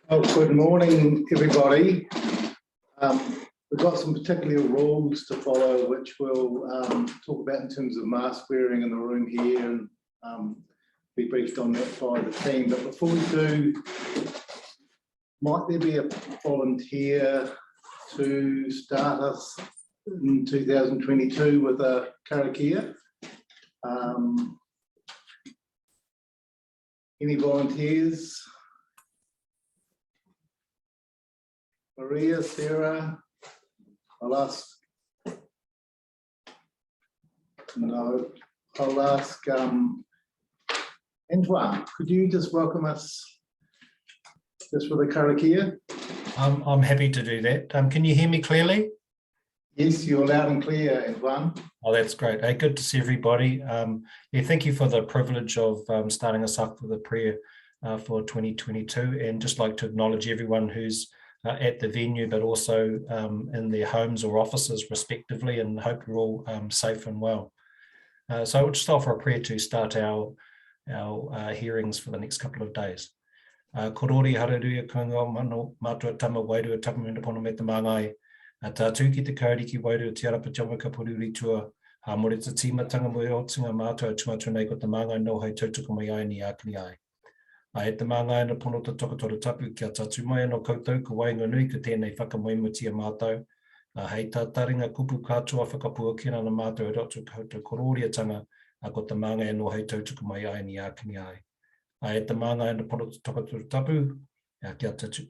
Well, good morning, everybody. We've got some particular rules to follow, which we'll talk about in terms of mask wearing in the room here, and be briefed on that by the team. But before we do, might there be a volunteer to start us in 2022 with a karakia? Any volunteers? Maria, Sarah, I'll ask. No, I'll ask Antoine, could you just welcome us just with a karakia? I'm happy to do that. Can you hear me clearly? Yes, you're loud and clear, Antoine. Oh, that's great. Hey, good to see everybody. Yeah, thank you for the privilege of starting us off with a prayer for 2022, and just like to acknowledge everyone who's at the venue, but also in their homes or offices respectively, and hope you're all safe and well. So I'll just offer a prayer to start our hearings for the next couple of days. Korori hareruia kunga mano matua tama wairua tapamena pono me te mangai. Tātū ki te kauriki wairua te arapa jawa ka pururi tua. More te tīmatanga mo o tinga mātua tuatu nei ko te mangai no hei tautoko mai ai ni ākini ai. E te mangai na pono ta tokotoro tapu kia tātū mai anō koutou ka wainga nui ka tēnei whakamoimutia mātou. Hei tā taringa kupu katoa whakapua kena na mātou e roto koutou korooriatanga ko te mangai no hei tautoko mai ai ni ākini ai. E te mangai na pono ta tokotoro tapu kia tātū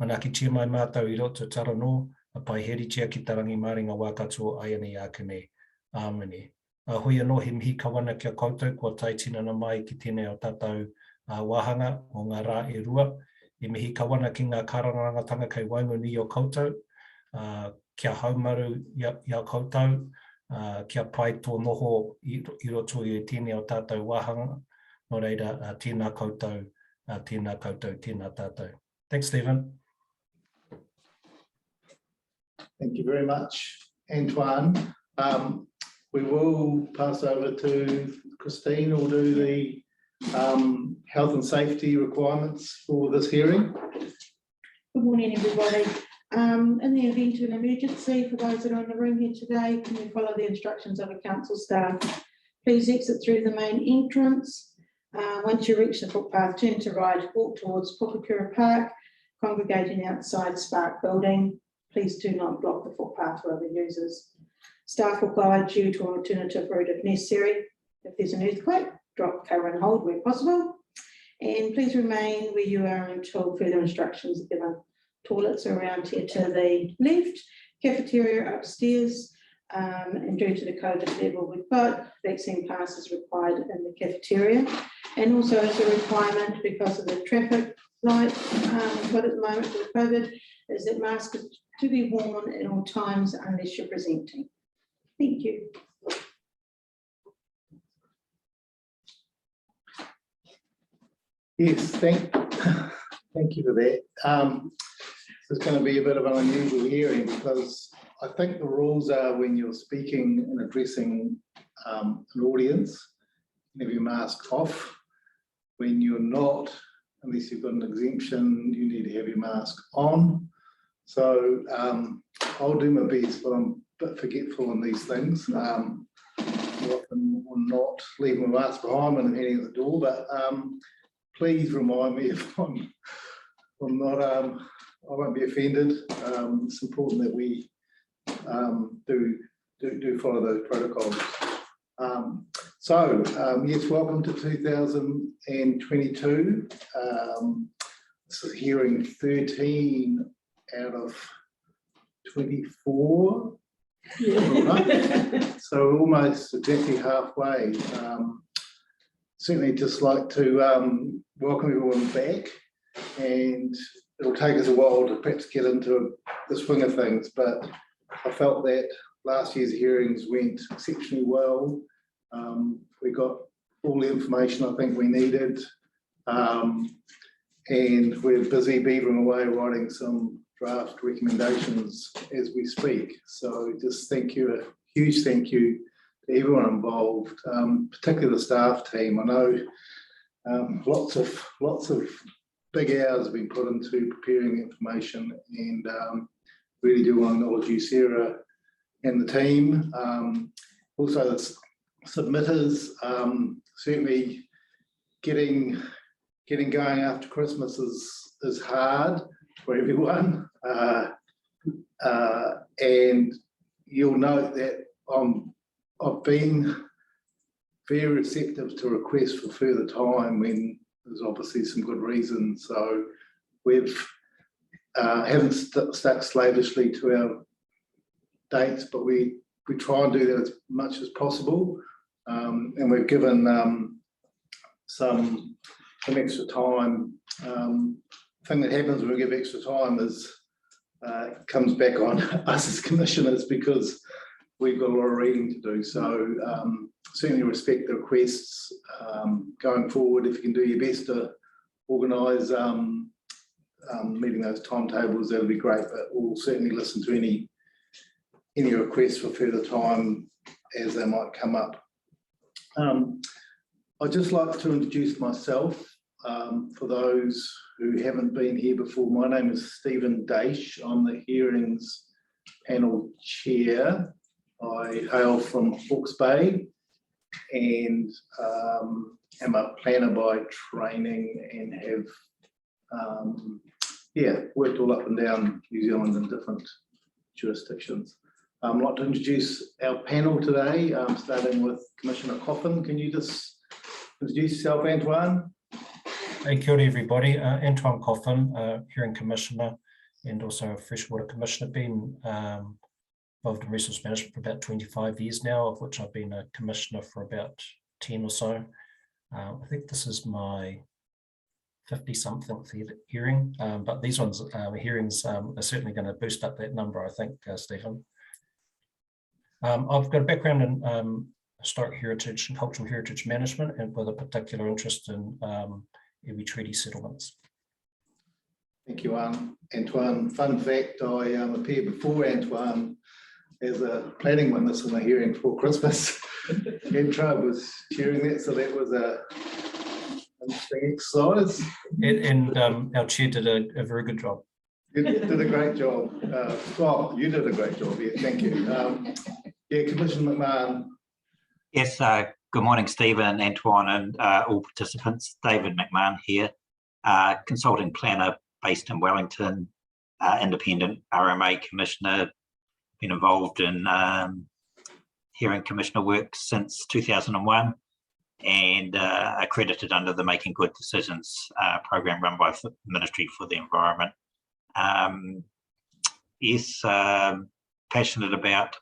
manaki tia mai mātou I roto tara no, a pai heri tia ki tarangi maringa wā katoa ai ani ākene. Āmene. Hui anō he mihi kawana kia koutou kua taitinana mai ki tēnei o tātou wahanga o ngā rā e rua. E mihi kawana ki ngā kararangatanga kei waingonui o koutou. Kia haumaru ia koutou. Kia pai tō noho I roto I tēnei o tātou wahanga. Nō reira, tēnā koutou, tēnā koutou, tēnā tātou. Thanks, Stephen. Thank you very much, Antoine. We will pass over to Christine, who will do the health and safety requirements for this hearing. Good morning, everybody. In the event of an emergency, for those that are in the room here today, can you follow the instructions of a council staff? Please exit through the main entrance. Once you reach the footpath, turn to right, walk towards Pukakura Park, congregating outside Spark Building. Please do not block the footpath for other users. Staff will guide you to an alternative route if necessary. If there's an earthquake, drop, cover and hold where possible. And please remain where you are until further instructions are given. Toilets are around here to the left, cafeteria upstairs, and due to the COVID level we've got, vaccine pass is required in the cafeteria. And also as a requirement, because of the traffic light we've got at the moment for the COVID, is that masks are to be worn at all times unless you're presenting. Thank you. Yes, thank you for that. It's going to be a bit of an unusual hearing because I think the rules are when you're speaking and addressing an audience, you have your mask off. When you're not, unless you've got an exemption, you need to have your mask on. So I'll do my best, but I'm a bit forgetful on these things. I often will not leave my mask behind when I'm heading at the door, but please remind me if I'm not, I won't be offended. It's important that we do follow those protocols. Yes, welcome to 2022. This is hearing 13 out of 24. Right? So we're almost exactly halfway. Certainly just like to welcome everyone back, and it'll take us a while to perhaps get into the swing of things, but I felt that last year's hearings went exceptionally well. We got all the information I think we needed. and we're busy beavering away writing some draft recommendations as we speak. So just thank you, a huge thank you to everyone involved, particularly the staff team. I know lots of big hours have been put into preparing information, and really do want to acknowledge you, Sarah, and the team. Also the submitters, certainly getting going after Christmas is hard for everyone, and you'll note that I've been very receptive to requests for further time when there's obviously some good reasons. So we've haven't stuck slavishly to our dates, but we try and do that as much as possible, and we've given some extra time. The thing that happens when we give extra time is comes back on us as commissioners, because we've got a lot of reading to do. So certainly respect the requests. Going forward, if you can do your best to organise meeting those timetables, that'll be great. But we'll certainly listen to any requests for further time as they might come up. I'd just like to introduce myself for those who haven't been here before. My name is Stephen Daish. I'm the hearings panel chair. I hail from Hawke's Bay and am a planner by training, and have worked all up and down New Zealand in different jurisdictions. I'd like to introduce our panel today, starting with Commissioner Coffin. Can you just introduce yourself, Antoine? Hey, kia ora everybody. Antoine Coffin, Hearing Commissioner and also a Freshwater Commissioner. Been involved in resource management for about 25 years now, of which I've been a Commissioner for about 10 or so. I think this is my 50-something hearing, but these ones hearings are certainly going to boost up that number, I think, Stephen. I've got a background in historic heritage and cultural heritage management, and with a particular interest in iwi treaty settlements. Thank you, Antoine. Fun fact, I appeared before Antoine as a planning witness in a hearing before Christmas. Entra was chairing that, so that was a interesting exercise. And our chair did a very good job. You did a great job. Well, you did a great job, yeah, thank you. Yeah, Commissioner McMahon. Yes, good morning, Stephen, Antoine, and all participants. David McMahon here, consulting planner based in Wellington, independent RMA commissioner, been involved in hearing commissioner work since 2001, and accredited under the Making Good Decisions program run by the Ministry for the Environment. Yes, passionate about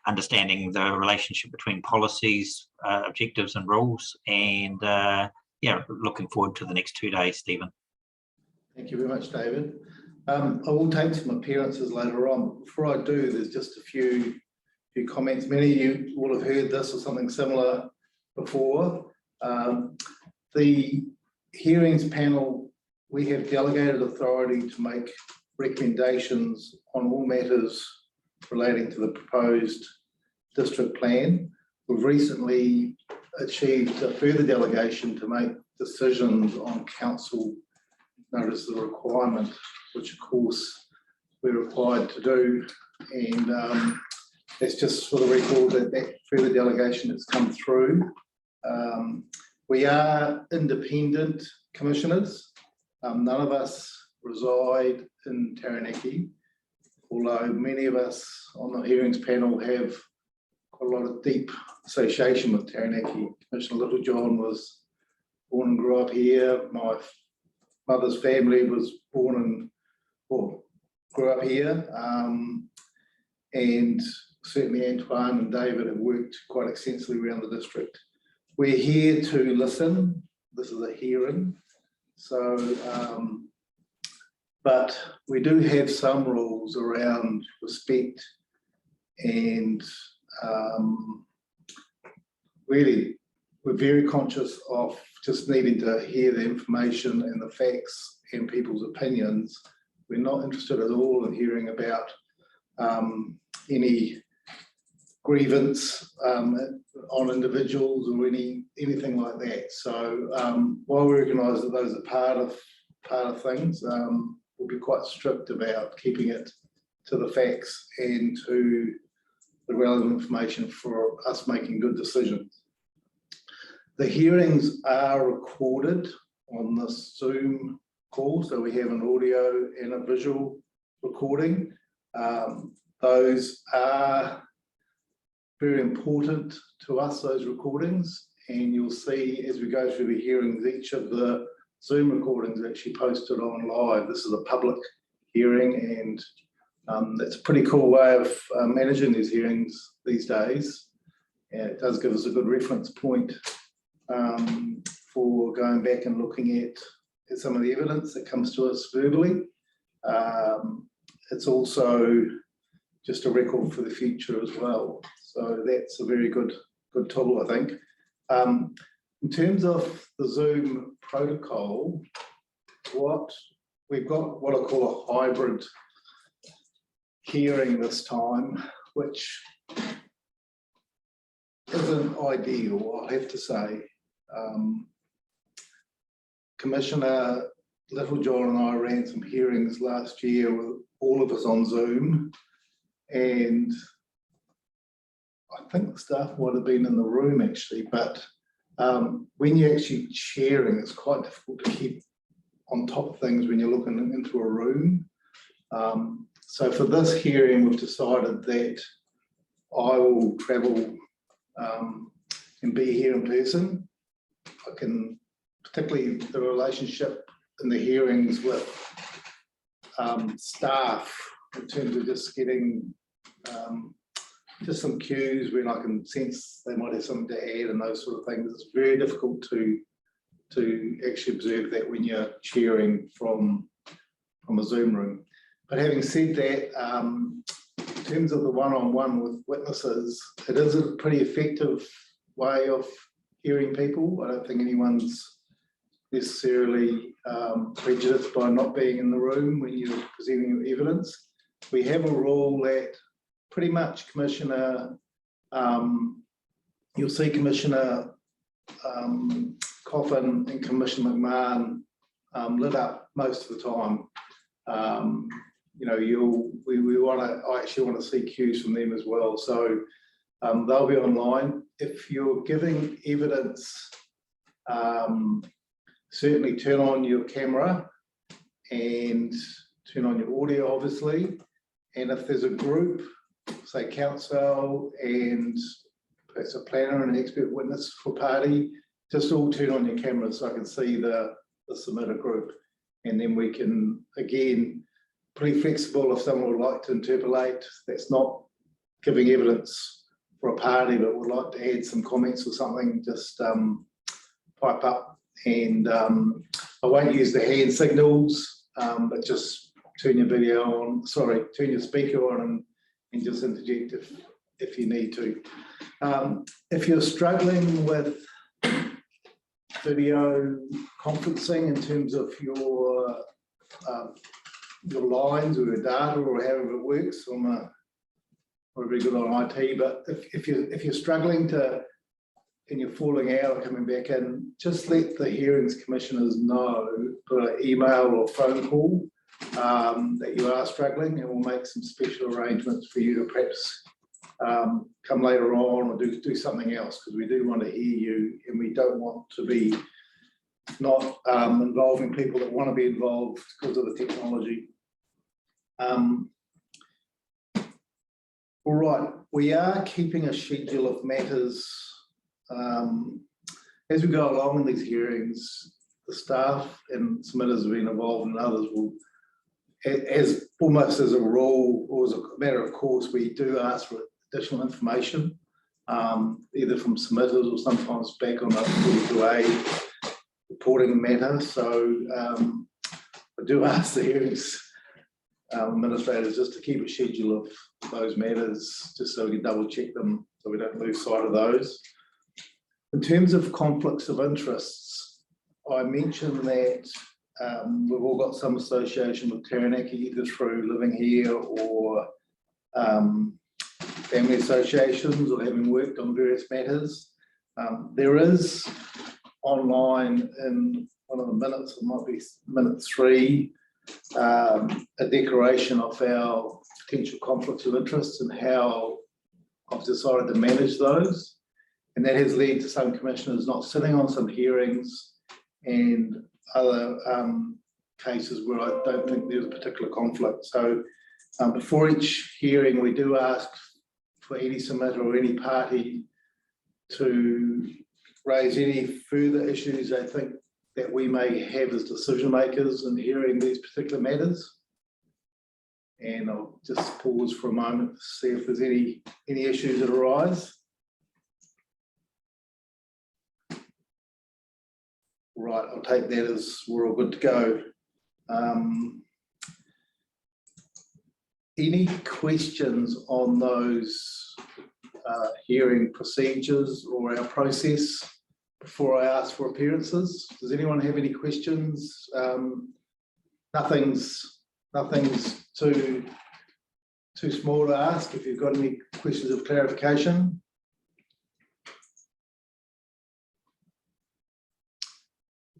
understanding the relationship between policies, objectives and rules, and yeah, looking forward to the next 2 days, Stephen. Thank you very much, David. I will take some appearances later on. Before I do, there's just a few comments. Many of you will have heard this or something similar before. The hearings panel, we have delegated authority to make recommendations on all matters relating to the proposed district plan. We've recently achieved a further delegation to make decisions on council notice of requirement, which of course we're required to do, and that's just for the record that further delegation has come through. We are independent commissioners. None of us reside in Taranaki, although many of us on the hearings panel have quite a lot of deep association with Taranaki. Commissioner Littlejohn was born and grew up here. My mother's family was born and, well, grew up here. And certainly Antoine and David have worked quite extensively around the district. We're here to listen. This is a hearing. So, but we do have some rules around respect, and really we're very conscious of just needing to hear the information and the facts and people's opinions. We're not interested at all in hearing about any grievance on individuals or anything like that. So while we recognise that those are part of things, we'll be quite strict about keeping it to the facts and to the relevant information for us making good decisions. The hearings are recorded on this Zoom call, so we have an audio and a visual recording. Those are very important to us, those recordings, and you'll see as we go through the hearings, each of the Zoom recordings are actually posted on live. This is a public hearing, and that's a pretty cool way of managing these hearings these days. And it does give us a good reference point for going back and looking at some of the evidence that comes to us verbally. It's also just a record for the future as well. So that's a very good tool, I think. In terms of the Zoom protocol, we've got what I call a hybrid hearing this time, which isn't ideal, I have to say. Commissioner Littlejohn and I ran some hearings last year with all of us on Zoom, and I think the staff might have been in the room actually, but when you're actually chairing, it's quite difficult to keep on top of things when you're looking into a room. So for this hearing, we've decided that I will travel and be here in person. I can, particularly the relationship in the hearings with staff in terms of just getting just some cues when I can sense they might have something to add and those sort of things. It's very difficult to actually observe that when you're chairing from a Zoom room. But having said that, in terms of the one-on-one with witnesses, it is a pretty effective way of hearing people. I don't think anyone's necessarily prejudiced by not being in the room when you're presenting your evidence. We have a rule that pretty much Commissioner, you'll see Commissioner Coffin and Commissioner McMahon lit up most of the time. You know, I actually want to see cues from them as well. So they'll be online. If you're giving evidence, certainly turn on your camera and turn on your audio, obviously. And if there's a group, say council and perhaps a planner and an expert witness for party, just all turn on your cameras so I can see the submitter group. And then we can, again, pretty flexible if someone would like to interpolate. That's not giving evidence for a party, but would like to add some comments or something, just pipe up. And I won't use the hand signals, but just turn your video on, sorry, turn your speaker on and just interject if you need to. If you're struggling with video conferencing in terms of your lines or your data or however it works, I'm not very good on IT, but if you're struggling to and you're falling out or coming back in, just let the hearings commissioners know by email or phone call that you are struggling, and we'll make some special arrangements for you to perhaps come later on or do something else, because we do want to hear you and we don't want to be not involving people that want to be involved because of the technology. All right, we are keeping a schedule of matters as we go along in these hearings. The staff and submitters have been involved, and others will, as almost as a rule or as a matter of course, we do ask for additional information, either from submitters or sometimes back on a 42A reporting matter. So I do ask the hearings administrators just to keep a schedule of those matters, just so we can double check them so we don't lose sight of those. In terms of conflicts of interests, I mentioned that we've all got some association with Taranaki, either through living here or family associations or having worked on various matters. There is online in one of the minutes, it might be minute 3, a declaration of our potential conflicts of interest and how I've decided to manage those. And that has led to some commissioners not sitting on some hearings and other cases where I don't think there's a particular conflict. So before each hearing, we do ask for any submitter or any party to raise any further issues they think that we may have as decision makers in hearing these particular matters. And I'll just pause for a moment to see if there's any issues that arise. Right, I'll take that as we're all good to go. Any questions on those hearing procedures or our process before I ask for appearances? Does anyone have any questions? Nothing's too small to ask. If you've got any questions of clarification.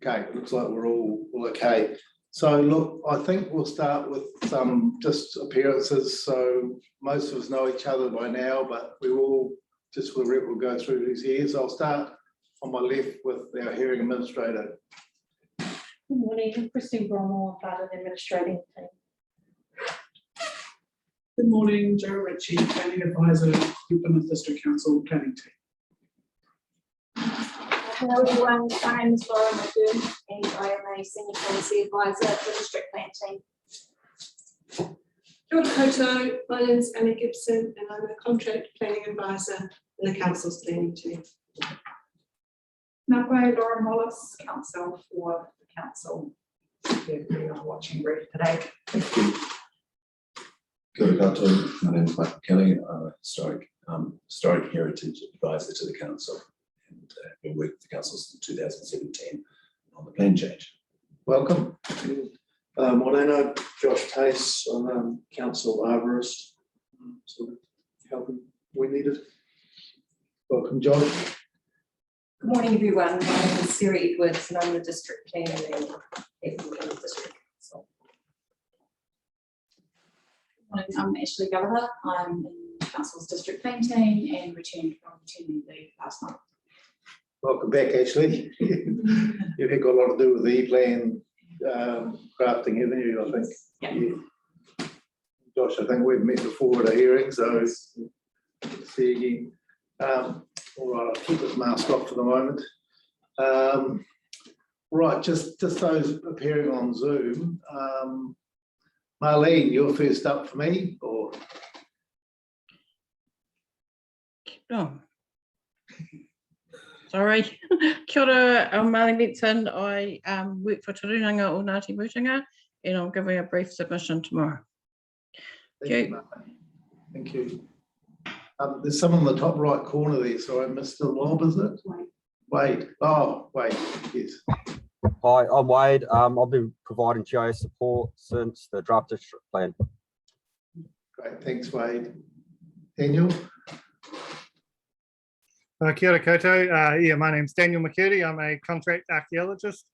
Okay, looks like we're all okay. So look, I think we'll start with some just appearances. So most of us know each other by now, but we will, just for the record, we'll go through who's here. So I'll start on my left with our hearing administrator. Good morning, I'm Christine Bromwell, part of the administrating team. Good morning, Joe Ritchie, Planning Advisor, Plymouth District Council Planning Team. Hello everyone, my name is Laura McGoon and I am a Senior Policy Advisor for the District Plan Team. Kia ora koutou, my name is Anna Gibson and I'm a Contract Planning Advisor in the Council's Planning Team. Ngā koe, Laura Mollis, Council for the Council. We are watching brief today. Kia ora koutou, my name is Michael Kelly. I'm a historic heritage advisor to the council and been working with the council since 2017 on the plan change. Welcome. Morena, Josh Tace, I'm council arborist, so helping when needed. Welcome, Josh. Good morning, everyone. My name is Sarah Edwards and I'm the District Planner and the District Council. Good morning, I'm Ashley Gallagher. I'm in Council's District Plan Team and returned from maternity leave last night. Welcome back, Ashley. You've got a lot to do with the E-plan crafting, haven't you, I think? Yeah. Josh, I think we've met before at a hearing, so good to see you again. All right, I'll keep this mask off for the moment. Right, just those appearing on Zoom. Marlene, you're first up for me, or? Oh. Sorry. Kia ora, I'm Marlene Benson. I work for Te Runanga o Ngāti Mutunga and I'll give you a brief submission tomorrow. Thank you. Thank you. There's someone in the top right corner there, sorry, Mr. Lobb, is it? Wade. Oh, Wade, yes. Hi, I'm Wade. I've been providing GIS support since the draft district plan. Great, thanks, Wade. Daniel? Kia ora koutou. Yeah, my name's Daniel McCurdy. I'm a contract archaeologist,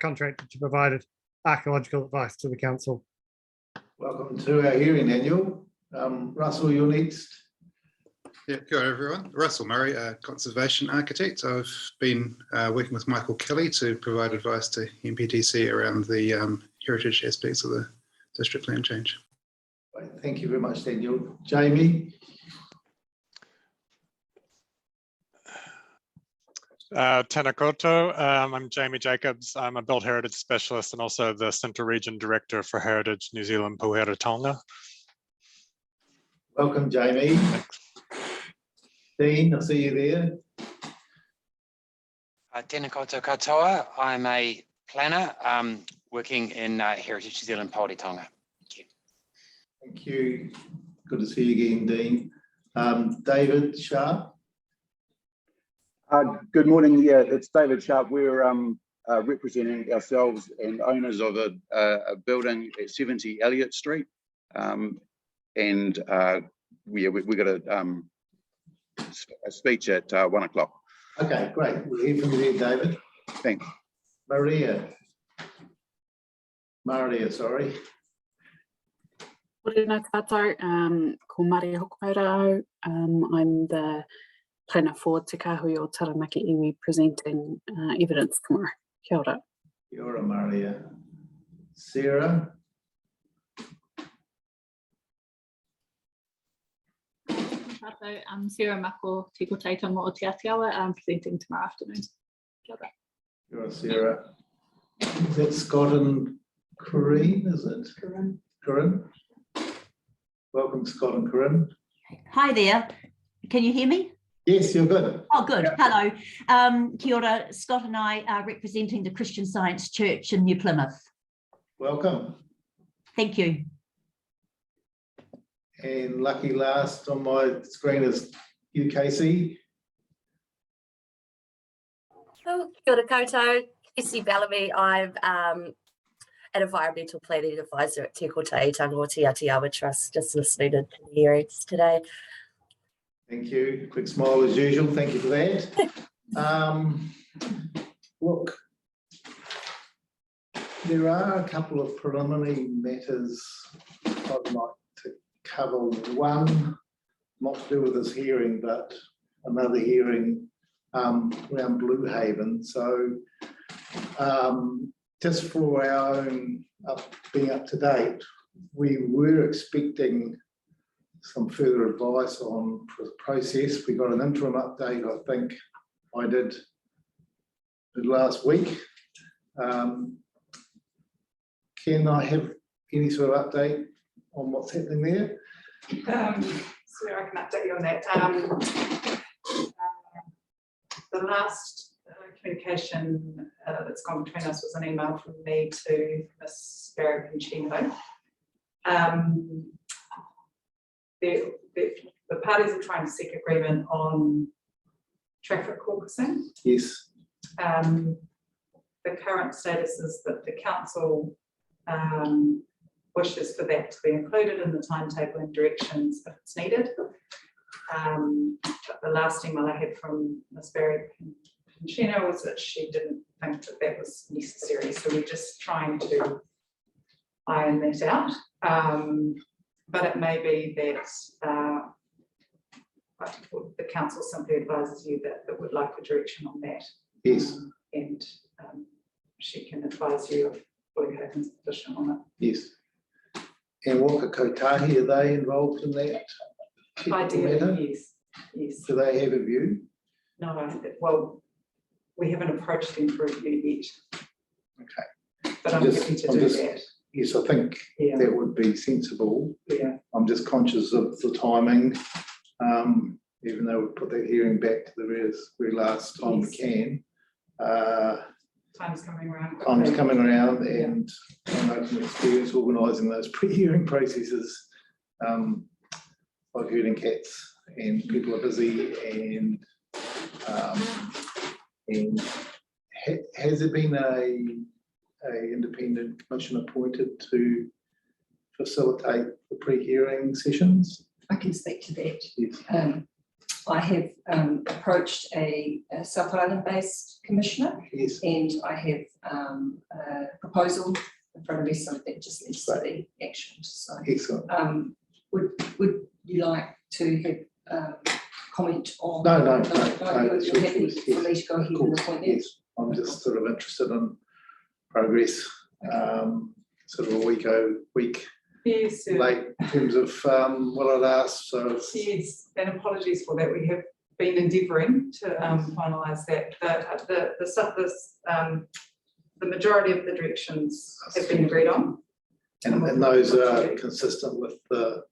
contracted to provide archaeological advice to the council. Welcome to our hearing, Daniel. Russell, you're next. Yeah, good everyone. Russell Murray, Conservation Architect. I've been working with Michael Kelly to provide advice to MPTC around the heritage aspects of the district plan change. Right, thank you very much, Daniel. Jamie? Tēnā koutou. I'm Jamie Jacobs. I'm a Built Heritage Specialist and also the Central Region Director for Heritage New Zealand Puhera Tonga. Welcome, Jamie. Thanks. Dean, I see you there. Tēnā koutou katoa. I'm a planner working in Heritage New Zealand Paori Tonga. Thank you. Thank you. Good to see you again, Dean. David Sharp. Good morning. Yeah, it's David Sharp. We're representing ourselves and owners of a building at 70 Elliott Street. We got a speech at 1 o'clock. Okay, great. We'll hear from you there, David. Thanks. Maria, sorry. Morena koutou, ko Maria Hokomaurau. I'm the planner for Te Kahui o Taranaki iwi presenting evidence tomorrow. Kia ora. Kia ora, Maria. Sarah? I'm Sarah Mako, Te Kotaitanga o Te Atiawa. I'm presenting tomorrow afternoon. Kia ora. Kia ora, Sarah. Is that Scott and Corinne, is it? Corinne? Welcome, Scott and Corinne. Hi there. Can you hear me? Yes, you're good. Oh, good. Hello. Kia ora. Scott and I are representing the Christian Science Church in New Plymouth. Welcome. Thank you. And lucky last on my screen is you, Casey. Oh, kia ora koutou. Casey Bellamy. I'm an environmental planning advisor at Te Kotaitanga o Te Atiawa Trust, just listening to the hearings today. Thank you. Quick smile as usual. Thank you for that. Look, there are a couple of preliminary matters I'd like to cover. One, not to do with this hearing, but another hearing around Blue Haven. So just for our own being up to date, we were expecting some further advice on the process. We got an interim update, I think I did last week. Can I have any sort of update on what's happening there? So I can update you on that. The last communication that's gone between us was an email from me to Ms. Barry Pinchino. The parties are trying to seek agreement on traffic caucusing. Yes. The current status is that the council wishes for that to be included in the timetable and directions if it's needed. But the last email I had from Ms. Barry Pinchino was that she didn't think that that was necessary. So we're just trying to iron that out. But it may be that the council simply advises you that it would like a direction on that. Yes. And she can advise you of Blue Haven's position on it. Yes. And Waka Kotahi, are they involved in that? Ideally, yes. Yes. Do they have a view? No, well, we haven't approached them for a view yet. Okay. But I'm happy to do that. Yes, I think that would be sensible. Yeah. I'm just conscious of the timing, even though we put that hearing back to the very last time we can. Time's coming around. Time's coming around, and I know from experience organising those pre-hearing processes, like herding cats, and people are busy, and has there been a independent commission appointed to facilitate the pre-hearing sessions? I can speak to that. Yes. I have approached a South Island-based commissioner, yes, and I have a proposal in front of me, so that just needs to be actioned. So, excellent. Would you like to have comment on? No, you're happy for me to go ahead and appoint that? Yes, I'm just sort of interested in progress, sort of a week yes, late in terms of what I'd asked. So yes, and apologies for that. We have been endeavouring to finalise that. The majority of the directions have been agreed on, and those are consistent with the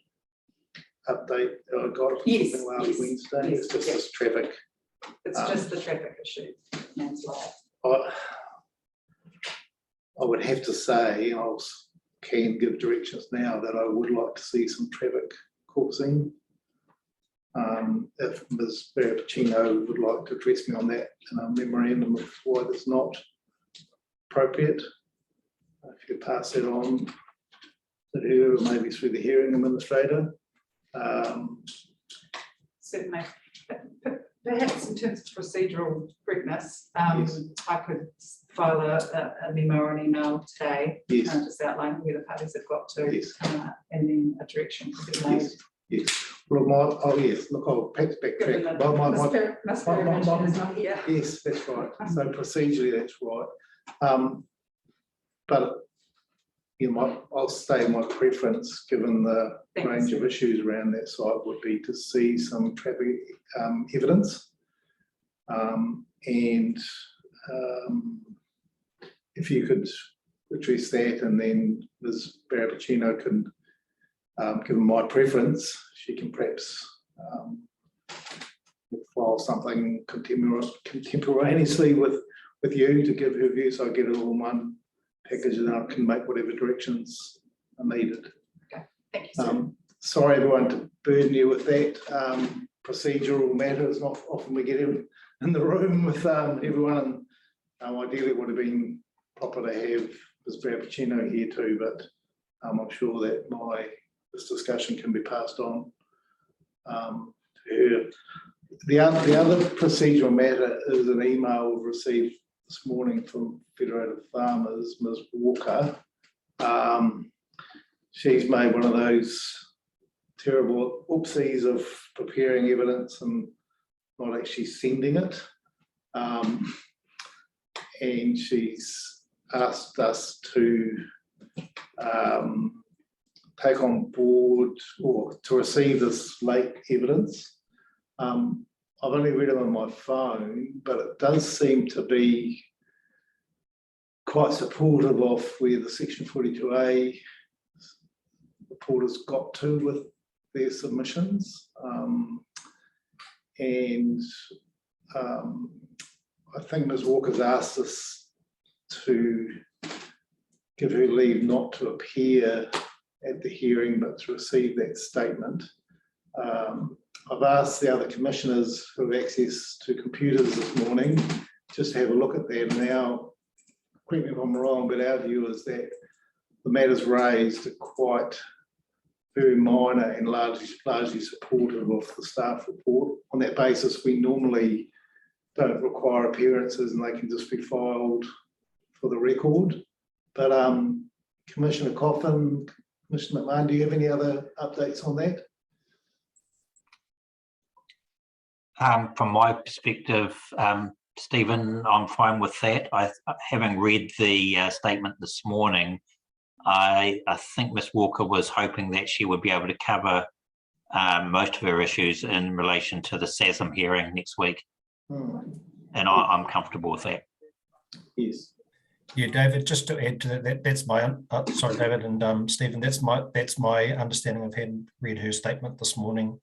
update that I got last Wednesday. It's just this traffic. It's just the traffic issue. I would have to say, I can give directions now that I would like to see some traffic caucusing. If Ms. Barry Pinchino would like to address me on that in a memorandum of why there's not, appropriate. If you pass it on to her, or maybe through the hearing administrator. Certainly. Perhaps in terms of procedural correctness, I could file a memo or an email today, just outlining where the parties have got to, and then a direction could be made. Yes. Well, look, I'll backtrack. Yes, that's right. So procedurally, that's right. But you know, I'll say my preference, given the range of issues around that site, would be to see some traffic evidence. And if you could address that, and then Ms. Barabicino can, given my preference, she can perhaps file something contemporaneously with you to give her view, so I get it all in one package, and I can make whatever directions are needed. Okay, thank you, sir. Sorry, everyone, to burden you with that procedural matters. Not often we get in the room with everyone, and ideally it would have been proper to have Ms. Barabicino here too, but I'm sure that this discussion can be passed on to her. The other procedural matter is an email we've received this morning from Federated Farmers, Ms. Walker. She's made one of those terrible oopsies of preparing evidence and not actually sending it. And she's asked us to take on board or to receive this late evidence. I've only read it on my phone, but it does seem to be quite supportive of where the Section 42A reporters got to with their submissions. I think Ms. Walker's asked us to give her leave not to appear at the hearing, but to receive that statement. I've asked the other commissioners who have access to computers this morning just to have a look at that. Now, correct me if I'm wrong, but our view is that the matters raised are quite very minor and largely supportive of the staff report. On that basis, we normally don't require appearances, and they can just be filed for the record. But Commissioner Coffin, Commissioner McMahon, do you have any other updates on that? From my perspective, Stephen, I'm fine with that. Having read the statement this morning, I think Ms. Walker was hoping that she would be able to cover most of her issues in relation to the SASM hearing next week. And I'm comfortable with that. Yes. Yeah, David, just to add to that, that's my, sorry, David and Stephen, that's my understanding of having read her statement this morning.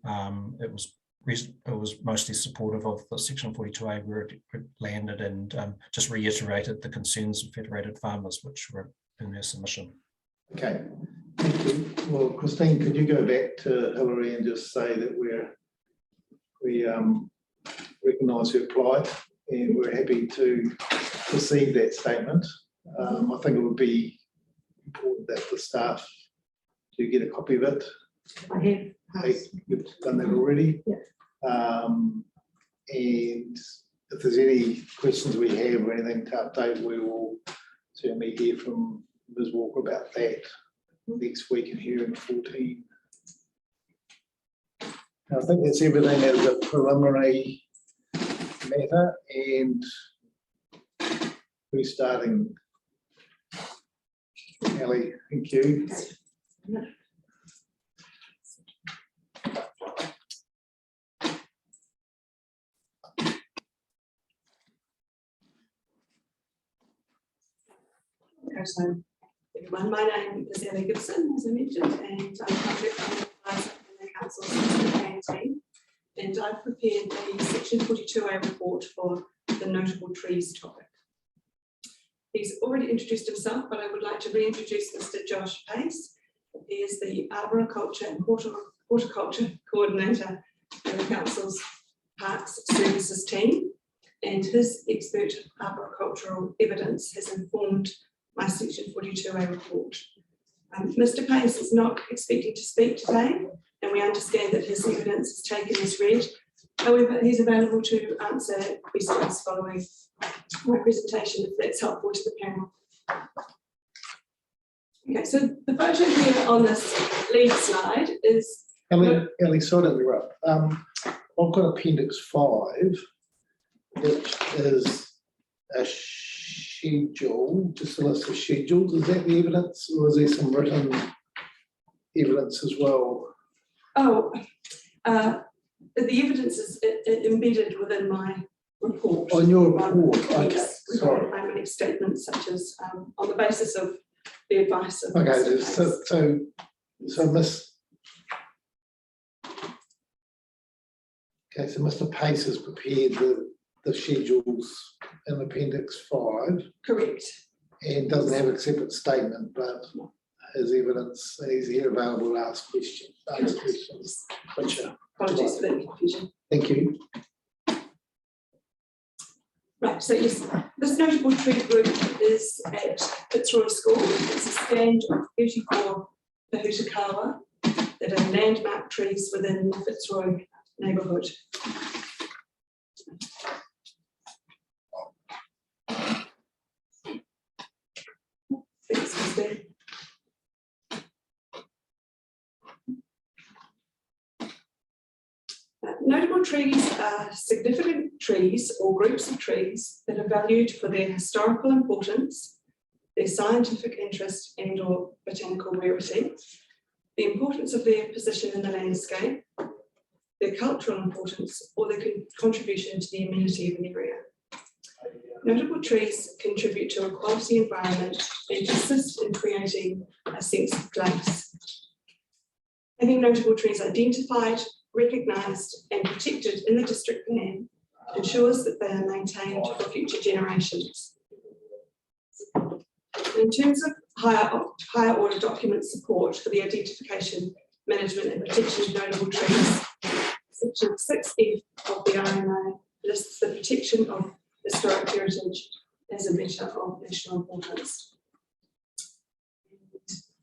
It was mostly supportive of the Section 42A where it landed, and just reiterated the concerns of Federated Farmers, which were in their submission. Okay. Thank you. Well, Christine, could you go back to Hillary and just say that we recognise her plight and we're happy to receive that statement. I think it would be important that the staff do get a copy of it. I have. You've done that already. Yeah. And if there's any questions we have or anything to update, we will certainly hear from Ms. Walker about that next week in hearing 14. I think that's everything as a preliminary matter, and who's starting? Ellie, thank you. So, everyone, my name is Ellie Gibson, as I mentioned, and I'm Project Advisor in the Council's Plan team. And I've prepared the Section 42A report for the notable trees topic. He's already introduced himself, but I would like to reintroduce Mr. Josh Pace. He is the Arboriculture and Horticulture Coordinator in the Council's Parks Services team. and his expert arboricultural evidence has informed my Section 42A report. Mr. Pace is not expected to speak today, and we understand that his evidence is taken as read. However, he's available to answer questions following my presentation, if that's helpful to the panel. Okay, so the photo here on this lead slide is... Ellie, sorry to interrupt. I've got Appendix 5, which is a schedule, just a list of schedules. Is that the evidence, or is there some written evidence as well? Oh, the evidence is embedded within my report. On your report, okay, Yes, sorry. I make statements such as on the basis of the advice of... Okay, Mr. so Mr. Pace has prepared the schedules in Appendix 5. Correct. And doesn't have a separate statement, but his evidence, and he's here available to ask questions. Which are, apologies for that confusion. Thank you. Right, so yes, this notable tree group is at Fitzroy School. It's a stand of 34 Pahutakawa that are landmark trees within the Fitzroy neighbourhood. Notable trees are significant trees or groups of trees that are valued for their historical importance, their scientific interest and or botanical rarity, the importance of their position in the landscape, their cultural importance, or their contribution to the amenity of an area. Notable trees contribute to a quality environment and assist in creating a sense of place. Having notable trees identified, recognised and protected in the district plan ensures that they are maintained for future generations. In terms of higher order document support for the identification, management and protection of notable trees, Section 6F of the RMA lists the protection of historic heritage as a matter of national importance.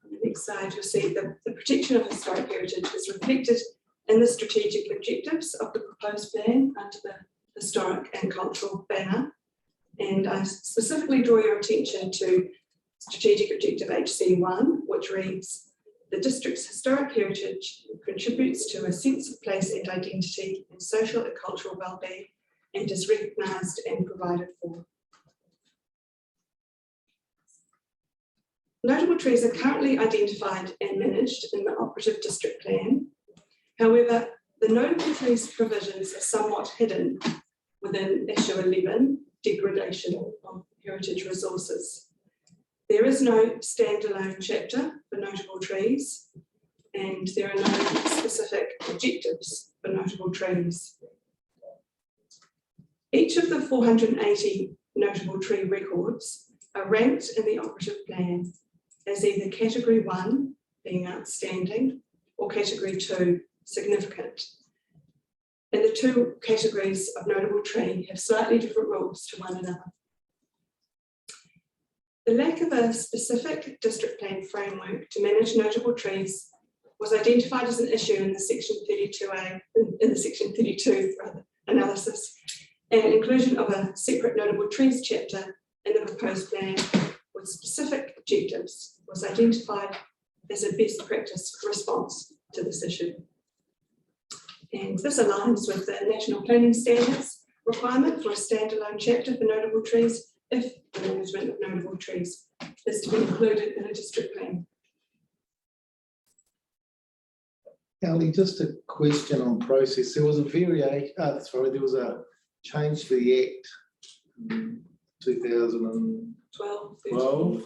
On the next slide, you'll see that the protection of historic heritage is reflected in the strategic objectives of the proposed plan under the historic and cultural banner. And I specifically draw your attention to strategic objective HC1, which reads, the district's historic heritage contributes to a sense of place and identity and social and cultural well-being and is recognised and provided for. Notable trees are currently identified and managed in the operative district plan. However, the notable trees provisions are somewhat hidden within issue 11, degradation of heritage resources. There is no standalone chapter for notable trees, and there are no specific objectives for notable trees. Each of the 480 notable tree records are ranked in the operative plan as either category 1, being outstanding, or category 2, significant. And the two categories of notable tree have slightly different rules to one another. The lack of a specific district plan framework to manage notable trees was identified as an issue in the Section 32A, in the Section 32 rather, analysis, and inclusion of a separate notable trees chapter in the proposed plan with specific objectives was identified as a best practice response to this issue. And this aligns with the National Planning Standards requirement for a standalone chapter for notable trees if the management of notable trees is to be included in a district plan. Ellie, just a question on process. There was a there was a change to the Act in 2012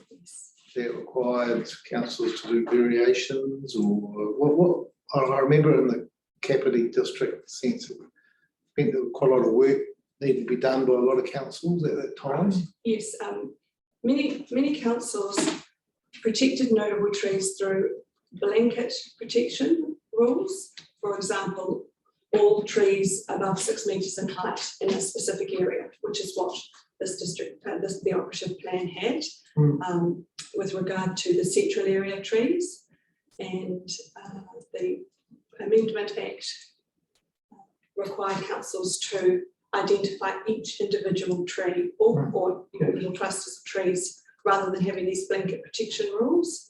that required councils to do variations, or what? I remember in the Kapiti district sense, I think there was quite a lot of work needed to be done by a lot of councils at that time. Yes, many councils protected notable trees through blanket protection rules. For example, all trees above 6 metres in height in a specific area, which is what this district, the operative plan had with regard to the central area trees. And the Amendment Act required councils to identify each individual tree or your clusters of trees rather than having these blanket protection rules.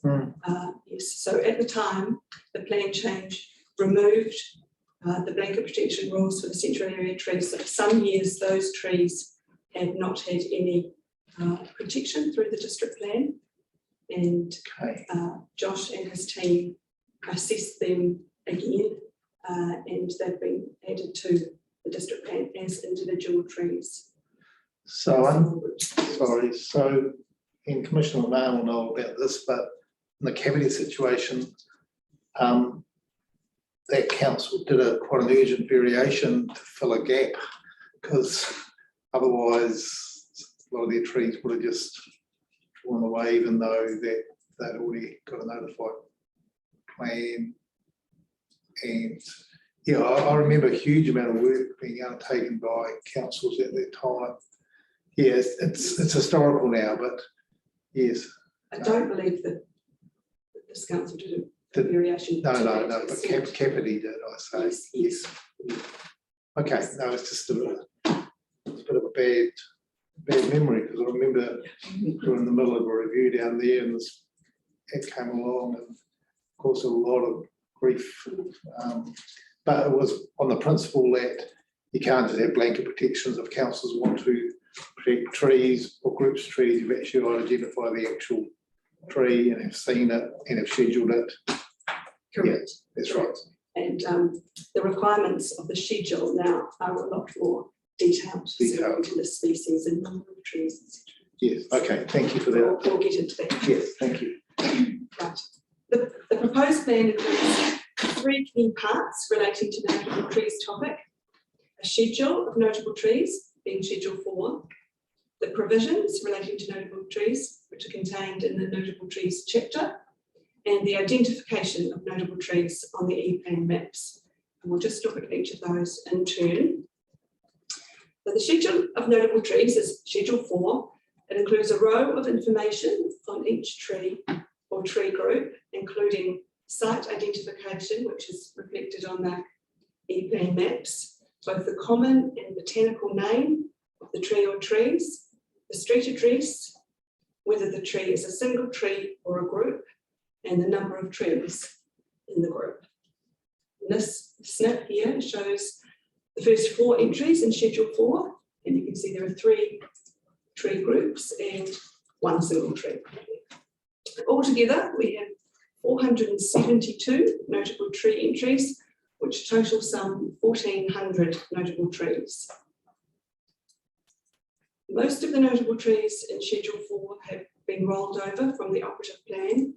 Yes, so at the time, the plan change removed the blanket protection rules for the central area trees. So for some years, those trees had not had any protection through the district plan. And Josh and his team assessed them again, and they've been added to the district plan as individual trees. So I'm sorry, so, and Commissioner Lamar will know about this, but in the cavity situation, that council did quite an urgent variation to fill a gap, because otherwise a lot of their trees would have just fallen away, even though that they'd already got a notified plan. And yeah, I remember a huge amount of work being undertaken by councils at that time. Yes, it's historical now, but yes. I don't believe that this council did a variation. No, but Capity did, I say. Yes. Okay, no, it's just a bit of a bad memory, because I remember we were in the middle of a review down there and this act came along, and of course a lot of grief. But it was on the principle that you can't just have blanket protections. If councils want to protect trees or groups of trees, you've actually got to identify the actual tree and have seen it and have scheduled it. Correct. Yeah, that's right. And the requirements of the schedule now are a lot more detailed. So to the species and number of trees, etc. Yes, okay, thank you for that. We'll get into that. Yes, thank you. Right. The proposed plan includes 3 key parts relating to the notable trees topic: a schedule of notable trees, being Schedule 4, the provisions relating to notable trees, which are contained in the notable trees chapter, and the identification of notable trees on the E-plan maps. And we'll just look at each of those in turn. So the schedule of notable trees is Schedule 4. It includes a row of information on each tree or tree group, including site identification, which is reflected on the E-plan maps, both the common and botanical name of the tree or trees, the street address, whether the tree is a single tree or a group, and the number of trees in the group. And this snip here shows the first 4 entries in Schedule 4, and you can see there are 3 tree groups and 1 single tree. Altogether, we have 472 notable tree entries, which total some 1,400 notable trees. Most of the notable trees in Schedule 4 have been rolled over from the operative plan,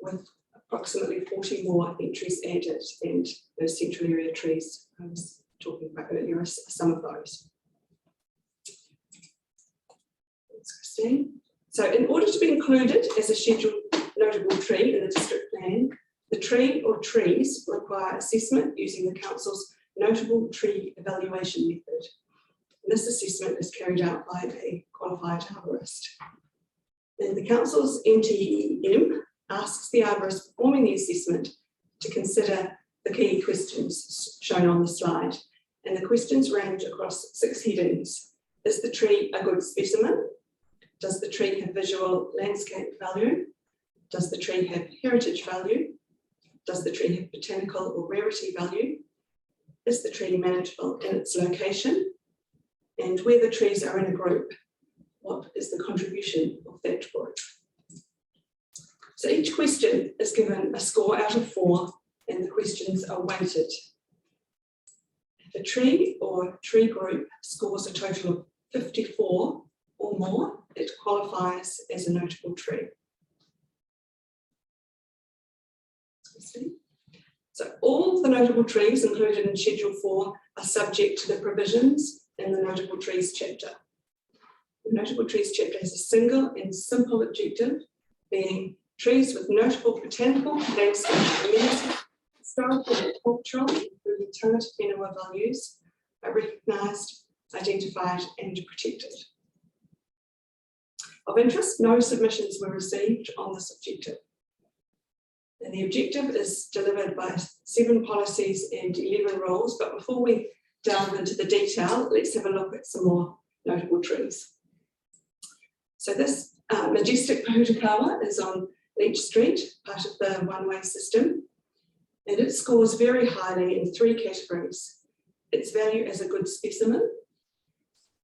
with approximately 40 more entries added, and those central area trees I was talking about earlier are some of those. Thanks, Christine. So in order to be included as a scheduled notable tree in the district plan, the tree or trees require assessment using the council's notable tree evaluation method. And this assessment is carried out by a qualified arborist. And the council's NTEM asks the arborist performing the assessment to consider the key questions shown on the slide. And the questions range across 6 headings. Is the tree a good specimen? Does the tree have visual landscape value? Does the tree have heritage value? Does the tree have botanical or rarity value? Is the tree manageable in its location? And where the trees are in a group, what is the contribution of that group? So each question is given a score out of 4, and the questions are weighted. If a tree or tree group scores a total of 54 or more, it qualifies as a notable tree. So all the notable trees included in Schedule 4 are subject to the provisions in the Notable Trees chapter. The Notable Trees chapter has a single and simple objective, being trees with notable botanical, landscape, amenity, historical and cultural, including the tangata whenua values are recognised, identified and protected. Of interest, no submissions were received on this objective. And the objective is delivered by 7 policies and 11 rules, but before we delve into the detail, let's have a look at some more notable trees. So this majestic Pohutukawa is on Leach Street, part of the one-way system, and it scores very highly in 3 categories: its value as a good specimen,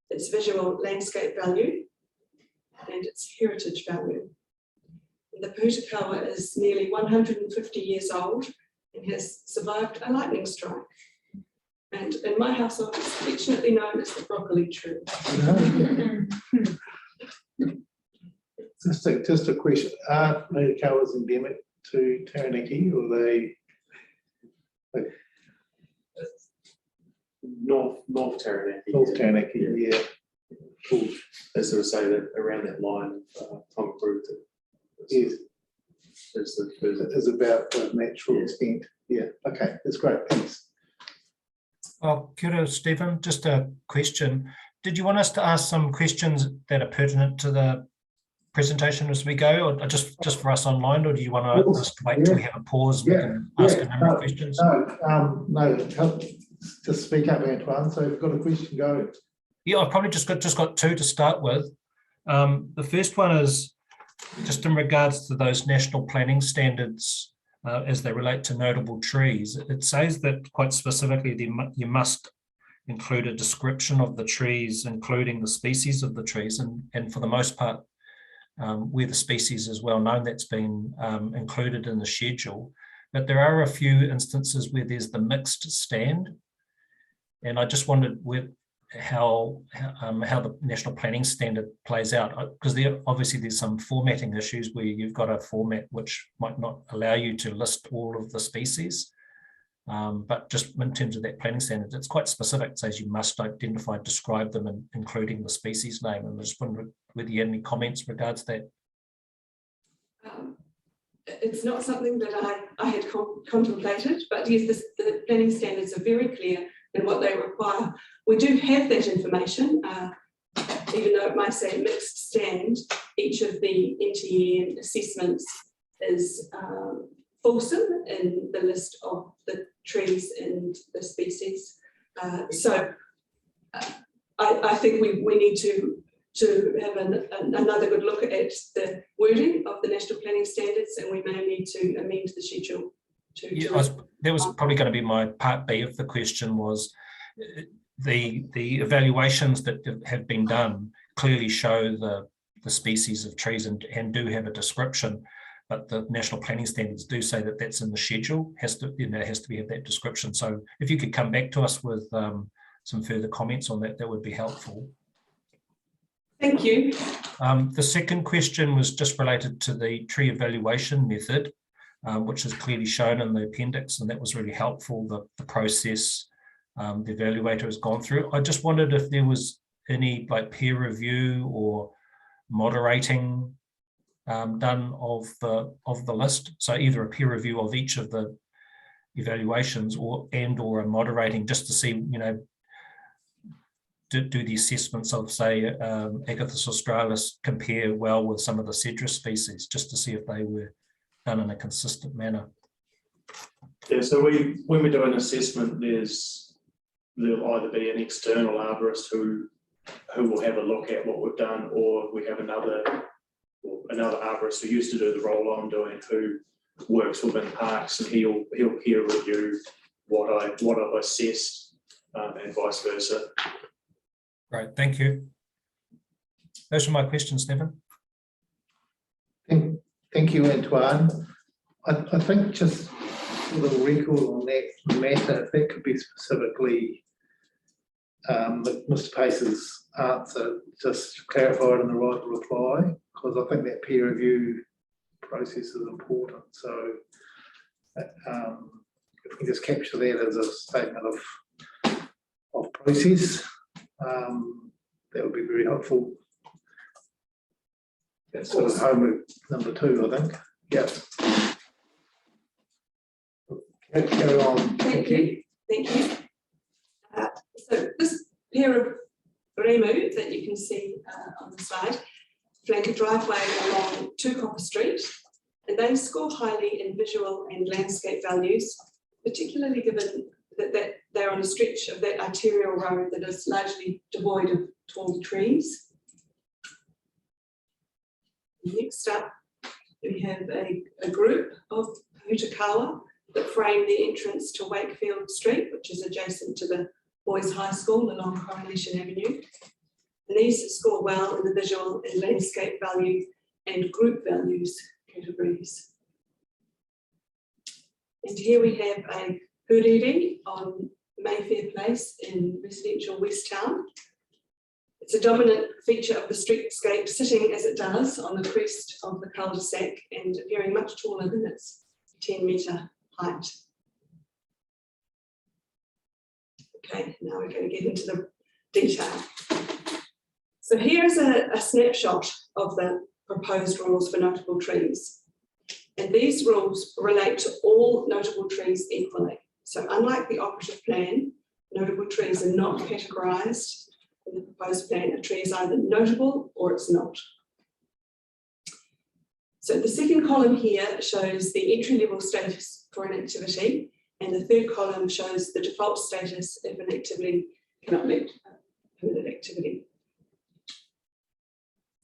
its visual landscape value, and its heritage value. And the Pohutukawa is nearly 150 years old and has survived a lightning strike. And in my household, it's affectionately known as the broccoli tree. Just a question, are Pohutukawas endemic to Taranaki, or they? North Taranaki. North Taranaki, yeah. Cool. As I say, that around that line, Tom approved it. Yes. Is Is about the natural extent. Yeah, okay, that's great, thanks. Well, kia ora, Stephen, just a question. Did you want us to ask some questions that are pertinent to the presentation as we go, or just for us online, or do you want us to wait till we have a pause? We can ask a number of questions. No, just speak up, Antoine. So if you've got a question, go. Yeah, I've probably just got 2 to start with. The first one is just in regards to those national planning standards as they relate to notable trees. It says that quite specifically you must include a description of the trees, including the species of the trees, and for the most part, where the species is well known, that's been included in the schedule. But there are a few instances where there's the mixed stand, and I just wondered how the national planning standard plays out, because obviously there's some formatting issues where you've got a format which might not allow you to list all of the species, but just in terms of that planning standard, it's quite specific. It says you must identify, describe them, and including the species name. And I just wondered whether you had any comments in regards to that. It's not something that I had contemplated, but yes, the planning standards are very clear in what they require. We do have that information, even though it might say mixed stand, each of the NTE assessments is fulsome in the list of the trees and the species. So I think we need to have another good look at the wording of the national planning standards, and we may need to amend the schedule. That was probably going to be my part B of the question, was the evaluations that have been done clearly show the species of trees and do have a description, but the national planning standards do say that that's in the schedule, has to have that description. So if you could come back to us with some further comments on that, that would be helpful. Thank you. The second question was just related to the tree evaluation method, which is clearly shown in the appendix, and that was really helpful, the process the evaluator has gone through. I just wondered if there was any peer review or moderating done of the list. So either a peer review of each of the evaluations or a moderating, just to see, do the assessments of, say, Agathis australis compare well with some of the cedrus species, just to see if they were done in a consistent manner. Yeah, so when we do an assessment, there'll either be an external arborist who will have a look at what we've done, or we have another arborist who used to do the role I'm doing, who works within parks, and he'll peer review what I've assessed, and vice versa. Great, thank you. Those are my questions, Stephen. Thank you, Antoine. I think just a little record on that matter, if that could be specifically Mr. Pace's answer, just clarified in the right reply, because I think that peer review process is important. So if we just capture that as a statement of process, that would be very helpful. That's sort of homework number 2, I think. Yeah. Carry on. Thank you. Thank you. So this pair of remu that you can see on the slide flank a driveway along 2 Copper Street, and they score highly in visual and landscape values, particularly given that they're on a stretch of that arterial road that is largely devoid of tall trees. Next up, we have a group of Hutakawa that frame the entrance to Wakefield Street, which is adjacent to the Boys High School along Coronation Avenue. And these score well in the visual and landscape value and group values categories. And here we have a huriri on Mayfair Place in residential West Town. It's a dominant feature of the streetscape, sitting as it does on the crest of the cul-de-sac and appearing much taller than its 10-metre height. Okay, now we're going to get into the detail. So here is a snapshot of the proposed rules for notable trees. And these rules relate to all notable trees equally. So unlike the operative plan, notable trees are not categorised in the proposed plan. A tree is either notable or it's not. So the second column here shows the entry-level status for an activity, and the third column shows the default status if an activity cannot meet permitted activity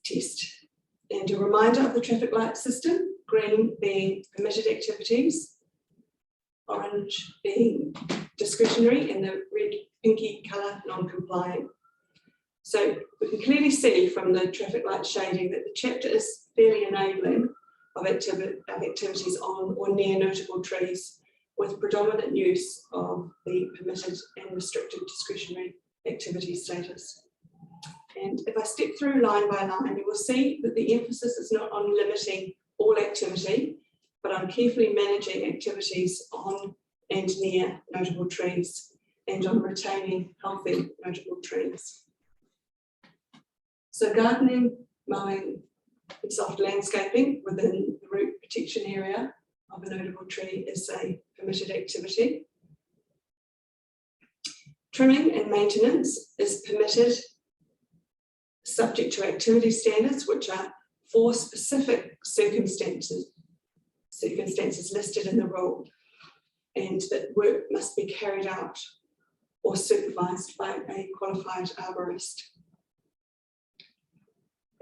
test. And a reminder of the traffic light system, green being permitted activities, orange being discretionary, and the red pinky colour non-compliant. So we can clearly see from the traffic light shading that the chapter is fairly enabling of activities on or near notable trees, with predominant use of the permitted and restricted discretionary activity status. And if I step through line by line, you will see that the emphasis is not on limiting all activity, but on carefully managing activities on and near notable trees, and on retaining healthy notable trees. So gardening, mowing, and soft landscaping within the root protection area of a notable tree is a permitted activity. Trimming and maintenance is permitted, subject to activity standards, which are for specific circumstances listed in the rule, and that work must be carried out or supervised by a qualified arborist.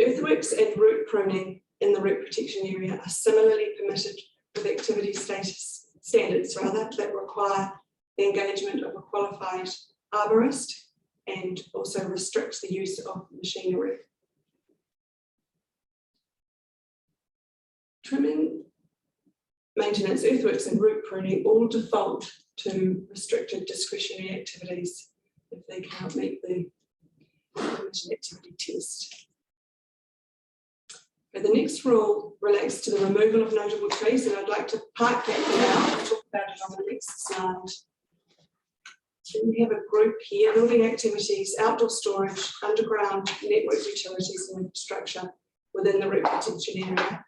Earthworks and root pruning in the root protection area are similarly permitted with activity standards that require the engagement of a qualified arborist and also restricts the use of machinery. Trimming, maintenance, earthworks and root pruning all default to restricted discretionary activities if they cannot meet the permitted activity test. Okay, the next rule relates to the removal of notable trees, and I'd like to park that for now and talk about it on the next slide. So we have a group here: building activities, outdoor storage, underground network utilities and infrastructure within the root protection area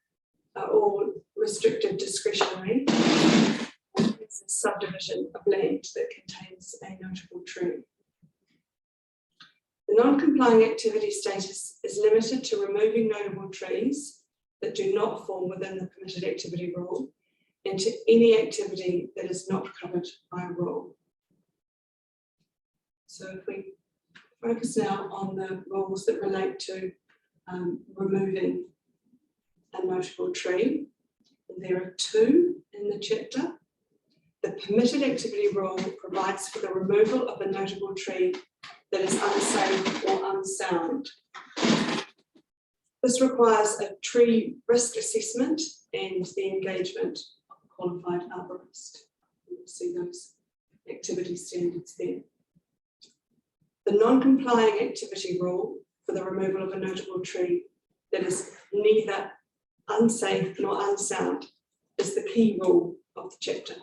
are all restricted discretionary. It's a subdivision of land that contains a notable tree. The non-complying activity status is limited to removing notable trees that do not fall within the permitted activity rule, and to any activity that is not covered by a rule. So if we focus now on the rules that relate to removing a notable tree, there are 2 in the chapter. The permitted activity rule provides for the removal of a notable tree that is unsafe or unsound. This requires a tree risk assessment and the engagement of a qualified arborist. You'll see those activity standards there. The non-complying activity rule for the removal of a notable tree that is neither unsafe nor unsound is the key rule of the chapter.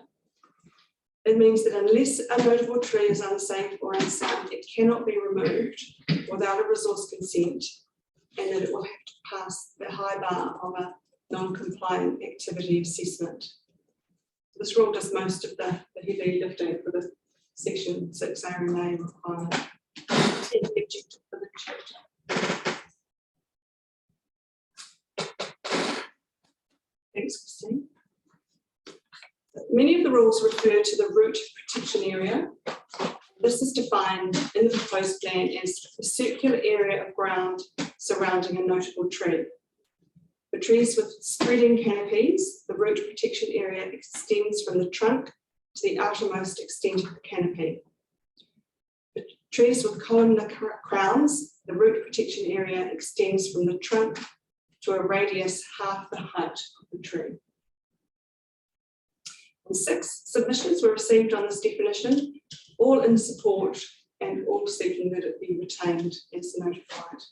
It means that unless a notable tree is unsafe or unsound, it cannot be removed without a resource consent, and that it will have to pass the high bar of a non-compliant activity assessment. This rule does most of the heavy lifting for the section 6 RMA requirement. And the objective for the chapter. Thanks, Christine. Many of the rules refer to the root protection area. This is defined in the proposed plan as a circular area of ground surrounding a notable tree. For trees with spreading canopies, the root protection area extends from the trunk to the outermost extent of the canopy. For trees with columnar crowns, the root protection area extends from the trunk to a radius half the height of the tree. And 6 submissions were received on this definition, all in support and all seeking that it be retained as notified.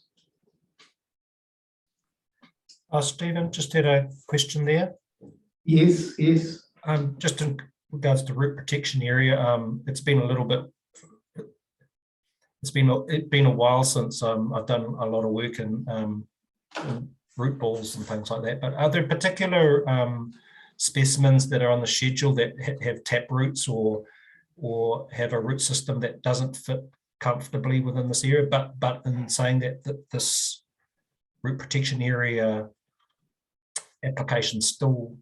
Stephen, just had a question there. Yes. Just in regards to root protection area, it's been a little bit. It's been a while since I've done a lot of work in root balls and things like that. But are there particular specimens that are on the schedule that have tap roots or have a root system that doesn't fit comfortably within this area? But in saying that this root protection area application still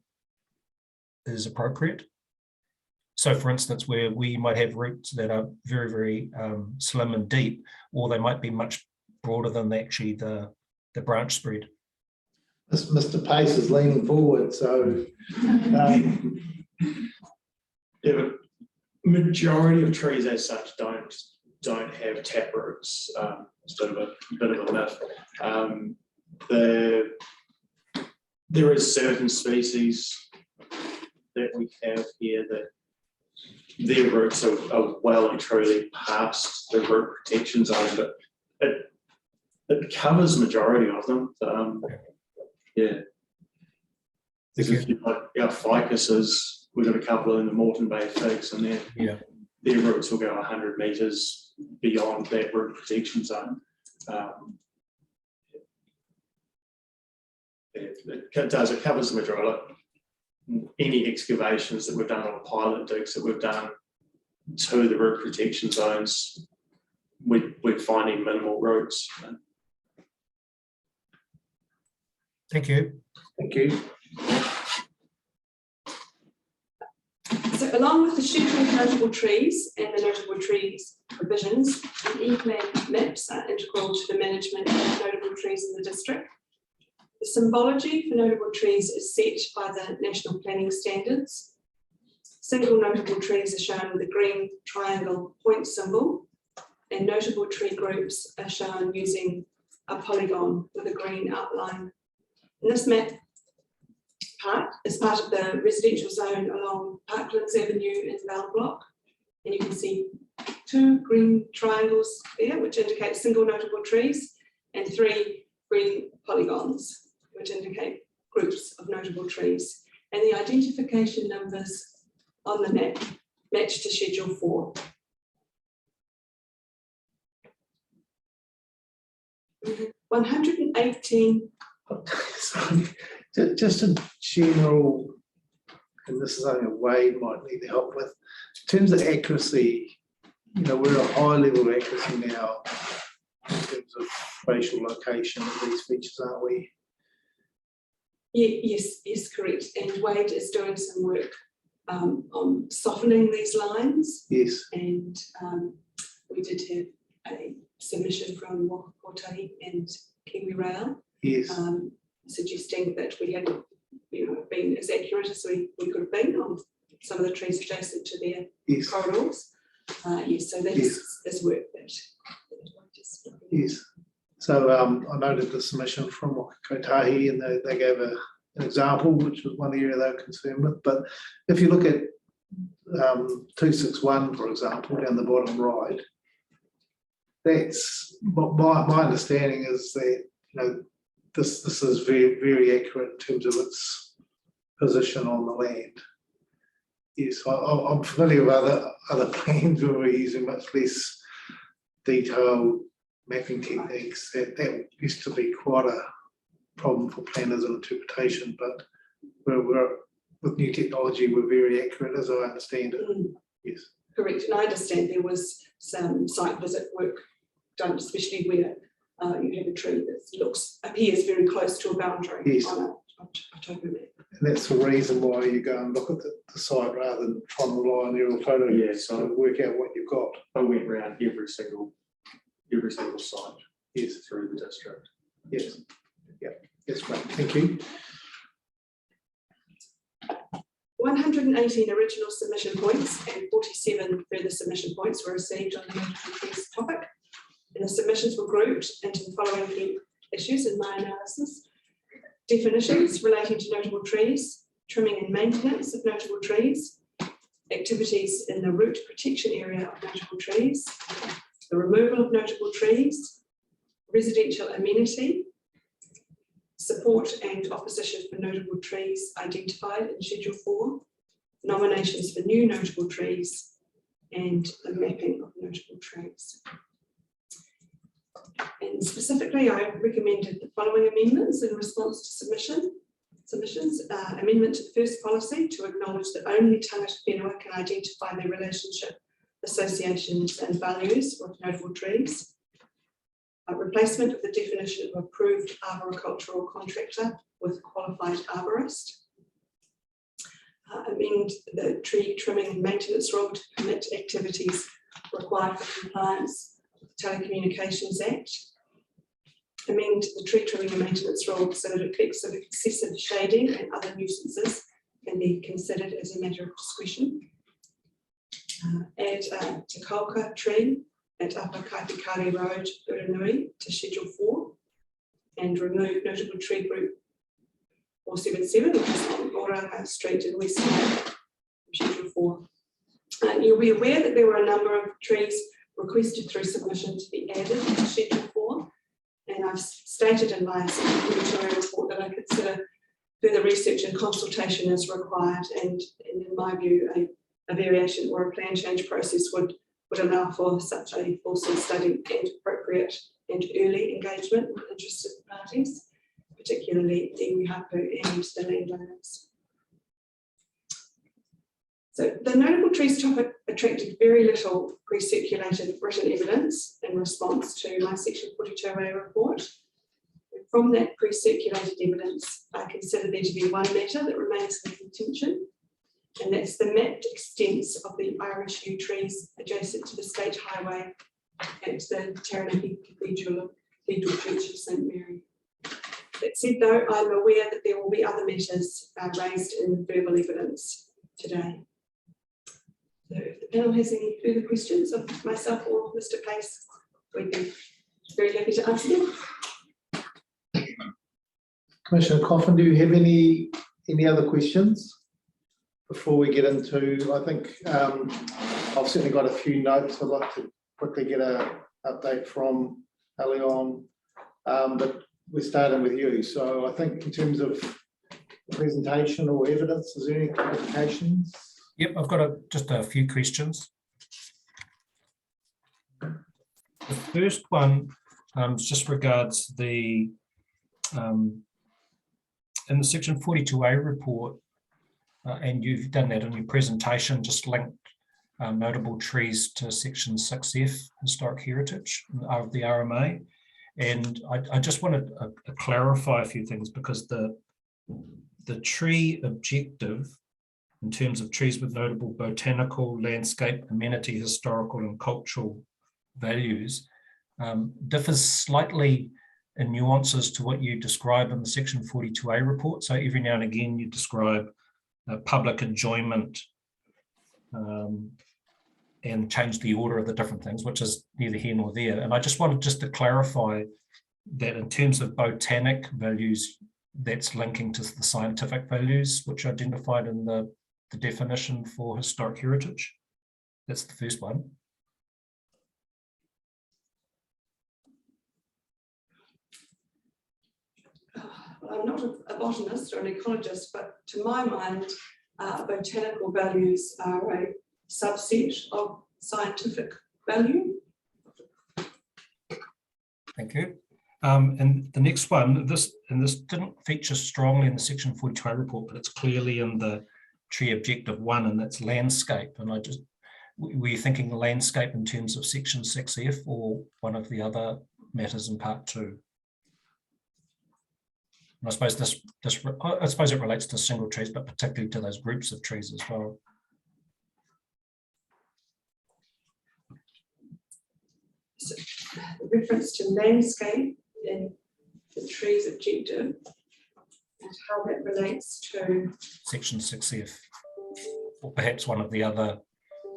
is appropriate. So for instance, where we might have roots that are very, very slim and deep, or they might be much broader than actually the branch spread. Mr. Pace is leaning forward, so yeah, but majority of trees as such don't have tap roots. It's a bit of a myth. There is certain species that we have here that their roots are well and truly past the root protection zone, but it covers majority of them. Yeah. If you like our ficuses, we've got a couple in the Moreton Bay figs, and their roots will go 100 metres beyond that root protection zone. It covers the majority. Any excavations that we've done on pilot digs that we've done to the root protection zones, we're finding minimal roots. Thank you. Thank you. So along with the schedule of notable trees and the notable trees provisions, the E-plan maps are integral to the management of notable trees in the district. The symbology for notable trees is set by the National Planning Standards. Single notable trees are shown with a green triangle point symbol, and notable tree groups are shown using a polygon with a green outline. And this map is part of the residential zone along Parklands Avenue in Bell Block. And you can see 2 green triangles there, which indicate single notable trees, and 3 green polygons, which indicate groups of notable trees. And the identification numbers on the map match to Schedule 4. Mm-hmm. 118. Sorry, just in general, and this is only a Wade might need help with, in terms of accuracy, we're at a high level of accuracy now in terms of spatial location of these features, aren't we? Yes, correct. And Wade is doing some work on softening these lines. Yes. And we did have a submission from Waka Kotahi and Kiwi Rail. Yes. Suggesting that we hadn't been as accurate as we could have been on some of the trees adjacent to their corridors. Yes, so that is work that. Yes. So I noted the submission from Waka Kotahi, and they gave an example, which was one area they were concerned with. But if you look at 261, for example, down the bottom right, that's my understanding is that this is very, very accurate in terms of its position on the land. Yes, I'm familiar with other plans where we're using much less detailed mapping techniques. That used to be quite a problem for planners and interpretation, but we're with new technology, we're very accurate, as I understand it. Yes. correct, and I understand there was some site visit work done, especially where you have a tree that appears very close to a boundary Yes. on a topo map. And that's the reason why you go and look at the site rather than trying to rely on aerial photo. Yeah, so to work out what you've got. I went around every single site. Yes. Through the district. Yes. Yeah, that's great. Thank you. 118 original submission points and 47 further submission points were received on the notable trees topic. And the submissions were grouped into the following key issues in my analysis. Definitions relating to notable trees, trimming and maintenance of notable trees, activities in the root protection area of notable trees, the removal of notable trees, residential amenity, support and opposition for notable trees identified in Schedule 4, nominations for new notable trees, and the mapping of notable trees. And specifically, I recommended the following amendments in response to submissions. Amendment to the first policy to acknowledge that only tangata whenua can identify their relationship, associations and values with notable trees. A replacement of the definition of approved arboricultural contractor with qualified arborist. Amend the tree trimming and maintenance rule to permit activities required for compliance with the Telecommunications Act. Amend the tree trimming and maintenance rule so that effects of excessive shading and other nuisances can be considered as a matter of discretion. Add a Te Kauka tree at Upper Kaipikari Road, Uranui to Schedule 4 and remove notable tree group 477, which is on Oranga Street in West Side, Schedule 4. And you'll be aware that there were a number of trees requested through submission to be added to Schedule 4, and I've stated in my supplementary report that I consider further research and consultation is required, and in my view, a variation or a plan change process would allow for such a fulsome study and appropriate and early engagement with interested parties, particularly iwi hapu and the landowners. So the notable trees topic attracted very little pre-circulated written evidence in response to my Section 42A report. From that pre-circulated evidence, I consider there to be one matter that remains in contention, and that's the mapped extents of the Irish yew trees adjacent to the state highway at the Taranaki Cathedral Church of St Mary. That said though, I'm aware that there will be other matters raised in verbal evidence today. So if the panel has any further questions of myself or Mr. Pace, we'd be very happy to answer them. Commissioner Coffin, do you have any other questions before we get into, I think I've certainly got a few notes I'd like to quickly get an update from Ellie on, but we're starting with you. So I think in terms of presentation or evidence, is there any clarifications? Yep, I've got just a few questions. The first one just regards the, in the Section 42A report, and you've done that in your presentation, just linked notable trees to Section 6F, Historic Heritage of the RMA. And I just wanted to clarify a few things, because the tree objective in terms of trees with notable botanical, landscape, amenity, historical and cultural values differs slightly in nuances to what you describe in the Section 42A report. So every now and again you describe public enjoyment and change the order of the different things, which is neither here nor there. And I just wanted to clarify that in terms of botanic values, that's linking to the scientific values, which are identified in the definition for historic heritage. That's the first one. I'm not a botanist or an ecologist, but to my mind, botanical values are a subset of scientific value. Thank you. And the next one, this didn't feature strongly in the Section 42A report, but it's clearly in the tree objective 1, and that's landscape. And were you thinking landscape in terms of section 6F or one of the other matters in part 2? And I suppose I suppose it relates to single trees, but particularly to those groups of trees as well. So, reference to landscape in the trees objective and how that relates to section 6F, or perhaps one of the other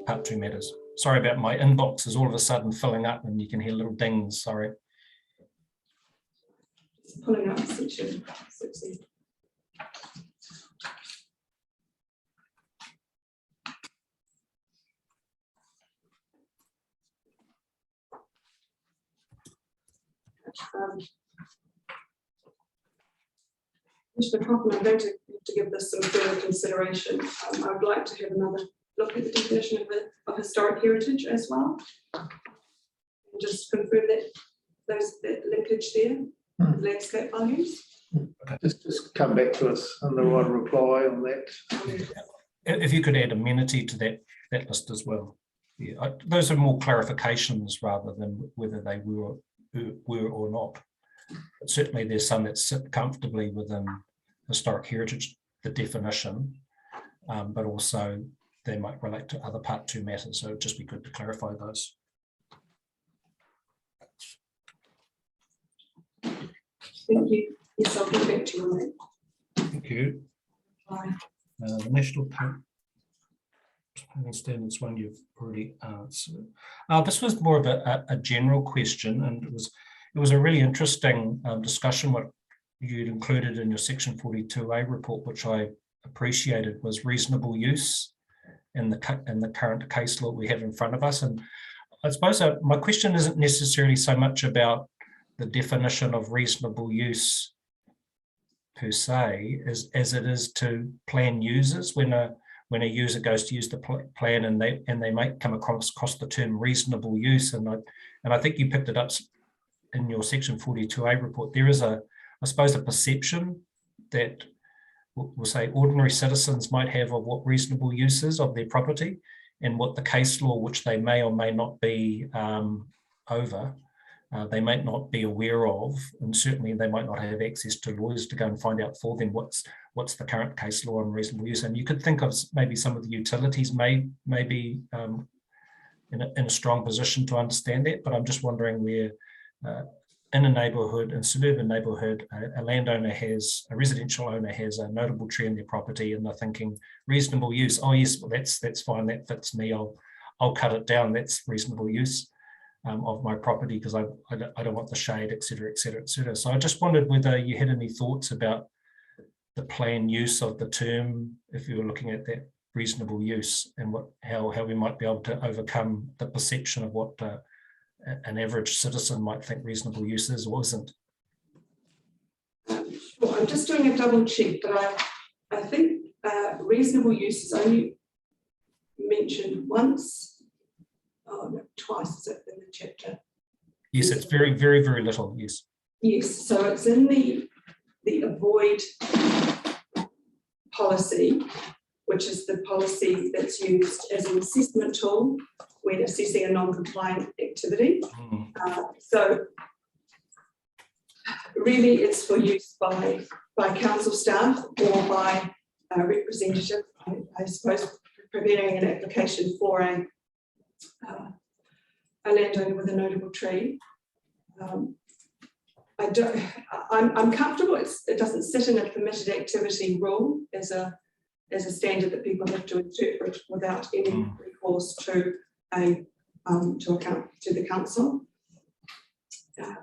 part 2 matters. Sorry about my inbox is all of a sudden filling up and you can hear little dings, sorry. pulling up section 6F. Mr. Coughlin, I'm going to give this some further consideration. I would like to have another look at the definition of historic heritage as well. And just confirm that that linkage there, landscape values. Just come back to us on the right reply on that. If you could add amenity to that list as well. Yeah, those are more clarifications rather than whether they were or not. But certainly there's some that sit comfortably within historic heritage, the definition, but also they might relate to other part 2 matters. So it'd just be good to clarify those. Thank you. Yes, I'll get back to you on that. Thank you. Bye. The national planning standards one you've already answered. This was more of a general question, and it was a really interesting discussion. What you'd included in your section 42A report, which I appreciated, was reasonable use in the current case law we have in front of us. And I suppose my question isn't necessarily so much about the definition of reasonable use per se, as it is to plan users. When a user goes to use the plan and they might come across the term reasonable use, and I think you picked it up in your section 42A report. There is I suppose a perception that we'll say ordinary citizens might have of what reasonable use is of their property, and what the case law, which they may or may not be they might not be aware of, and certainly they might not have access to lawyers to go and find out for them what's the current case law on reasonable use. And you could think of maybe some of the utilities may be in a strong position to understand that, but I'm just wondering where in a neighbourhood, in a suburban neighbourhood, a residential owner has a notable tree in their property, and they're thinking reasonable use. Oh yes, well that's fine, that fits me. I'll cut it down. That's reasonable use of my property because I don't want the shade, etc., etc., etc. So I just wondered whether you had any thoughts about the planned use of the term, if you were looking at that reasonable use, and how we might be able to overcome the perception of what an average citizen might think reasonable use is or isn't. Sure, I'm just doing a double check, but I think reasonable use is only mentioned once. Oh no, twice is it in the chapter? Yes, it's very, very, very little. Yes. Yes, so it's in the avoid policy, which is the policy that's used as an assessment tool when assessing a non-compliant activity. So really it's for use by council staff or by a representative, I suppose, preparing an application for a landowner with a notable tree. I'm comfortable. It doesn't sit in a permitted activity rule as a standard that people have to interpret without any recourse to the council.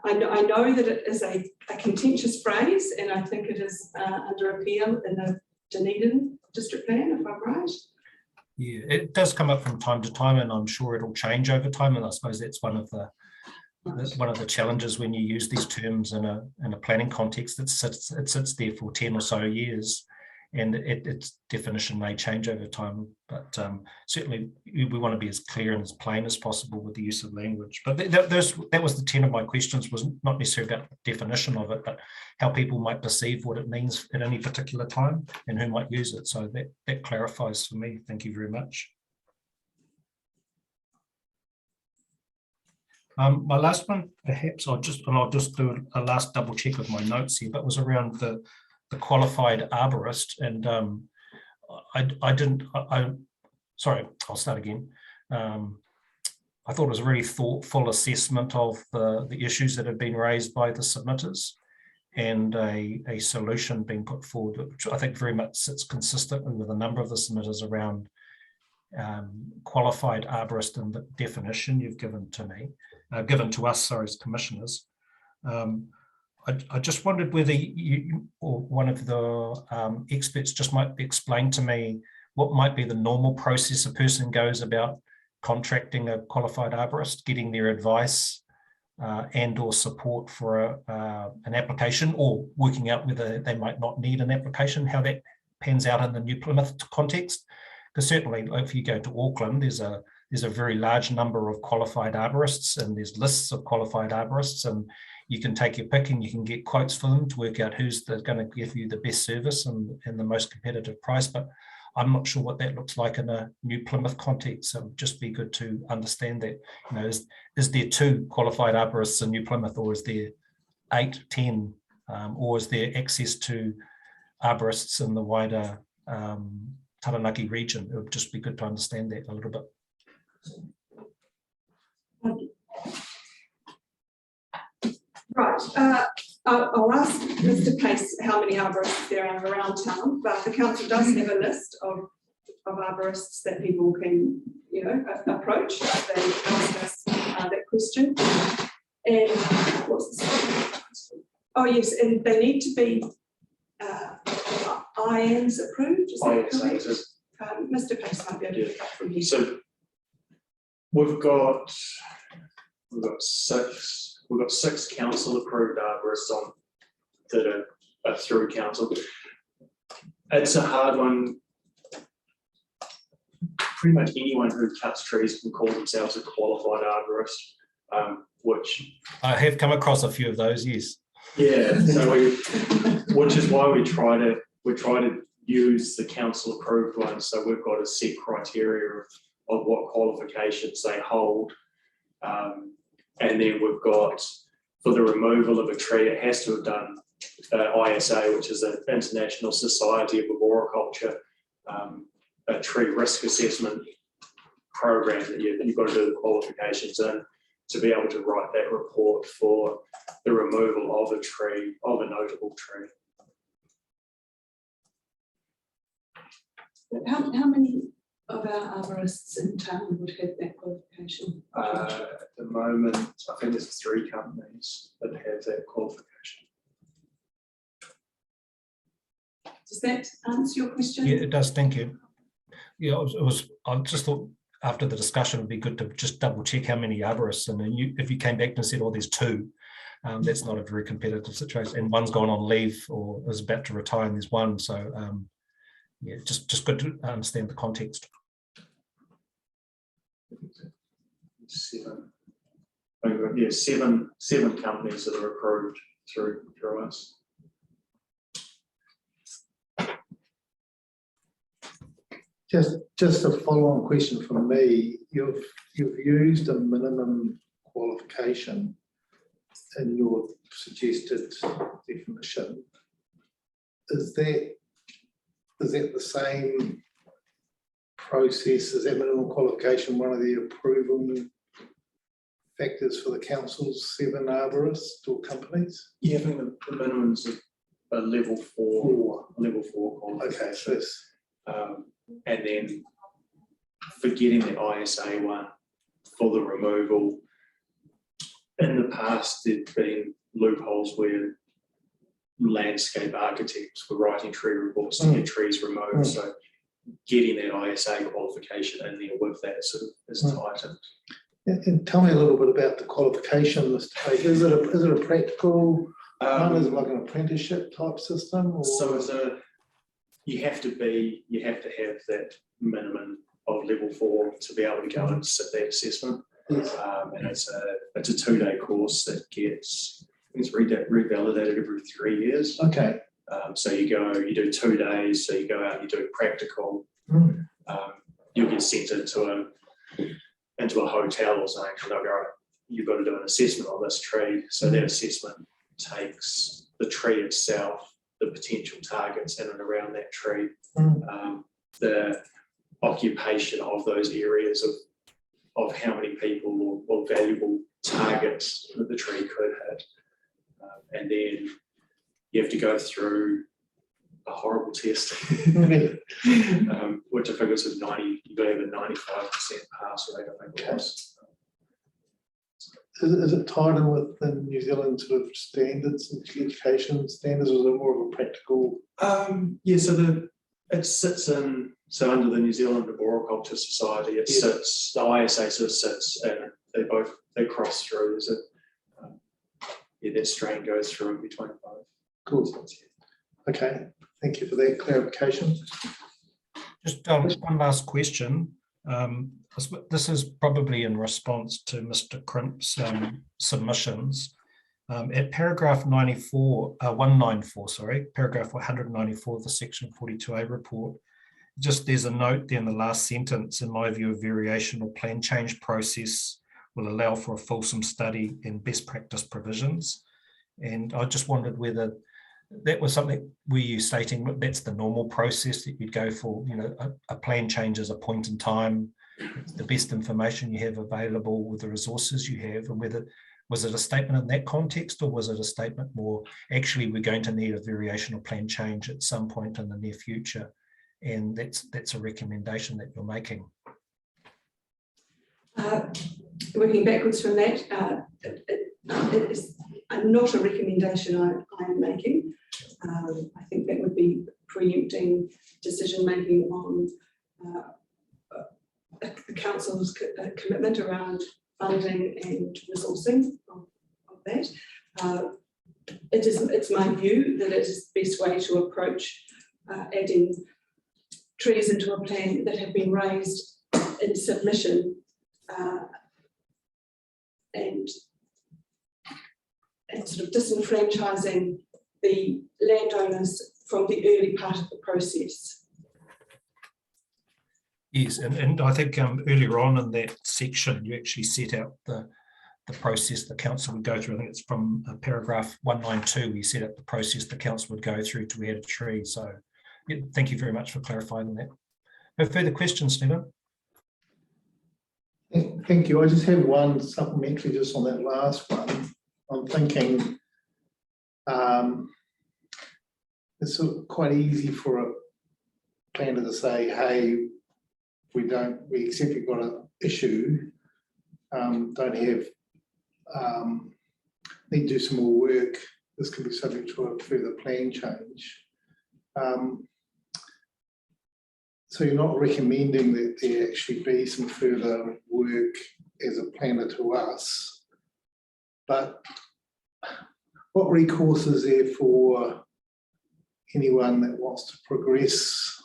I know that it is a contentious phrase, and I think it is under appeal in the Dunedin district plan, if I'm right. Yeah, it does come up from time to time, and I'm sure it'll change over time. And I suppose that's one of the challenges when you use these terms in a planning context. It sits there for 10 or so years, and its definition may change over time. But certainly we want to be as clear and as plain as possible with the use of language. But that was the 10 of my questions, was not necessarily about the definition of it, but how people might perceive what it means at any particular time and who might use it. So that clarifies for me. Thank you very much. My last one, perhaps I'll just do a last double check of my notes here, but was around the qualified arborist, and sorry, I'll start again. I thought it was a really thoughtful assessment of the issues that have been raised by the submitters, and a solution being put forward, which I think very much sits consistent with a number of the submitters around qualified arborist and the definition you've given to me, given to us, sorry, as commissioners. I just wondered whether you or one of the experts just might explain to me what might be the normal process a person goes about contracting a qualified arborist, getting their advice and or support for an application, or working out whether they might not need an application, how that pans out in the New Plymouth context. Because certainly if you go to Auckland, there's a very large number of qualified arborists, and there's lists of qualified arborists, and you can take your pick and you can get quotes for them to work out who's going to give you the best service and the most competitive price. But I'm not sure what that looks like in a New Plymouth context. So it'd just be good to understand that, you know, is there 2 qualified arborists in New Plymouth, or is there 8, 10, or is there access to arborists in the wider Taranaki region? It would just be good to understand that a little bit. Right, I'll ask Mr. Pace how many arborists there are around town, but the council does have a list of arborists that people can, you know, approach. They ask us that question. And what's the second question? Oh yes, and they need to be IANZ approved, is that correct? Mr. Pace might be able to pick up from here. So we've got 6 council approved arborists on that are through council. It's a hard one. Pretty much anyone who cuts trees can call themselves a qualified arborist, which I have come across a few of those, yes. Yeah, so which is why we try to use the council approved ones. So we've got a set criteria of what qualifications they hold. And then we've got, for the removal of a tree, it has to have done ISA, which is an International Society of Arboriculture, a tree risk assessment program that you've got to do the qualifications in to be able to write that report for the removal of a tree, of a notable tree. How many of our arborists in town would have that qualification? At the moment, I think there's 3 companies that have that qualification. Does that answer your question? Yeah, it does. Thank you. Yeah, I just thought after the discussion, it'd be good to just double check how many arborists, and then if you came back and said, oh, there's 2, that's not a very competitive situation, and one's gone on leave or is about to retire, and there's 1. So yeah, just good to understand the context. 7. Yeah, seven companies that are approved through us. Just a follow-on question from me. You've used a minimum qualification in your suggested definition. Is that the same process? Is that minimum qualification one of the approval factors for the council's 7 arborists or companies? Yeah, I think the minimum's a level 4 qualification. Okay, so it's and then for getting the ISA one for the removal, in the past there'd been loopholes where landscape architects were writing tree reports to get trees removed. So getting that ISA qualification in there with that sort of is tightened. And tell me a little bit about the qualification, Mr. Page. Is it a practical one? Is it like an apprenticeship type system? Or? So you have to have that minimum of level 4 to be able to go and sit that assessment. Yes. And it's a 2-day course that gets, I think it's revalidated every 3 years. Okay. So you do 2 days. So you go out, you do practical. You'll get sent into a hotel or something, and they'll go, you've got to do an assessment on this tree. So that assessment takes the tree itself, the potential targets in and around that tree, the occupation of those areas of how many people or valuable targets that the tree could hit. And then you have to go through a horrible test, which I think was 90, you got to have a 95% pass rate, I think it was. Is it tied in with the New Zealand sort of standards, education standards, or is it more of a practical? Yeah, so it sits in, so under the New Zealand Arboriculture Society, it sits, the ISA sort of sits, and they cross through. There's a, that strain goes through in between both. Cool. Okay, thank you for that clarification. Just one last question. This is probably in response to Mr. Crimp's submissions. At paragraph 194, sorry, paragraph 194 of the section 42A report, just there's a note there in the last sentence, in my view, a variation or plan change process will allow for a fulsome study in best practice provisions. And I just wondered whether that was something, were you stating that's the normal process that you'd go for, you know, a plan change as a point in time, the best information you have available with the resources you have, and whether, was it a statement in that context, or was it a statement more, actually, we're going to need a variation or plan change at some point in the near future, and that's a recommendation that you're making? Working backwards from that, it is not a recommendation I am making. I think that would be preempting decision making on the council's commitment around funding and resourcing of that. It's my view that it is the best way to approach adding trees into a plan that have been raised in submission and sort of disenfranchising the landowners from the early part of the process. Yes, and I think earlier on in that section, you actually set out the process the council would go through. I think it's from paragraph 192, where you set out the process the council would go through to add a tree. So yeah, thank you very much for clarifying that. No further questions, Stephen? Thank you. I just have one supplementary just on that last one. I'm thinking it's sort of quite easy for a planner to say, hey, we accept you've got an issue, don't have, need to do some more work. This can be subject to a further plan change. So you're not recommending that there actually be some further work as a planner to us, but what recourse is there for anyone that wants to progress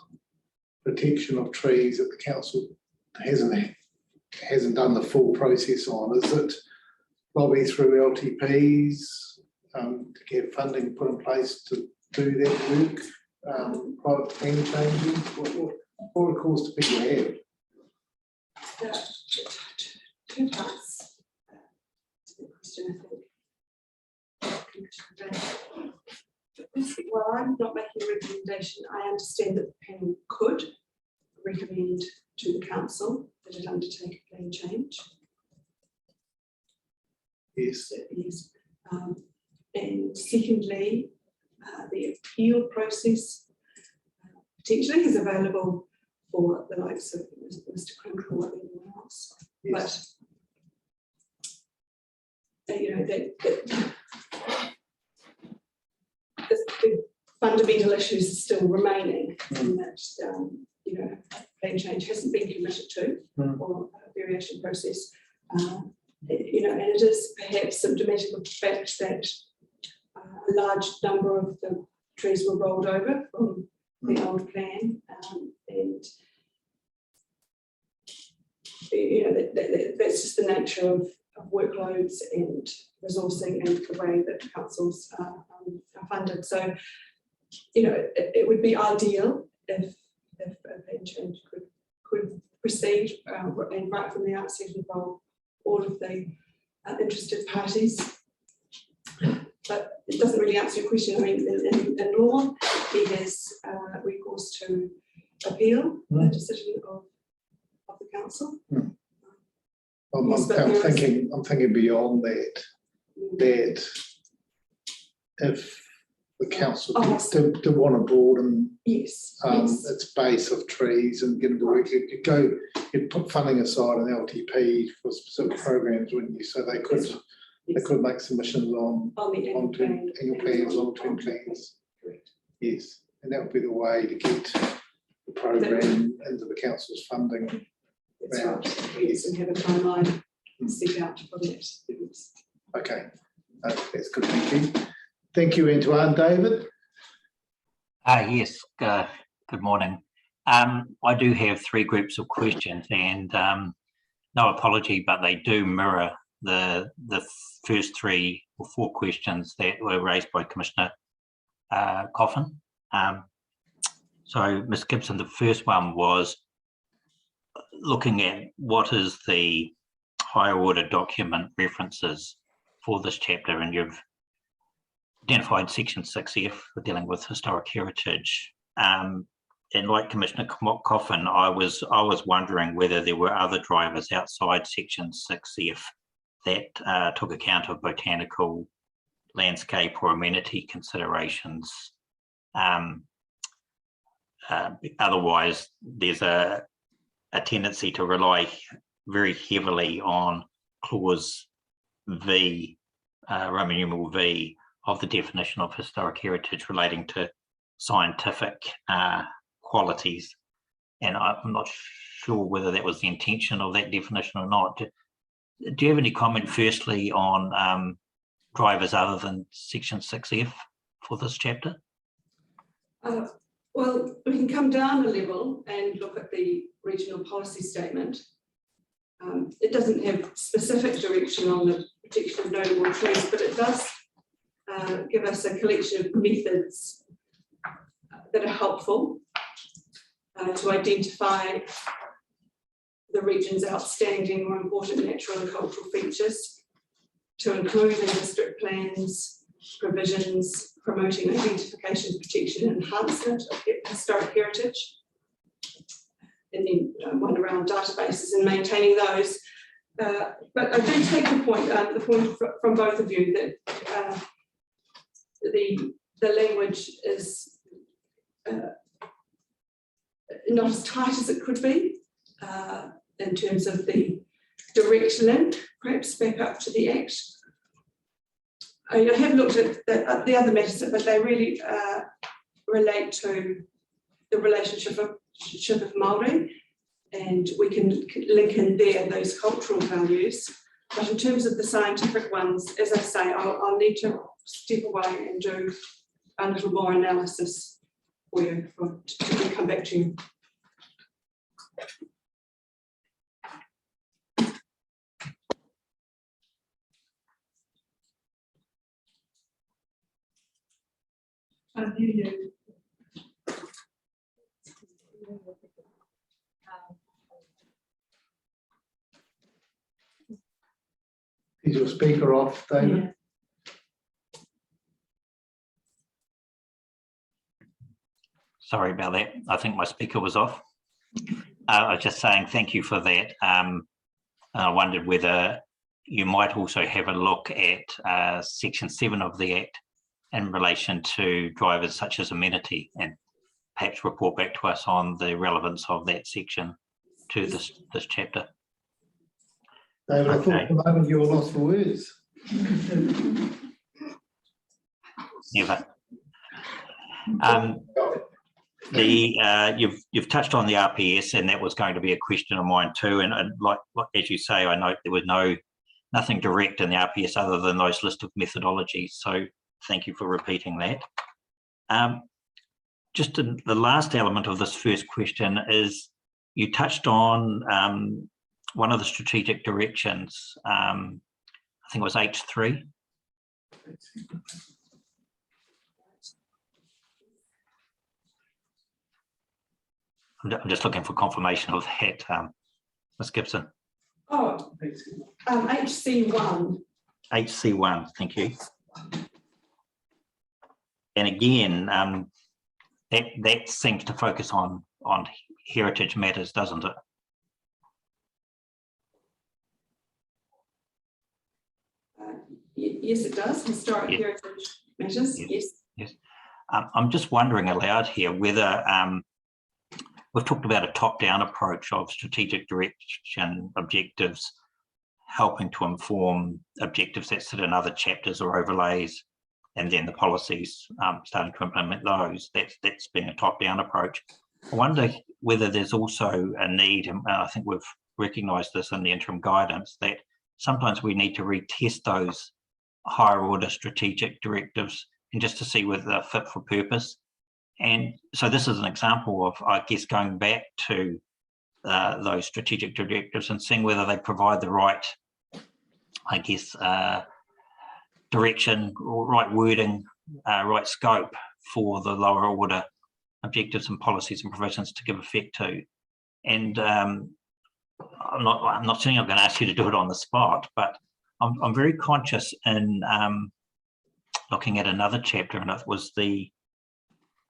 protection of trees that the council hasn't done the full process on? Is it lobby through LTPs to get funding put in place to do that work? Private plan changes? What recourse do people have? Two parts to the question, I think. Well, I'm not making a recommendation. I understand that the panel could recommend to the council that it undertake a plan change. Yes. Yes. And secondly, the appeal process potentially is available for the likes of Mr. Crinkle or anyone else. Yes. But you know that the fundamental issues still remaining, and that you know, plan change hasn't been committed to, or a variation process. You know, and it is perhaps symptomatic of the fact that a large number of the trees were rolled over from the old plan, and you know that's just the nature of workloads and resourcing and the way that councils are funded. So, you know, it would be ideal if a plan change could proceed and right from the outset involve all of the interested parties. But it doesn't really answer your question. I mean, in law, he has recourse to appeal the decision of the council. I'm thinking beyond that, that if the council to want to broaden its base of trees and get into work, you'd put funding aside in LTP for specific programs, wouldn't you? So they could make submissions on annual plans, long-term plans. Yes, and that would be the way to get the program into the council's funding. That's right. Yes, and have a timeline set out for that. Okay, that's good. Thank you. Thank you, Antoine. David? Yes, good morning. I do have 3 groups of questions, and no apology, but they do mirror the first 3 or 4 questions that were raised by Commissioner Coffin. So, Ms. Gibson, the first one was looking at what is the higher order document references for this chapter, and you've identified section 6F for dealing with historic heritage. And like Commissioner Coffin, I was wondering whether there were other drivers outside section 6F that took account of botanical, landscape or amenity considerations. Otherwise, there's a tendency to rely very heavily on clause V, Roman numeral V, of the definition of historic heritage relating to scientific qualities. And I'm not sure whether that was the intention of that definition or not. Do you have any comment firstly on drivers other than section 6F for this chapter? Well, we can come down a level and look at the regional policy statement. It doesn't have specific direction on the protection of notable trees, but it does give us a collection of methods that are helpful to identify the region's outstanding or important natural and cultural features, to include in district plans provisions promoting identification, protection and enhancement of historic heritage, and then one around databases and maintaining those. But I do take the point from both of you that the language is not as tight as it could be in terms of the direct link, perhaps back up to the Act. I have looked at the other matters, but they really relate to the relationship of Māori, and we can link in there those cultural values. But in terms of the scientific ones, as I say, I'll need to step away and do a little more analysis for you to come back to you. I hear you. Is your speaker off, David? Yeah. Sorry about that. I think my speaker was off. I was just saying thank you for that. I wondered whether you might also have a look at section 7 of the Act in relation to drivers such as amenity, and perhaps report back to us on the relevance of that section to this chapter. David, I thought for the moment you were lost for words. Never. You've touched on the RPS, and that was going to be a question of mine too. And like as you say, I note there was nothing direct in the RPS other than those list of methodologies. So thank you for repeating that. Just the last element of this first question is you touched on one of the strategic directions. I think it was H3. I'm just looking for confirmation of that, Ms. Gibson. Oh, HC1. HC1, thank you. And again, that seems to focus on heritage matters, doesn't it? Yes, it does. Historic heritage matters. Yes. Yes. I'm just wondering aloud here whether we've talked about a top-down approach of strategic direction objectives helping to inform objectives that sit in other chapters or overlays, and then the policies starting to implement those. That's been a top-down approach. I wonder whether there's also a need, and I think we've recognised this in the interim guidance, that sometimes we need to retest those higher order strategic directives and just to see whether they're fit for purpose. And so this is an example of, I guess, going back to those strategic directives and seeing whether they provide the right, I guess, direction, or right wording, right scope for the lower order objectives and policies and provisions to give effect to. And I'm not saying I'm going to ask you to do it on the spot, but I'm very conscious in looking at another chapter, and it was the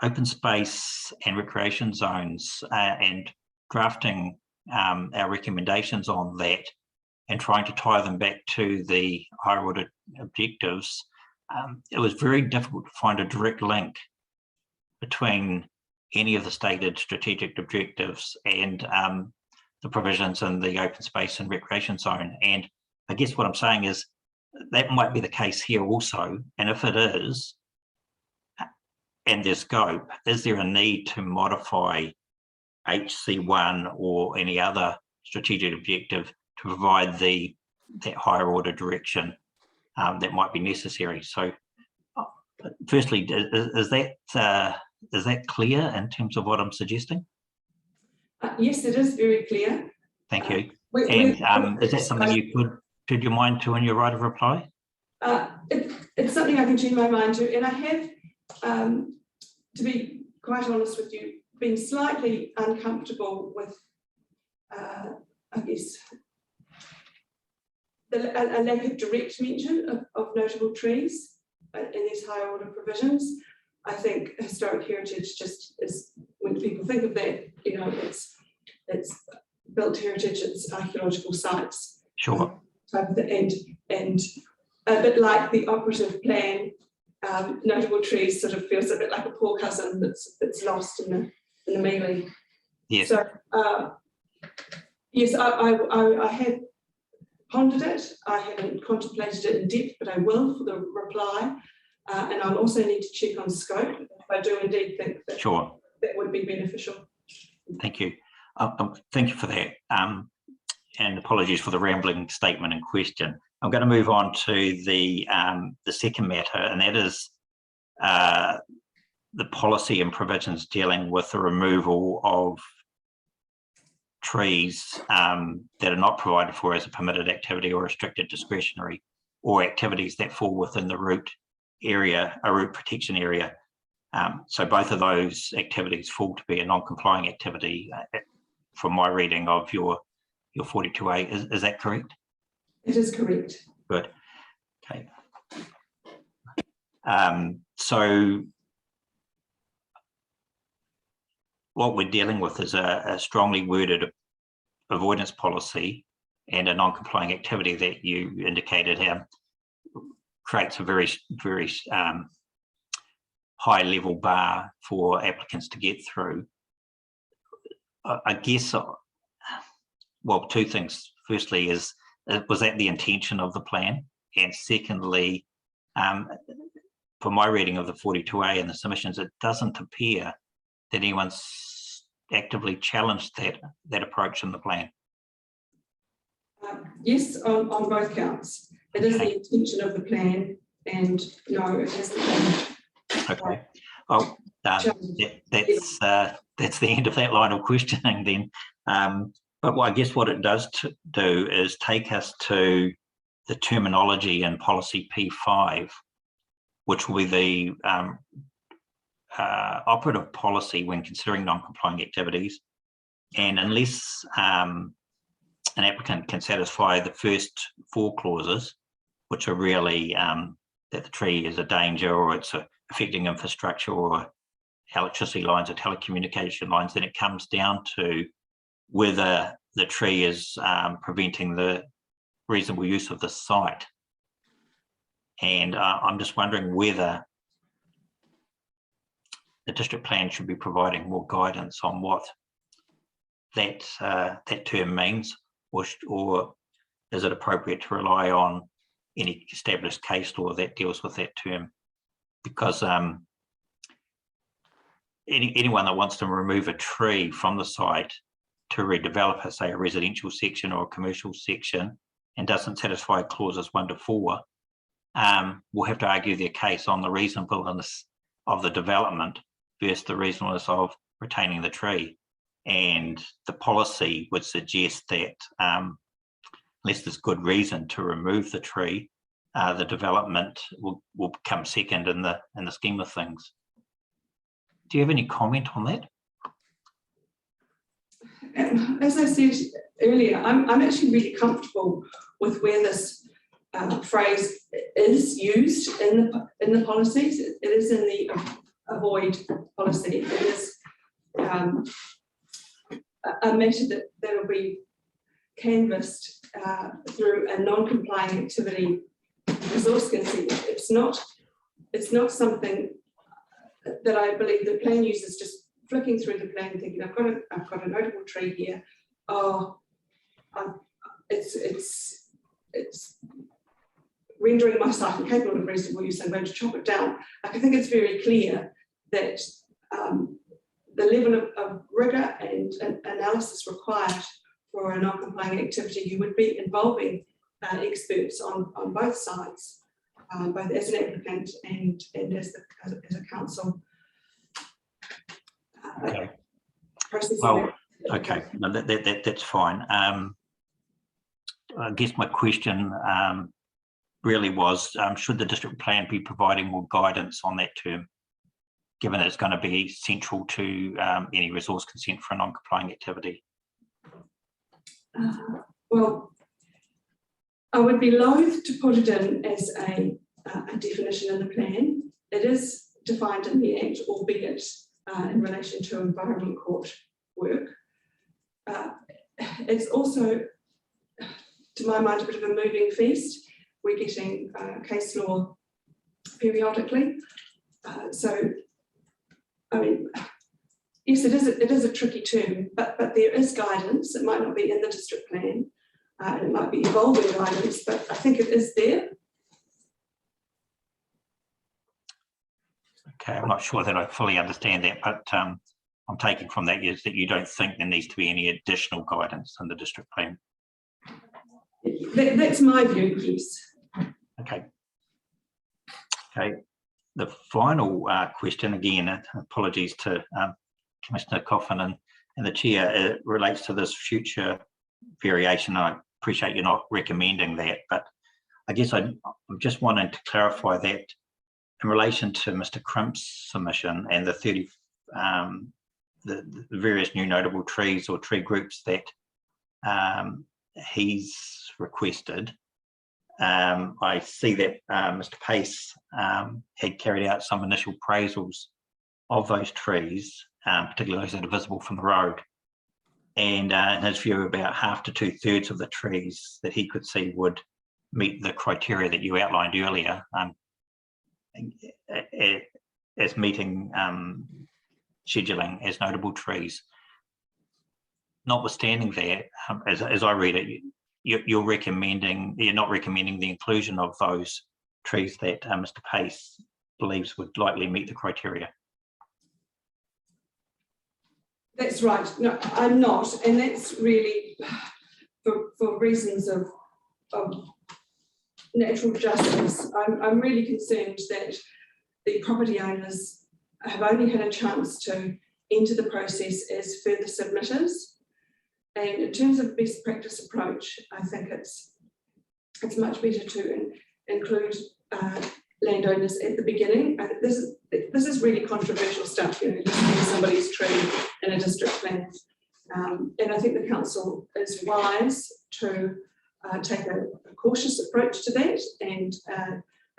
open space and recreation zones, and drafting our recommendations on that and trying to tie them back to the higher order objectives. It was very difficult to find a direct link between any of the stated strategic objectives and the provisions in the open space and recreation zone. And I guess what I'm saying is that might be the case here also. And if it is, and there's scope, is there a need to modify HC1 or any other strategic objective to provide that higher order direction that might be necessary? So firstly, is that clear in terms of what I'm suggesting? Yes, it is very clear. Thank you. And is that something should you mind to in your right of reply? It's something I can tune my mind to, and I have, to be quite honest with you, been slightly uncomfortable with, I guess, a lack of direct mention of notable trees in these higher order provisions. I think historic heritage just is, when people think of that, you know, it's built heritage, it's archaeological sites. Sure. Type of thing, and a bit like the operative plan, notable trees sort of feels a bit like a poor cousin that's lost in the melee. Yes. So yes, I have pondered it. I haven't contemplated it in depth, but I will for the reply. And I'll also need to check on scope if I do indeed think that Sure. that would be beneficial. Thank you. Thank you for that. And apologies for the rambling statement in question. I'm going to move on to the second matter, and that is the policy and provisions dealing with the removal of trees that are not provided for as a permitted activity or restricted discretionary, or activities that fall within the root area, a root protection area. So both of those activities fall to be a non-complying activity from my reading of your 42A. Is that correct? It is correct. Good. Okay. So what we're dealing with is a strongly worded avoidance policy and a non-complying activity that you indicated creates a very, very high level bar for applicants to get through. I guess, well, two things. Firstly, was that the intention of the plan? And secondly, for my reading of the 42A and the submissions, it doesn't appear that anyone's actively challenged that approach in the plan. Yes, on both counts. It is the intention of the plan, and no, it hasn't been. Okay. Well, that's the end of that line of questioning then. But I guess what it does do is take us to the terminology in policy P5, which will be the operative policy when considering non-complying activities. And unless an applicant can satisfy the first 4 clauses, which are really that the tree is a danger or it's affecting infrastructure or electricity lines or telecommunication lines, then it comes down to whether the tree is preventing the reasonable use of the site. And I'm just wondering whether the district plan should be providing more guidance on what that term means, or is it appropriate to rely on any established case law that deals with that term? Because anyone that wants to remove a tree from the site to redevelop it, say a residential section or a commercial section, and doesn't satisfy clauses 1 to 4, will have to argue their case on the reasonableness of the development versus the reasonableness of retaining the tree. And the policy would suggest that unless there's good reason to remove the tree, the development will come second in the scheme of things. Do you have any comment on that? As I said earlier, I'm actually really comfortable with where this phrase is used in the policies. It is in the avoid policy. It is a matter that will be canvassed through a non-compliant activity resource consent. It's not something that I believe the plan users just flicking through the plan thinking I've got a notable tree here. Oh, it's rendering my site incapable of reasonable use. I'm going to chop it down. I think it's very clear that the level of rigour and analysis required for a non-complying activity, you would be involving experts on both sides, both as an applicant and as a council. Okay. Well, okay, no, that's fine. I guess my question really was, should the district plan be providing more guidance on that term, given that it's going to be central to any resource consent for a non-complying activity? Well, I would be loath to put it in as a definition in the plan. It is defined in the Act, albeit in relation to Environment Court work. It's also, to my mind, a bit of a moving feast. We're getting case law periodically. So, I mean, yes, it is a tricky term, but there is guidance. It might not be in the district plan, and it might be evolving guidance, but I think it is there. Okay, I'm not sure that I fully understand that, but I'm taking from that is that you don't think there needs to be any additional guidance in the district plan. That's my view, yes. Okay. Okay. The final question, again, apologies to Commissioner Coffin and the chair, it relates to this future variation. I appreciate you're not recommending that, but I guess I'm just wanting to clarify that in relation to Mr. Crimp's submission and the various new notable trees or tree groups that he's requested. I see that Mr. Pace had carried out some initial appraisals of those trees, particularly those that are visible from the road. And in his view, about half to 2/3 of the trees that he could see would meet the criteria that you outlined earlier as meeting scheduling as notable trees. Notwithstanding that, as I read it, you're not recommending the inclusion of those trees that Mr. Pace believes would likely meet the criteria. That's right. No, I'm not, and that's really for reasons of natural justice. I'm really concerned that the property owners have only had a chance to enter the process as further submitters. And in terms of best practice approach, I think it's much better to include landowners at the beginning. This is really controversial stuff, you know, listing somebody's tree in a district plan. And I think the council is wise to take a cautious approach to that and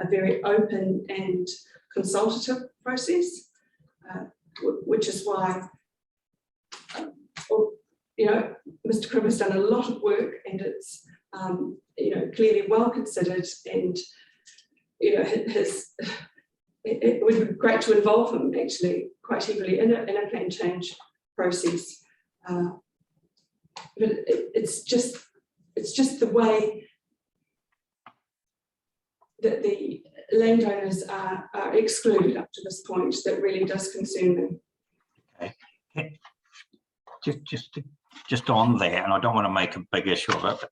a very open and consultative process, which is why, Mr. Crim has done a lot of work, and it's clearly well considered, and it would be great to involve him actually quite heavily in a plan change process. But it's just the way that the landowners are excluded up to this point that really does concern me. Okay. Just on that, and I don't want to make a big issue of it, but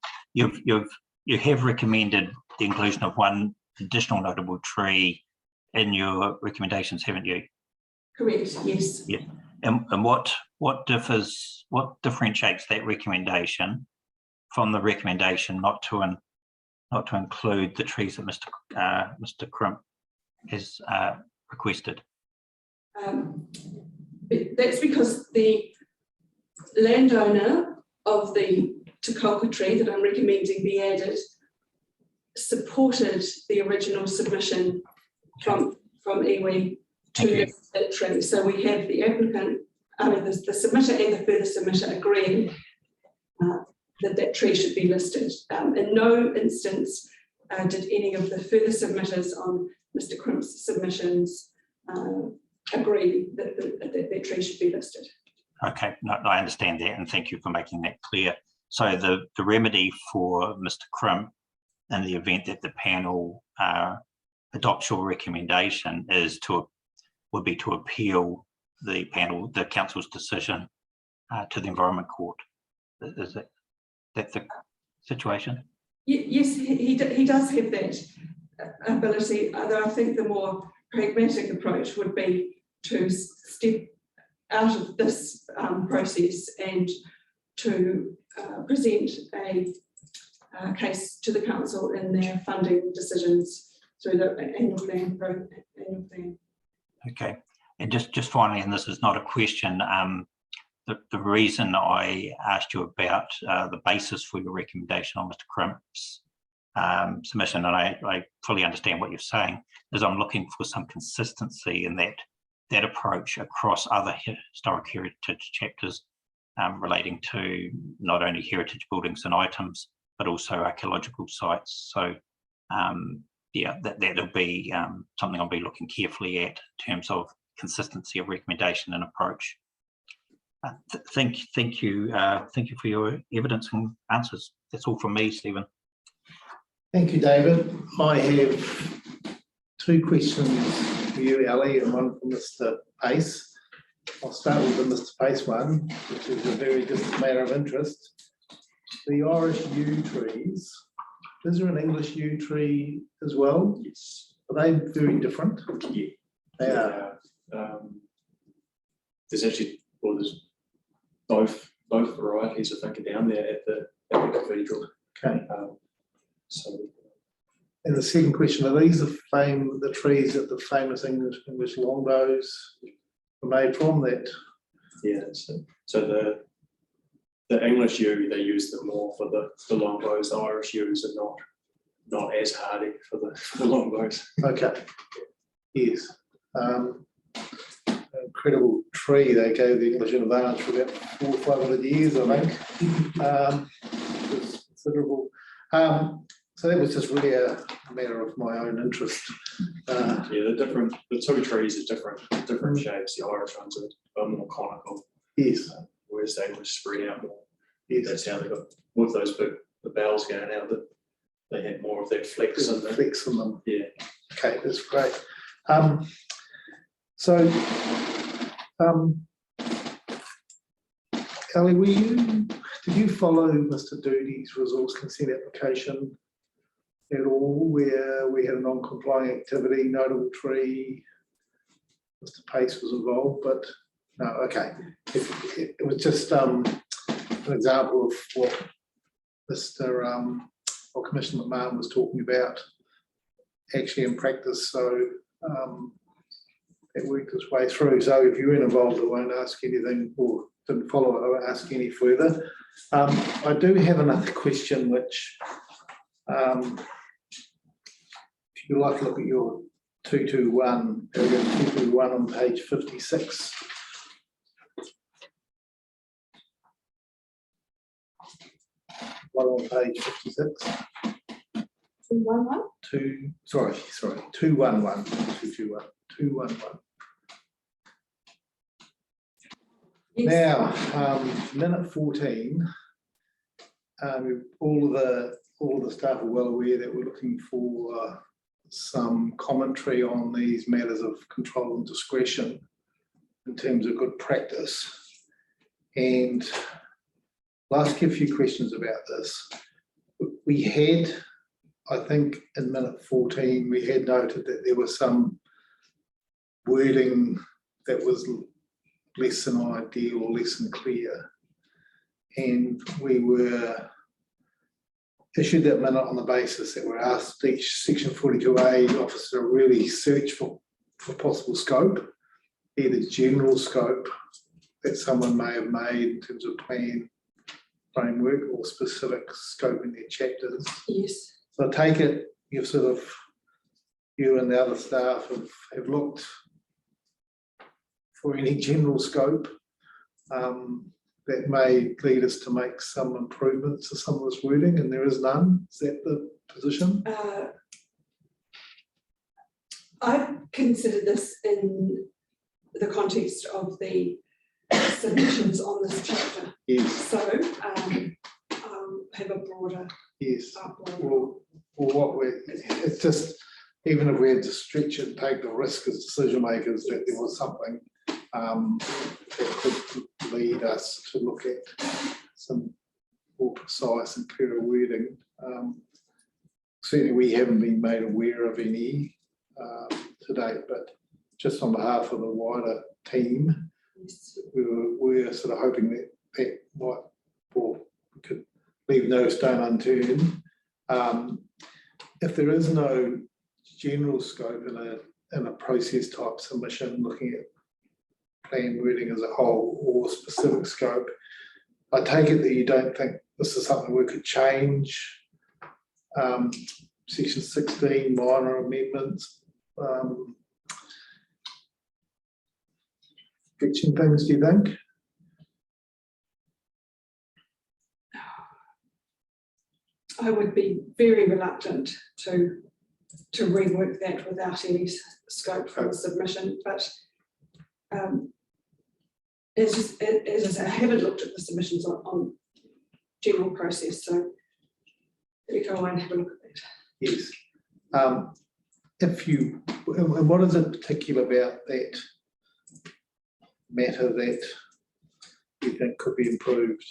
you have recommended the inclusion of one additional notable tree in your recommendations, haven't you? Correct. Yes. Yeah. And what differentiates that recommendation from the recommendation not to include the trees that Mr. Crimp has requested? That's because the landowner of the Te Kauka tree that I'm recommending be added supported the original submission from iwi to list that tree. So we have the applicant, the submitter and the further submitter agreeing that tree should be listed. In no instance did any of the further submitters on Mr. Crimp's submissions agree that tree should be listed. Okay, no, I understand that, and thank you for making that clear. So the remedy for Mr. Crimp in the event that the panel adopts your recommendation would be to appeal the council's decision to the Environment Court. Is that the situation? Yes, he does have that ability, although I think the more pragmatic approach would be to step out of this process and to present a case to the council in their funding decisions through the annual plan. Okay, and just finally, and this is not a question, the reason I asked you about the basis for your recommendation on Mr. Crimp's submission, and I fully understand what you're saying, is I'm looking for some consistency in that approach across other historic heritage chapters relating to not only heritage buildings and items, but also archaeological sites. So yeah, that'll be something I'll be looking carefully at in terms of consistency of recommendation and approach. Thank you for your evidence and answers. That's all from me, Stephen. Thank you, David. I have two questions for you, Ali, and one for Mr. Pace. I'll start with the Mr. Pace one, which is a very distant matter of interest. The Irish yew trees, is there an English yew tree as well? Yes. Are they very different? Yeah. They are. There's actually, well, there's both varieties, I think, are down there at the cathedral. Okay. So. And the second question, are these the trees that the famous English longbows were made from? That? Yeah, so the English yew, they use them more for the longbows. The Irish yews are not as hardy for the longbows. Okay. Yes. Incredible tree. They gave the English in advance for about 400 or 500 years, I think. It was considerable. So that was just really a matter of my own interest. Yeah, the two trees are different shapes. The Irish ones are more conical. Yes. Whereas the English spread out more. Yes. That's how they got, with those big the bells going out, that they had more of that flex in them. Flex in them. Yeah. Okay, that's great. Ellie, did you follow Mr. Doodie's resource consent application at all, where we had a non-complying activity, notable tree? Mr. Pace was involved, but no, okay. It was just an example of what Commissioner McMahon was talking about actually in practice. So it worked its way through. So if you weren't involved, I won't ask anything, or didn't follow it, I won't ask any further. I do have another question, which if you like to look at your 221, paragraph 221 on page 56. One on page 56. 211? 211, 211. Now, minute 14, all the staff are well aware that we're looking for some commentary on these matters of control and discretion in terms of good practice. And I'll ask you a few questions about this. We had, I think in minute 14, we had noted that there was some wording that was less than ideal or less than clear. And we were issued that minute on the basis that we're asked each section 42A officer to really search for possible scope, either general scope that someone may have made in terms of plan, framework, or specific scope in their chapters. Yes. So I take it you and the other staff have looked for any general scope that may lead us to make some improvements to some of this wording, and there is none. Is that the position? I've considered this in the context of the submissions on this chapter. Yes. So have a broader. Yes. Well, it's just, even if we had to stretch it and take the risk as decision makers that there was something that could lead us to look at some more precise and clearer wording. Certainly we haven't been made aware of any to date, but just on behalf of the wider team, we were sort of hoping that might, or we could leave no stone unturned. If there is no general scope in a process type submission, looking at plan wording as a whole or specific scope, I take it that you don't think this is something we could change. Section 16, minor amendments, fixing things, do you think? I would be very reluctant to rework that without any scope for the submission, but as I say, I haven't looked at the submissions on general process, so let me go away and have a look at that. Yes. And what is it particular about that matter that you think could be improved?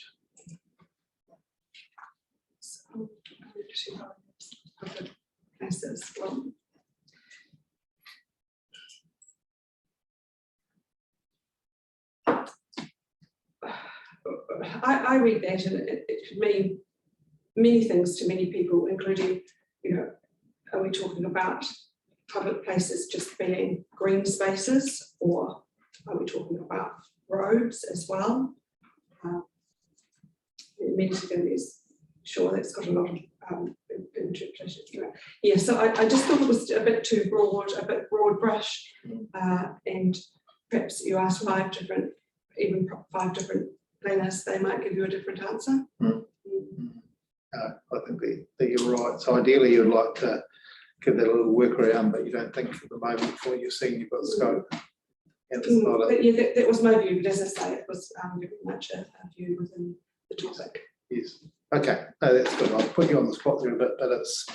I read that, and it could mean many things to many people, including, are we talking about public places just being green spaces, or are we talking about roads as well? Sure, that's got a lot of interpretation. Yeah, so I just thought it was a bit too broad, a bit broad brush, and perhaps you asked five different planners, they might give you a different answer. I think that you're right. So ideally, you'd like to give that a little workaround, but you don't think for the moment before you've seen you've got scope. And it's not yeah, that was my view, but as I say, it was very much a view within the topic. Yes. Okay, no, that's good. I'll put you on the spot there a bit, but it's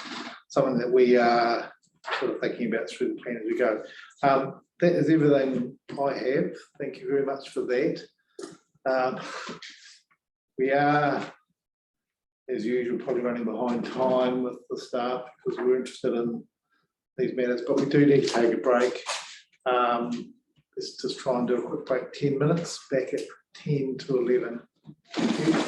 something that we are sort of thinking about through the plan as we go. That is everything I have. Thank you very much for that. We are, as usual, probably running behind time with the staff because we're interested in these matters, but we do need to take a break. Let's just try and do a quick break, 10 minutes, back at 10 to 11. Thank you.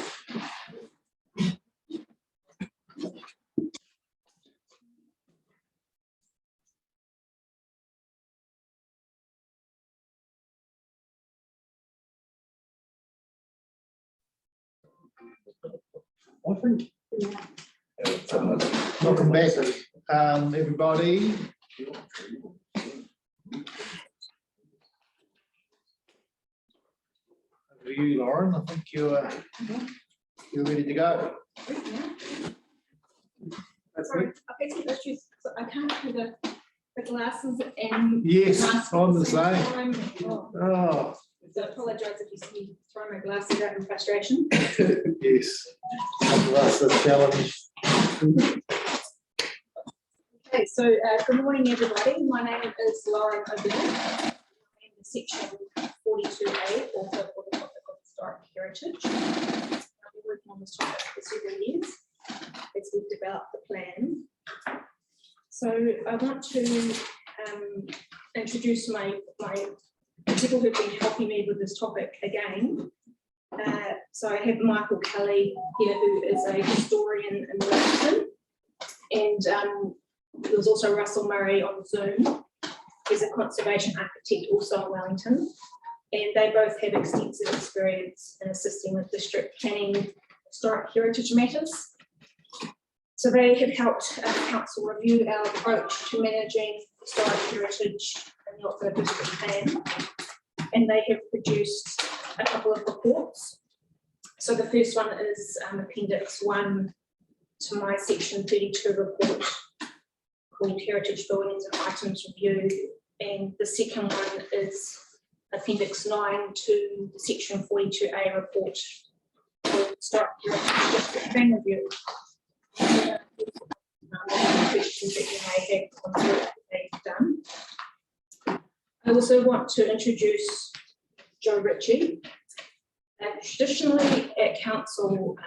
I think. Welcome back, everybody. Over to you, Lauren. I think you're ready to go. Sorry, I've had some issues, so I can't do the glasses and. Yes, masks at I'm the same same. time. Oh, So I apologise if you see me throw my glasses out in frustration. yes. That's the challenge. Okay, so good morning, everybody. My name is Lauren O'Byrne. I'm in section 42A, also for the topic of historic heritage. I've been working on this topic for several years as we've developed the plan. So I want to introduce my people who've been helping me with this topic again. So I have Michael Kelly here, who is a historian in Wellington, and there's also Russell Murray on Zoom. He's a conservation architect also in Wellington, and they both have extensive experience in assisting with district planning historic heritage matters. So they have helped council review our approach to managing historic heritage in the Auckland District Plan, and they have produced a couple of reports. So the first one is Appendix 1 to my Section 32 report called Heritage Buildings and Items Review, and the second one is Appendix 9 to the Section 42A report called Historic Heritage District Plan Review. Questions that you may have on the work that they've done. I also want to introduce Joe Ritchie. Traditionally at council,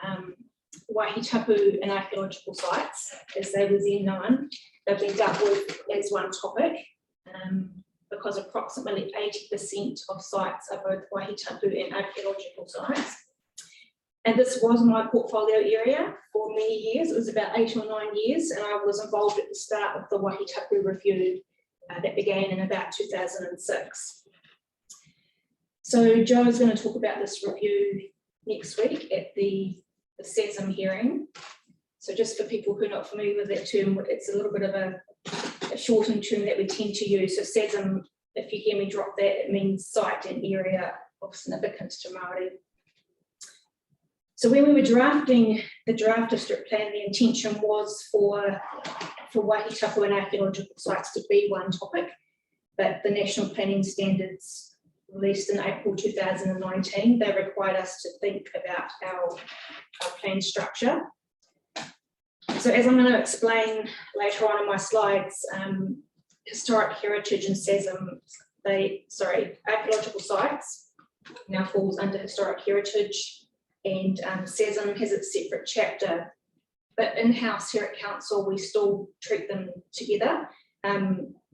Wahitapu and archaeological sites, as they were then known, they've been dealt with as one topic because approximately 80% of sites are both Wahitapu and archaeological sites. And this was my portfolio area for many years. It was about 8 or 9 years, and I was involved at the start of the Wahitapu review that began in about 2006. So Joe is going to talk about this review next week at the SESM hearing. So just for people who are not familiar with that term, it's a little bit of a shortened term that we tend to use. So SESM, if you hear me drop that, it means site and area of significance to Māori. So when we were drafting the draft district plan, the intention was for Wahitapu and archaeological sites to be one topic, but the National Planning Standards released in April 2019, they required us to think about our plan structure. So as I'm going to explain later on in my slides, historic heritage and SESM, archaeological sites now falls under historic heritage, and SESM has its separate chapter, but in-house here at council we still treat them together.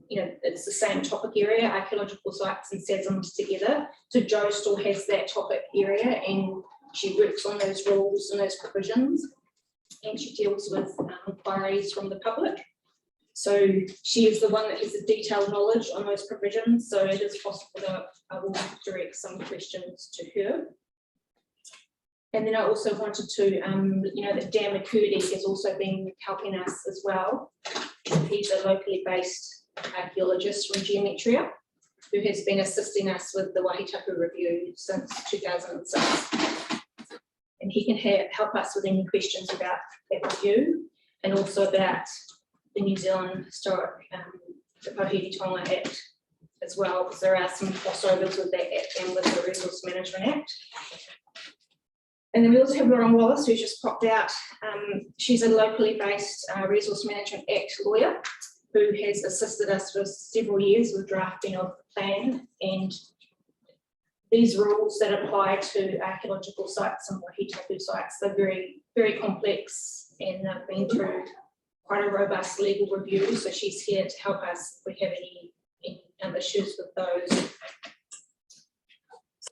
You know, it's the same topic area, archaeological sites and SESMs together. So Jo still has that topic area and she works on those rules and those provisions, and she deals with inquiries from the public. So she is the one that has the detailed knowledge on those provisions. So it is possible that I will direct some questions to her. And then I also wanted to, you know, that Dan McCurdy has also been helping us as well. He's a locally based archaeologist from Geometria, who has been assisting us with the Wahitapu review since 2006. And he can help us with any questions about that review and also about the New Zealand Historic, the Pohiri Tonga Act as well, because there are some crossovers with that Act and with the Resource Management Act. And then we also have Lauren Wallace, who's just popped out. She's a locally based Resource Management Act lawyer who has assisted us for several years with drafting of the plan, and these rules that apply to archaeological sites and Wahitapu sites, they're very, very complex, and they've been through quite a robust legal review. So she's here to help us if we have any issues with those.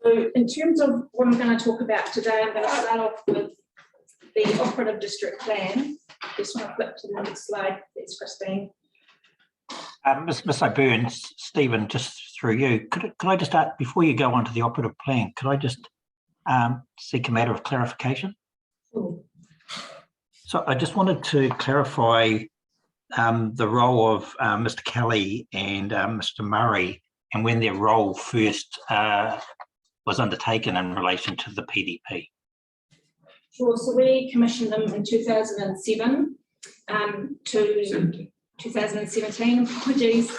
So in terms of what I'm going to talk about today, I'm going to start off with the operative district plan. Just want to flip to the next slide, please, Christine. Ms. O'Byrne, Stephen, just through you, could I just ask, before you go on to the operative plan, could I just seek a matter of clarification? Cool. So I just wanted to clarify the role of Mr. Kelly and Mr. Murray, and when their role first was undertaken in relation to the PDP. Sure, so we commissioned them in 2007 to 2017, apologies,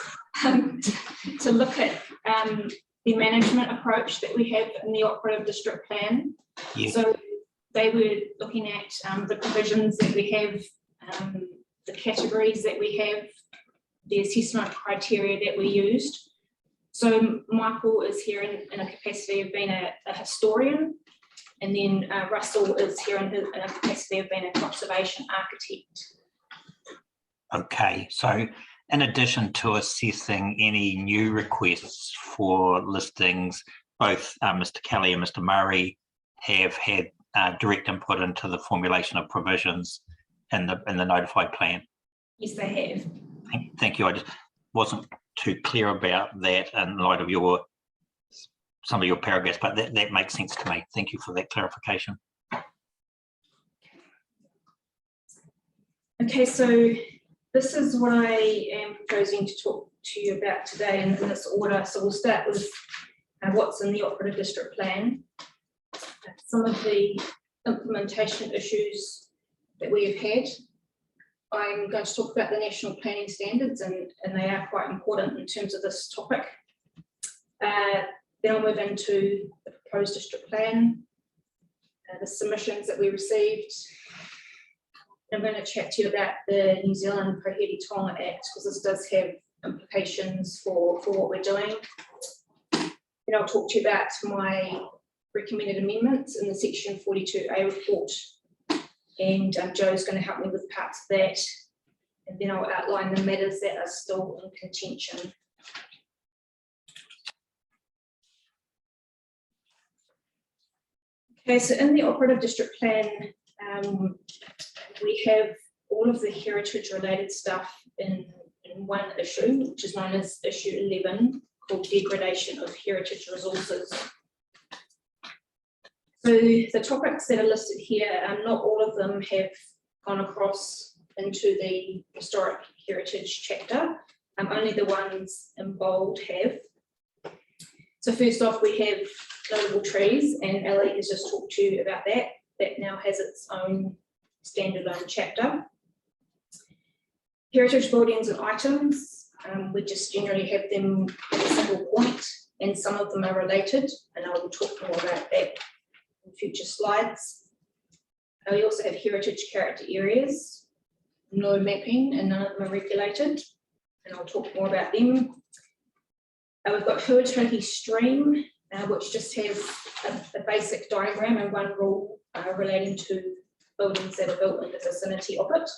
to look at the management approach that we have in the operative district plan. Yes. So they were looking at the provisions that we have, the categories that we have, the assessment criteria that we used. So Michael is here in a capacity of being a historian, and then Russell is here in a capacity of being a conservation architect. Okay, so in addition to assessing any new requests for listings, both Mr. Kelly and Mr. Murray have had direct input into the formulation of provisions in the notified plan. Yes, they have. Thank you. I just wasn't too clear about that in light of some of your paragraphs, but that makes sense to me. Thank you for that clarification. Okay, so this is what I am proposing to talk to you about today in this order. So we'll start with what's in the operative district plan, some of the implementation issues that we have had. I'm going to talk about the national planning standards, and they are quite important in terms of this topic. Then I'll move into the proposed district plan, the submissions that we received. I'm going to chat to you about the New Zealand Poheri Tonga Act, because this does have implications for what we're doing. Then I'll talk to you about my recommended amendments in the section 42A report, and Joe's going to help me with parts of that, and then I'll outline the matters that are still in contention. Okay, so in the operative district plan, we have all of the heritage related stuff in one issue, which is known as issue 11, called degradation of heritage resources. So the topics that are listed here, not all of them have gone across into the historic heritage chapter. Only the ones in bold have. So first off, we have notable trees, and Ali has just talked to you about that. That now has its own standalone chapter. Heritage buildings and items, we just generally have them at a single point, and some of them are related, and I will talk more about that in future slides. We also have heritage character areas, no mapping, and none of them are regulated, and I'll talk more about them. We've got Huataki Stream, which just has a basic diagram and one rule relating to buildings that are built in the vicinity of it.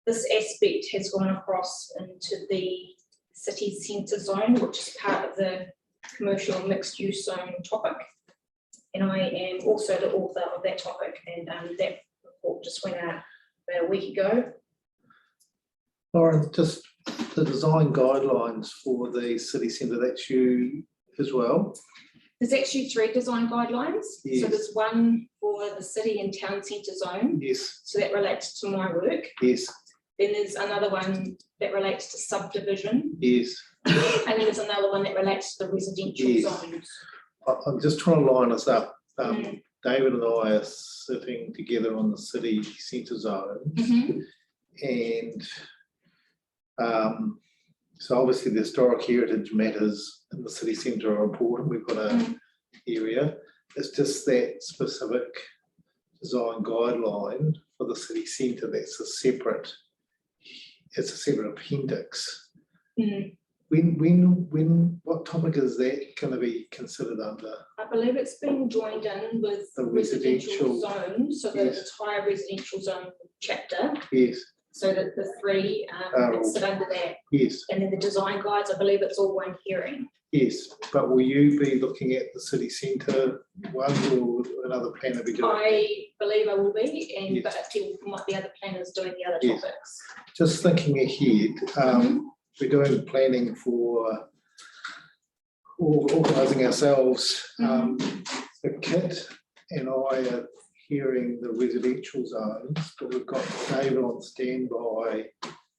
This aspect has gone across into the city centre zone, which is part of the commercial mixed use zone topic. And I am also the author of that topic, and that report just went out about a week ago. Lauren, just the design guidelines for the city centre, that's you as well? There's actually 3 design guidelines. Yes. So there's one for the city and town centre zone. Yes. So that relates to my work. Yes. Then there's another one that relates to subdivision. Yes. And then there's another one that relates to the residential Yes. zones. I'm just trying to line us up. David and I are sitting together on the city centre zone, and so obviously the historic heritage matters in the city centre are important. We've got an area. It's just that specific design guideline for the city centre that's it's a separate appendix. What topic is that going to be considered under? I believe it's been joined in with The residential residential zone, so the Yes. entire residential zone chapter. Yes. So that the 3 that sit under that. Yes. And then the design guides, I believe it's all one hearing. Yes, but will you be looking at the city centre one, or another planner be doing? I believe I will be, and but there might be other planners doing the other Yes. topics. Just thinking ahead, we're doing planning for organising ourselves. The Kit and I are hearing the residential zones, but we've got David on standby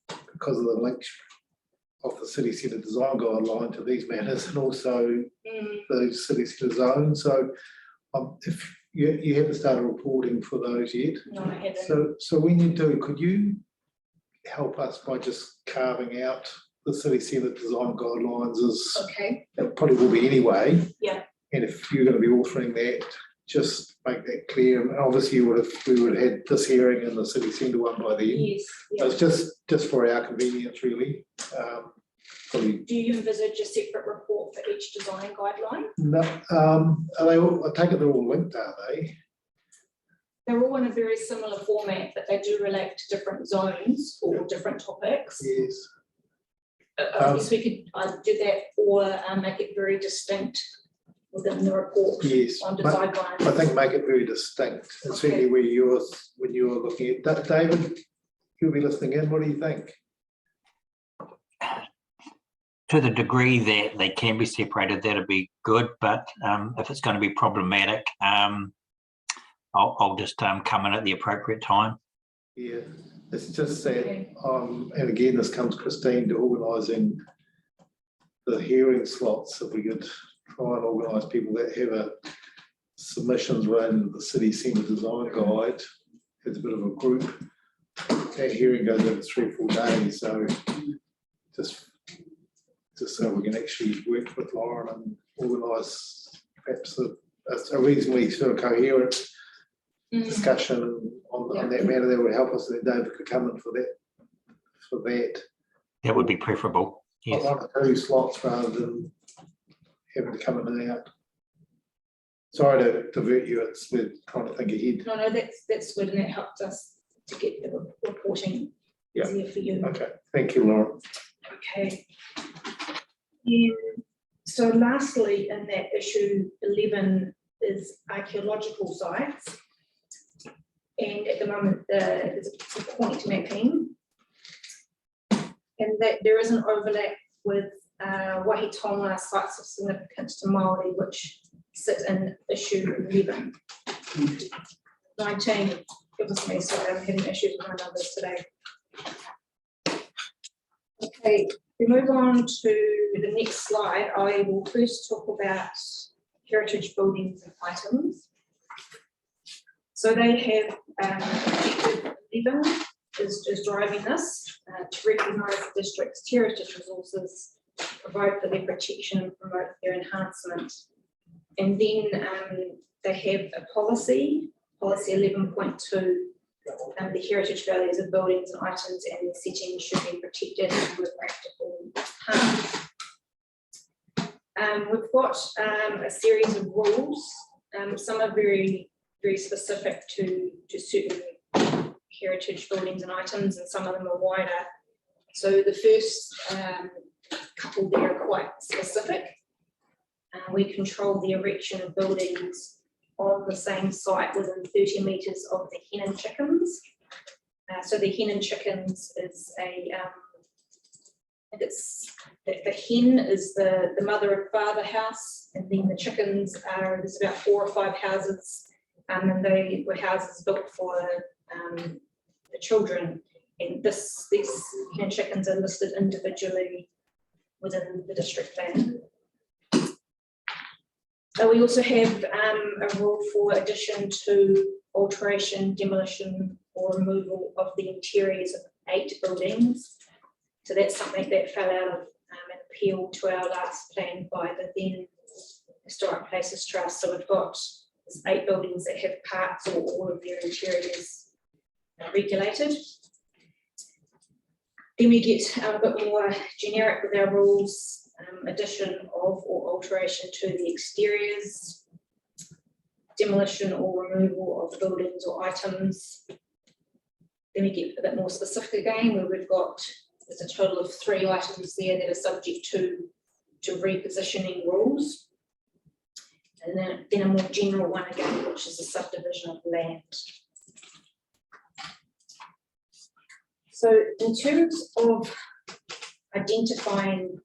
because of the link of the city centre design guideline to these matters and also those city centre zones. So if you haven't started reporting for those yet. No, I haven't. So when you do, could you help us by just carving out the city centre design guidelines as Okay. it probably will be anyway. Yeah. And if you're going to be authoring that, just make that clear. And obviously, we would have had this hearing in the city centre one by then. Yes. So it's just for our convenience, really. Probably Do you envisage a separate report for each design guideline? no. Are they all, I take it they're all linked, are they? They're all in a very similar format, but they do relate to different zones or different topics. Yes. I guess we could do that or make it very distinct within the report. Yes, On but design guidelines. I think make it very distinct, and certainly when you're looking at David, you'll be listening in. What do you think? To the degree that they can be separated, that'd be good. But if it's going to be problematic, I'll just come in at the appropriate time. Yeah, it's just that, and again, this comes Christine to organising the hearing slots. If we could try and organise people that have a submissions relating to the city centre design guide as a bit of a group. That hearing goes over 3 or 4 days, so just so we can actually work with Lauren and organise perhaps a reasonably sort of coherent discussion on that matter that would help us, that David could come in for that. That would be preferable. Yes. 1 or 2 slots rather than having to come in and out. Sorry to divert you, we're trying to think ahead. No, that's good, and that helped us to get the reporting easier for you. Okay, thank you, Lauren. Okay. So lastly, in that issue 11 is archaeological sites. And at the moment, there's a point mapping. And that there is an overlap with Wahitonga sites of significance to Māori, which sit in issue 11. 19, gives me, sorry, I'm having issues with my numbers today. Okay, we move on to the next slide. I will first talk about heritage buildings and items. So they have objective 11 is driving this to recognise the district's heritage resources, provide for their protection and promote their enhancement. And then they have a policy 11.2. The heritage values of buildings and items and their settings should be protected with practical harm. We've got a series of rules. Some are very, very specific to certain heritage buildings and items, and some of them are wider. So the first couple there are quite specific. We control the erection of buildings on the same site within 30 metres of the hen and chickens. So the hen and chickens is the hen is the mother and father house, and then the chickens there's about 4 or 5 houses, and they were houses built for the children. And these hen and chickens are listed individually within the district plan. We also have a rule for addition to alteration, demolition or removal of the interiors of 8 buildings. So that's something that fell out of an appeal to our last plan by the then Historic Places Trust. So we've got 8 buildings that have parts or all of their interiors regulated. Then we get a bit more generic with our rules. Addition of or alteration to the exteriors, demolition or removal of buildings or items. Then we get a bit more specific again, where there's a total of 3 items there that are subject to repositioning rules. And then a more general one again, which is a subdivision of land. So in terms of identifying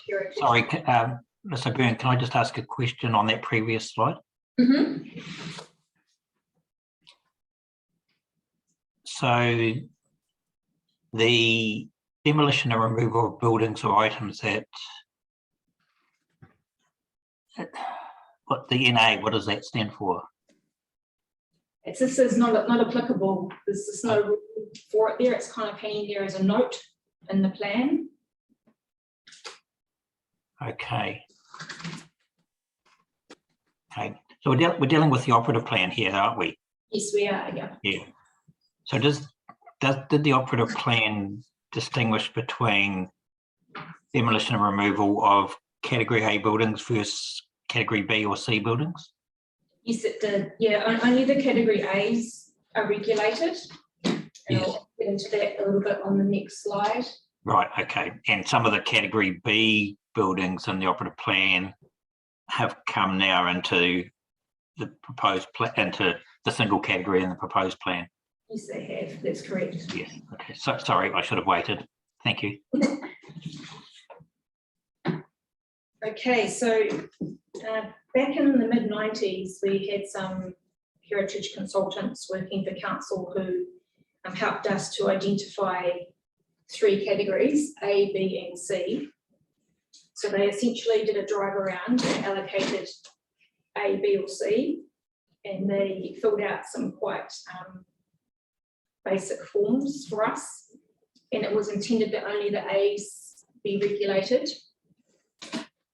heritage. Sorry, Mr. Byrne, can I just ask a question on that previous slide? So the demolition and removal of buildings or items that, what the NA, what does that stand for? This is not applicable. There's no rule for it there. It's kind of hanging there as a note in the plan. Okay. Okay, so we're dealing with the operative plan here, aren't we? Yes, we are, yeah. Yeah. So did the operative plan distinguish between demolition and removal of category A buildings versus category B or C buildings? Yes, it did. Yeah, only the category A's are regulated. And I'll get into that a little bit on the next slide. Right, okay. And some of the category B buildings in the operative plan have come now into the proposed plan, into the single category in the proposed plan. Yes, they have. That's correct. Yes, okay. So sorry, I should have waited. Thank you. Okay, so back in the mid-90s, we had some heritage consultants working for council who helped us to identify 3 categories, A, B and C. So they essentially did a drive around and allocated A, B or C, and they filled out some quite basic forms for us, and it was intended that only the A's be regulated.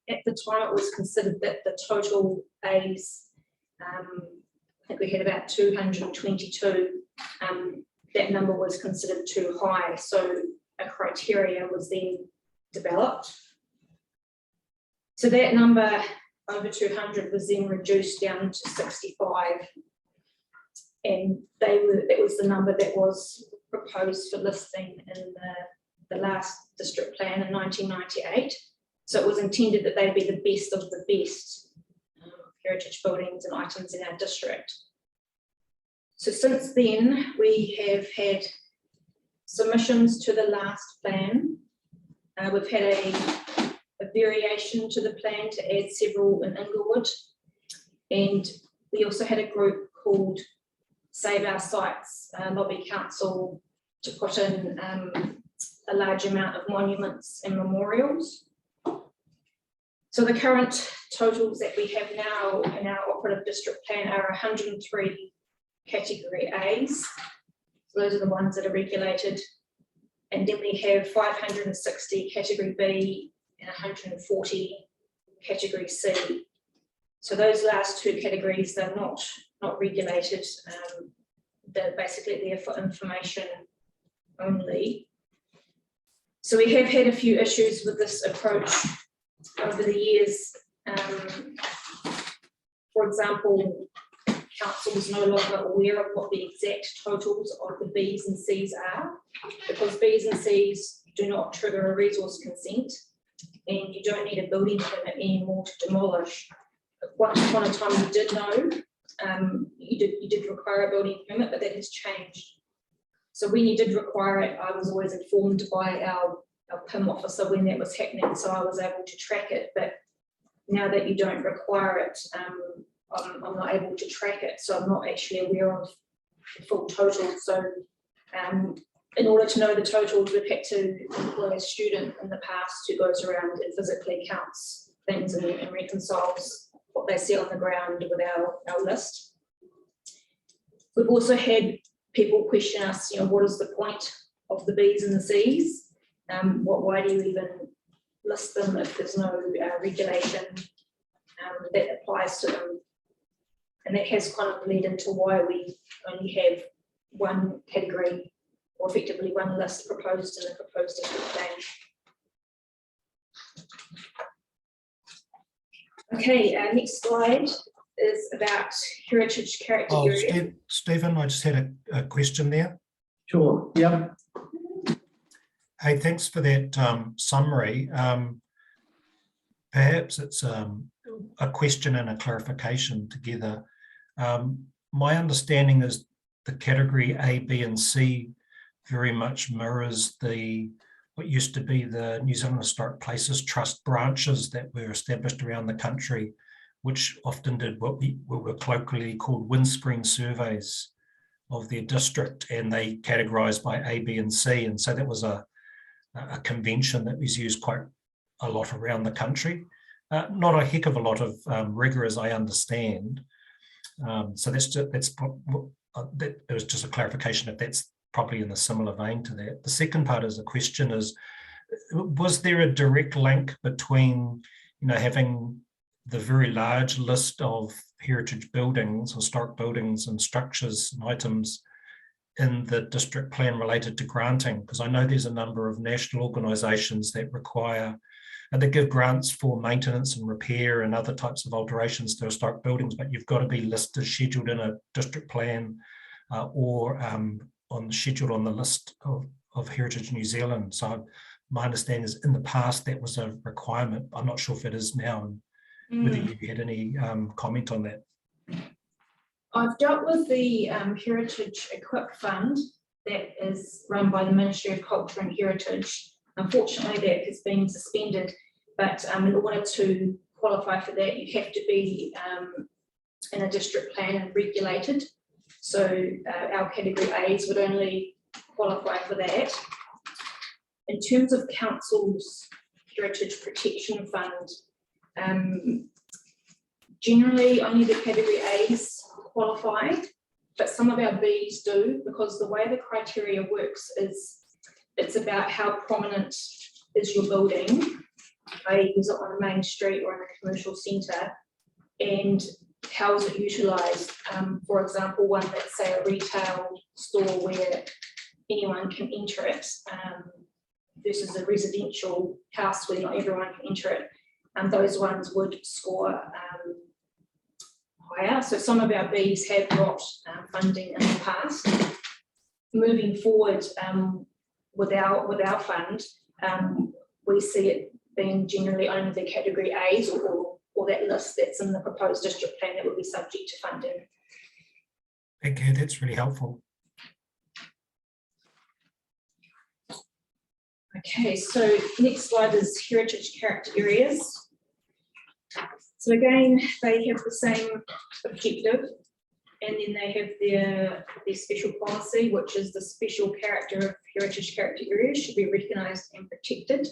At the time, it was considered that the total A's, I think we had about 222, that number was considered too high, so a criteria was then developed. So that number over 200 was then reduced down to 65, and that was the number that was proposed for listing in the last district plan in 1998. So it was intended that they'd be the best of the best heritage buildings and items in our district. So since then, we have had submissions to the last plan. We've had a variation to the plan to add several in Inglewood. And we also had a group called Save Our Sites, lobby council to put in a large amount of monuments and memorials. So the current totals that we have now in our operative district plan are 103 category A's. So those are the ones that are regulated. And then we have 560 category B and 140 category C. So those last 2 categories, they're not regulated. They're basically there for information only. So we have had a few issues with this approach over the years. For example, council is no longer aware of what the exact totals of the B's and C's are, because B's and C's do not trigger a resource consent, and you don't need a building permit anymore to demolish. Once upon a time you did know, you did require a building permit, but that has changed. So when you did require it, I was always informed by our PIM officer when that was happening, so I was able to track it. But now that you don't require it, I'm not able to track it, so I'm not actually aware of the full total. So in order to know the totals, we've had to employ a student in the past who goes around and physically counts things and reconciles what they see on the ground with our list. We've also had people question us, what is the point of the B's and the C's? Why do you even list them if there's no regulation that applies to them? And that has kind of led into why we only have one category, or effectively one list proposed in the proposed district plan. Okay, our next slide is about heritage character area. Stephen, I just had a question there. Sure, yeah. Hey, thanks for that summary. Perhaps it's a question and a clarification together. My understanding is the category A, B and C very much mirrors what used to be the New Zealand Historic Places Trust branches that were established around the country, which often did what were colloquially called windscreen surveys, their district, and they categorized by A, B, and C. And so that was a convention that was used quite a lot around the country. Not a heck of a lot of rigor, as I understand. So that was just a clarification if that's probably in a similar vein to that. The second part is the question is, was there a direct link between, having the very large list of heritage buildings, historic buildings and structures and items in the district plan related to granting? Because I know there's a number of national organisations that require, and they give grants for maintenance and repair and other types of alterations to historic buildings, but you've got to be listed, scheduled in a district plan or scheduled on the list of Heritage New Zealand. So my understanding is in the past that was a requirement. I'm not sure if it is now. Whether you had any comment on that. I've dealt with the Heritage Equip Fund that is run by the Ministry of Culture and Heritage. Unfortunately, that has been suspended, but in order to qualify for that, you have to be in a district plan and regulated. So our category A's would only qualify for that. In terms of Council's Heritage Protection Fund, generally only the category A's qualify, but some of our B's do, because the way the criteria works is it's about how prominent is your building, is it on a main street or in a commercial centre, and how is it utilised. For example, one that's, say, a retail store where anyone can enter it, versus a residential house where not everyone can enter it. Those ones would score higher. So some of our Bs have got funding in the past. Moving forward with our fund, we see it being generally only the category A's or that list that's in the proposed district plan that would be subject to funding. Thank you, that's really helpful. Okay, so next slide is heritage character areas. So again, they have the same objective, and then they have their special policy, which is the special character of heritage character areas should be recognised and protected.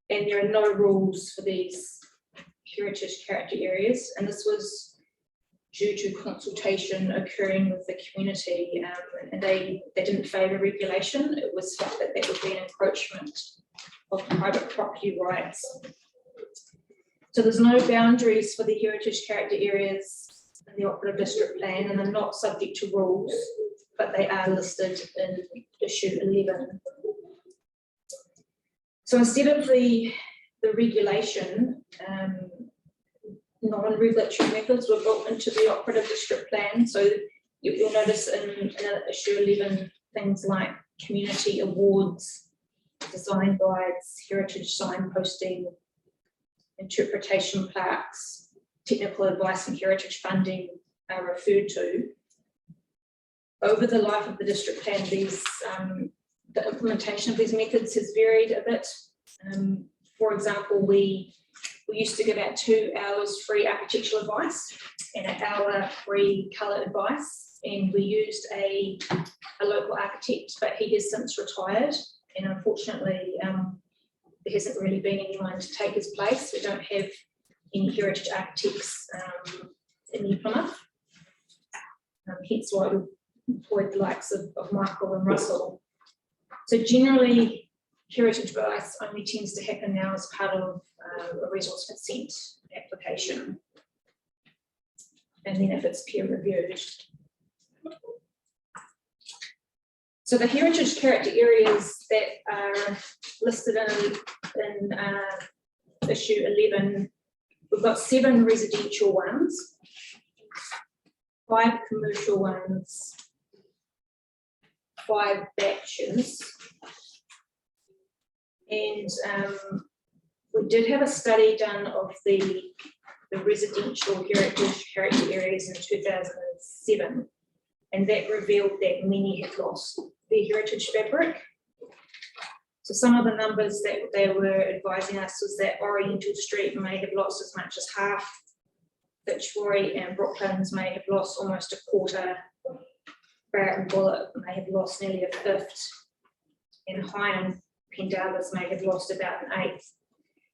And there are no rules for these heritage character areas, and this was due to consultation occurring with the community, and they didn't favour regulation. It was felt that that would be an encroachment of private property rights. So there's no boundaries for the heritage character areas in the operative district plan, and they're not subject to rules, but they are listed in issue 11. So instead of the regulation, non-regulatory methods were built into the operative district plan. So you'll notice in issue 11 things like community awards, design guides, heritage signposting, interpretation plaques, technical advice and heritage funding are referred to. Over the life of the district plan, the implementation of these methods has varied a bit. For example, we used to give out 2 hours free architectural advice and an hour free colour advice, and we used a local architect, but he has since retired, and unfortunately there hasn't really been anyone to take his place. We don't have any heritage architects in New Plymouth, hence why we employed the likes of Michael and Russell. So generally, heritage advice only tends to happen now as part of a resource consent application, and then if it's peer reviewed. So the heritage character areas that are listed in issue 11, we've got 7 residential ones, 5 commercial ones, 5 batches, and we did have a study done of the residential heritage character areas in 2007, and that revealed that many had lost their heritage fabric. So some of the numbers that they were advising us was that Oriental Street may have lost as much as half, Fitzroy and Brooklands may have lost almost a quarter, Barrett and Bullock may have lost nearly a fifth, and Hine and Pendarvis may have lost about an eighth.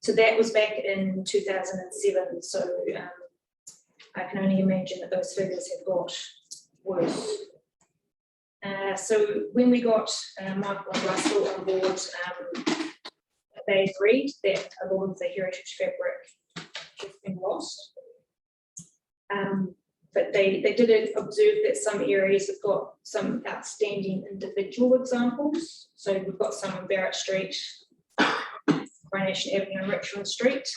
So that was back in 2007. So I can only imagine that those figures have got worse. So when we got Michael and Russell on board, they agreed that a lot of the heritage fabric has been lost. But they did observe that some areas have got some outstanding individual examples. So we've got some on Barrett Street, Coronation Avenue and Richmond Street.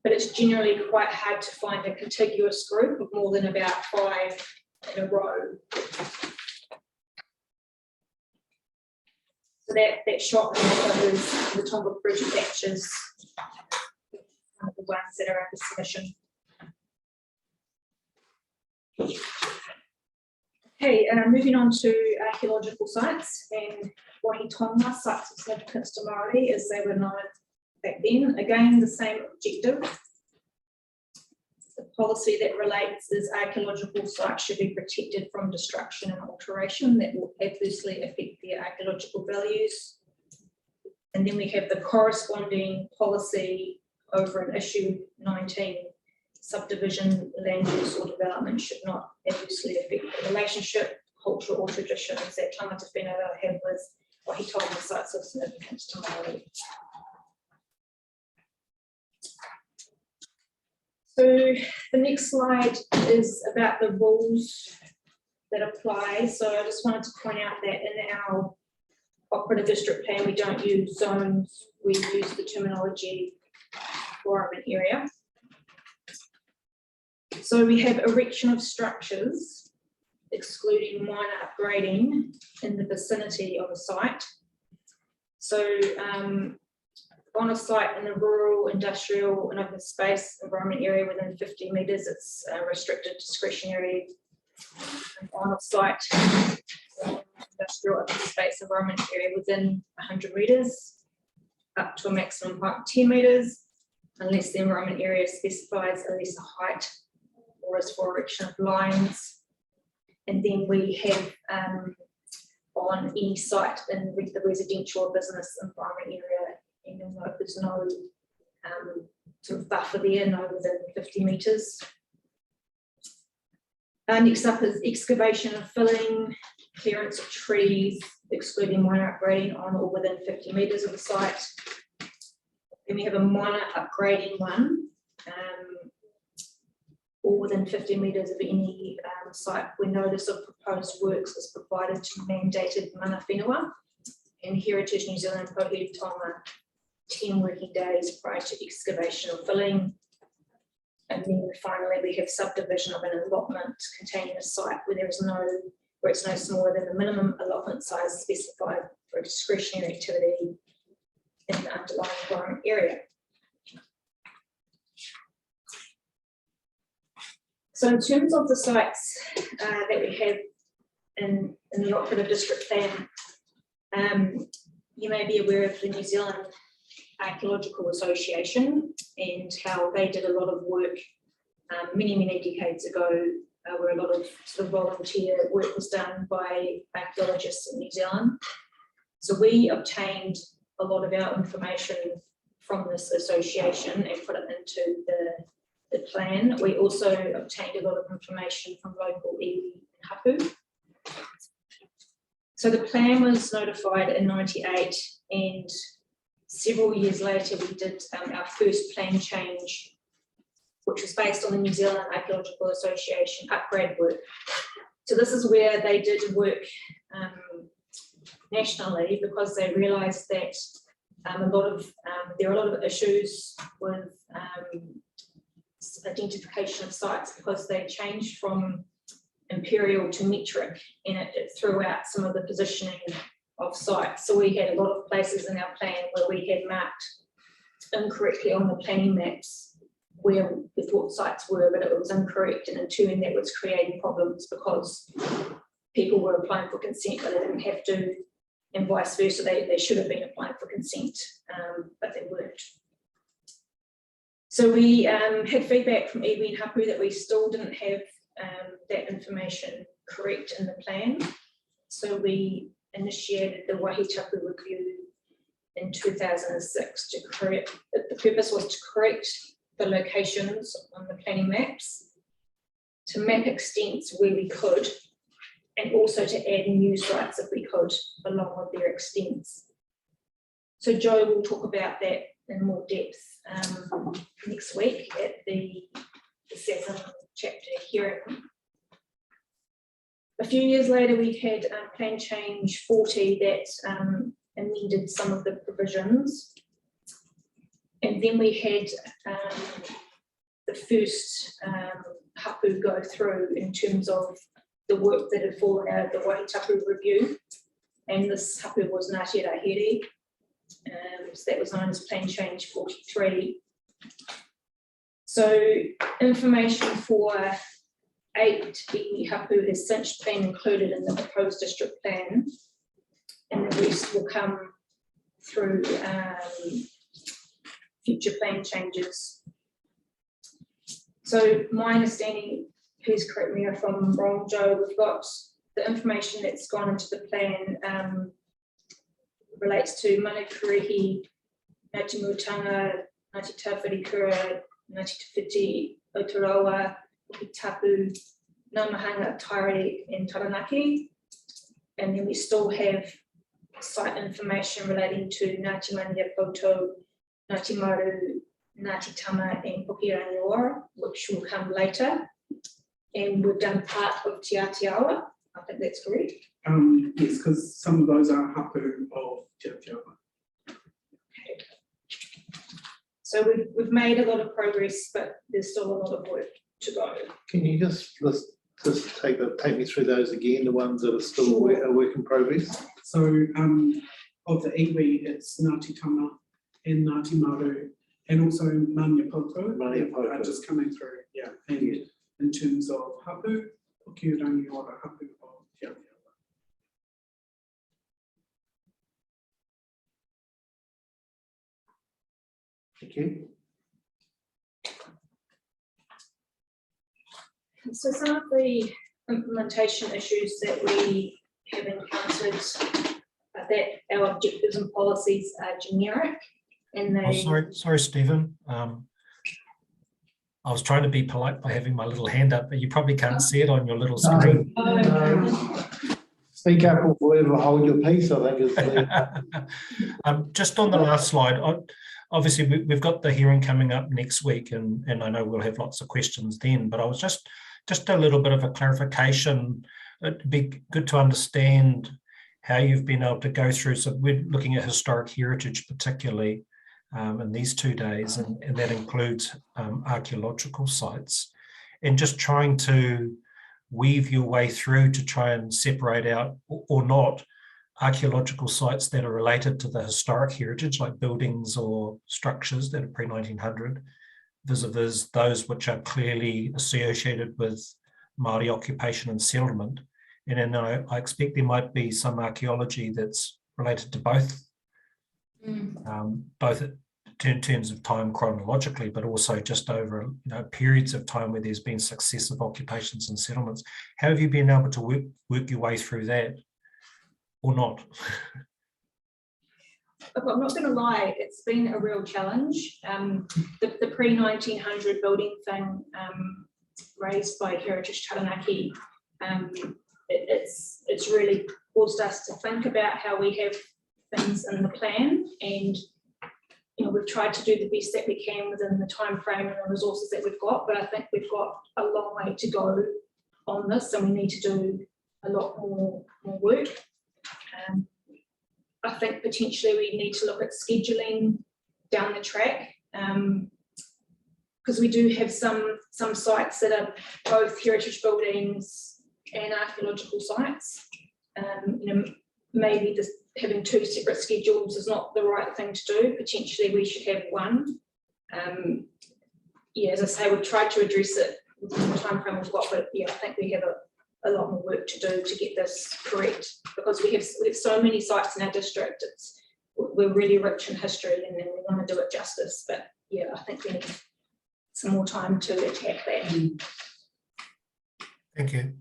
But it's generally quite hard to find a contiguous group of more than about 5 in a row. So that shot covers the Tonga Bridge patches, one of the ones that are under submission. Okay, moving on to archaeological sites, and Waitonga sites of significance to Māori as they were known back then. Again, the same objective. The policy that relates is archaeological sites should be protected from destruction and alteration that will adversely affect their archaeological values. And then we have the corresponding policy over in issue 19. Subdivision, land use or development should not adversely affect the relationship, culture or traditions that Tangata Whenua have with Waitonga sites of significance to Māori. So the next slide is about the rules that apply. So I just wanted to point out that in our operative district plan, we don't use zones, we use the terminology environment area. So we have erection of structures, excluding minor upgrading in the vicinity of a site. So on a site in a rural, industrial and open space environment area within 50 metres, it's restricted discretionary. On a site, industrial open space environment area within 100 metres, up to a maximum height of 10 metres, unless the environment area specifies a lesser height or is for erection of lines. And then we have on any site in the residential or business environment area, and you'll note there's no sort of buffer there, no within 50 metres. Next up is excavation and filling, clearance of trees, excluding minor upgrading on or within 50 metres of the site. Then we have a minor upgrading one, or within 50 metres of any site where notice of proposed works is provided to mandated mana whenua and Heritage New Zealand Pohuri Tonga 10 working days prior to excavation or filling. And then finally, we have subdivision of an allotment containing a site where it's no smaller than the minimum allotment size specified for a discretionary activity in the underlying environment area. So in terms of the sites that we have in the operative district plan, you may be aware of the New Zealand Archaeological Association and how they did a lot of work many decades ago, where a lot of sort of volunteer work was done by archaeologists in New Zealand. So we obtained a lot of our information from this association and put it into the plan. We also obtained a lot of information from local iwi and hapu. So the plan was notified in '98, and several years later we did our first plan change, which was based on the New Zealand Archaeological Association upgrade work. So this is where they did work nationally, because they realised that there are a lot of issues with identification of sites, because they changed from imperial to metric, and it threw out some of the positioning of sites. So we had a lot of places in our plan where we had marked incorrectly on the planning maps where we thought sites were, but it was incorrect, and in turn that was creating problems because people were applying for consent but they didn't have to, and vice versa, they should have been applying for consent, but they weren't. So we had feedback from iwi and hapu that we still didn't have that information correct in the plan. So we initiated the Wahitapu review in 2006 to correct, the purpose was to correct the locations on the planning maps, to map extents where we could, and also to add new sites if we could, along with their extents. So Joe will talk about that in more depth next week at the 7th chapter hearing. A few years later, we had Plan Change 40 that amended some of the provisions. And then we had the first hapu go through in terms of the work that had fallen out of the Wahitapu review. And this hapu was Ngāti Rahere. So that was known as Plan Change 43. So information for 8 iwi hapu has since been included in the proposed district plan, and the rest will come through future plan changes. So my understanding, please correct me if I'm wrong, Joe, we've got the information that's gone into the plan relates to Manukurihi, Ngāti Mutanga, Ngāti Tawhirikura, Ngāti Tawhiti, Otarawa, Tapu, Naumahanga, Tairere and Taranaki. And then we still have site information relating to Ngāti Maniapoto, Ngāti Maru, Ngāti Tama and Pukerangiora, which will come later. And we've done part of Te Atiawa, I think that's correct. Yes, because some of those are hapu of Te Atiawa. Okay. So we've made a lot of progress, but there's still a lot of work to go. Can you just take me through those again, the ones that are still a work in progress? So of the iwi, it's Ngāti Tama and Ngāti Maru, and also Maniapoto. Maniapoto. Are just coming through, yeah. And in terms of hapu, Pukerangiora hapu of Te Atiawa. Thank you. So some of the implementation issues that we have encountered are that our objectives and policies are generic and they... Oh, sorry, Stephen. I was trying to be polite by having my little hand up, but you probably can't see it on your little screen. Speak up or forever hold your peace, I think is just on the last slide, obviously we've got the hearing coming up next week, and I know we'll have lots of questions then, but I was just a little bit of a clarification. It'd be good to understand how you've been able to go through. So we're looking at historic heritage particularly in these 2 days, and that includes archaeological sites, and just trying to weave your way through to try and separate out or not archaeological sites that are related to the historic heritage, like buildings or structures that are pre-1900, vis-a-vis those which are clearly associated with Māori occupation and settlement. And then I expect there might be some archaeology that's related to both, both in terms of time chronologically, but also just over periods of time where there's been successive occupations and settlements. How have you been able to work your way through that, or not? Look, I'm not going to lie, it's been a real challenge. The pre-1900 building thing raised by Heritage Taranaki, it's really forced us to think about how we have things in the plan, and we've tried to do the best that we can within the time frame and the resources that we've got, but I think we've got a long way to go on this, and we need to do a lot more work. I think potentially we need to look at scheduling down the track, because we do have some sites that are both heritage buildings and archaeological sites. Maybe just having 2 separate schedules is not the right thing to do. Potentially we should have one. Yeah, as I say, we've tried to address it within the time frame we've got, but yeah, I think we have a lot more work to do to get this correct, because we have so many sites in our district. We're really rich in history, and then we want to do it justice. But yeah, I think we need some more time to attack that. Thank you.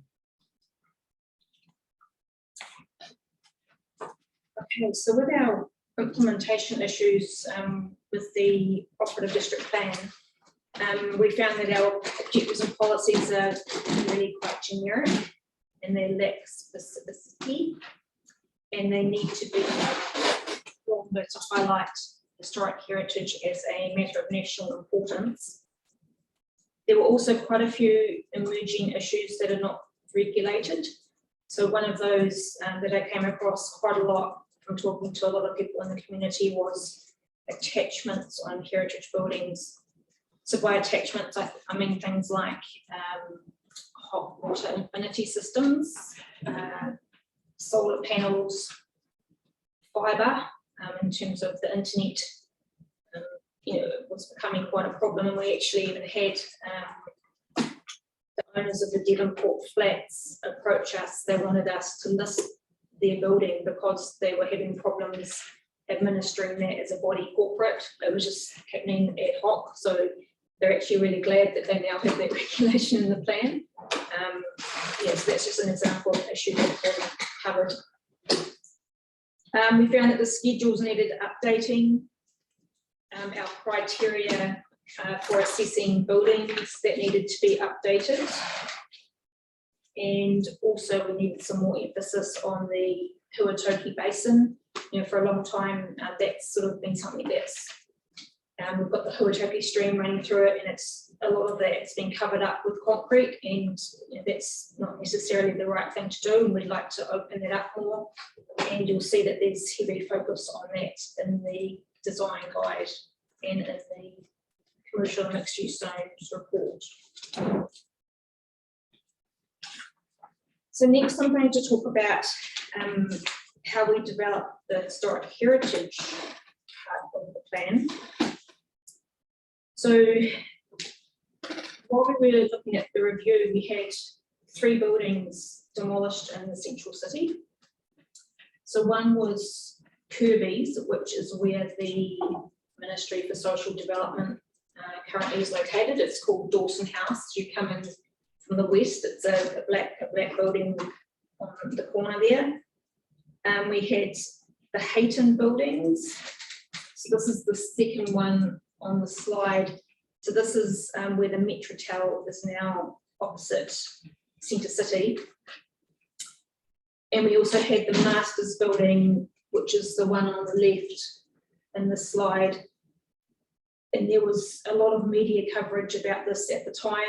Okay, so with our implementation issues with the operative district plan, we found that our objectives and policies are really quite generic and they lack specificity, and they need to be stronger to highlight historic heritage as a matter of national importance. There were also quite a few emerging issues that are not regulated. So one of those that I came across quite a lot from talking to a lot of people in the community was attachments on heritage buildings. So by attachments, I mean things like hot water infinity systems, solar panels, fibre, in terms of the internet. It was becoming quite a problem, and we actually even had the owners of the Devonport flats approach us. They wanted us to list their building because they were having problems administering that as a body corporate. It was just happening ad hoc, so they're actually really glad that they now have that regulation in the plan. Yes, that's just an example of an issue that they covered. We found that the schedules needed updating. Our criteria for assessing buildings that needed to be updated. And also we needed some more emphasis on the Huatoki Basin. For a long time, that's sort of been something that's, we've got the Huatoki stream running through it, and it's a lot of that's been covered up with concrete, and that's not necessarily the right thing to do, and we'd like to open that up more. And you'll see that there's heavy focus on that in the design guide and in the commercial and mixed use zones report. So next I'm going to talk about how we develop the historic heritage part of the plan. So while we were looking at the review, we had 3 buildings demolished in the central city. So one was Kirby's, which is where the Ministry for Social Development currently is located. It's called Dawson House. You come in from the west, it's a black building on the corner there. We had the Hayton buildings. So this is the second one on the slide. So this is where the Metrotel is now opposite Centre City. And we also had the Masters building, which is the one on the left in the slide. And there was a lot of media coverage about this at the time.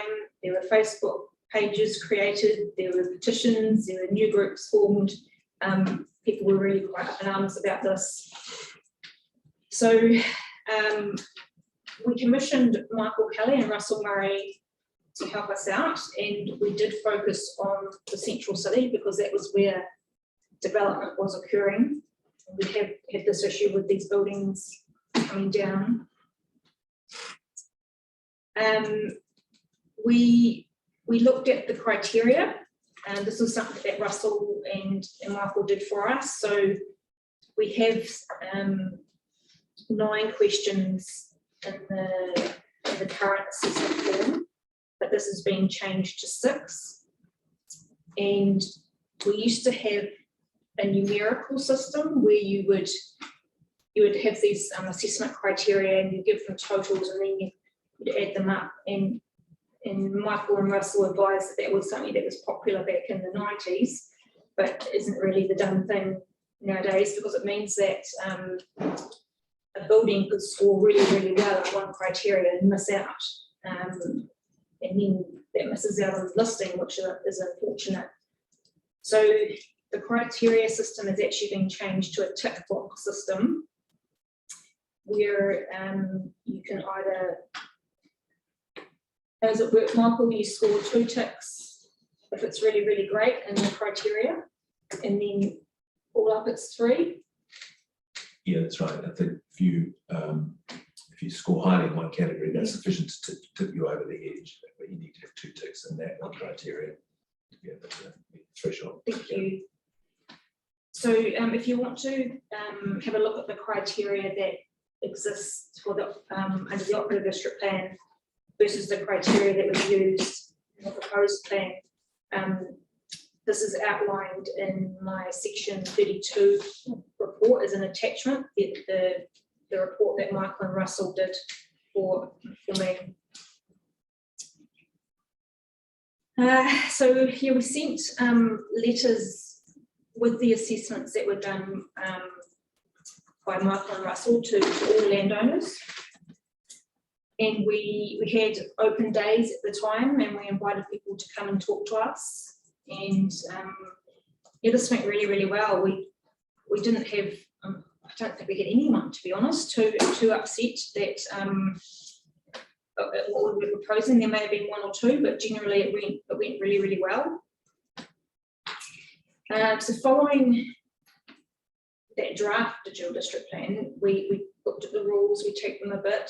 There were Facebook pages created, there were petitions, there were new groups formed. People were really quite up in arms about this. So we commissioned Michael Kelly and Russell Murray to help us out, and we did focus on the central city because that was where development was occurring. We have had this issue with these buildings coming down. We looked at the criteria, and this was something that Russell and Michael did for us. So we have 9 questions in the current assessment form, but this has been changed to 6. And we used to have a numerical system where you would have these assessment criteria, and you give them totals, and then you would add them up. And Michael and Russell advised that that was something that was popular back in the 90s, but isn't really the done thing nowadays, because it means that a building could score really, really well at one criteria and miss out. And then that misses out on the listing, which is unfortunate. So the criteria system has actually been changed to a tick block system, where you can either, how does it work, Michael? You score 2 ticks if it's really, really great in the criteria, and then all up it's 3. Yeah, that's right. I think if you score highly in one category, that's sufficient to tip you over the edge. But you need to have 2 ticks in that one criteria to be able to meet the threshold. Thank you. So if you want to have a look at the criteria that exists for the under the operative district plan versus the criteria that was used in the proposed plan, this is outlined in my section 32 report report is an attachment, the report that Michael and Russell did for me. So yeah, we sent letters with the assessments that were done by Michael and Russell to all landowners. And we had open days at the time, and we invited people to come and talk to us. And yeah, this went really, really well. We didn't have, I don't think we had anyone, to be honest, too upset that what we were proposing. There may have been one or two, but generally it went really, really well. So following that draft digital district plan, we looked at the rules, we tweaked them a bit.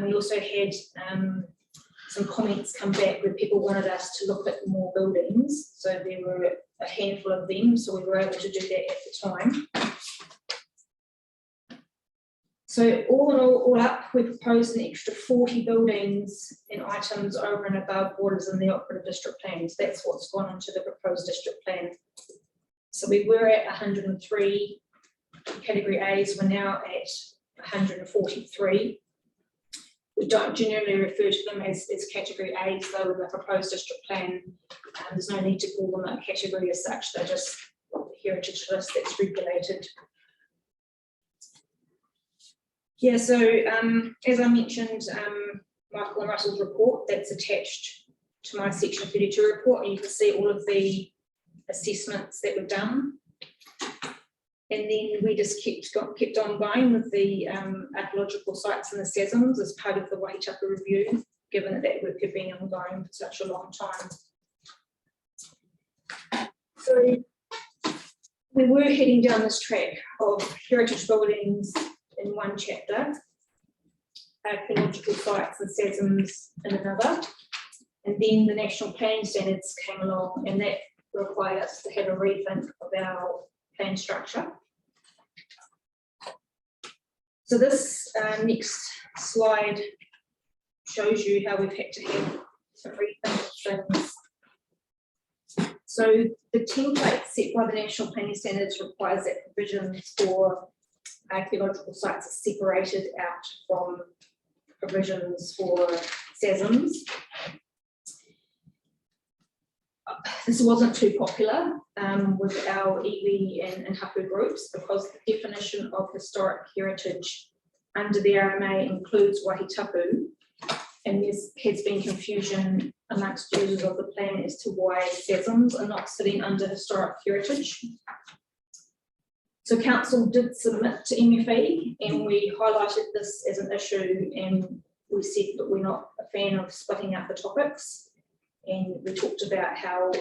We also had some comments come back where people wanted us to look at more buildings. So there were a handful of them, so we were able to do that at the time. So all up, we proposed an extra 40 buildings and items over and above what is in the operative district plans. That's what's gone into the proposed district plan. So we were at 103 category A's, we're now at 143. We don't generally refer to them as category A's though in the proposed district plan. There's no need to call them a category as such, they're just a heritage list that's regulated. Yeah, so as I mentioned, Michael and Russell's report that's attached to my section 32 report, and you can see all of the assessments that were done. And then we just kept on going with the archaeological sites and the SESMs as part of the Wahitapu review, given that that work had been ongoing for such a long time. So we were heading down this track of heritage buildings in one chapter, archaeological sites and SESMs in another, and then the national planning standards came along, and that required us to have a rethink of our plan structure. So this next slide shows you how we've had to have some rethink of things. So the template set by the National Planning Standards requires that provisions for archaeological sites are separated out from provisions for SESMs. This wasn't too popular with our iwi and hapu groups because the definition of historic heritage under the RMA includes Wahitapu, and there has been confusion amongst users of the plan as to why SESMs are not sitting under historic heritage. So council did submit to MFE, and we highlighted this as an issue, and we said that we're not a fan of splitting up the topics. And we talked about how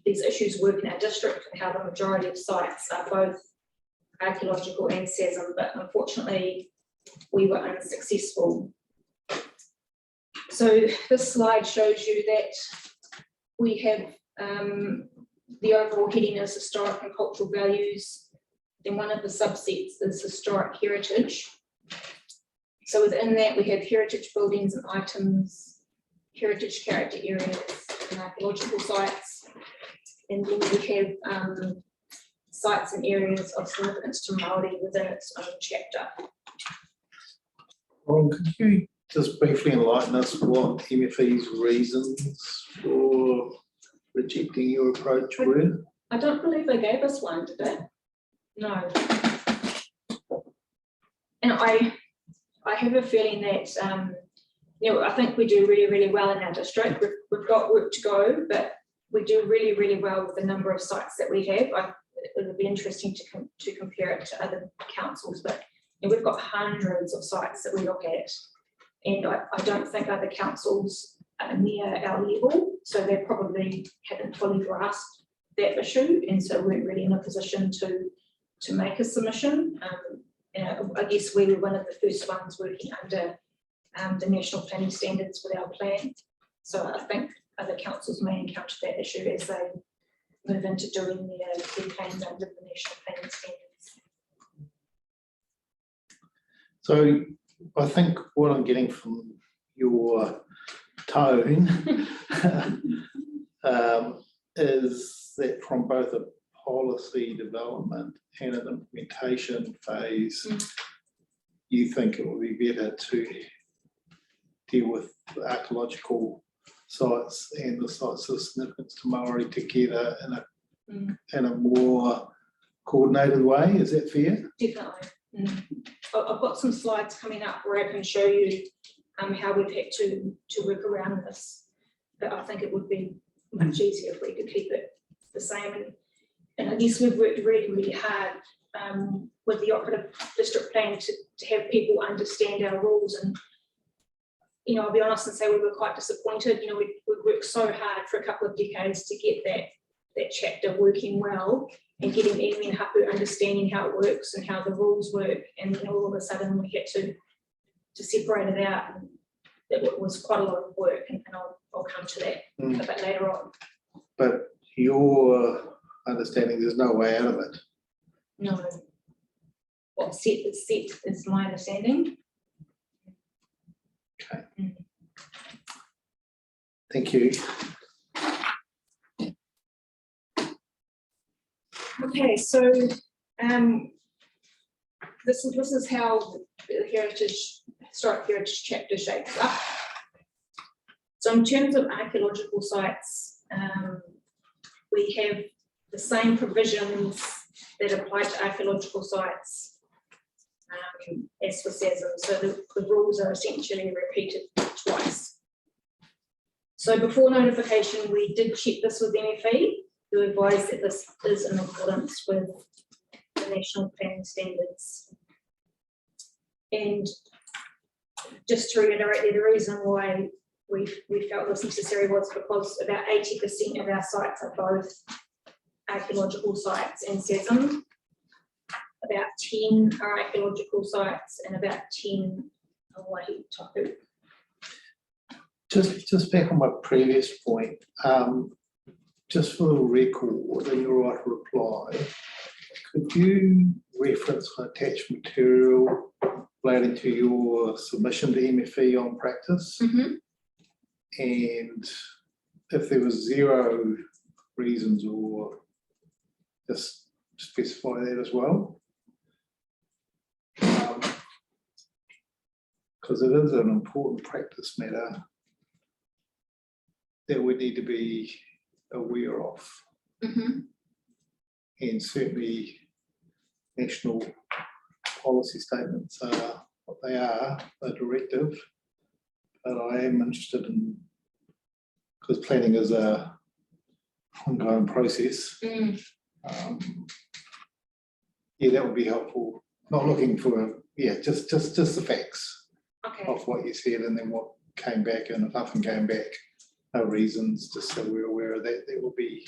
these issues work in our district and how the majority of sites are both archaeological and SESM, but unfortunately we were unsuccessful. So this slide shows you that we have the overall heading is historic and cultural values. Then one of the subsets is historic heritage. So within that we have heritage buildings and items, heritage character areas and archaeological sites, and then we have sites and areas of significance to Māori within its own chapter. Well, could you just briefly enlighten us what MFE's reasons for rejecting your approach were? I don't believe they gave us one, did they? No. And I have a feeling that you know, I think we do really, really well in our district. We've got work to go, but we do really, really well with the number of sites that we have. It would be interesting to compare it to other councils, but you know, we've got hundreds of sites that we look at, and I don't think other councils are near our level, so they probably haven't fully grasped that issue, and so we're really in a position to make a submission. And I guess we were one of the first ones working under the National Planning Standards with our plan. So I think other councils may encounter that issue as they move into doing their plans under the National Planning Standards. So I think what I'm getting from your tone is that from both a policy development and an implementation phase, you think it would be better to deal with the archaeological sites and the sites of significance to Maori together in a more coordinated way? Is that fair? Definitely. I've got some slides coming up where I can show you how we've had to work around this. But I think it would be much easier if we could keep it the same. And I guess we've worked really, really hard with the operative district plan to have people understand our rules. And, you know, I'll be honest and say we were quite disappointed. You know, we worked so hard for a couple of decades to get that chapter working well and getting iwi and hapu understanding how it works and how the rules work. And then all of a sudden we had to separate it out. And it was quite a lot of work, and I'll come to that a bit later on. But your understanding, there's no way out of it. No. What's set is set, is my understanding. Okay. Thank you. Okay, so this is how the historic heritage chapter shapes up. So in terms of archaeological sites, we have the same provisions that apply to archaeological sites as for SASM. So the rules are essentially repeated twice. So before notification, we did check this with MFE, who advised that this is in accordance with the national planning standards. And just to reiterate, the reason why we felt this necessary was because about 80% of our sites are both archaeological sites and SASM. About 10 are archaeological sites and about 10 are waihi tapu. Just back on my previous point, just for the record, in your right reply, could you reference an attached material relating to your submission to MFE on practice? And if there was 0 reasons, or just specify that as well. Because it is an important practice matter that we need to be aware of. And certainly national policy statements are what they are, a directive. But I am interested in, because planning is a ongoing process. Yeah, that would be helpful. Not looking for, just the facts of what you said, and then what came back, and if nothing came back, no reasons, just so we're aware of that. That would be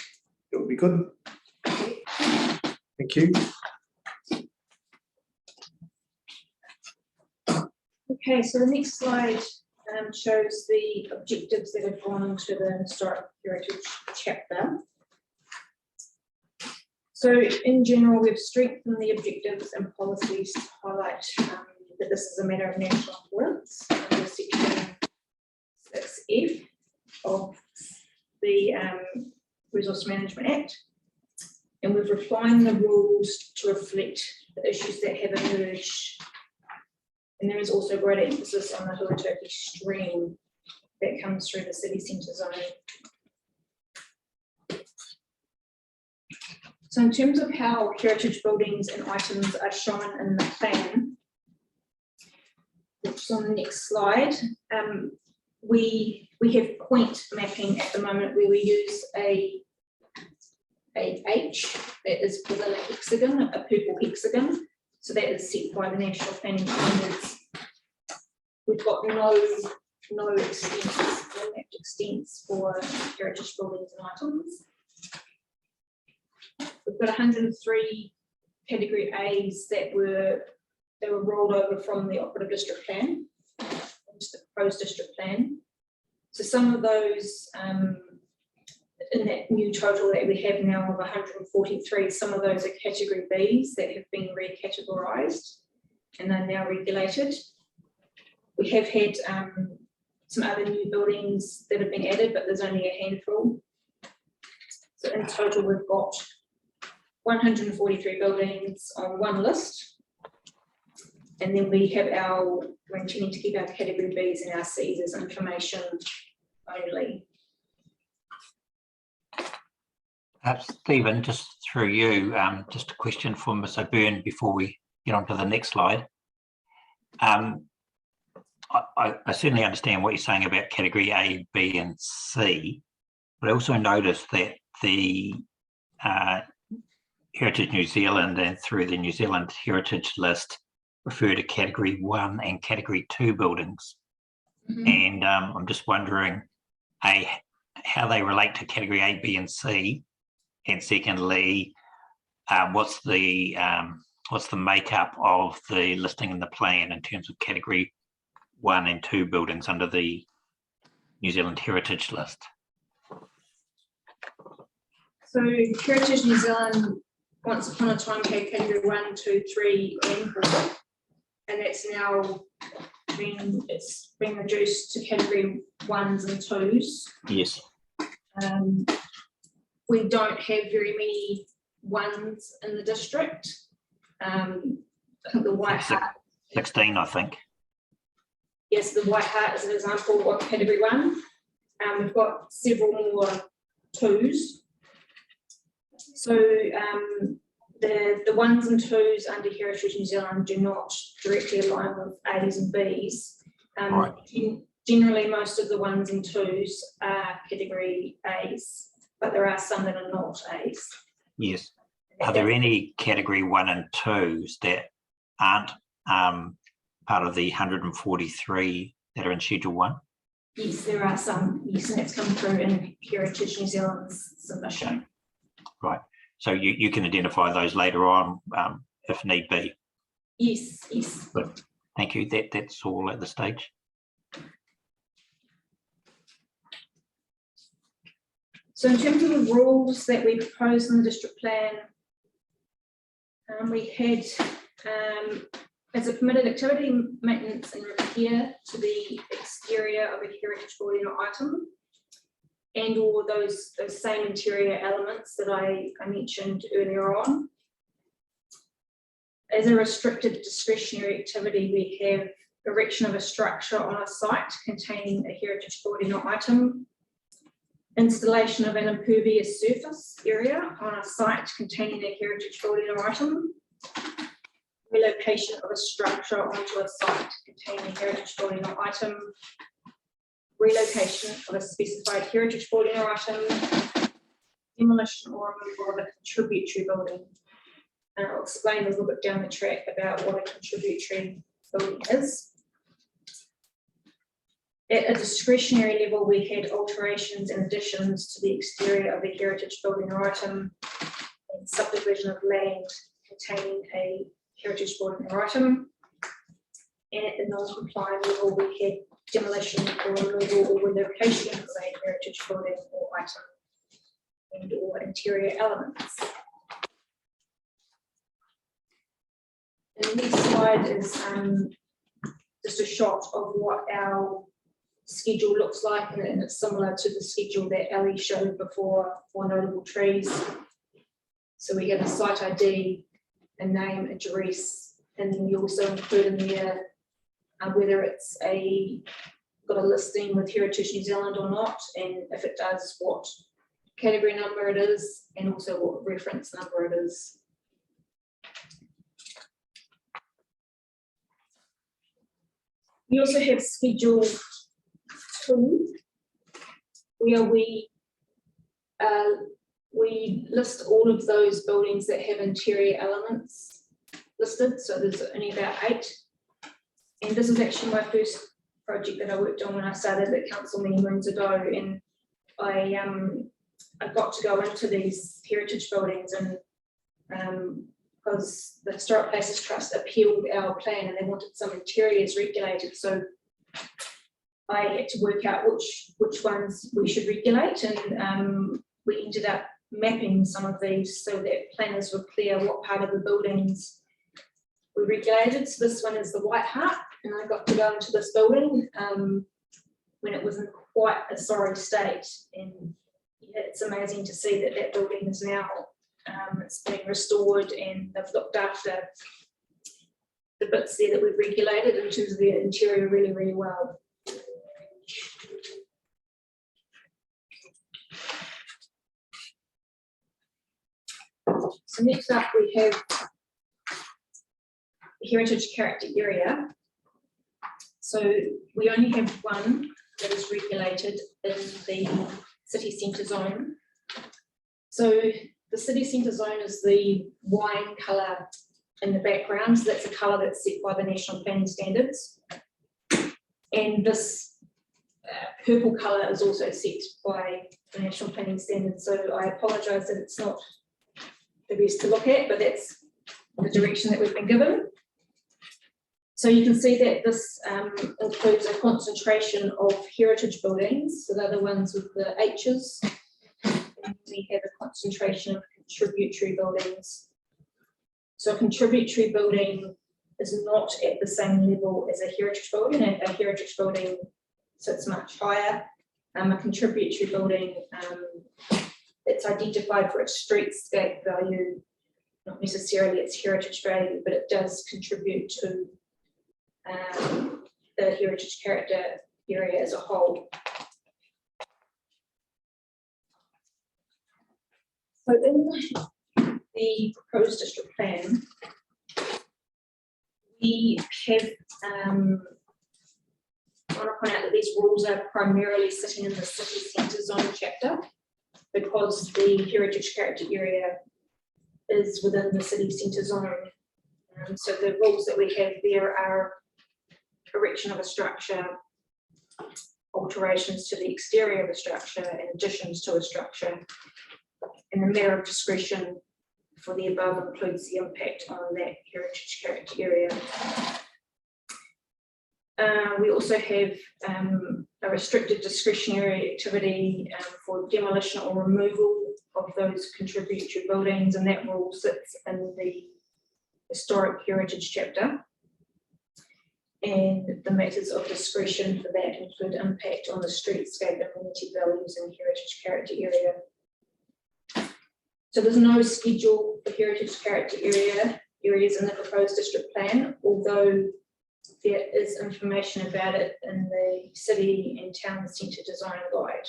good. Thank you. Okay, so the next slide shows the objectives that have gone into the historic heritage chapter. So in general, we've strengthened the objectives and policies to highlight that this is a matter of national importance under section 6F of the Resource Management Act. And we've refined the rules to reflect the issues that have emerged. And there is also greater emphasis on the Huatoki stream that comes through the city centre zone. So in terms of how heritage buildings and items are shown in the plan, which is on the next slide, we have point mapping at the moment where we use a H that is within a hexagon, a purple hexagon. So that is set by the national planning standards. We've got no extents, no mapped extents for heritage buildings and items. We've got 103 category A's that were rolled over from the operative district plan into the proposed district plan. So some of those in that new total that we have now of 143, some of those are category B's that have been recategorised and are now regulated. We have had some other new buildings that have been added, but there's only a handful. So in total, we've got 143 buildings on one list. And then we have we're intending to keep our category Bs and our Cs as information only. Stephen, just through you, just a question for Ms. O'Byrne before we get on to the next slide. I certainly understand what you're saying about category A, B and C, but I also noticed that the Heritage New Zealand and through the New Zealand Heritage List refer to category 1 and category 2 buildings. And I'm just wondering, A, how they relate to category A, B and C, and secondly, what's the makeup of the listing in the plan in terms of category 1 and 2 buildings under the New Zealand Heritage List? So Heritage New Zealand once upon a time had category 1, 2, 3 and 4, and that's now been reduced to category 1s and 2s. Yes. We don't have very many 1s in the district. I think the White Hart. 16, I think. Yes, the White Hart is an example of category 1. We've got several more 2s. So the 1s and 2s under Heritage New Zealand do not directly align with A's and B's. Right. Generally, most of the 1s and 2s are category A's, but there are some that are not A's. Yes. Are there any category 1 and 2s that aren't part of the 143 that are in Schedule 1? Yes, there are some. Yes, and it's come through in Heritage New Zealand's submission. Okay. Right. So you can identify those later on if need be. Yes, yes. Good. Thank you. That's all at this stage. So in terms of the rules that we proposed in the district plan, we had as a permitted activity, maintenance and repair to the exterior of a heritage building or item, and all those same interior elements that I mentioned earlier on. As a restricted discretionary activity, we have erection of a structure on a site containing a heritage building or item, installation of an impervious surface area on a site containing a heritage building or item, relocation of a structure onto a site containing a heritage building or item, relocation of a specified heritage building or item, demolition or removal of a contributory building. And I'll explain a little bit down the track about what a contributory building is. At a discretionary level, we had alterations and additions to the exterior of a heritage building or item and subdivision of land containing a heritage building or item. And at the non-compliant level, we had demolition or removal or relocation of a heritage building or item and or interior elements. And the next slide is just a shot of what our schedule looks like, and it's similar to the schedule that Ellie showed before for notable trees. So we have a site ID, a name, address, and then we also include in there whether it's got a listing with Heritage New Zealand or not, and if it does, what category number it is, and also what reference number it is. We also have Schedule 2, where we list all of those buildings that have interior elements listed. So there's only about 8. And this is actually my first project that I worked on when I started at council many moons ago. And I got to go into these heritage buildings, and because the Historic Places Trust appealed our plan and they wanted some interiors regulated. So I had to work out which ones we should regulate, and we ended up mapping some of these so that planners were clear what part of the buildings we regulated. So this one is the White Hart, and I got to go into this building when it was in quite a sorry state, and yeah, it's amazing to see that that building is now It's been restored and they've looked after the bits there that we've regulated in terms of the interior really, really well. So next up we have the heritage character area. So we only have one that is regulated in the city centre zone. So the city centre zone is the wine colour in the background. So that's a colour that's set by the National Planning Standards. And this purple colour is also set by the National Planning Standards. So I apologise that it's not the best to look at, but that's the direction that we've been given. So you can see that this includes a concentration of heritage buildings. So they're the ones with the H's. And we have a concentration of contributory buildings. So a contributory building is not at the same level as a heritage building. A heritage building sits much higher. A contributory building, it's identified for its streetscape value, not necessarily its heritage value, but it does contribute to the heritage character area as a whole. So in the proposed district plan, we have, I want to point out that these rules are primarily sitting in the city centre zone chapter because the heritage character area is within the city centre zone. So the rules that we have there are erection of a structure, alterations to the exterior of a structure, and additions to a structure. And the matter of discretion for the above includes the impact on that heritage character area. We also have a restricted discretionary activity for demolition or removal of those contributory buildings, and that rule sits in the historic heritage chapter. And the matters of discretion for that include impact on the streetscape, amenity values, and heritage character area. So there's no schedule for heritage character areas in the proposed district plan, although there is information about it in the city and town centre design guide.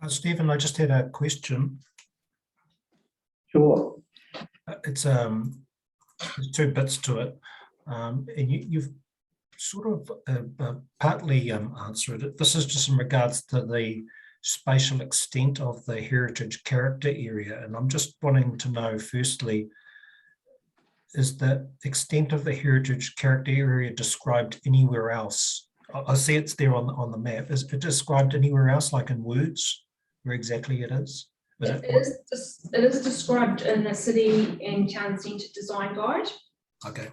Stephen, I just had a question. Sure. It's there's two bits to it, and you've sort of partly answered it. This is just in regards to the spatial extent of the heritage character area, and I'm just wanting to know, firstly, is the extent of the heritage character area described anywhere else? I see it's there on the map. Is it described anywhere else, like in words, where exactly it is? It is described in the city and town centre design guide. Okay.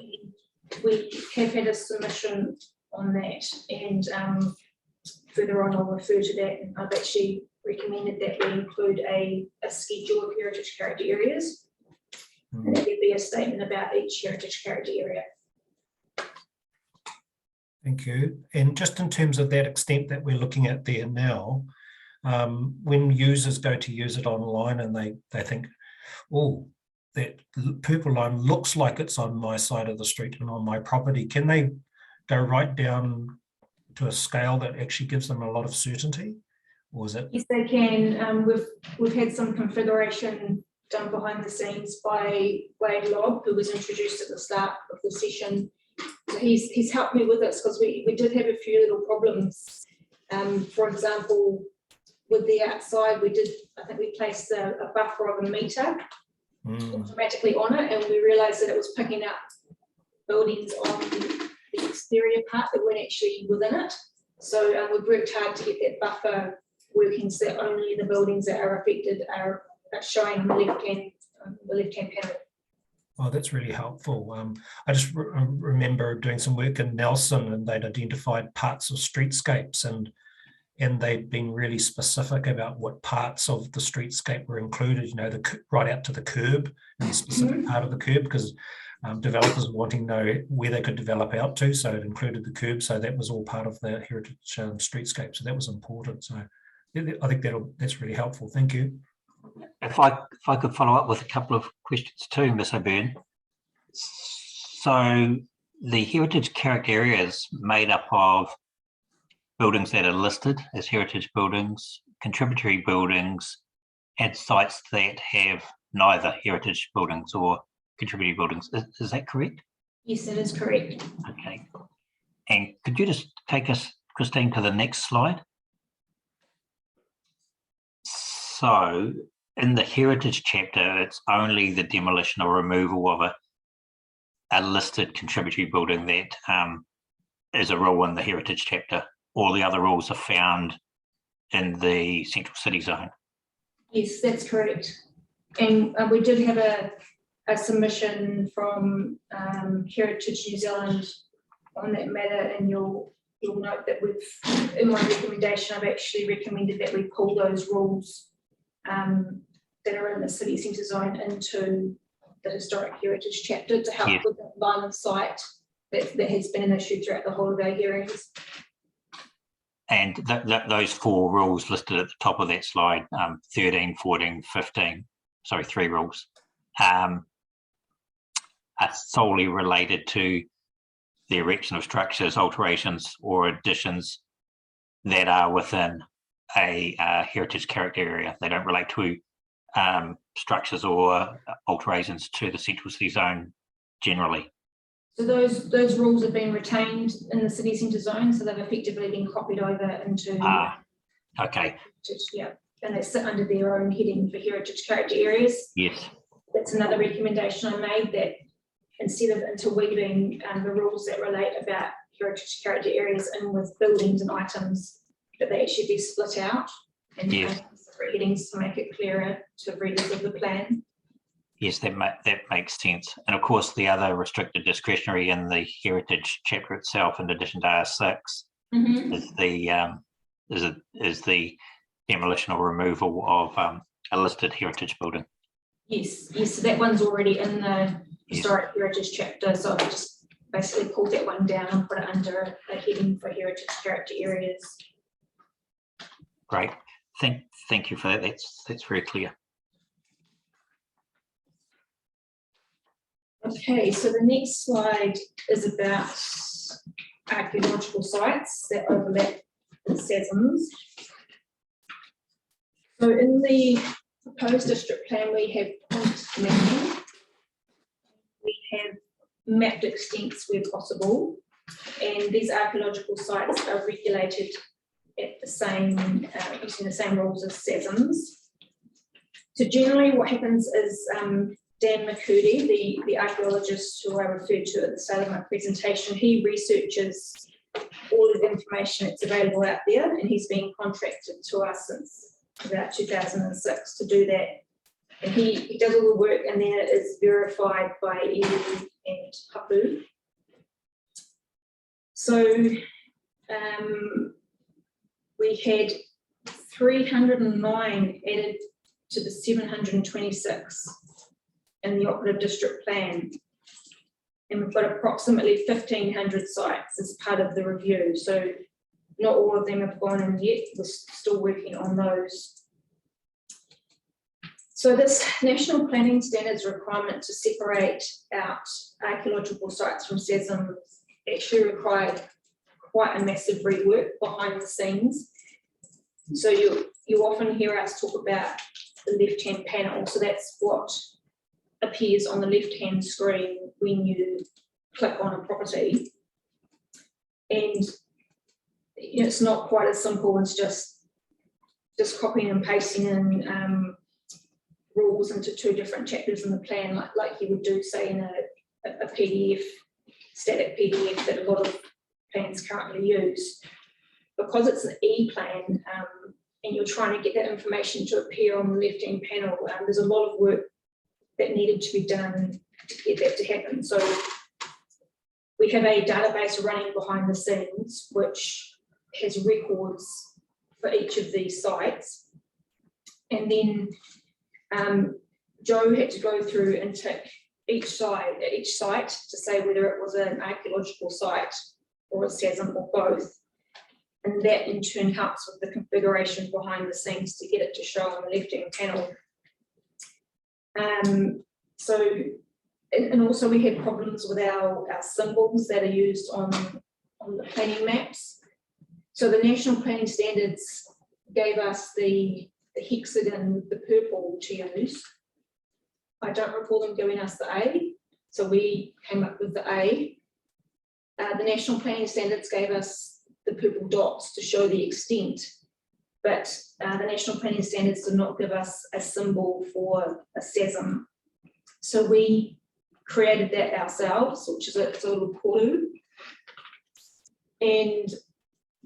We have had a submission on that, and further on I'll refer to that. And I've actually recommended that we include a schedule of heritage character areas, and that there be a statement about each heritage character area. Thank you. And just in terms of that extent that we're looking at there now, when users go to use it online and they think, oh, that purple line looks like it's on my side of the street and on my property, can they go right down to a scale that actually gives them a lot of certainty? Or is it? Yes, they can. We've had some configuration done behind the scenes by Wade Lobb, who was introduced at the start of the session. So he's helped me with this because we did have a few little problems. For example, with the outside, I think we placed a buffer of a metre automatically on it, and we realised that it was picking up buildings on the exterior part that weren't actually within it. So we've worked hard to get that buffer working so that only the buildings that are affected are showing on the left-hand panel. Oh, that's really helpful. I just remember doing some work in Nelson, and they'd identified parts of streetscapes, and they'd been really specific about what parts of the streetscape were included, you know, right out to the curb, and the specific part of the curb, because developers wanting to know where they could develop out to, so it included the curb, so that was all part of the heritage streetscape, so that was important. So I think that's really helpful. Thank you. If I could follow up with a couple of questions too, Ms. O'Byrne. So the heritage character area is made up of buildings that are listed as heritage buildings, contributory buildings, and sites that have neither heritage buildings or contributory buildings. Is that correct? Yes, that is correct. Okay. And could you just take us, Christine, to the next slide? So in the heritage chapter, it's only the demolition or removal of a listed contributory building that is a rule in the heritage chapter. All the other rules are found in the central city zone. Yes, that's correct. And we did have a submission from Heritage New Zealand on that matter, and you'll note that in my recommendation, I've actually recommended that we pull those rules that are in the city centre zone into the historic heritage chapter to help with that line of sight that has been an issue throughout the whole of our hearings. And those 4 rules listed at the top of that slide, 13, 14, 15, sorry, 3 rules, are solely related to the erection of structures, alterations or additions that are within a heritage character area. They don't relate to structures or alterations to the central city zone generally. So those rules have been retained in the city centre zone, so they've effectively been copied over into okay. Yeah, and they sit under their own heading for heritage character areas. Yes. That's another recommendation I made, that instead of interweaving the rules that relate about heritage character areas in with buildings and items, that they actually be split out and separate headings to make it clearer to readers of the plan. Yes, that makes sense. And of course, the other restricted discretionary in the heritage chapter itself, in addition to R6, is the demolition or removal of a listed heritage building. Yes, so that one's already in the historic heritage chapter. So I've just basically pulled that one down and put it under a heading for heritage character areas. Great. Thank you for that. That's very clear. Okay, so the next slide is about archaeological sites that overlap with SASMs. So in the proposed district plan, we have point mapping. We have mapped extents where possible, and these archaeological sites are regulated at the same, using the same rules as SASMs. So generally what happens is Dan McCurdy, the archaeologist who I referred to at the start of my presentation, he researches all of the information that's available out there, and he's been contracted to us since about 2006 to do that. And he does all the work, and then it is verified by iwi and hapu. So we had 309 added to the 726 in the operative district plan. And we've got approximately 1,500 sites as part of the review. So not all of them have gone in yet. We're still working on those. So this National Planning Standards requirement to separate out archaeological sites from SASMs actually required quite a massive rework behind the scenes. So you often hear us talk about the left-hand panel. So that's what appears on the left-hand screen when you click on a property. And it's not quite as simple as just copying and pasting in rules into 2 different chapters in the plan, like you would do, say, in a PDF, static PDF that a lot of plans currently use. Because it's an e-plan and you're trying to get that information to appear on the left-hand panel, there's a lot of work that needed to be done to get that to happen. So we have a database running behind the scenes which has records for each of these sites. And then Joe had to go through and tick each site to say whether it was an archaeological site or a SESM or both. And that in turn helps with the configuration behind the scenes to get it to show on the left-hand panel. And also we had problems with our symbols that are used on the planning maps. So the National Planning Standards gave us the hexagon with the purple to use. I don't recall them giving us the A, so we came up with the A. The National Planning Standards gave us the purple dots to show the extent, but the National Planning Standards did not give us a symbol for a SESM. So we created that ourselves, which is it's a little pulu. And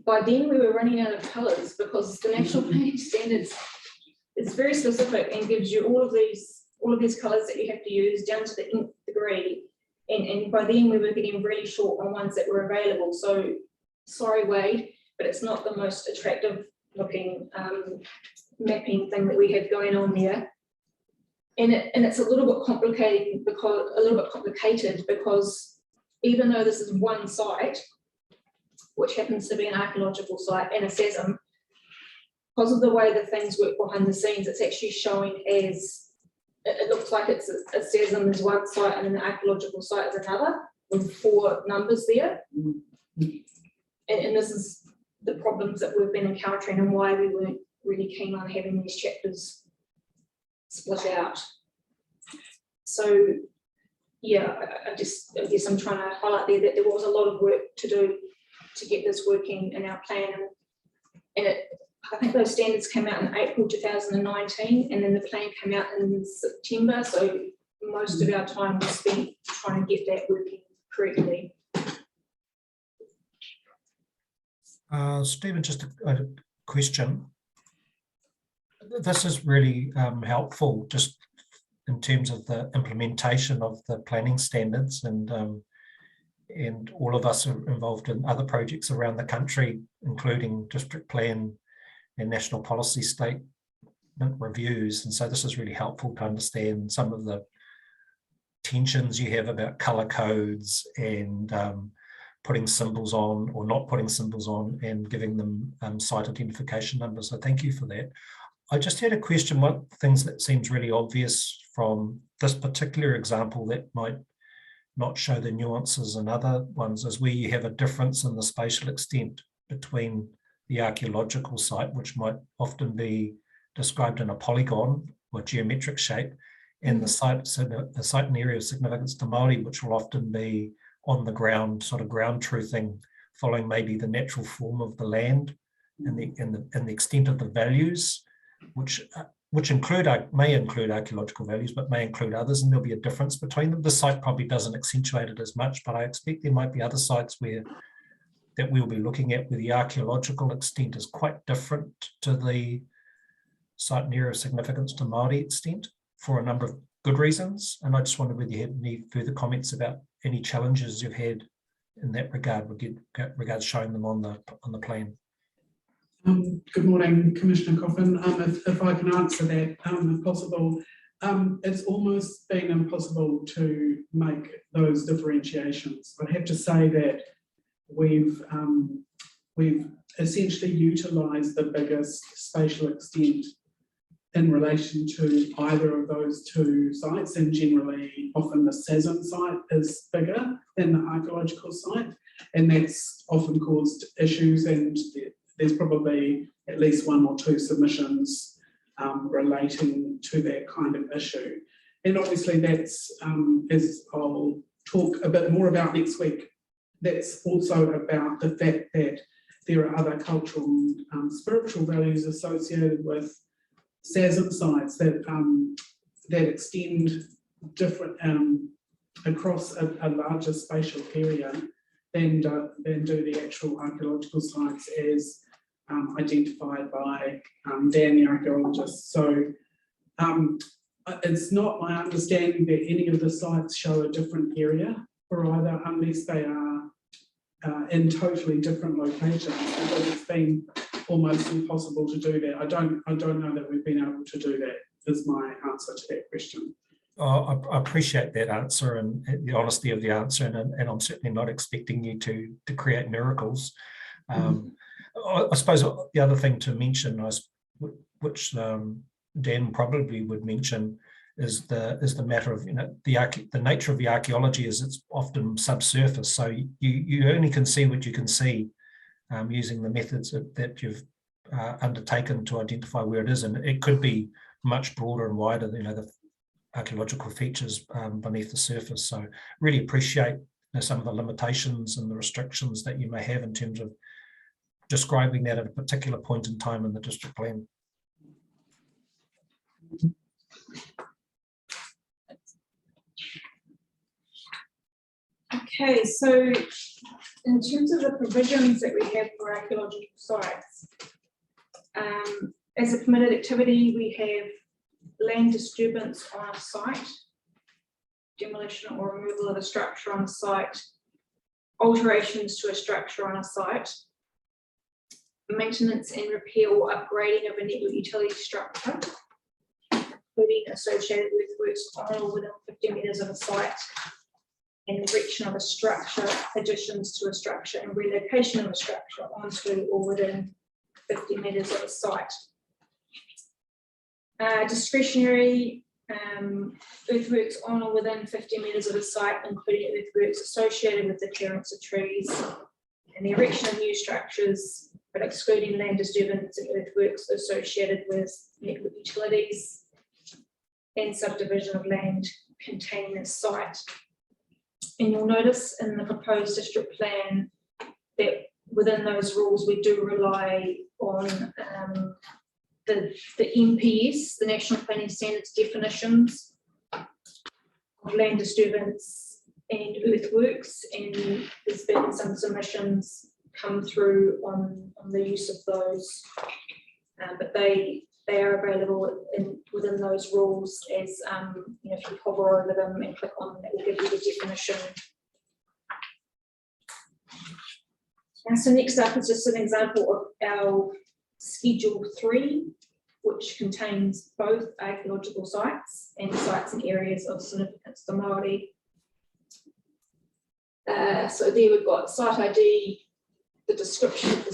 by then we were running out of colours because the National Planning Standards is very specific and gives you all of these colours that you have to use down to the nth degree. And by then we were getting really short on ones that were available. So sorry, Wade, but it's not the most attractive looking mapping thing that we have going on there. And it's a little bit complicated because even though this is one site, which happens to be an archaeological site and a SESM, because of the way the things work behind the scenes, it's actually showing as, it looks like it's a SESM is one site and an archaeological site is another, with 4 numbers there. And this is the problems that we've been encountering and why we weren't really keen on having these chapters split out. So yeah, I guess I'm trying to highlight there that there was a lot of work to do to get this working in our plan. And I think those standards came out in April 2019, and then the plan came out in September. So most of our time was spent trying to get that working correctly. Stephen, just a question. This is really helpful just in terms of the implementation of the planning standards, and all of us are involved in other projects around the country, including district plan and national policy statement reviews. And so this is really helpful to understand some of the tensions you have about colour codes and putting symbols on or not putting symbols on and giving them site identification numbers. So thank you for that. I just had a question, what things that seems really obvious from this particular example that might not show the nuances in other ones is where you have a difference in the spatial extent between the archaeological site, which might often be described in a polygon or geometric shape, and the site, so the site and area of significance to Māori, which will often be on the ground, sort of ground truthing, following maybe the natural form of the land and the extent of the values, which may include archaeological values, but may include others, and there'll be a difference between them. This site probably doesn't accentuate it as much, but I expect there might be other sites that we'll be looking at where the archaeological extent is quite different to the site and area of significance to Māori extent for a number of good reasons. And I just wondered whether you had any further comments about any challenges you've had in that regard, regards showing them on the plan. Good morning, Commissioner Coffin. If I can answer that, if possible, it's almost been impossible to make those differentiations. I have to say that we've essentially utilised the biggest spatial extent in relation to either of those two sites, and generally often the SESM site is bigger than the archaeological site, and that's often caused issues, and there's probably at least 1 or 2 submissions relating to that kind of issue. And obviously that's, as I'll talk a bit more about next week, that's also about the fact that there are other cultural and spiritual values associated with SESM sites that extend different across a larger spatial area than do the actual archaeological sites as identified by Dan, the archaeologist. So it's not my understanding that any of the sites show a different area for either, unless they are in totally different locations, because it's been almost impossible to do that. I don't know that we've been able to do that, is my answer to that question. I appreciate that answer and the honesty of the answer, and I'm certainly not expecting you to create miracles. I suppose the other thing to mention, which Dan probably would mention, is the matter of, the nature of the archaeology is it's often subsurface, so you only can see what you can see using the methods that you've undertaken to identify where it is, and it could be much broader and wider, the archaeological features beneath the surface. So really appreciate some of the limitations and the restrictions that you may have in terms of describing that at a particular point in time in the district plan. Okay, so in terms of the provisions that we have for archaeological sites, as a permitted activity, we have land disturbance on a site, demolition or removal of a structure on a site, alterations to a structure on a site, maintenance and repair or upgrading of a network utility structure, including associated earthworks on or within 50 metres of a site, and erection of a structure, additions to a structure, and relocation of a structure onto or within 50 metres of a site. Discretionary earthworks on or within 50 metres of a site, including earthworks associated with the clearance of trees and the erection of new structures, but excluding land disturbance and earthworks associated with network utilities and subdivision of land containing a site. And you'll notice in the proposed district plan that within those rules we do rely on the NPS, the National Planning Standards definitions of land disturbance and earthworks, and there's been some submissions come through on the use of those, but they are available within those rules as if you hover over them and click on them, that will give you the definition. And so next up is just an example of our Schedule 3, which contains both archaeological sites and sites and areas of significance to Māori. So there we've got site ID, the description of the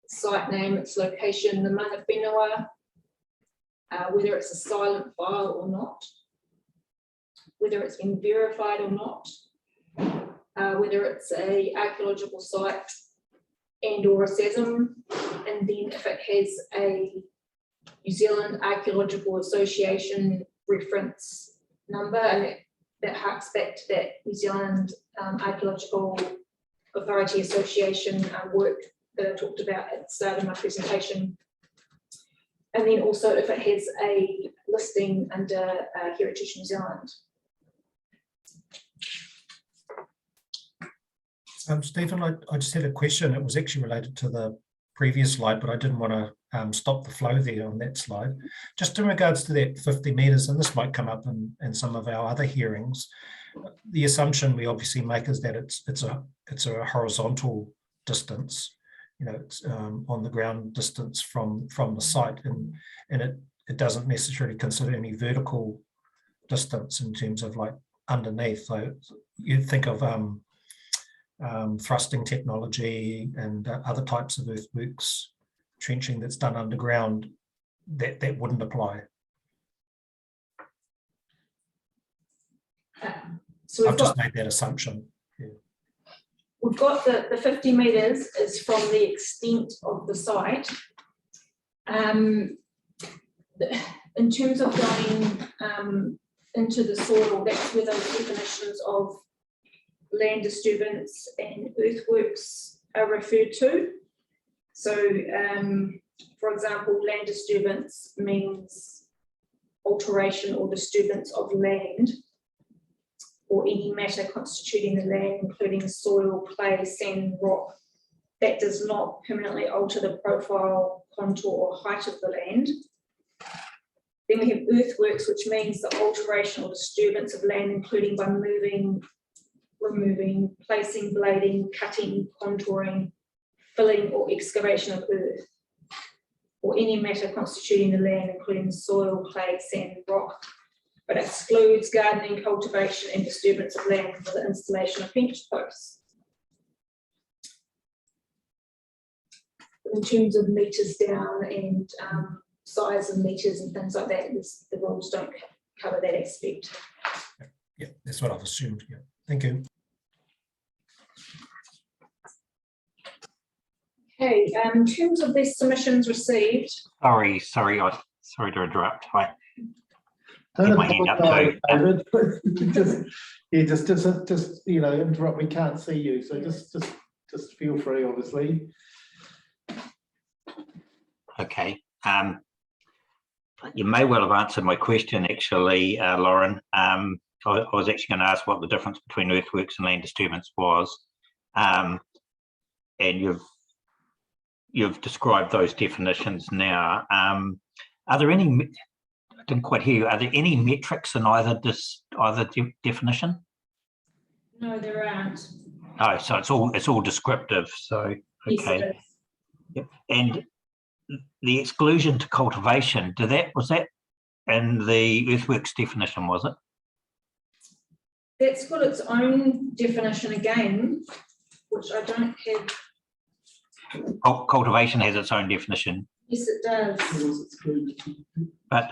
site name, its location, the mana whenua, whether it's a silent file or not, whether it's been verified or not, whether it's a archaeological site and or a SASM, and then if it has a New Zealand Archaeological Association reference number, and that harks back to that New Zealand Archaeological Authority Association work that I talked about at the start of my presentation. And then also if it has a listing under Heritage New Zealand. Stephen, I just had a question. It was actually related to the previous slide, but I didn't want to stop the flow there on that slide. Just in regards to that 50 metres, and this might come up in some of our other hearings, the assumption we obviously make is that it's a horizontal distance, it's on the ground distance from the site, and it doesn't necessarily consider any vertical distance in terms of like underneath. So you'd think of thrusting technology and other types of earthworks, trenching that's done underground, that wouldn't apply. So I've just made that assumption. Yeah. We've got the 50 metres is from the extent of the site. In terms of going into the soil, that's where those definitions of land disturbance and earthworks are referred to. So, for example, land disturbance means alteration or disturbance of land or any matter constituting the land, including soil, clay, sand, rock, that does not permanently alter the profile, contour, or height of the land. Then we have earthworks, which means the alteration or disturbance of land, including by moving, removing, placing, blading, cutting, contouring, filling, or excavation of earth, or any matter constituting the land, including soil, clay, sand, rock, but excludes gardening, cultivation and disturbance of land for the installation of fence posts. In terms of meters down and size of meters and things like that, the rules don't cover that aspect. Yeah, that's what I've assumed. Yeah, thank you. Okay, in terms of the submissions received. Sorry to interrupt. I Don't had my hand up too. apologise, David. Just you know, interrupt. We can't see you, so just feel free. Obviously. Okay. You may well have answered my question, actually, Lauren. I was actually going to ask what the difference between earthworks and land disturbance was, and you've described those definitions now. Are there any? I didn't quite hear you. Are there any metrics in either definition? No, there aren't. Oh, so it's all descriptive. So okay. Yes, it is. Yep. And the exclusion to cultivation, was that in the earthworks definition, was it? That's got its own definition again, which I don't have. Cultivation has its own definition. Yes, it does. But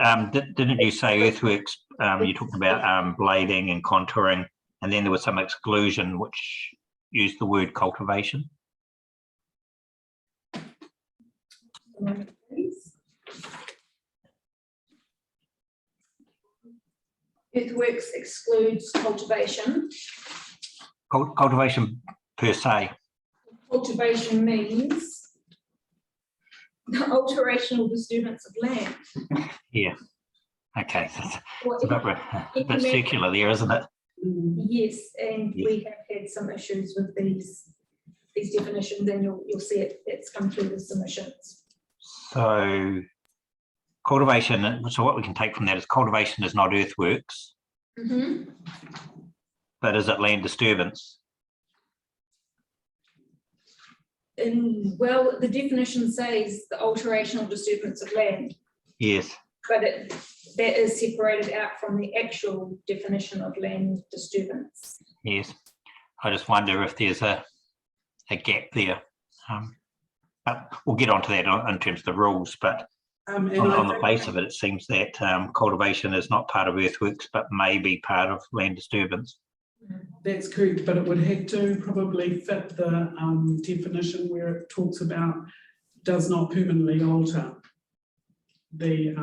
didn't you say earthworks, you talked about blading and contouring, and then there was some exclusion which used the word cultivation? Earthworks excludes cultivation. Cultivation per se. Cultivation means the alterational disturbance of land. Yeah. Okay. It's a bit circular there, isn't it? Yes, and we have had some issues with these definitions, and you'll see it's come through the submissions. So cultivation, so what we can take from that is cultivation is not earthworks, but is it land disturbance? Well, the definition says the alterational disturbance of land. Yes. But that is separated out from the actual definition of land disturbance. Yes. I just wonder if there's a gap there. But we'll get onto that in terms of the rules, but on the face of it, it seems that cultivation is not part of earthworks, but may be part of land disturbance. That's correct, but it would have to probably fit the definition where it talks about does not permanently alter the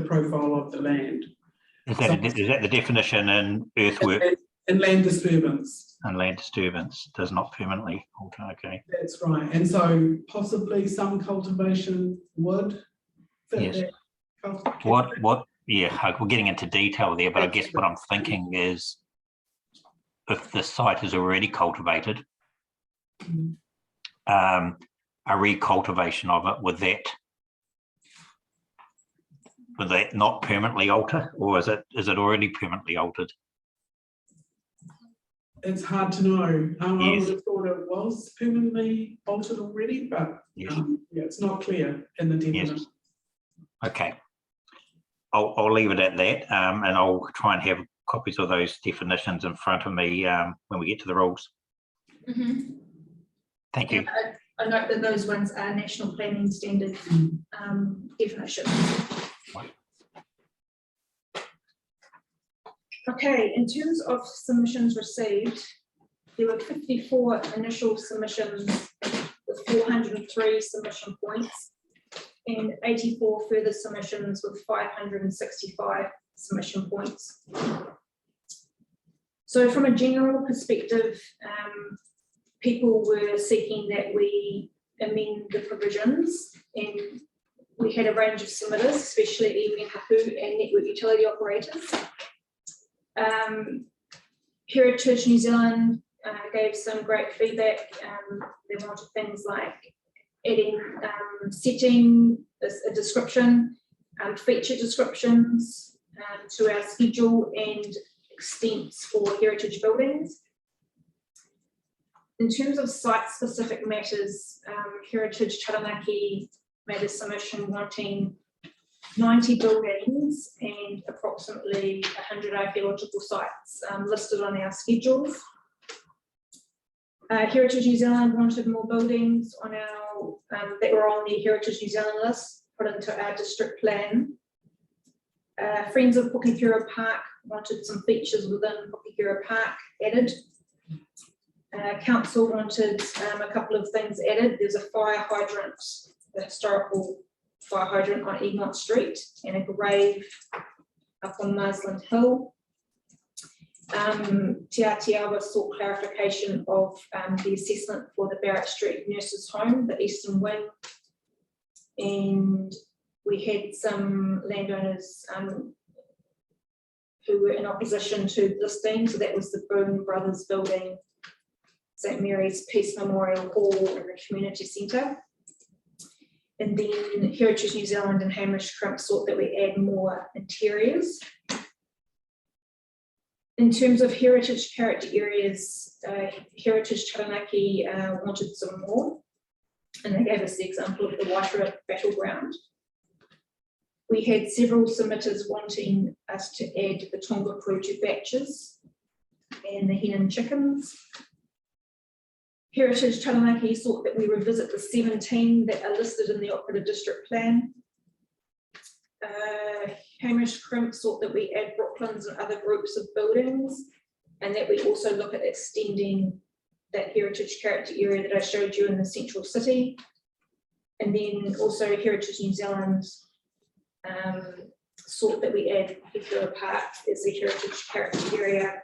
profile of the land. Is that the definition in earthwork? And land disturbance. And land disturbance does not permanently alter, okay. That's right, and so possibly some cultivation would fit Yes. that. Yeah, we're getting into detail there, but I guess what I'm thinking is if the site is already cultivated, a recultivation of it, would that not permanently alter, or is it already permanently altered? It's hard to know. I would have thought it was permanently altered already, but yeah, it's not clear in the definition. Yes. Okay. I'll leave it at that, and I'll try and have copies of those definitions in front of me when we get to the rules. Thank you. I note that those ones are National Planning Standard definitions. Okay, in terms of submissions received, there were 54 initial submissions with 403 submission points and 84 further submissions with 565 submission points. So from a general perspective, people were seeking that we amend the provisions, and we had a range of submitters, especially iwi and hapu and network utility operators. Heritage New Zealand gave some great feedback. They wanted things like adding setting, a description, feature descriptions to our schedule and extents for heritage buildings. In terms of site-specific matters, Heritage Taranaki made a submission wanting 90 buildings and approximately 100 archaeological sites listed on our schedules. Heritage New Zealand wanted more buildings on our that were on the Heritage New Zealand list put into our district plan. Friends of Pukekura Park wanted some features within Pukekura Park added. Council wanted a couple of things added. There's a fire hydrant, the historical fire hydrant on Egmont Street, and a grave up on Marsland Hill. Te Atiawa sought clarification of the assessment for the Barrett Street Nurses Home, the eastern wing. And we had some landowners who were in opposition to listing. So that was the Boone Brothers Building, St Mary's Peace Memorial Hall, and the Community Centre. And then Heritage New Zealand and Hamish Crimp sought that we add more interiors. In terms of heritage character areas, Heritage Taranaki wanted some more, and they gave us the example of the Waitara Battleground. We had several submitters wanting us to add the Tonga Kruju batches and the hen and chickens. Heritage Taranaki sought that we revisit the 17 that are listed in the Operative District Plan. Hamish Crimp sought that we add Brooklands and other groups of buildings, and that we also look at extending that heritage character area that I showed you in the central city. And then also Heritage New Zealand sought that we add Pukekura Park as a heritage character area.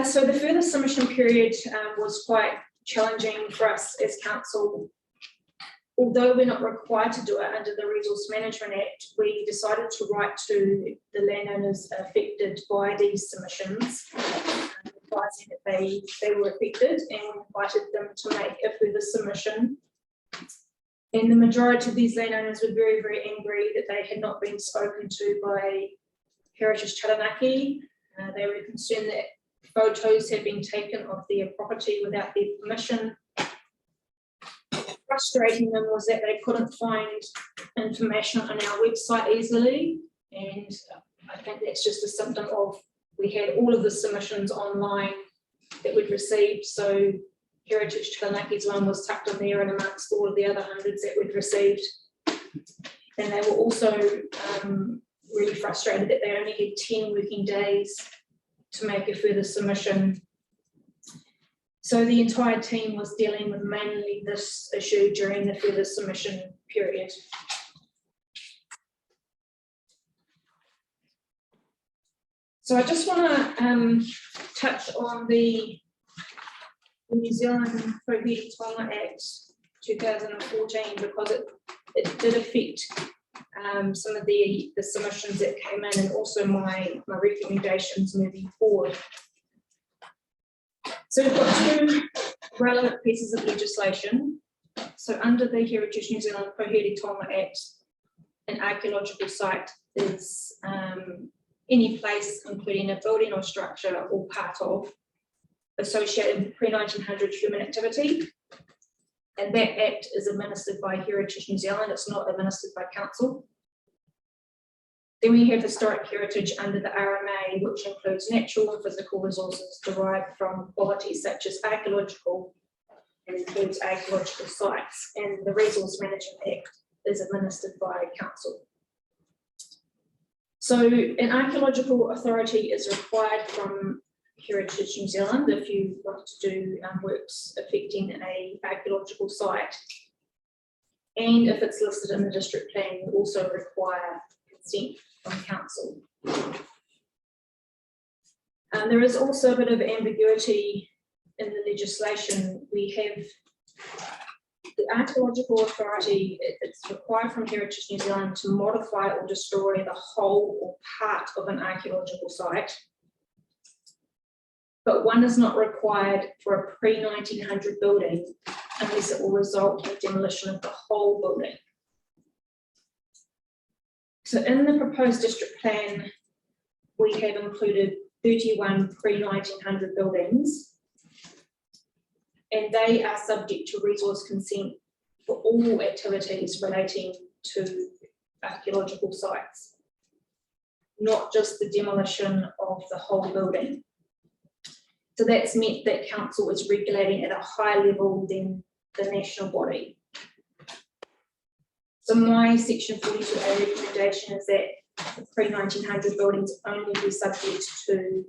So the further submission period was quite challenging for us as council. Although we're not required to do it under the Resource Management Act, we decided to write to the landowners affected by these submissions, advising that they were affected, and we invited them to make a further submission. And the majority of these landowners were very, very angry that they had not been spoken to by Heritage Taranaki. They were concerned that photos had been taken of their property without their permission. Frustrating them was that they couldn't find information on our website easily, and I think that's just a symptom of, we had all of the submissions online that we'd received, so Heritage Taranaki's one was tucked in there and amongst all of the other hundreds that we'd received. And they were also really frustrated that they only had 10 working days to make a further submission. So the entire team was dealing with mainly this issue during the further submission period. So I just want to touch on the New Zealand Prohibited Tonga Act 2014, because it did affect some of the submissions that came in, and also my recommendations moving forward. So we've got two relevant pieces of legislation. So under the Heritage New Zealand Prohibited Tonga Act, an archaeological site is any place, including a building or structure or part of, associated with pre-1900 human activity. And that act is administered by Heritage New Zealand. It's not administered by council. Then we have historic heritage under the RMA, which includes natural and physical resources derived from qualities such as archaeological, and includes archaeological sites. And the Resource Management Act is administered by council. So an archaeological authority is required from Heritage New Zealand if you want to do works affecting an archaeological site. And if it's listed in the district plan, you also require consent from council. There is also a bit of ambiguity in the legislation. We have the archaeological authority, it's required from Heritage New Zealand to modify or destroy the whole or part of an archaeological site. But one is not required for a pre-1900 building unless it will result in demolition of the whole building. So in the proposed district plan, we have included 31 pre-1900 buildings, and they are subject to resource consent for all activities relating to archaeological sites, not just the demolition of the whole building. So that's meant that council is regulating at a higher level than the national body. So my section 42A recommendation is that the pre-1900 buildings only be subject to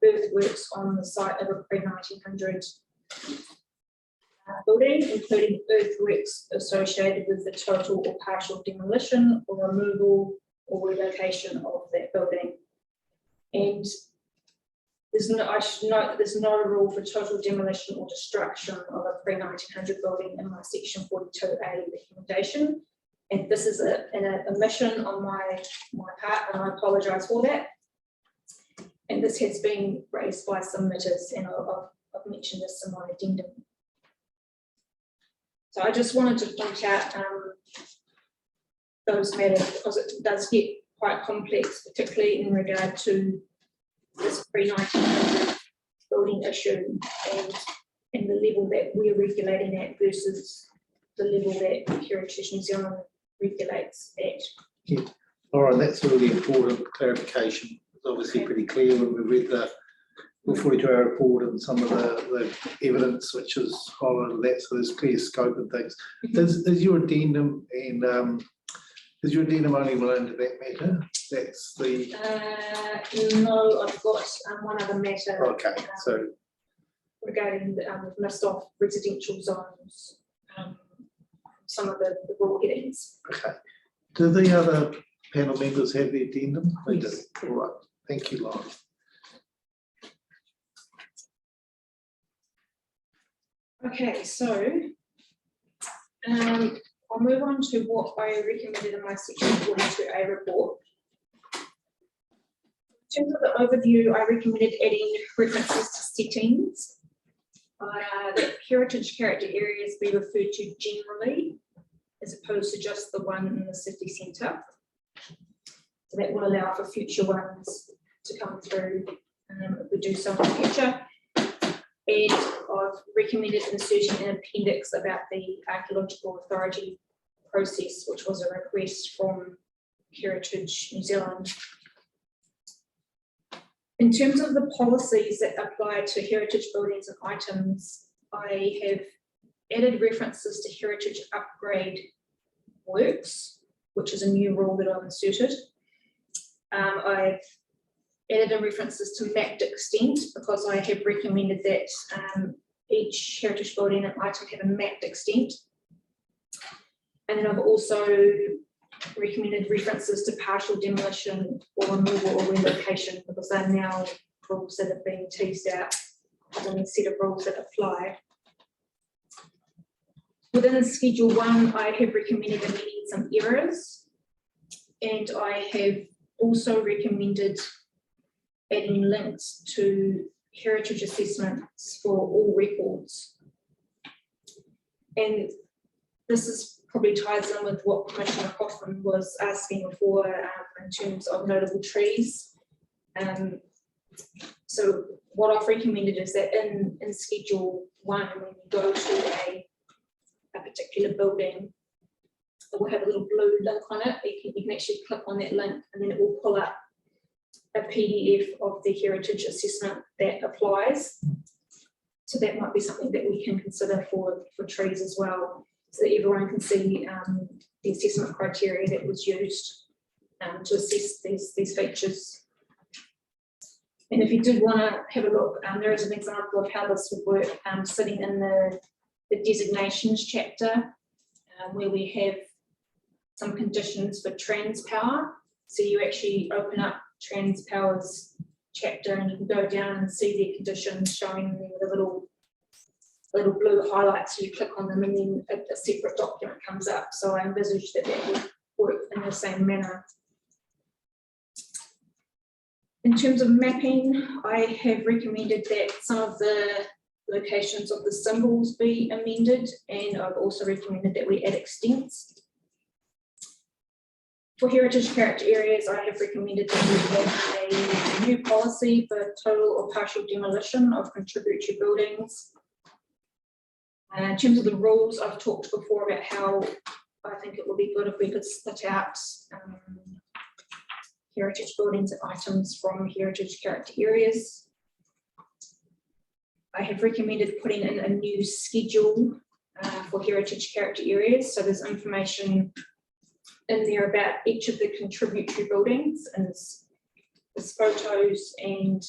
earthworks on the site of a pre-1900 building, including earthworks associated with the total or partial demolition or removal or relocation of that building. And I should note that there's no rule for total demolition or destruction of a pre-1900 building in my section 42A recommendation. And this is an omission on my part, and I apologise for that. And this has been raised by submitters, and I've mentioned this in my addendum. So I just wanted to point out those matters, because it does get quite complex, particularly in regard to this pre-1900 building issue and the level that we're regulating at versus the level that Heritage New Zealand regulates at. Yeah. All right, that's a really important clarification. It's obviously pretty clear when we read the 42-hour report and some of the evidence which is highlighted that, so there's clear scope of things. Is your addendum and is your addendum only related to that matter? That's the No, I've got one other matter. Okay, so regarding the list of residential zones, some of the raw headings. okay. Do the other panel members have the addendum? They do. Yes. All right. Thank you, Lauren. Okay, so I'll move on to what I recommended in my section 42A report. In terms of the overview, I recommended adding references to settings, that heritage character areas be referred to generally, as opposed to just the one in the city centre. So that will allow for future ones to come through if we do so in the future. And I've recommended inserting an appendix about the Archaeological Authority process, which was a request from Heritage New Zealand. In terms of the policies that apply to heritage buildings and items, I have added references to heritage upgrade works, which is a new rule that I've inserted. I've added in references to mapped extent, because I have recommended that each heritage building and item have a mapped extent. And then I've also recommended references to partial demolition or removal or relocation, because they're now rules that have been teased out as a set of rules that apply. Within Schedule 1, I have recommended amending some errors, and I have also recommended adding links to heritage assessments for all records. And this is probably ties in with what Commissioner Hoffman was asking before in terms of notable trees. So what I've recommended is that in Schedule 1, when you go to a particular building, it will have a little blue link on it. You can actually click on that link, and then it will pull up a PDF of the heritage assessment that applies. So that might be something that we can consider for trees as well, so that everyone can see the assessment criteria that was used to assess these features. And if you did want to have a look, there is an example of how this would work sitting in the designations chapter, where we have some conditions for Transpower. So you actually open up Transpower's chapter and you can go down and see their conditions showing them with a little blue highlights. So you click on them and then a separate document comes up. So I envisage that would work in the same manner. In terms of mapping, I have recommended that some of the locations of the symbols be amended, and I've also recommended that we add extents. For heritage character areas, I have recommended that we have a new policy for total or partial demolition of contributory buildings. In terms of the rules, I've talked before about how I think it would be good if we could split out heritage buildings and items from heritage character areas. I have recommended putting in a new schedule for heritage character areas. So there's information in there about each of the contributory buildings, and there's photos and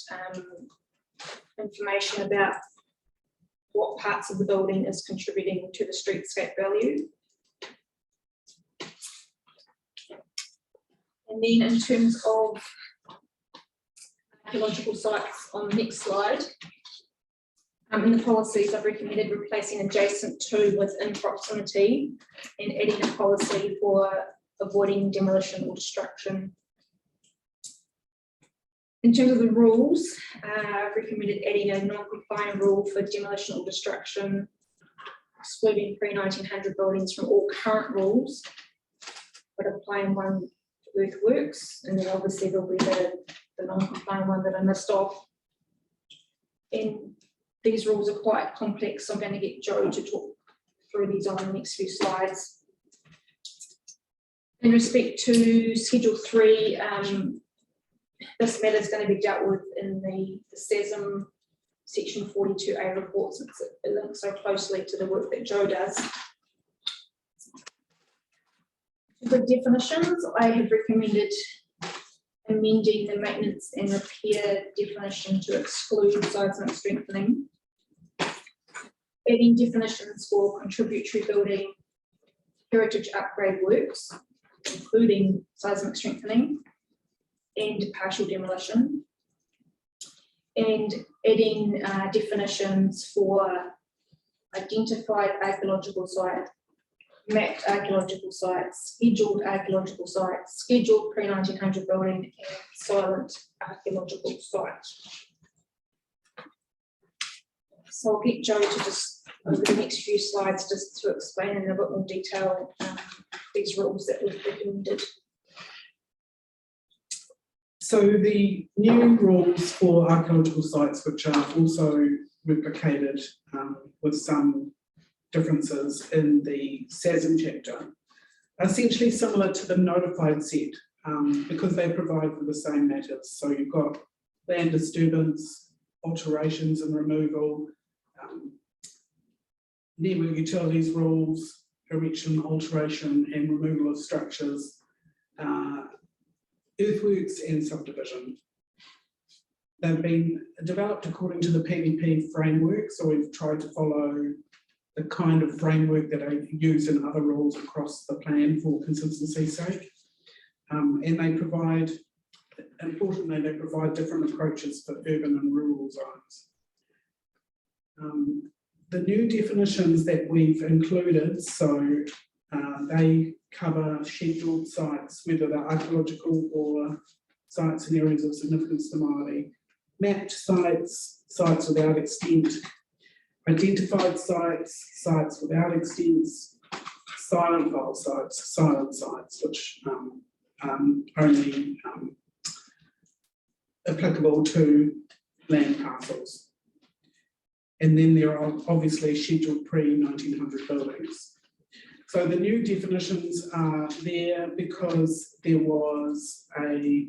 information about what parts of the building is contributing to the streetscape value. And then in terms of archaeological sites on the next slide, in the policies, I've recommended replacing adjacent to with in proximity and adding a policy for avoiding demolition or destruction. In terms of the rules, I've recommended adding a non-compliant rule for demolition or destruction, excluding pre-1900 buildings from all current rules, but applying one to earthworks, and then obviously there'll be the non-compliant one that I missed off. And these rules are quite complex, so I'm going to get Joe to talk through these on the next few slides. In respect to Schedule 3, this matter is going to be dealt with in the CESM Section 42A report, since it links so closely to the work that Joe does. For definitions, I have recommended amending the maintenance and repair definition to exclude seismic strengthening, adding definitions for contributory building, heritage upgrade works, including seismic strengthening and partial demolition, and adding definitions for identified archaeological site, mapped archaeological sites, scheduled archaeological sites, scheduled pre-1900 building, and silent archaeological site. So I'll get Joe to just, over the next few slides, just to explain in a bit more detail these rules that we've recommended. So the new rules for archaeological sites, which are also replicated with some differences in the CESM chapter, are essentially similar to the notified set because they provide for the same matters. So you've got land disturbance, alterations and removal, network utilities rules, erection, alteration and removal of structures, earthworks and subdivision. They've been developed according to the PVP framework, so we've tried to follow the kind of framework that I use in other rules across the plan for consistency's sake. And they provide, importantly, they provide different approaches for urban and rural zones. The new definitions that we've included, so they cover scheduled sites, whether they're archaeological or sites in areas of significance to Māori, mapped sites, sites without extent, identified sites, sites without extents, silent file sites, silent sites, which only applicable to land parcels. And then there are obviously scheduled pre-1900 buildings. So the new definitions are there because there was the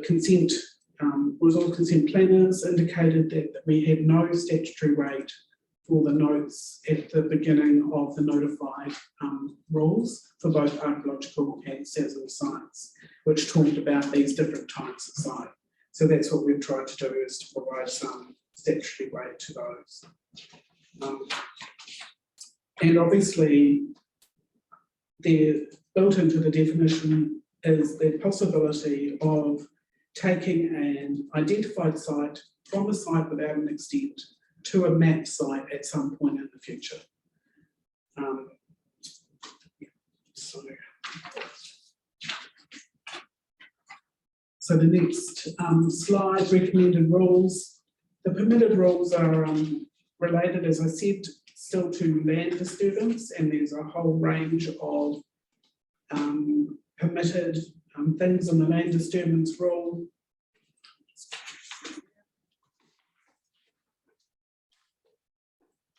consent, resource consent planners indicated that we had no statutory rate for the notes at the beginning of the notified rules for both archaeological and CESM sites, which talked about these different types of site. So that's what we've tried to do, is to provide some statutory rate to those. And obviously, built into the definition is the possibility of taking an identified site from a site without an extent to a mapped site at some point in the future. So the next slide, recommended rules. The permitted rules are related, as I said, still to land disturbance, and there's a whole range of permitted things in the land disturbance rule.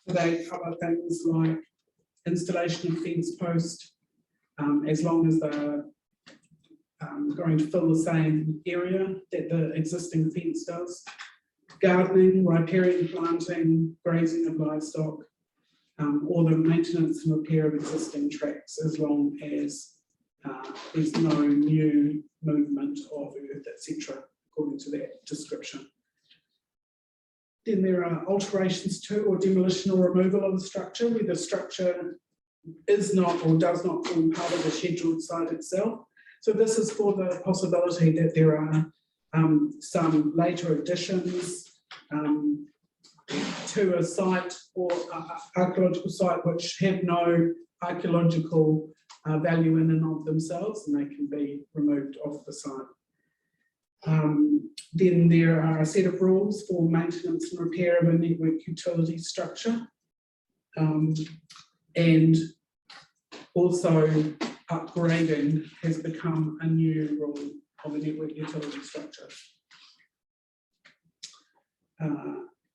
They cover things like installation of fence post, as long as they're going to fill the same area that the existing fence does. Gardening, riparian planting, grazing of livestock, or the maintenance and repair of existing tracks, as long as there's no new movement of earth, etc., according to that description. Then there are alterations to or demolition or removal of the structure, where the structure is not or does not form part of the scheduled site itself. So this is for the possibility that there are some later additions to a site or archaeological site which have no archaeological value in and of themselves, and they can be removed off the site. Then there are a set of rules for maintenance and repair of a network utility structure, and also upgrading has become a new rule of a network utility structure.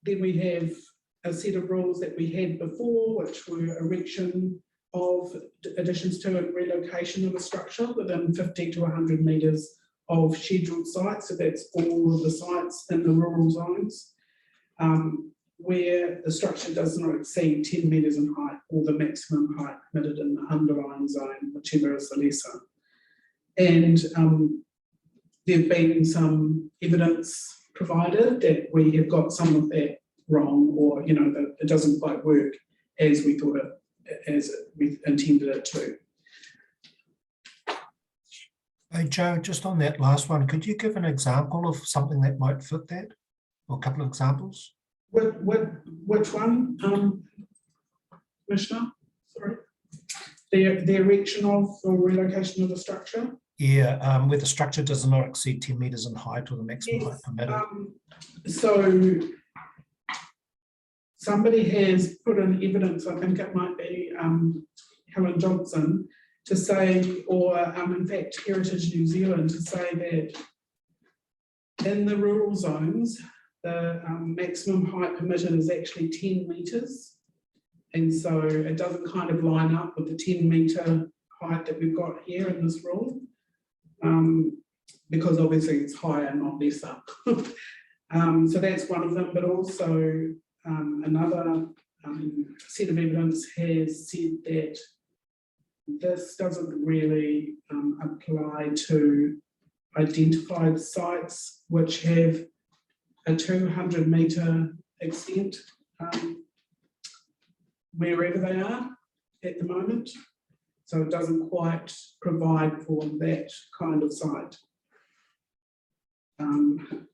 Then we have a set of rules that we had before, which were erection of additions to and relocation of a structure within 50 to 100 metres of scheduled sites. So that's all of the sites in the rural zones, where the structure does not exceed 10 metres in height or the maximum height permitted in the underlying zone, whichever is the lesser. And there have been some evidence provided that we have got some of that wrong, or that it doesn't quite work as we thought it, as we intended it to. Hey Joe, just on that last one, could you give an example of something that might fit that, or a couple of examples? Which one, Commissioner? Sorry, the erection of or relocation of a structure. Yeah, where the structure does not exceed 10 metres in height or the maximum height permitted. So somebody has put in evidence, I think it might be Helen Johnson, to say, or in fact Heritage New Zealand, to say that in the rural zones, the maximum height permitted is actually 10 metres. And so it doesn't kind of line up with the 10 metre height that we've got here in this rule. Because obviously it's higher, not lesser. So that's one of them, but also another set of evidence has said that this doesn't really apply to identified sites which have a 200 metre extent wherever they are at the moment. So it doesn't quite provide for that kind of site.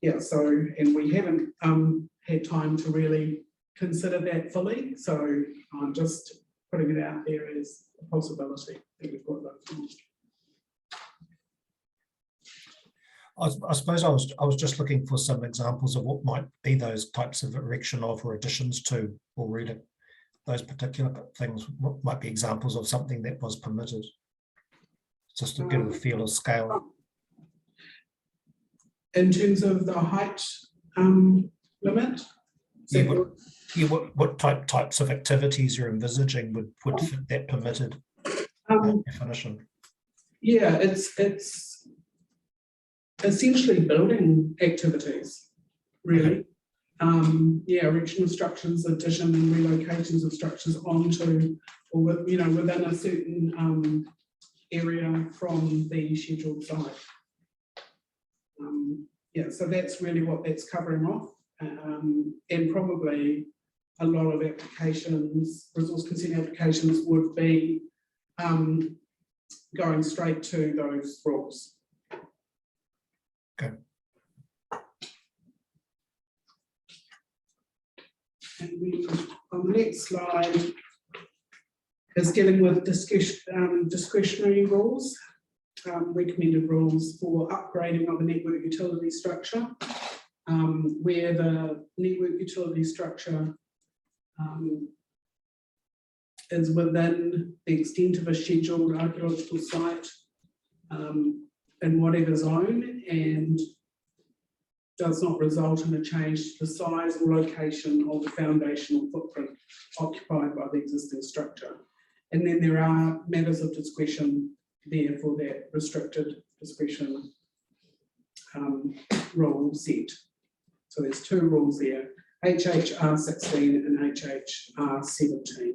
Yeah, so, and we haven't had time to really consider that fully. So I'm just putting it out there as a possibility that we've got those. I suppose I was just looking for some examples of what might be those types of erection of or additions to, or really those particular things. What might be examples of something that was permitted, just to get a feel of scale. In terms of the height limit? Yeah, what types of activities you're envisaging would fit that permitted definition? Yeah, it's essentially building activities, really. Yeah, erection of structures, addition and relocations of structures onto, or within a certain area from the scheduled site. Yeah, so that's really what that's covering off, and probably a lot of applications, resource consent applications, would be going straight to those rules. Okay. And on the next slide is dealing with discretionary rules, recommended rules for upgrading of a network utility structure, where the network utility structure is within the extent of a scheduled archaeological site in whatever zone, and does not result in a change to the size or location of the foundational footprint occupied by the existing structure. And then there are matters of discretion there for that restricted discretion rule set. So there's two rules there, HHR 16 and HHR 17.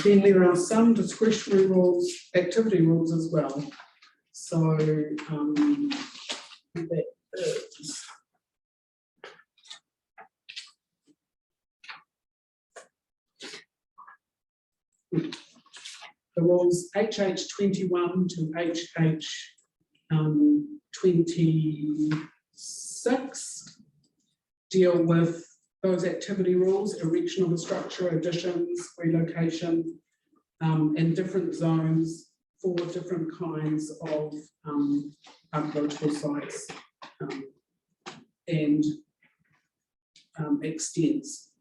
Then there are some discretionary rules, activity rules as well. So that is the rules HH 21 to HH 26 deal with those activity rules, erection of a structure, additions, relocation, and different zones for different kinds of archaeological sites and extents.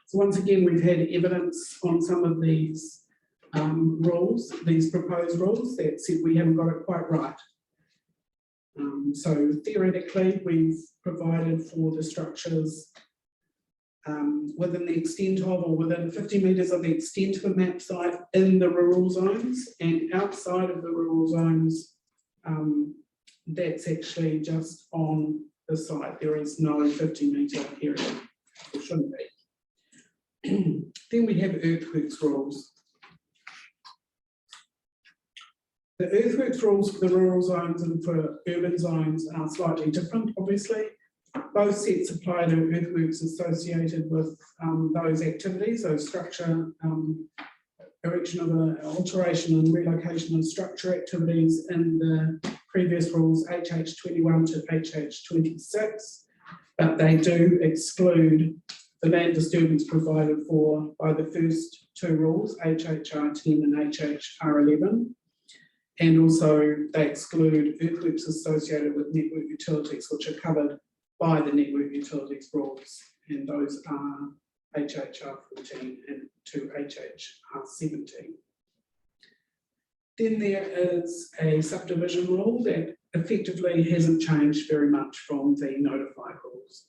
So once again, we've had evidence on some of these rules, these proposed rules that said we haven't got it quite right. So theoretically, we've provided for the structures within the extent of or within 50 metres of the extent of a map site in the rural zones, and outside of the rural zones, that's actually just on the site. There is no 50 metre area, or shouldn't be. Then we have earthworks rules. The earthworks rules for the rural zones and for urban zones are slightly different, obviously. Both sets apply to earthworks associated with those activities, those structure, erection of an alteration and relocation of structure activities in the previous rules, HH 21 to HH 26, but they do exclude the land disturbance provided for by the first two rules, HHR 10 and HHR 11. And also they exclude earthworks associated with network utilities, which are covered by the network utilities rules. And those are HHR 14 and to HHR 17. Then there is a subdivision rule that effectively hasn't changed very much from the notified rules.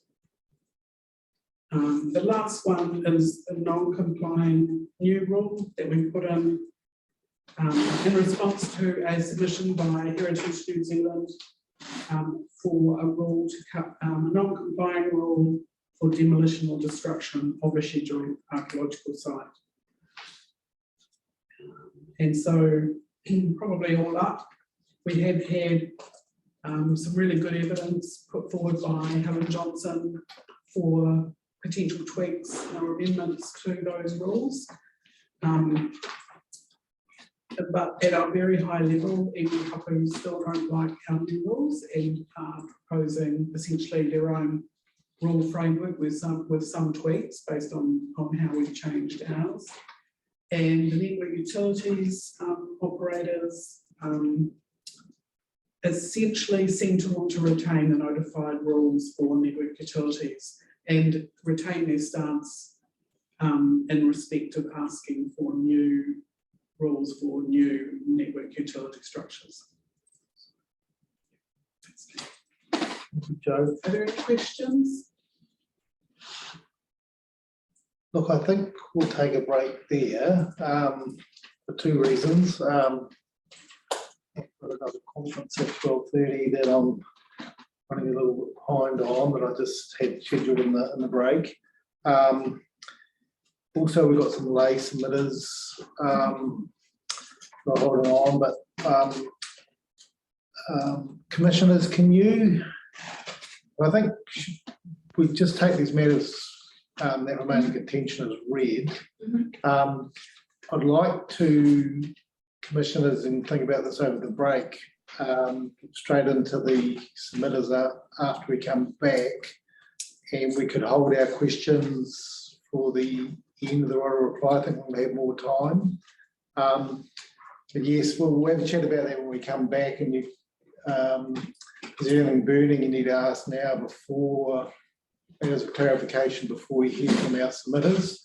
The last one is a non-complying new rule that we put in response to a submission by Heritage New Zealand for a rule to cut a non-complying rule for demolition or destruction of a scheduled archaeological site. And so probably all up, we have had some really good evidence put forward by Helen Johnson for potential tweaks or amendments to those rules. But at a very high level, even Kapu still don't like our new rules and are proposing essentially their own rule framework with some tweaks based on how we've changed ours. And the network utilities operators essentially seem to want to retain the notified rules for network utilities and retain their stance in respect of asking for new rules for new network utility structures. Thank you, Joe. Are there any questions? Look, I think we'll take a break there for two reasons. I've got another conference at 12:30 that I'm running a little bit behind on, but I just had scheduled in the break. Also, we've got some lay submitters not holding on, but commissioners, can you, I think we just take these matters that remain in contention as read. I'd like to, commissioners, and think about this over the break, straight into the submitters after we come back, and we could hold our questions for the end of the right of reply. I think we'll have more time. But yes, we'll have a chat about that when we come back. And you, is there anything burning you need to ask now before, as a clarification before you hear from our submitters?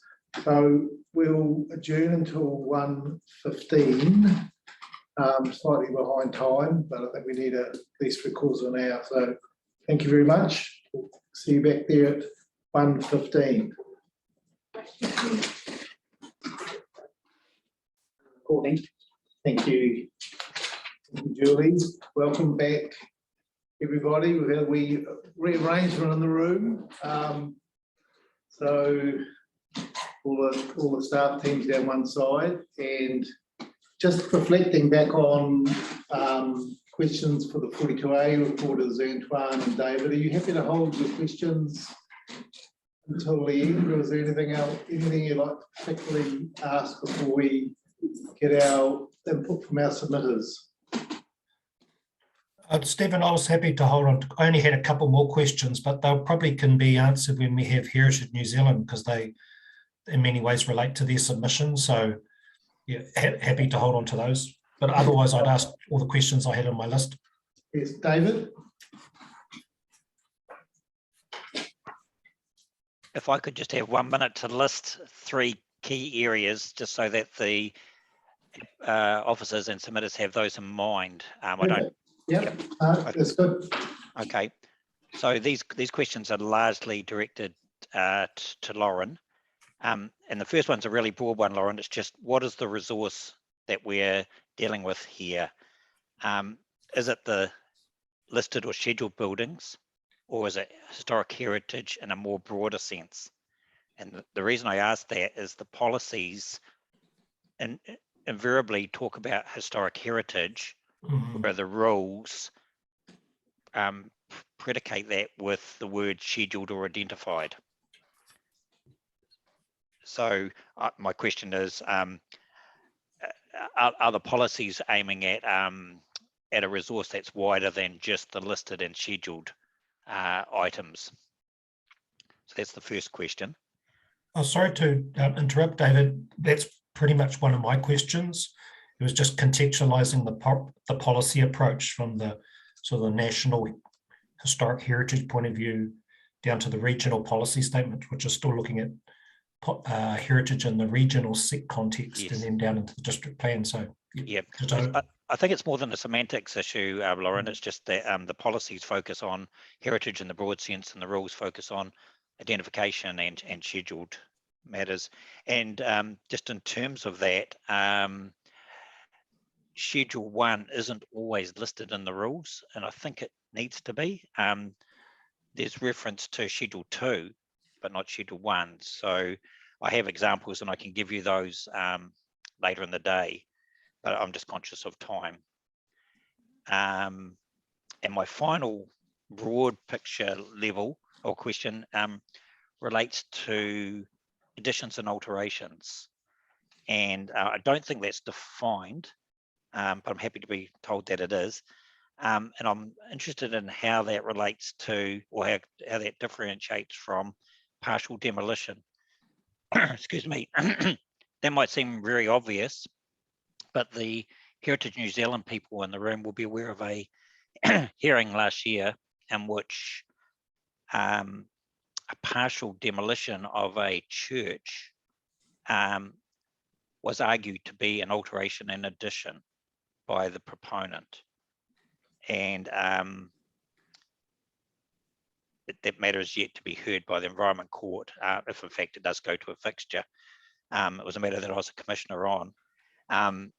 So we'll adjourn until 1:15, slightly behind time, but I think we need at least 3/4 of an hour. So thank you very much. See you back there at 1:15. Recording. Thank you. Thank you, Julie. Welcome back, everybody. We've had a wee rearrangement in the room. So all the staff teams down one side, and just reflecting back on questions for the 42A reporters, Antoine and David. Are you happy to hold your questions until the end, or is there anything else, anything you'd like to particularly ask before we get our input from our submitters? Stephen, I was happy to hold on. I only had a couple more questions, but they'll probably can be answered when we have Heritage New Zealand, because they in many ways relate to their submission. So yeah, happy to hold on to those. But otherwise, I'd ask all the questions I had on my list. Yes, David? If I could just have 1 minute to list 3 key areas, just so that the officers and submitters have those in mind. I don't. Yep, that's good. Okay, so these questions are largely directed to Lauren. And the first one's a really broad one, Lauren. It's just, what is the resource that we're dealing with here? Is it the listed or scheduled buildings, or is it historic heritage in a more broader sense? And the reason I ask that is the policies invariably talk about historic heritage, where the rules predicate that with the word scheduled or identified. So my question is, are the policies aiming at a resource that's wider than just the listed and scheduled items? So that's the first question. Oh, sorry to interrupt, David. That's pretty much one of my questions. It was just contextualizing the policy approach from the sort of the national historic heritage point of view down to the regional policy statement, which is still looking at heritage in the regional context, yes, and then down into the district plan. So yeah, I think it's more than a semantics issue, Lauren. It's just that the policies focus on heritage in the broad sense, and the rules focus on identification and scheduled matters. And just in terms of that, Schedule 1 isn't always listed in the rules, and I think it needs to be. There's reference to Schedule 2, but not Schedule 1. So I have examples, and I can give you those later in the day, but I'm just conscious of time. And my final broad picture level or question relates to additions and alterations. And I don't think that's defined, but I'm happy to be told that it is. And I'm interested in how that relates to, or how that differentiates from partial demolition. Excuse me. That might seem very obvious, but the Heritage New Zealand people in the room will be aware of a hearing last year in which a partial demolition of a church was argued to be an alteration and addition by the proponent. And that matter is yet to be heard by the Environment Court, if in fact it does go to a fixture. It was a matter that I was a commissioner on. And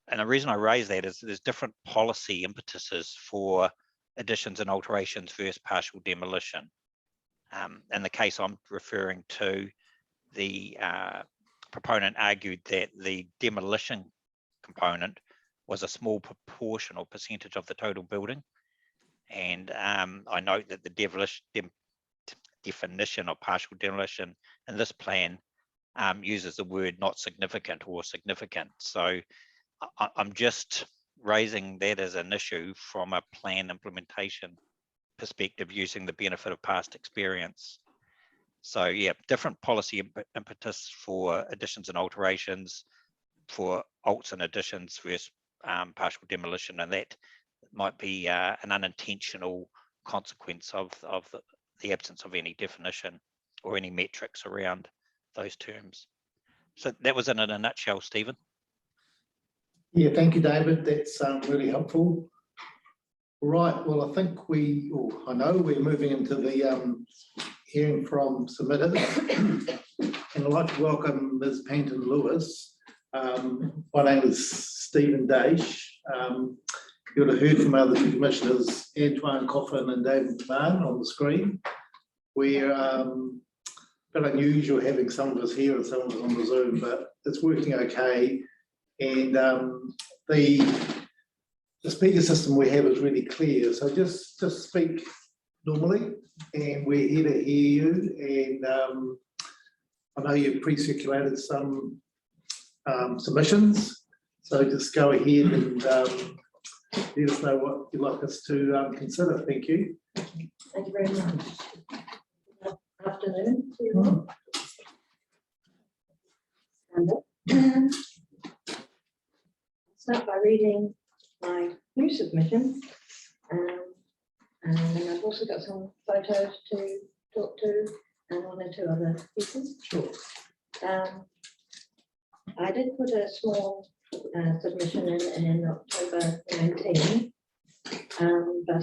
the reason I raise that is there's different policy impetuses for additions and alterations versus partial demolition. In the case I'm referring to, the proponent argued that the demolition component was a small proportion or percentage of the total building. And I note that the definition of partial demolition in this plan uses the word not significant or significant. So I'm just raising that as an issue from a plan implementation perspective, using the benefit of past experience. So yeah, different policy impetus for additions and alterations, for alts and additions versus partial demolition, and that might be an unintentional consequence of the absence of any definition or any metrics around those terms. So that was in a nutshell, Stephen. Yeah, thank you, David. That's really helpful. Right, well, I think I know we're moving into the hearing from submitters. And I'd like to welcome Ms. Panton Lewis. My name is Stephen Daish. You would have heard from other two commissioners, Antoine Coffin and David McMahon on the screen. We're a bit unusual having some of us here and some of us on the Zoom, but it's working okay. And the speaker system we have is really clear. So just speak normally and we're here to hear you. And I know you've pre-circulated some submissions. So just go ahead and let us know what you'd like us to consider. Thank you. Thank you very much. Good afternoon to you all. And start by reading my new submission. And then I've also got some photos to talk to and one or two other pieces. Sure. I did put a small submission in October 19, but I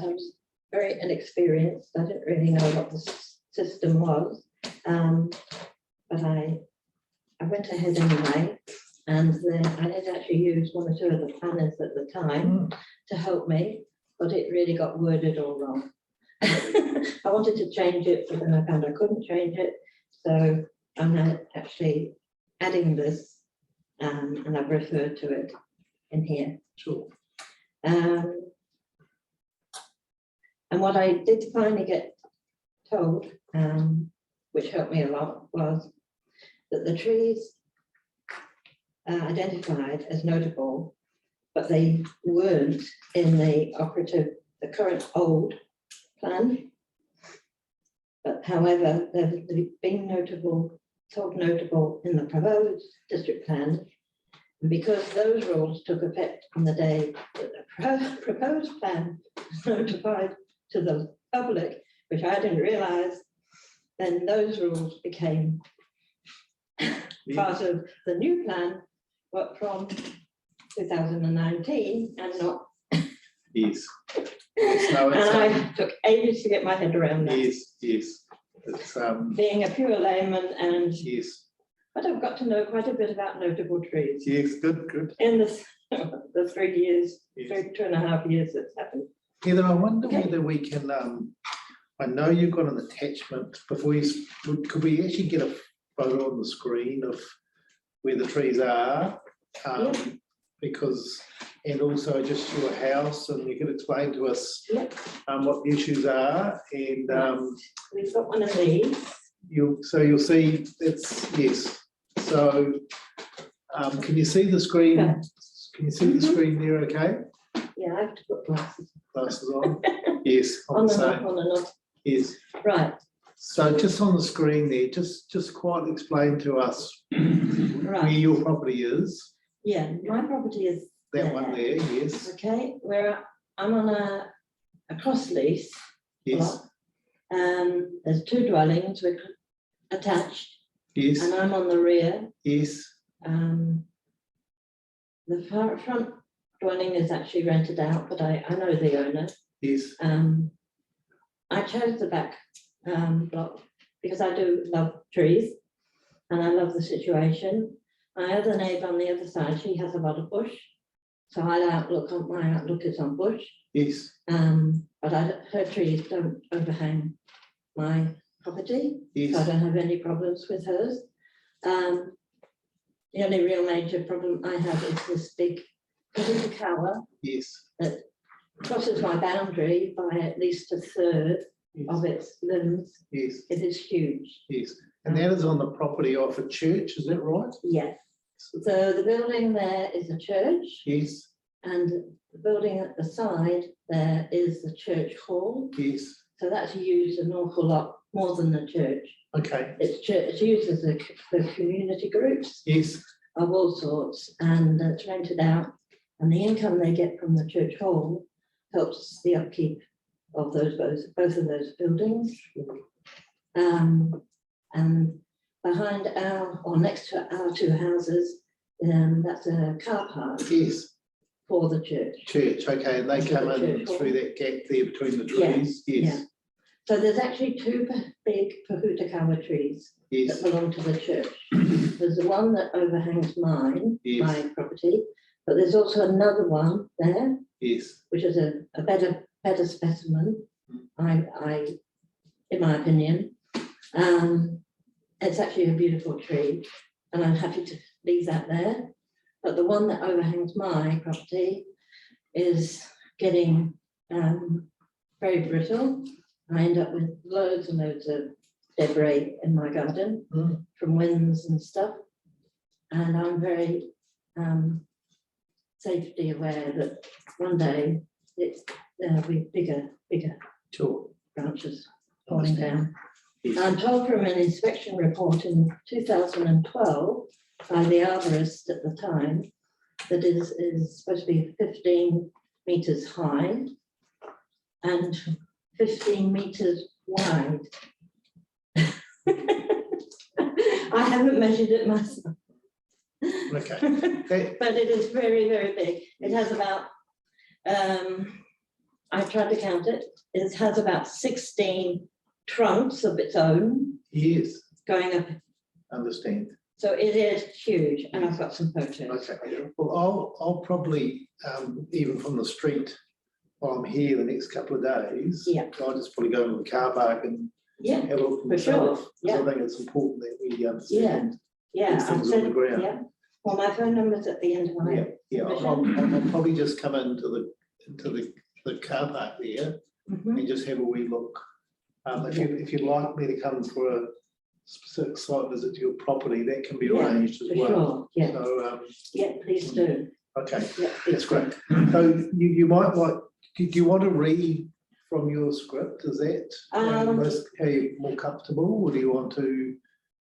was very inexperienced. I didn't really know what the system was, but I went ahead anyway, and then I did actually use one or two of the planners at the time to help me, but it really got worded all wrong. I wanted to change it, but then I found I couldn't change it, so I'm now actually adding this, and I've referred to it in here. Sure. And what I did finally get told, which helped me a lot, was that the trees identified as notable, but they weren't in the current old plan. But however, they've been told notable in the proposed district plan. And because those rules took effect on the day that the proposed plan was notified to the public, which I didn't realise, then those rules became part of the new plan, but from 2019 and not. Yes. And I took ages to get my head around that. Yes, yes. It's, being a pure layman, and yes. But I've got to know quite a bit about notable trees. Yes, good. In the 3 years, yes. 2.5 years that's happened. Heather, I wonder whether we can, I know you've got an attachment, before you, could we actually get a photo on the screen of where the trees are? Because, and also just your house, and you can explain to us what the issues are. And we've got one of these. So you'll see it's, yes. So can you see the screen? Yeah. Can you see the screen there okay? Yeah, I have to put glasses on. Yes. On and off, on and off. Yes. Right. So just on the screen there, just quite explain to us where your property is. Yeah, my property is that one there, yes. Okay, I'm on a cross lease. Yes. There's 2 dwellings which are attached. Yes. And I'm on the rear. Yes. The front dwelling is actually rented out, but I know the owner. Yes. I chose the back block because I do love trees and I love the situation. My other neighbour on the other side, she has a lot of bush. So my outlook is on bush. Yes. But her trees don't overhang my property. Yes. So I don't have any problems with hers. The only real major problem I have is this big kawa. Yes. That crosses my boundary by at least a third of its limbs. Yes. It is huge. Yes. And that is on the property of a church, is that right? Yes. So the building there is a church. Yes. And the building at the side there is the church hall. Yes. So that's used an awful lot more than the church. Okay. It's used as for community groups. Yes. Of all sorts, and it's rented out. And the income they get from the church hall helps the upkeep of both of those buildings. And behind next to our 2 houses, that's a car park. Yes. for the church. Church, okay, and they For come the in church hall. through that gap there between the Yeah, trees? Yes, So there's actually two big Pahutakawa trees yes, that belong to the church. There's the one that overhangs mine, Yes. my property, but there's also another one there, yes. which is a better specimen, I, in my opinion. It's actually a beautiful tree, and I'm happy to leave that there. But the one that overhangs my property is getting very brittle. I end up with loads and loads of debris in my garden from winds and stuff. And I'm very safety aware that one day there'll be bigger Sure. branches falling down. I'm told from an inspection report in 2012 by the arborist at the time that it is supposed to be 15 meters high and 15 meters wide. I haven't measured it myself. Okay. But it is very, very big. It has about, I tried to count it, it has about 16 trunks of its own. Yes. Going up. Understand. So it is huge, and I've got some photos. Okay, well, I'll probably, even from the street, while I'm here the next couple of days, I'll just probably go into the car park and have a look for sure. myself, 'cause I think it's important that we understand Yeah, these things on the ground. yeah. Well, my phone number's at the end of my. Yeah, I'll probably just come into the car park there and just have a wee look. If you'd like me to come for a specific site visit to your property, that can be arranged as for well. sure, yeah. So, Yeah, please do. okay, that's great. So you might like, do you want to read from your script? Is that how you're more comfortable, or do you want to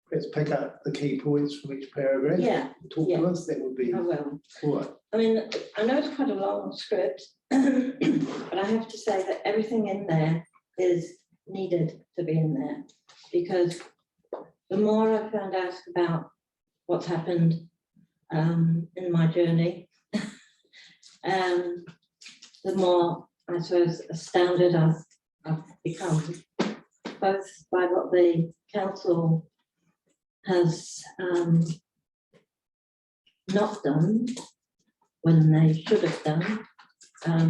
perhaps pick up the key points from each paragraph? Yeah, Talk to us, that would be. I will. All right. I mean, I know it's quite a long script, but I have to say that everything in there is needed to be in there, because the more I found out about what's happened in my journey, the more, I suppose, astounded I've become, both by what the council has not done when they should have done,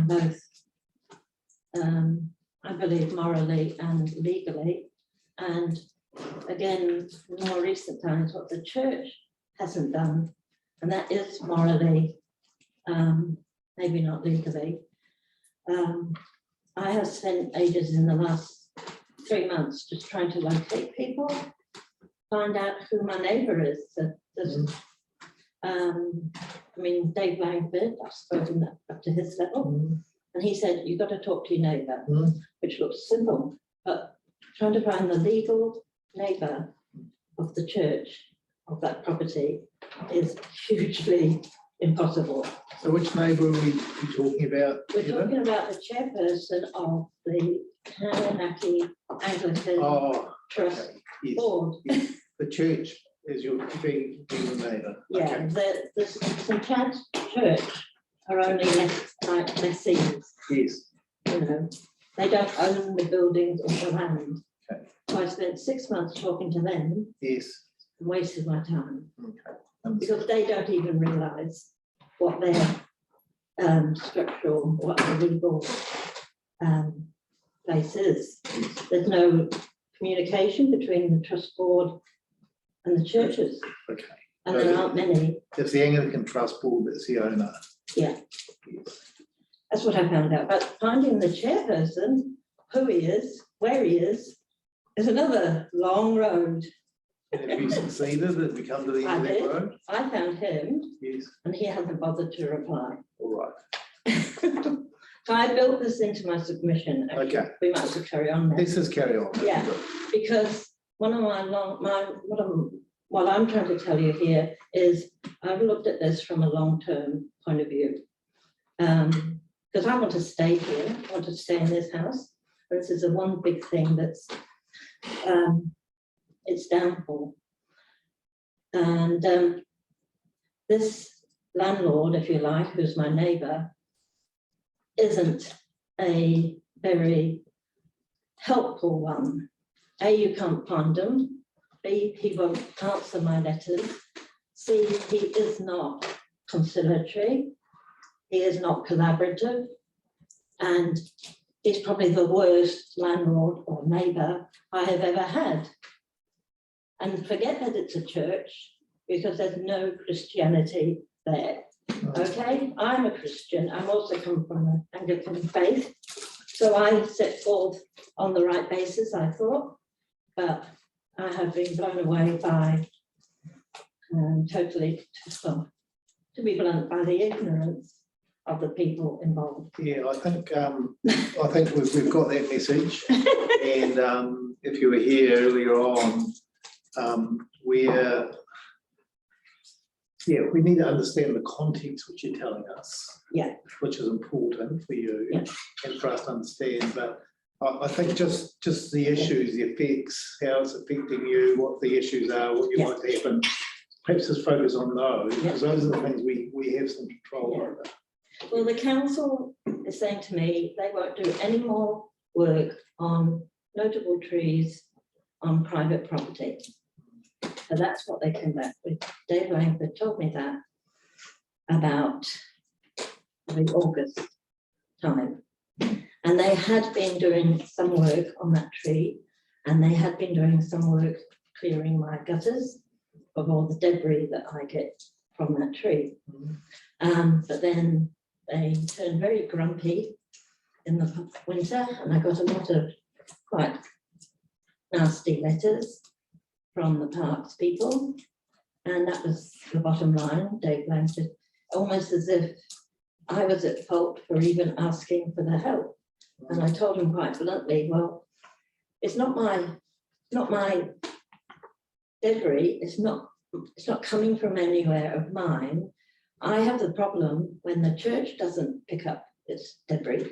both I believe morally and legally, and again, in more recent times, what the church hasn't done, and that is morally, maybe not legally. I have spent ages in the last 3 months just trying to locate people, find out who my neighbour is. I mean, Dave Langford, I've spoken up to his level, and he said, you've got to talk to your neighbour, which looks simple, but trying to find the legal neighbour of the church, of that property, is hugely impossible. So which neighbour are we talking about? We're talking about the chairperson of the Taranaki Anglican Trust Board. The church is your being the neighbour. Yeah, the St. Chad's Church are only like lessees. Yes. You know, they don't own the buildings or the land. So I spent 6 months talking to them. Yes. And wasted my time. Okay. Because they don't even realise what their structural, what the legal place is. There's no communication between the trust board and the churches. Okay. And there aren't many. It's the Anglican Trust Board that's the owner. Yeah. That's what I found out. But finding the chairperson, who he is, where he is another long road. And have you succeeded? Have you come to the end of that road? I found him. Yes. And he hasn't bothered to reply. All right. So I built this into my submission. Actually. Okay. We might as well carry on now. This is carry on. Yeah, because one of what I'm trying to tell you here is I've looked at this from a long-term point of view. Because I want to stay here, I want to stay in this house. This is the one big thing that's its downfall. And this landlord, if you like, who's my neighbour, isn't a very helpful one. A, you can't find him. B, he won't answer my letters. C, he is not conciliatory. He is not collaborative. And he's probably the worst landlord or neighbour I have ever had. And forget that it's a church, because there's no Christianity there. Okay, I'm a Christian. I'm also come from an Anglican faith. So I set forth on the right basis, I thought, but I have been blown away by totally, well, to be blunt, by the ignorance of the people involved. Yeah, I think we've got that message. And if you were here earlier on, we need to understand the context which you're telling us. Yeah. Which is important for you and for us to understand. But I think just the issues, the effects, how it's affecting you, what the issues are, what you might happen. Perhaps just focus on those, because those are the things we have some control over. Well, the council is saying to me they won't do any more work on notable trees on private property. So that's what they came back with. Dave Langford told me that about the August time. And they had been doing some work on that tree, and they had been doing some work clearing my gutters of all the debris that I get from that tree. But then they turned very grumpy in the winter, and I got a lot of quite nasty letters from the parks people. And that was the bottom line, Dave Langford, almost as if I was at fault for even asking for the help. And I told him quite bluntly, well, it's not my debris, it's not coming from anywhere of mine. I have the problem when the church doesn't pick up its debris,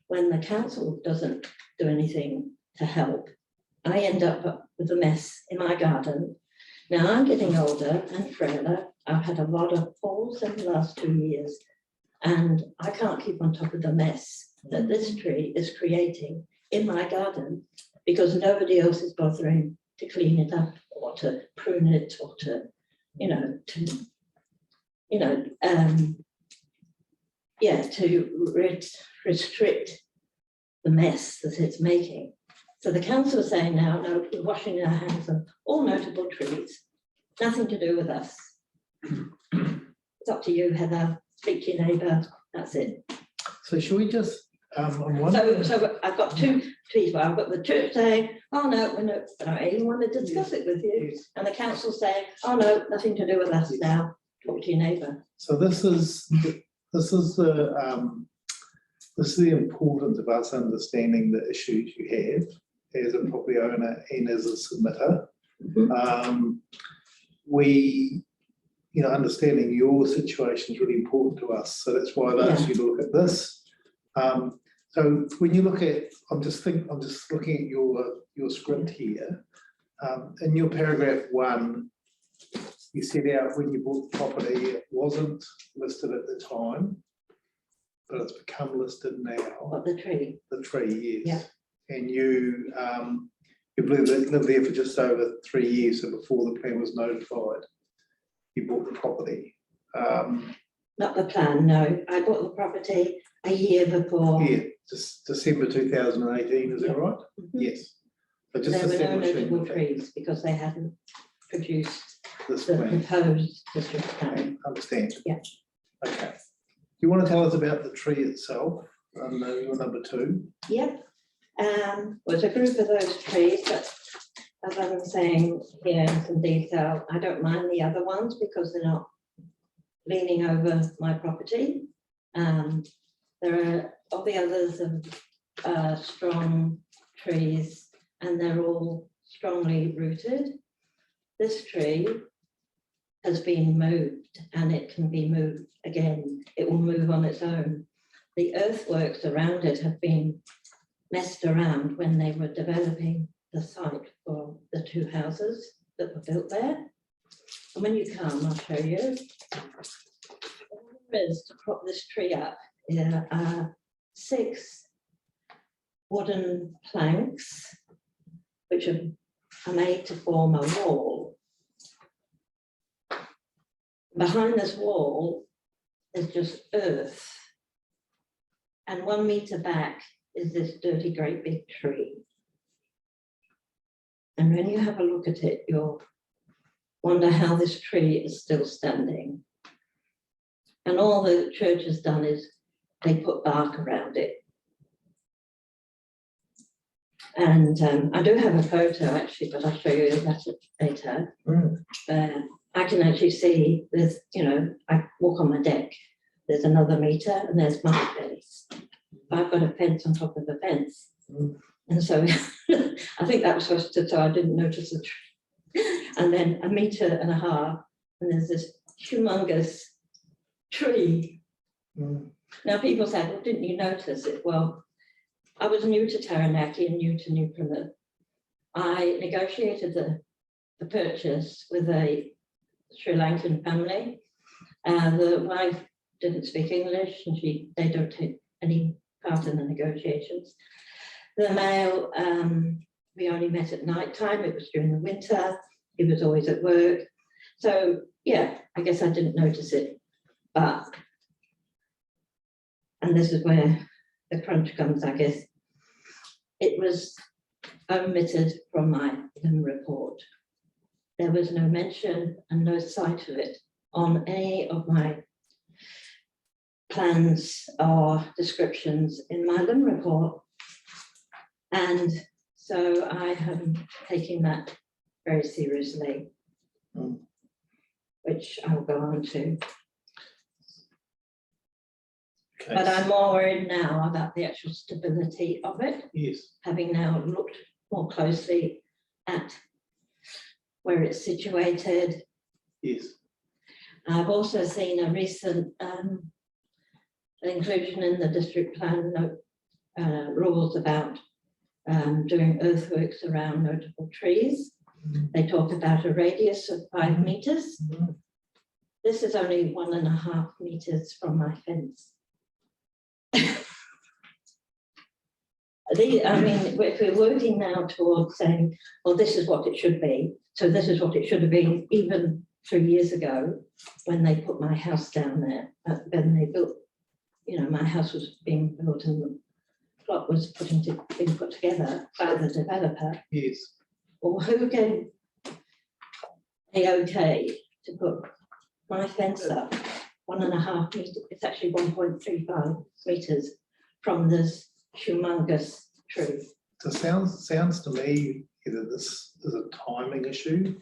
when the council doesn't do anything to help. I end up with a mess in my garden. Now I'm getting older and frailer. I've had a lot of falls in the last 2 years, and I can't keep on top of the mess that this tree is creating in my garden, because nobody else is bothering to clean it up or to prune it or to restrict the mess that it's making. So the council is saying now, no, we're washing our hands of all notable trees, nothing to do with us. It's up to you, Heather, speak to your neighbour, that's it. So should we just, So I've got two trees, I've got the church saying, oh no, I don't even want to discuss it with you. And the council saying, oh no, nothing to do with us now, talk to your neighbour. So this is the importance of us understanding the issues you have as a property owner and as a submitter. Understanding your situation is really important to us. So that's why I've asked you to look at this. So when you look at, I'm just looking at your script here. In your paragraph 1, you set out when you bought the property, it wasn't listed at the time, but it's become listed now. What, the tree? The tree, yes. Yeah. And you lived there for just over 3 years, so before the plan was notified, you bought the property. Not the plan, no. I bought the property a year before. Yeah, just December 2018, is that right? Yes. But just there were no establishing notable trees because they hadn't produced this the plan. proposed district plan. Understand. Yeah. Okay. Do you want to tell us about the tree itself? Your number 2. Yep. Well, it's a group of those trees, but as I was saying here in some detail, I don't mind the other ones because they're not leaning over my property. There are all the others of strong trees, and they're all strongly rooted. This tree has been moved, and it can be moved again. It will move on its own. The earthworks around it have been messed around when they were developing the site for the 2 houses that were built there. And when you come, I'll show you. is to prop this tree up, there are 6 wooden planks which are made to form a wall. Behind this wall is just earth. And 1 meter back is this dirty, great big tree. And when you have a look at it, you'll wonder how this tree is still standing. And all the church has done is they put bark around it. And I do have a photo actually, but I'll show you that later. I can actually see there's, you know, I walk on my deck, there's another meter and there's my fence. I've got a fence on top of the fence. And so I think that was supposed to, so I didn't notice the tree. And then 1.5 meters, and there's this humongous tree. Now people say, well, didn't you notice it? Well, I was new to Taranaki and new to New Plymouth. I negotiated the purchase with a Sri Lankan family. The wife didn't speak English and they don't take any part in the negotiations. The male, we only met at night time. It was during the winter. He was always at work. So yeah, I guess I didn't notice it, but, and this is where the crunch comes, I guess. It was omitted from my LIM report. There was no mention and no sight of it on any of my plans or descriptions in my LIM report. And so I am taking that very seriously, which I'll go on to. Okay. But I'm more worried now about the actual stability of it. Yes. Having now looked more closely at where it's situated. Yes. I've also seen a recent inclusion in the district plan rules about doing earthworks around notable trees. They talk about a radius of 5 meters. This is only 1.5 meters from my fence. I mean, if we're working now towards saying, well, this is what it should be. So this is what it should have been even 3 years ago when they put my house down there. When they built, you know, my house was being built and the plot was being put together by the developer. Yes. Or who gave the okay to put my fence up 1.5 meters? It's actually 1.35 meters from this humongous tree. So sounds to me either this is a timing issue.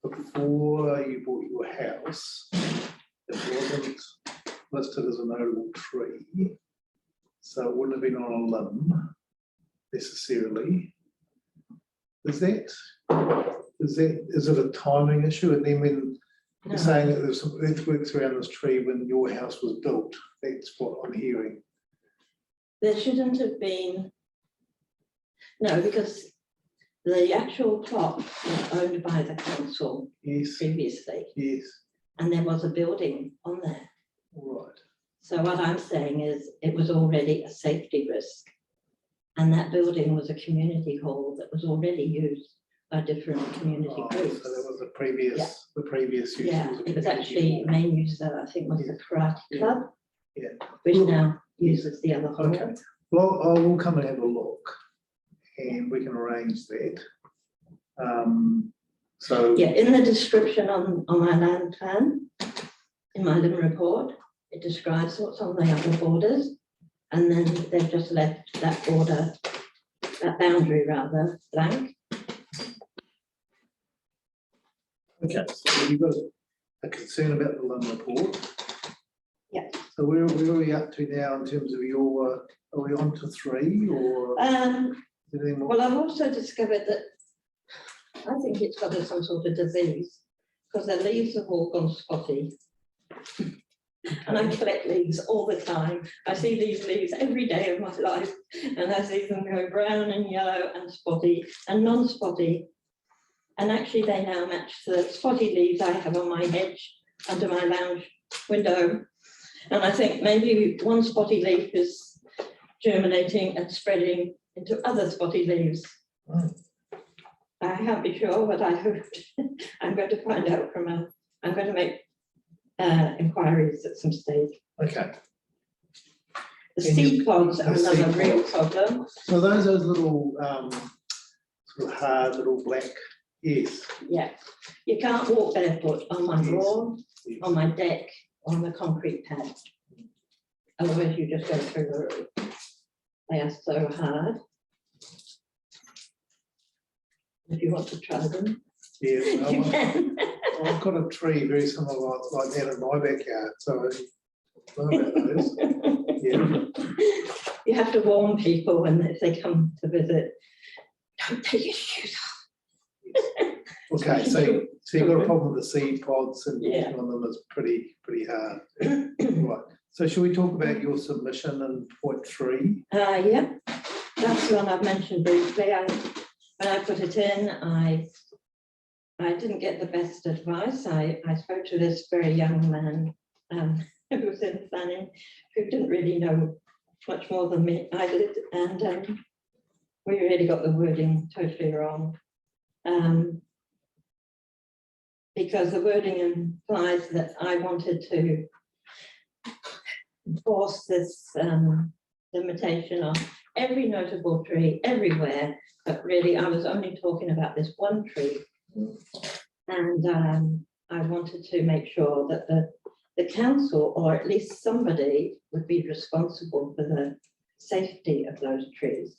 Before you bought your house, it wasn't listed as a notable tree, so it wouldn't have been on a limb necessarily. Is it a timing issue? And then when you're saying that there's some earthworks around this tree when your house was built, that's what I'm hearing. There shouldn't have been, no, because the actual plot was owned by the council previously. Yes. And there was a building on there. Right. So what I'm saying is it was already a safety risk. And that building was a community hall that was already used by different community groups. So there was the previous use. Yeah, it was actually main user, I think, was the karate club. Yeah. Which now uses the other hall. Okay. Well, I will come and have a look and we can arrange that. So yeah, in the description on my land plan, in my LIM report, it describes what's on the other borders, and then they've just left that border, that boundary rather, blank. okay, so you've got a concern about the LIM report. Yeah. So where are we up to now in terms of your, are we on to 3 or? Well, I've also discovered that I think it's got some sort of disease because the leaves have all gone spotty. And I collect leaves all the time. I see these leaves every day of my life and I see them go brown and yellow and spotty and non-spotty. And actually they now match the spotty leaves I have on my hedge under my lounge window. And I think maybe one spotty leaf is germinating and spreading into other spotty leaves. I can't be sure, but I hope I'm going to find out I'm going to make inquiries at some stage. Okay. The seed pods are The seed another real pods. problem. So those little sort of hard little black, yes. Yeah, you can't walk barefoot on my lawn, on my deck, on the concrete pad. Otherwise you just go through the roof. They are so hard. If you want to try them. Yeah, You can. I've got a tree very similar like that in my backyard, so I know about those. Yeah. You have to warn people when if they come to visit, don't take your shoes off. Okay, so you've got a problem with the seed pods and Yeah. walking on them is pretty hard. Right. So should we talk about your submission in point 3? Yeah, that's the one I've mentioned briefly. When I put it in, I didn't get the best advice. I spoke to this very young man who was in planning, who didn't really know much more than me. I did, and we really got the wording totally wrong. Because the wording implies that I wanted to enforce this limitation on every notable tree everywhere, but really I was only talking about this one tree. And I wanted to make sure that the council, or at least somebody, would be responsible for the safety of those trees.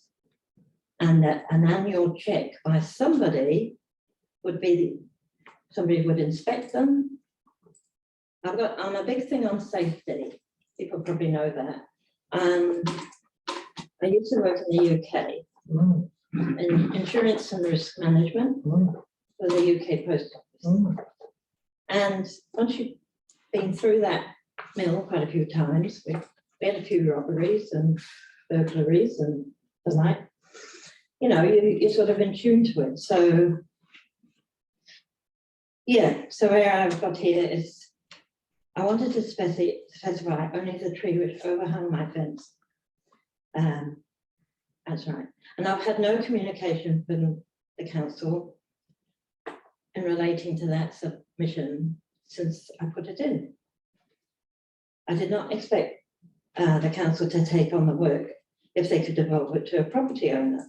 And that an annual check by somebody would be, somebody would inspect them. I'm a big thing on safety. People probably know that. I used to work in the UK in insurance and risk management for the UK Post Office. And once you've been through that mill quite a few times, we had a few robberies and burglaries and the like, you know, you're sort of in tune to it. So, yeah, so where I've got here is, I wanted to specify only the tree which overhung my fence. That's right. And I've had no communication from the council in relating to that submission since I put it in. I did not expect the council to take on the work if they could devolve it to a property owner.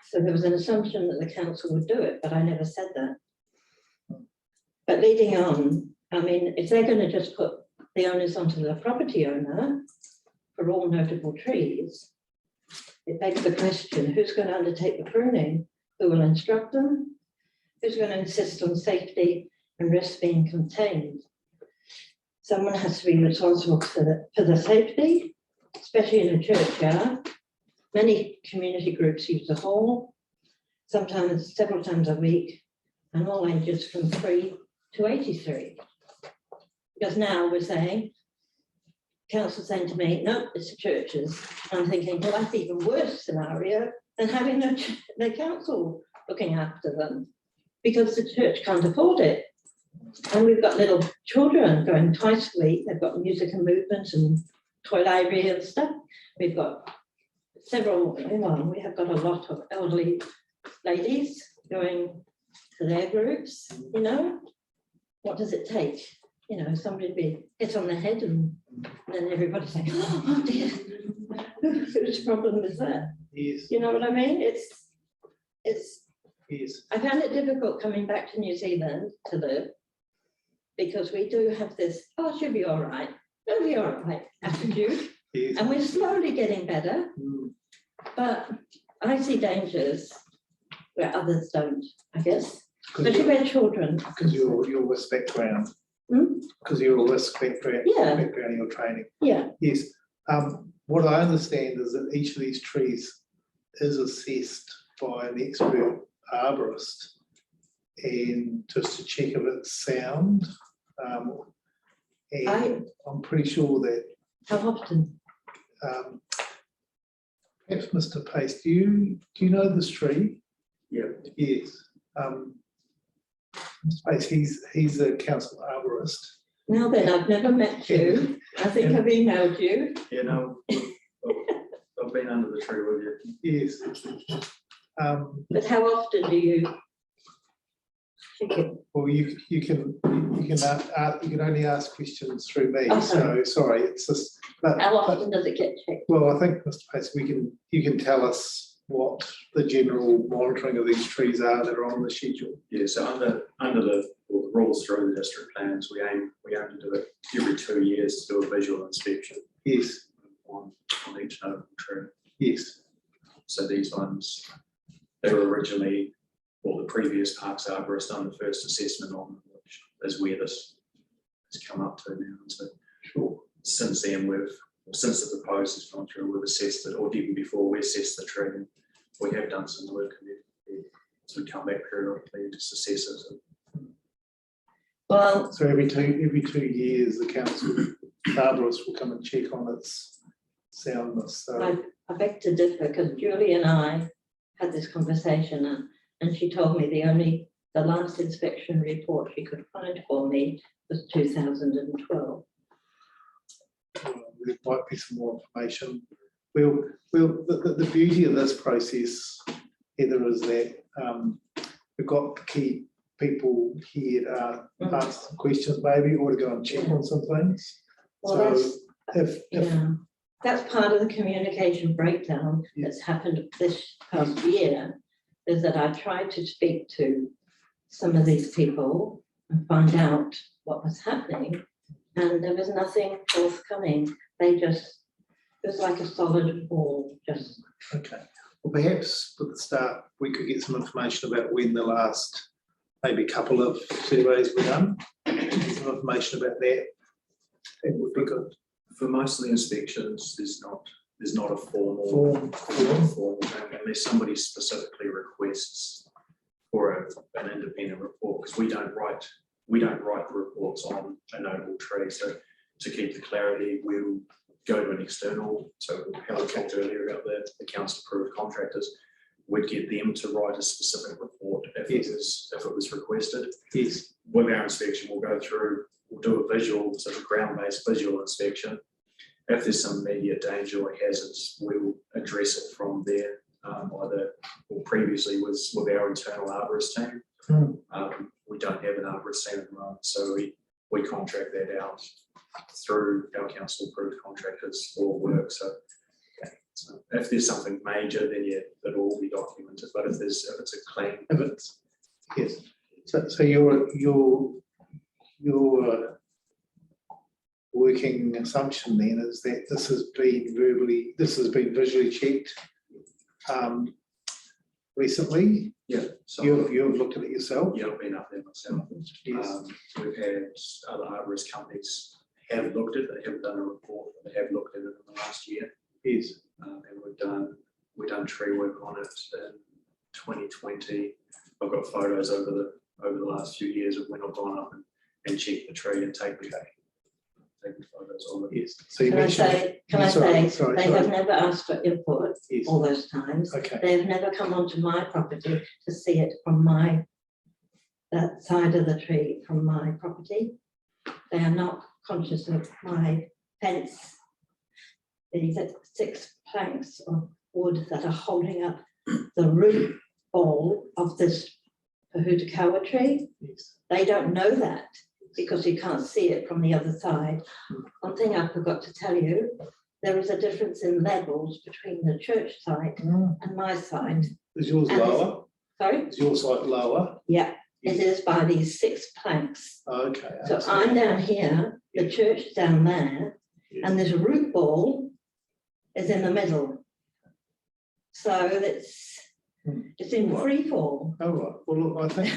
So there was an assumption that the council would do it, but I never said that. But leading on, I mean, if they're going to just put the onus onto the property owner for all notable trees, it begs the question, who's going to undertake the pruning? Who will instruct them? Who's going to insist on safety and risk being contained? Someone has to be responsible for the safety, especially in a churchyard. Many community groups use the hall, sometimes several times a week, and all ages from 3 to 83. Because now we're saying, council saying to me, no, it's the churches. And I'm thinking, well, that's even worse scenario than having the council looking after them, because the church can't afford it. And we've got little children going twice a week. They've got music and movement and toiletry and stuff. We've got several, well, we have got a lot of elderly ladies going to their groups, you know. What does it take? You know, somebody to be hit on the head and then everybody saying, oh dear, whose problem is that? Yes. You know what I mean? It's yes. I found it difficult coming back to New Zealand to live, because we do have this, oh, she'll be all right, it'll be all right attitude. Yes. And we're slowly getting better, but I see dangers where others don't, I guess, especially where children. Because your risk background. Hmm? Because you're a risk background, Yeah. background in your training. Yeah. Yes. What I understand is that each of these trees is assessed by an expert arborist, and just to check if it's sound. And I'm pretty sure that. How often? Perhaps Mr. Pace, do you know this tree? Yeah. Yes. Mr. Pace, he's a council arborist. Now then, I've never met you. I think I've emailed you. Yeah, no, I've been under the tree with you. Yes. But how often do you think it? Well, you can only ask questions through me. Oh, So sorry, it's just. How often does it get checked? Well, I think, Mr. Pace, you can tell us what the general monitoring of these trees are that are on the schedule. Yeah, so under the rules through the district plans, we aim to do it every 2 years to do a visual inspection. Yes. On each notable tree. Yes. So these ones, they were originally, well, the previous parks arborist done the first assessment on them, which is where this has come up to now. So sure. Since then, since the proposal has gone through, we've assessed it, or even before we assessed the tree, and we have done some work in it. So we come back periodically and just assess it. Well, so every 2 years, the council arborist will come and check on its soundness. So I beg to differ because Julie and I had this conversation and she told me the last inspection report she could find for me was 2012. There might be some more information. The beauty of this process, Heather, is that we've got key people here to ask some questions maybe, or to go and check on some things. Well, so that's part of the communication breakdown that's happened this past year, is that I tried to speak to some of these people and find out what was happening, and there was nothing forthcoming. It was like a solid wall, just. Okay. Well, perhaps at the start, we could get some information about when the last maybe couple of surveys were done. Some information about that. It would be good. For most of the inspections, there's not a formal form unless somebody specifically requests for an independent report, because we don't write the reports on a notable tree. So to keep the clarity, we'll go to an external. So how I talked earlier about the council approved contractors, we'd get them to write a specific report if it was requested. Yes. With our inspection, we'll do a visual, sort of ground-based visual inspection. If there's some immediate danger or hazards, we'll address it from there. Previously was with our internal arborist team. We don't have an arborist team at the moment, so we contract that out through our council approved contractors for work. So if there's something major, then it'll all be documented. But if it's a claim, yes. So your working assumption then is that this has been visually checked recently. Yeah. So you've looked at it yourself. Yeah, I've been up there myself. Yes. We've had other arborist companies have looked at it. They haven't done a report, but they have looked at it in the last year. Yes. And we've done tree work on it in 2020. I've got photos over the last few years of when I've gone up and checked the tree and taken photos of it. Yes. So Can I say they have never asked for input all those times. Okay. They have never come onto my property to see it from that side of the tree from my property. They are not conscious of my fence. These 6 planks of wood that are holding up the root ball of this Pahutakawa tree. Yes. They don't know that because you can't see it from the other side. One thing I forgot to tell you, there is a difference in levels between the church site and my site. Is yours lower? Sorry? Is your site lower? Yeah, it is by these 6 planks. Okay. So I'm down here, the church is down there, and this root ball is in the middle. So it's in free fall. Oh, right. Well, look, I think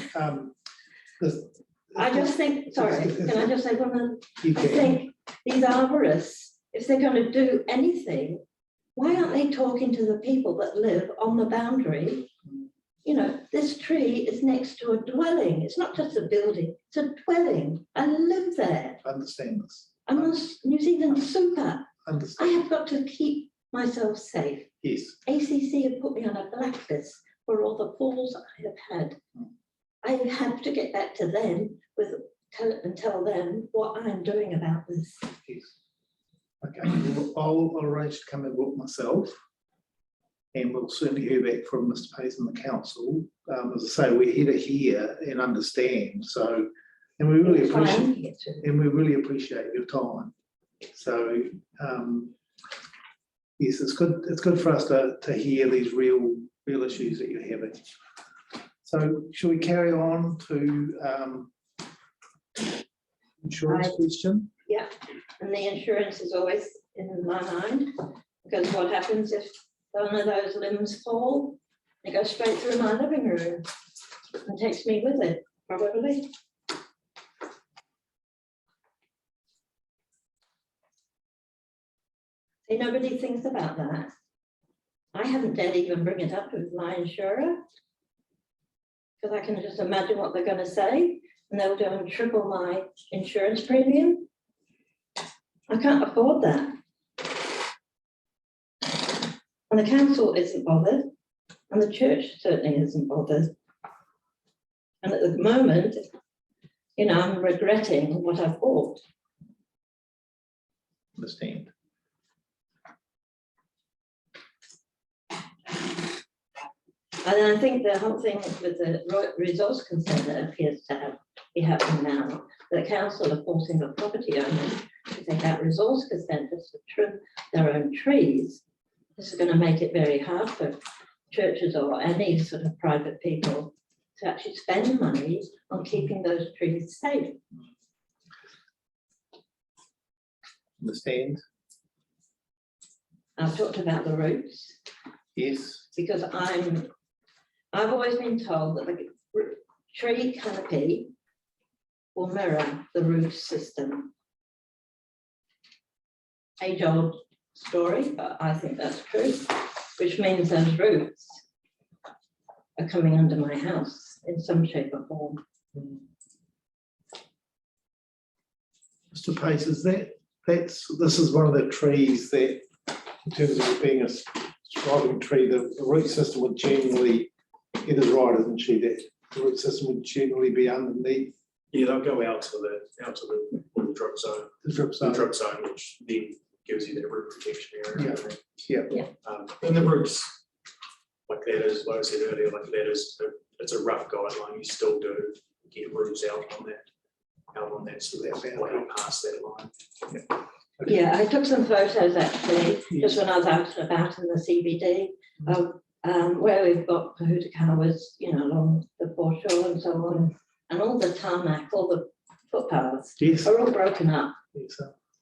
I just think, sorry, can I just say one thing? I think these arborists, if they're going to do anything, why aren't they talking to the people that live on the boundary? You know, this tree is next to a dwelling. It's not just a building, it's a dwelling. I live there. I understand this. I'm on New Zealand super. Understand. I have got to keep myself safe. Yes. ACC have put me on a blacklist for all the falls I have had. I have to get back to them with tell them what I'm doing about this. Yes. Okay, well, I'll arrange to come and look myself. And we'll certainly hear back from Mr. Pace and the council. As I say, we're here to hear and understand. So, and we really appreciate your time. So, yes, it's good. It's good for us to hear these real issues that you're having. So, shall we carry on to insurance question? Yeah, and the insurance is always in my mind, because what happens if one of those limbs fall? It goes straight through my living room and takes me with it, probably. See, nobody thinks about that. I haven't dared even bring it up with my insurer, because I can just imagine what they're going to say, and they'll go and triple my insurance premium. I can't afford that. And the council isn't bothered, and the church certainly isn't bothered. And at the moment, you know, I'm regretting what I've bought. Understand. And I think the whole thing with the resource consent that appears to be happening now, the council are forcing the property owners to take out resource consent just to trim their own trees. This is going to make it very hard for churches or any sort of private people to actually spend money on keeping those trees safe. Understand. I've talked about the roots. Yes. Because I've always been told that the tree canopy will mirror the root system. Age-old story, but I think that's true, which means those roots are coming under my house in some shape or form. Mr. Pace, this is one of the trees that, in terms of it being a thriving tree, the root system would generally, it is right, isn't she, that the root system would generally be underneath? Yeah, they'll go out to the drip zone. The drip zone. The drip zone, which then gives you that root protection area. Yeah. And the roots, like that is, like I said earlier, like that is, it's a rough guideline. You still do get roots out on that sort of way past that line. Yeah, I took some photos actually, just when I was out and about in the CBD, of where we've got Kahutakas, you know, along the foreshore and so on, and all the tarmac, all the footpaths are all broken up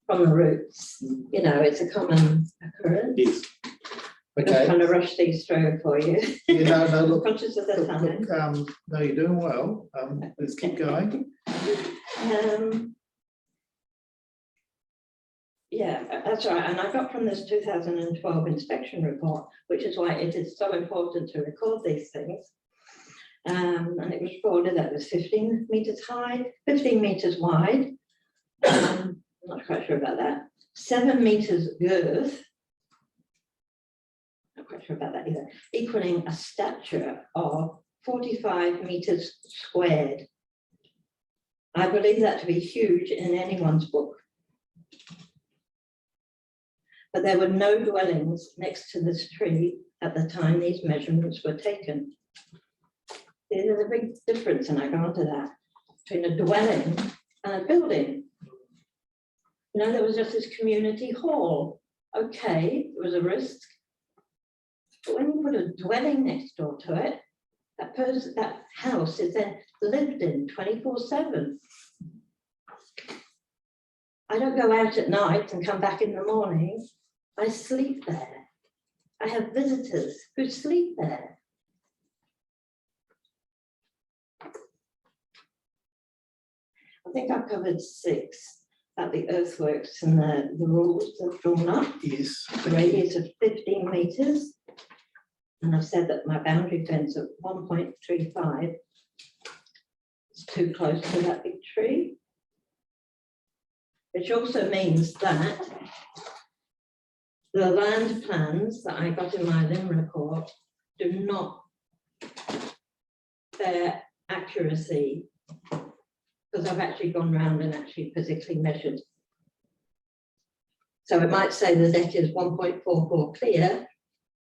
from the roots. You know, it's a common occurrence. Yes. I'm just trying to rush these through for you. Yeah, no, look, conscious of the time. Look, no, you're doing well. Let's keep going. Yeah, that's right. And I got from this 2012 inspection report, which is why it is so important to record these things. And it was reported that it was 15 meters high, 15 meters wide. I'm not quite sure about that. 7 meters girth. Not quite sure about that either. Equaling a stature of 45 meters squared. I believe that to be huge in anyone's book. But there were no dwellings next to this tree at the time these measurements were taken. There's a big difference, and I go on to that, between a dwelling and a building. You know, there was just this community hall. Okay, it was a risk. But when you put a dwelling next door to it, that house is then lived in 24/7. I don't go out at night and come back in the morning. I sleep there. I have visitors who sleep there. I think I've covered 6 about the earthworks and the rules that are drawn up. Yes. The radius of 15 meters. And I've said that my boundary fence of 1.35 is too close to that big tree. Which also means that the land plans that I got in my LIM report do not bear accuracy, because because I've actually gone round and actually physically measured. So it might say the deck is 1.44 clear,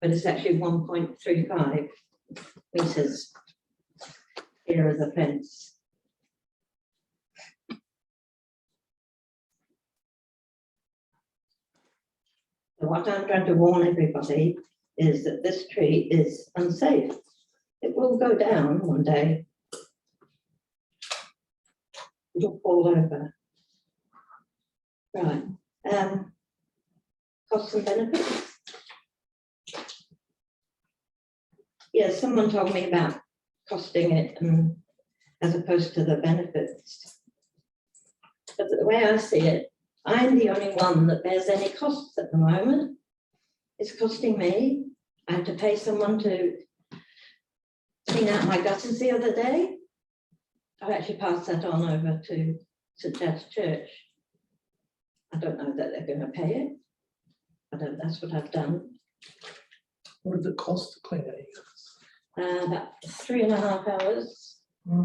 but it's actually 1.35 meters clear of the fence. So what I'm trying to warn everybody is that this tree is unsafe. It will go down one day. It'll fall over. Right. Costs and benefits. Yeah, someone told me about costing it as opposed to the benefits. But the way I see it, I'm the only one that bears any costs at the moment. It's costing me. I had to pay someone to clean out my gutters the other day. I've actually passed that on over to St Chad's Church. I don't know that they're going to pay it, but that's what I've done. What does it cost to clean it? About 3.5 hours. Yeah,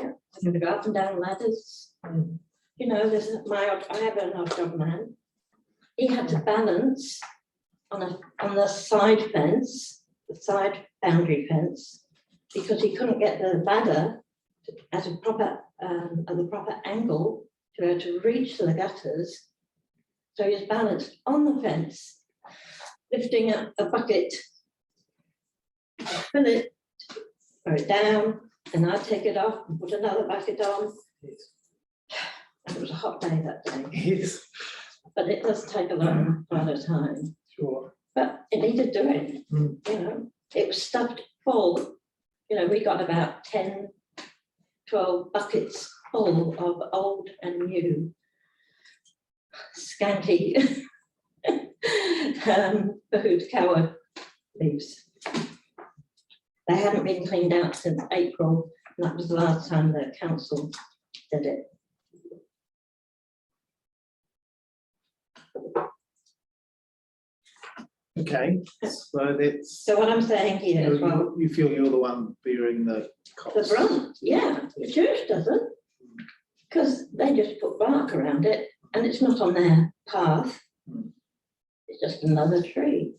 I'm going to go up and down ladders. You know, I have an odd dog man. He had to balance on the side fence, the side boundary fence, because he couldn't get the ladder at the proper angle to be able to reach the gutters. So he was balanced on the fence, lifting up a bucket, fill it, throw it down, and I'd take it off and put another bucket on. It was a hot day that day. Yes. But it does take a lot of time. Sure. But it needed doing. You know, it was stuffed full. You know, we got about 10, 12 buckets full of old and new scanty food cow leaves. They hadn't been cleaned out since April, and that was the last time the council did it. Okay, so that's. So what I'm saying here is, well, You feel you're the one bearing the cost. the brunt, yeah, the church doesn't, because they just put bark around it, and it's not on their path. It's just another tree.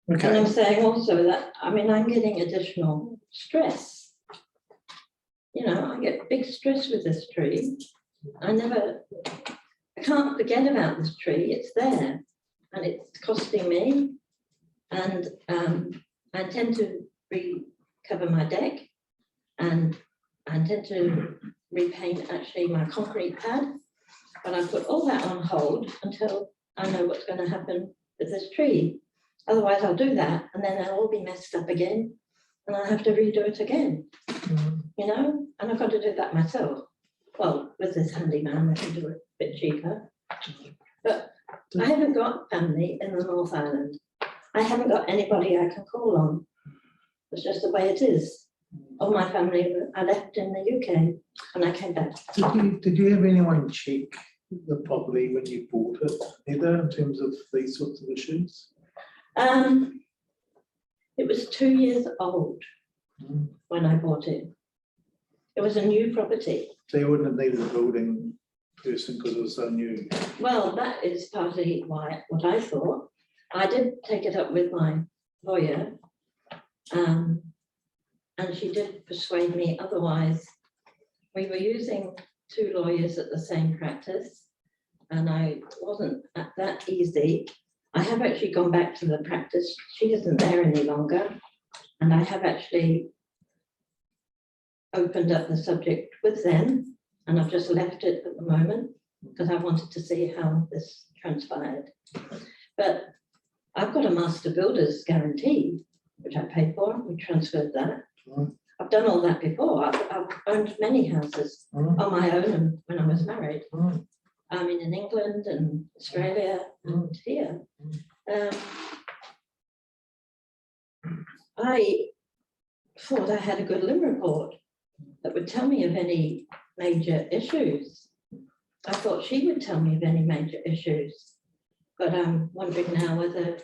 And I'm saying also that, I mean, I'm getting additional stress. You know, I get big stress with this tree. I can't forget about this tree, it's there. And it's costing me, and I intend to recover my deck, and I intend to repaint actually my concrete pad, but I put all that on hold until I know what's going to happen with this tree. Otherwise I'll do that and then they'll all be messed up again and I'll have to redo it again, you know, and I've got to do that myself. Well, with this handyman, I can do it a bit cheaper, but I haven't got family in the North Island. I haven't got anybody I can call on. It's just the way it is. All my family, I left in the UK and I came back. Did you have anyone check the property when you bought it, Heather, in terms of these sorts of issues? It was 2 years old when I bought it. It was a new property. So you wouldn't have needed a building person because it was so new. Well, that is partly why what I thought. I did take it up with my lawyer, and she did persuade me otherwise. We were using 2 lawyers at the same practice, and I wasn't that easy. I have actually gone back to the practice. She isn't there any longer, and I have actually opened up the subject with them, and I've just left it at the moment because I wanted to see how this transpired. But I've got a master builder's guarantee, which I paid for. We transferred that. I've done all that before. I've owned many houses on my own and when I was married. I mean, in England and Australia and here. I thought I had a good LIM report that would tell me of any major issues. I thought she would tell me of any major issues. But I'm wondering now whether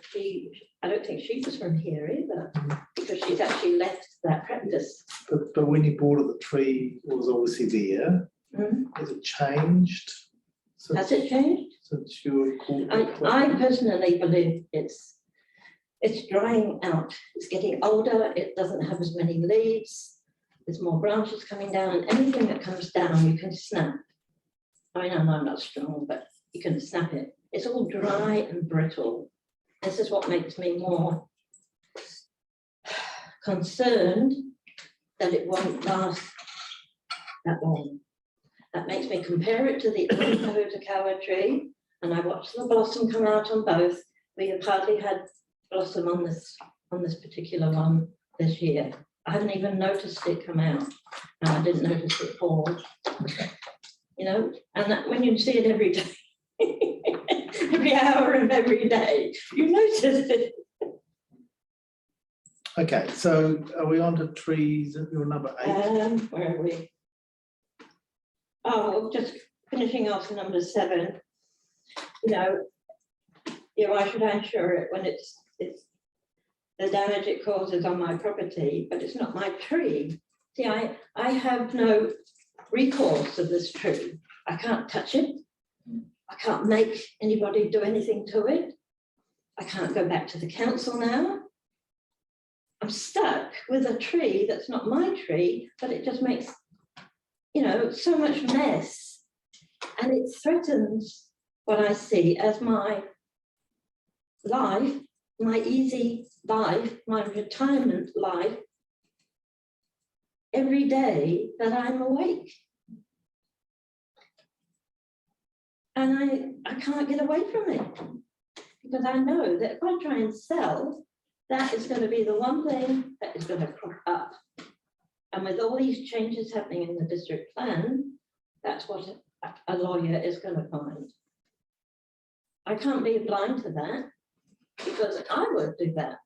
I don't think she was from here either, because she's actually left that practice. But when you bought it, the tree was obviously there. Has it changed? Has it changed? Since you were called? I personally believe it's drying out. It's getting older. It doesn't have as many leaves. There's more branches coming down. Anything that comes down, you can snap. I mean, I'm not strong, but you can snap it. It's all dry and brittle. This is what makes me more concerned that it won't last that long. That makes me compare it to the old Kahutakawa tree, and I watched the blossom come out on both. We have hardly had blossom on this particular one this year. I haven't even noticed it come out, and I didn't notice it fall. You know, and that when you see it every day, every hour of every day, you notice it. Okay, so are we on to trees? You're number 8. Where are we? Oh, just finishing off number 7. You know, yeah, why should I insure it when it's the damage it causes on my property, but it's not my tree. See, I have no recourse of this tree. I can't touch it. I can't make anybody do anything to it. I can't go back to the council now. I'm stuck with a tree that's not my tree, but it just makes, you know, so much mess. And it threatens what I see as my life, my easy life, my retirement life, every day that I'm awake. And I can't get away from it, because I know that if I try and sell, that is going to be the one thing that is going to crop up. And with all these changes happening in the district plan, that's what a lawyer is going to find. I can't be blind to that, because I would do that.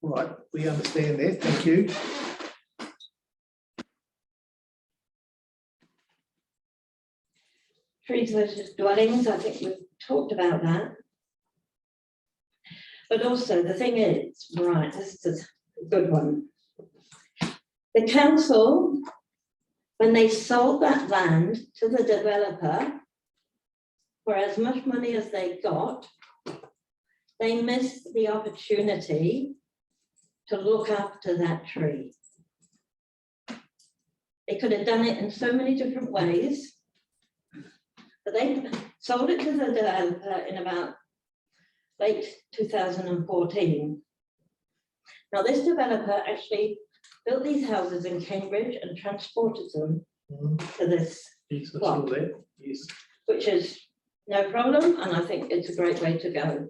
Right, we understand that. Thank you. Trees versus dwellings, I think we've talked about that. But also the thing is, right, this is a good one. The council, when they sold that land to the developer for as much money as they got, they missed the opportunity to look after that tree. They could have done it in so many different ways, but they sold it to the developer in about late 2014. Now, this developer actually built these houses in Cambridge and transported them to this plot, which is no problem, and I think it's a great way to go.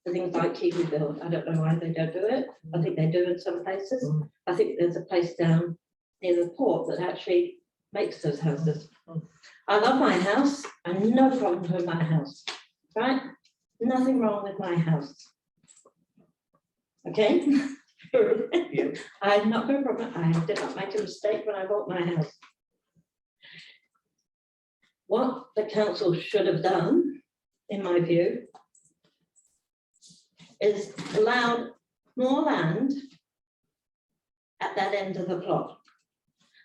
For things like Kiwi Build, I don't know why they don't do it. I think they do in some places. I think there's a place down near the port that actually makes those houses. I love my house, and no problems with my house, right? Nothing wrong with my house. Okay? I had not got a problem. I did not make a mistake when I bought my house. What the council should have done, in my view, is allowed more land at that end of the plot.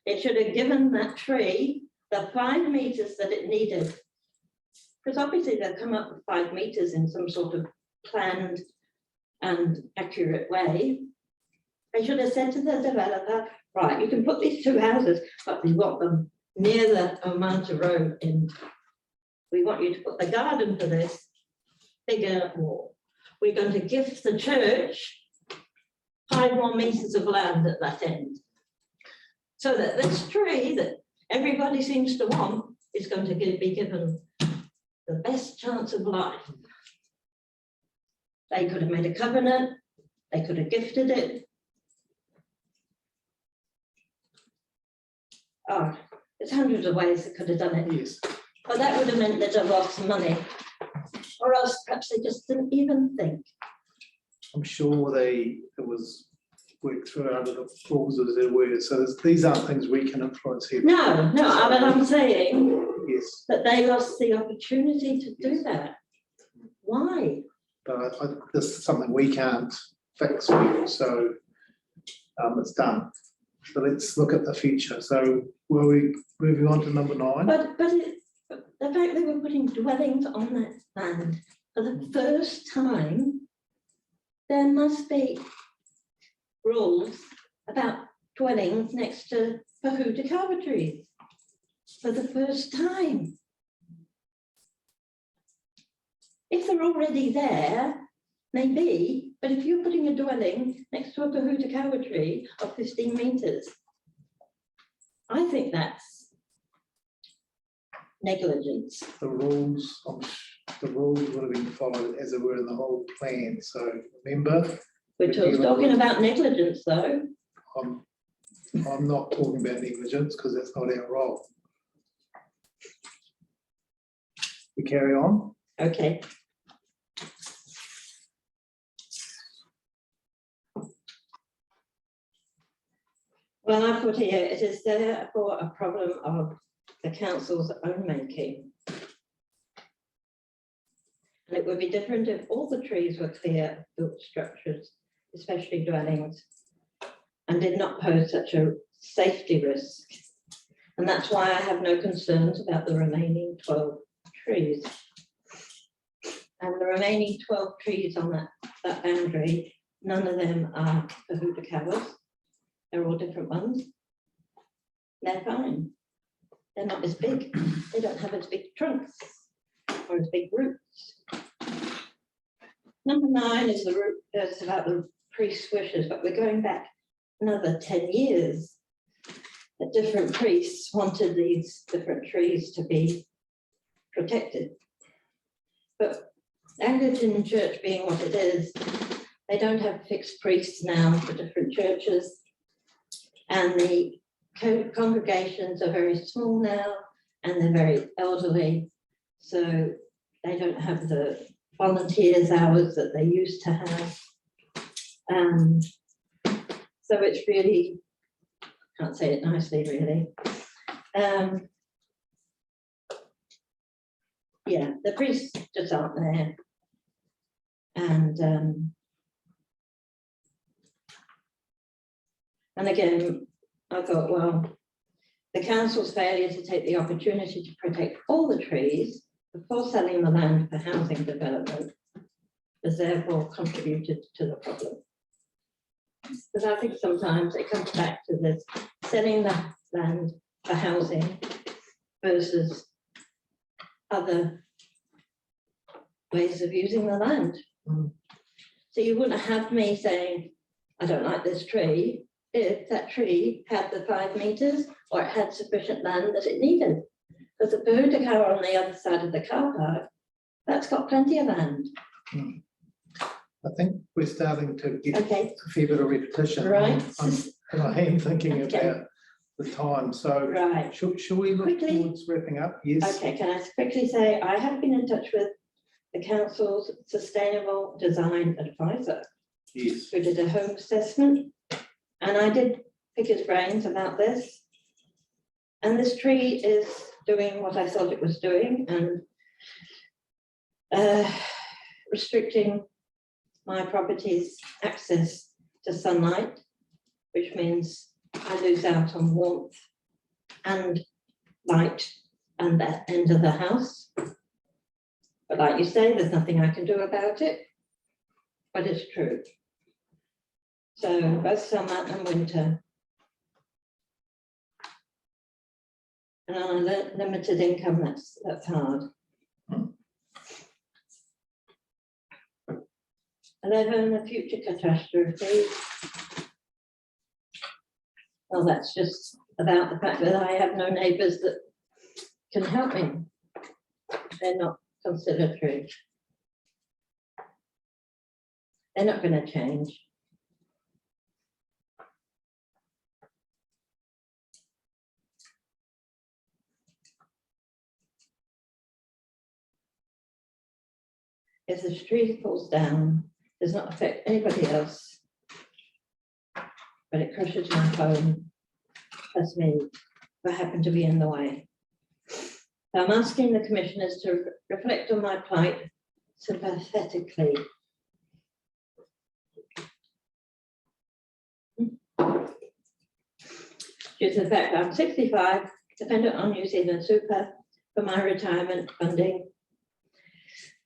It should have given that tree the 5 meters that it needed. Because obviously they'll come up with 5 meters in some sort of planned and accurate way. They should have said to the developer, right, you can put these 2 houses, but we want them near the Omanta Road end. We want you to put the garden for this bigger wall. We're going to gift the church 5 more meters of land at that end. So that this tree that everybody seems to want is going to be given the best chance of life. They could have made a covenant, they could have gifted it. Oh, there's hundreds of ways they could have done it. Yes. But that would have meant they'd have lost money. Or else perhaps they just didn't even think. I'm sure it was work through under the rules as it were. So these aren't things we can influence here. No, but I'm saying Yes, that they lost the opportunity to do that. Why? but this is something we can't fix, so it's done. So let's look at the future. So were we moving on to number 9? But the fact that we're putting dwellings on that land for the first time, there must be rules about dwellings next to Pohutukawa trees for the first time. If they're already there, maybe, but if you're putting a dwelling next to a Pohutukawa tree of 15 meters, I think that's negligence. The rules would have been followed as it were in the whole plan. So remember, We're talking about negligence though. I'm not talking about negligence because that's not our role. We carry on. Okay. Well, I put here, it is therefore a problem of the council's own making. And it would be different if all the trees were clear built structures, especially dwellings, and did not pose such a safety risk. And that's why I have no concerns about the remaining 12 trees. And the remaining 12 trees on that boundary, none of them are Pohutukawas. They're all different ones. They're fine. They're not as big. They don't have as big trunks or as big roots. Number 9 is the root. It's about the priest's wishes, but we're going back another 10 years. That different priests wanted these different trees to be protected. But Anglican Church being what it is, they don't have fixed priests now for different churches. And the congregations are very small now and they're very elderly. So they don't have the volunteers hours that they used to have. So it's really, can't say it nicely really. Yeah, the priests just aren't there. And again, I thought, well, the council's failure to take the opportunity to protect all the trees before selling the land for housing development has therefore contributed to the problem. Because I think sometimes it comes back to this selling the land for housing versus other ways of using the land. So you wouldn't have me saying, I don't like this tree, if that tree had the 5 meters or it had sufficient land that it needed. Because the Pohutukawa on the other side of the car park, that's got plenty of land. I think we're starting to get Okay. a fair bit of repetition. Right. And I am thinking Okay. about the time. So Right. shall we look Quickly. towards wrapping up? Yes. Okay, can I quickly say, I have been in touch with the council's sustainable design advisor. Yes. Who did a home assessment. And I did pick his brains about this. And this tree is doing what I thought it was doing and restricting my property's access to sunlight, which means I lose out on warmth and light and that end of the house. But like you say, there's nothing I can do about it, but it's true. So both summer and winter. And on a limited income, that's hard. 11, a future catastrophe. Well, that's just about the fact that I have no neighbours that can help me. They're not conciliatory. They're not going to change. If the tree falls down, does not affect anybody else. but it crushes my home, plus me, who happen to be in the way. So I'm asking the commissioners to reflect on my plight sympathetically. Due to the fact that I'm 65, dependent on New Zealand Super for my retirement funding.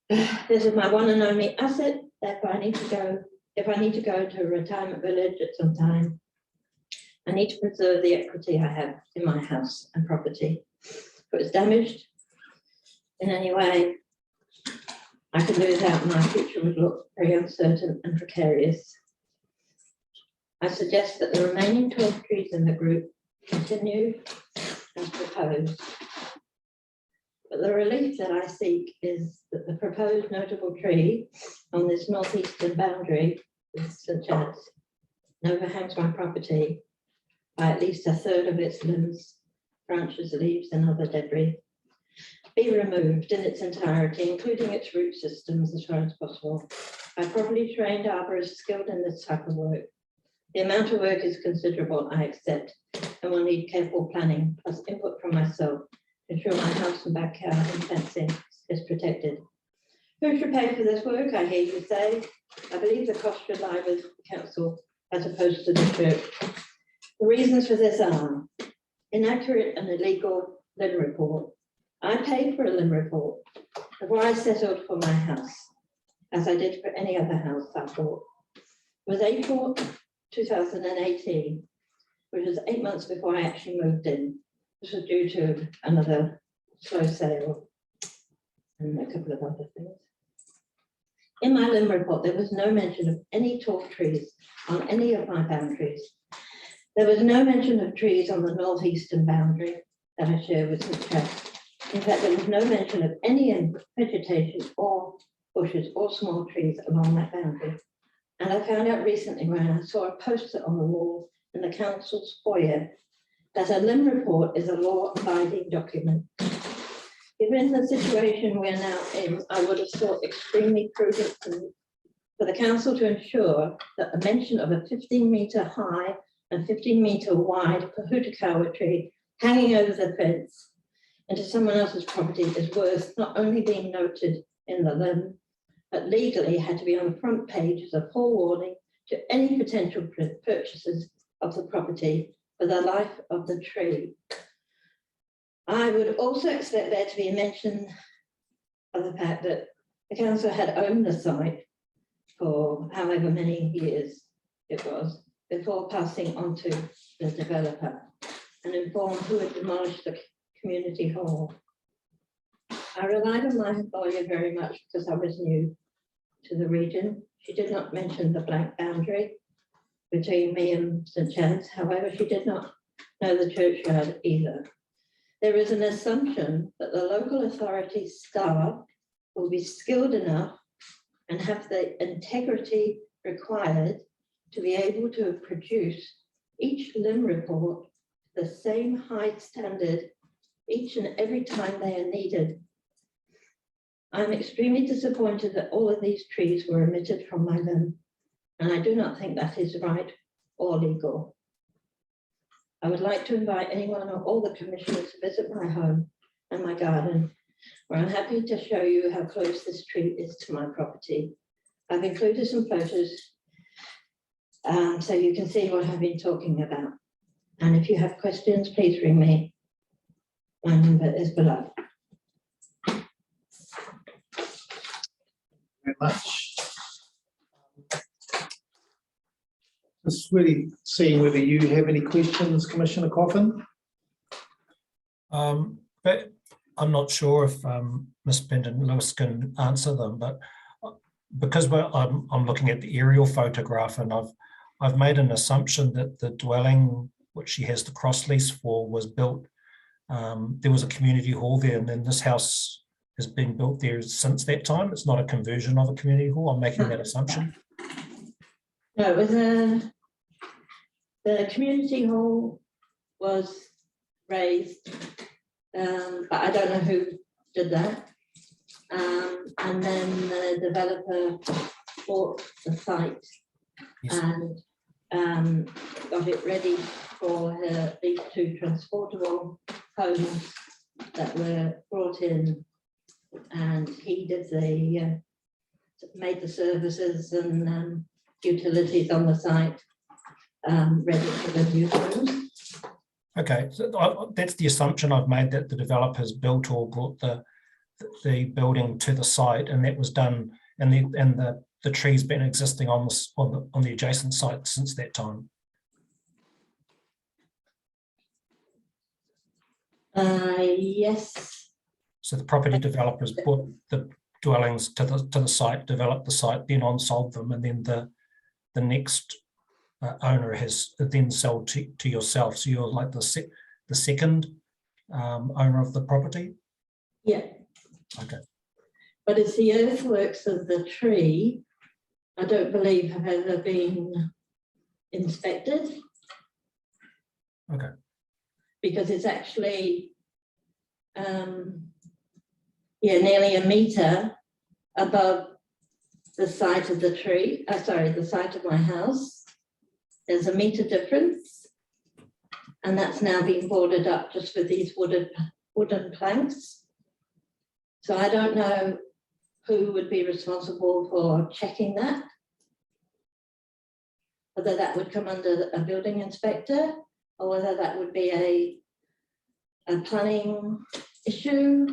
This is my one and only asset. Therefore, if I need to go to a retirement village at some time, I need to preserve the equity I have in my house and property. If it's damaged in any way, I could lose out and my future would look very uncertain and precarious. I suggest that the remaining 12 trees in the group continue as proposed. But the relief that I seek is that the proposed notable tree on this northeastern boundary with St Chad's overhangs my property by at least a third of its limbs, branches, leaves and other debris be removed in its entirety, including its root systems as far as possible, by properly trained arborists skilled in this type of work. The amount of work is considerable, I accept, and will need careful planning plus input from myself to ensure my house and backyard and fencing is protected. Who should pay for this work, I hear you say? I believe the cost should lie with the council as opposed to the church. The reasons for this are inaccurate and illegal limb report. I paid for a limb report before I settled for my house, as I did for any other house I bought. It was April 2018, which was 8 months before I actually moved in. This was due to another slow sale and a couple of other things. In my limb report, there was no mention of any tall trees on any of my boundaries. There was no mention of trees on the northeastern boundary that I share with St Chad's. In fact, there was no mention of any vegetation or bushes or small trees along that boundary. And I found out recently when I saw a poster on the wall in the council's foyer that a limb report is a law-abiding document. Given the situation we're now in, I would have thought extremely prudent for the council to ensure that the mention of a 15-metre high and 15-metre wide Pohutukawa tree hanging over the fence into someone else's property is worth not only being noted in the limb, but legally had to be on the front page as a forewarning to any potential purchasers of the property for the life of the tree. I would also expect there to be a mention of the fact that the council had owned the site for however many years it was before passing on to the developer and informed who had demolished the community hall. I relied on my lawyer very much because I was new to the region. She did not mention the blank boundary between me and St Chad's. However, she did not know the churchyard either. There is an assumption that the local authority staff will be skilled enough and have the integrity required to be able to produce each limb report the same high standard each and every time they are needed. I'm extremely disappointed that all of these trees were omitted from my limb, and I do not think that is right or legal. I would like to invite anyone or all the commissioners to visit my home and my garden, where I'm happy to show you how close this tree is to my property. I've included some photos so you can see what I've been talking about. And if you have questions, please ring me. My number is below. Very much. Just really seeing whether you have any questions, Commissioner Coffin. But I'm not sure if Ms. Benton Lewis can answer them, but because I'm looking at the aerial photograph and I've made an assumption that the dwelling which she has the cross lease for was built. There was a community hall there, and then this house has been built there since that time. It's not a conversion of a community hall. I'm making that assumption. No, it was the community hall was raised, but I don't know who did that. And then the developer bought the site, yes, and got it ready for these 2 transportable homes that were brought in, and he did made the services and utilities on the site ready for the new homes. Okay, so that's the assumption I've made, that the developers built or brought the building to the site, and that was done, and the tree's been existing on the adjacent site since that time. Yes. So the property developers brought the dwellings to the site, developed the site, then on-sold them, and then the next owner has then sold to yourself. So you're like the second owner of the property? Yeah. Okay. But it's the earthworks of the tree, I don't believe have ever been inspected. Okay. Because it's actually nearly a metre above the site of the tree, the site of my house. There's a metre difference, and that's now been boarded up just with these wooden planks. So I don't know who would be responsible for checking that, whether that would come under a building inspector or whether that would be a planning issue.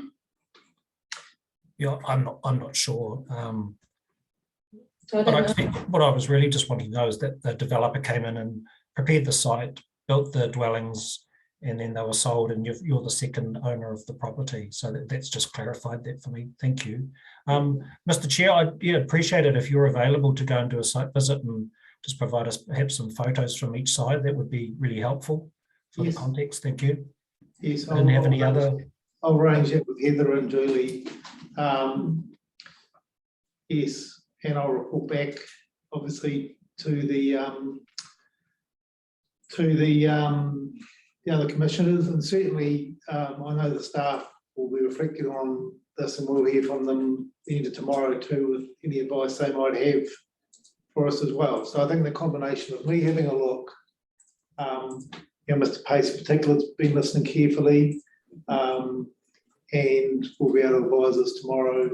Yeah, I'm not sure. So what I was really just wanting to know is that the developer came in and prepared the site, built the dwellings, and then they were sold, and you're the second owner of the property. So that's just clarified that for me. Thank you. Mr. Chair, I'd appreciate it if you're available to go and do a site visit and just provide us perhaps some photos from each side. That would be really helpful for the context. Thank you. Yes, I didn't have any other. I'll arrange it with Heather and Julie. Yes, and I'll report back, obviously, to the other commissioners, and certainly I know the staff will be reflecting on this, and we'll hear from them the end of tomorrow too, with any advice they might have for us as well. So I think the combination of me having a look, Mr. Pace in particular has been listening carefully, and we'll be able to advise us tomorrow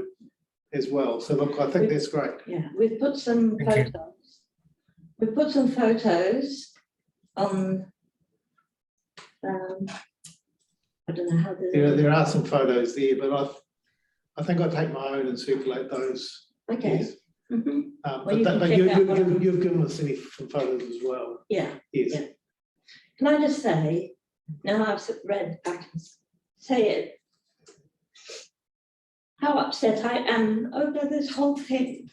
as well. So look, I think that's great. Yeah, we've put some photos. We've put some photos on. I don't know how there are some photos there, but I think I'll take my own and circulate those. Okay. Yes. Well, But you've given us some photos as well. Yeah. Yes. Yeah. Can I just say, now I've read, I can say it, how upset I am over this whole thing.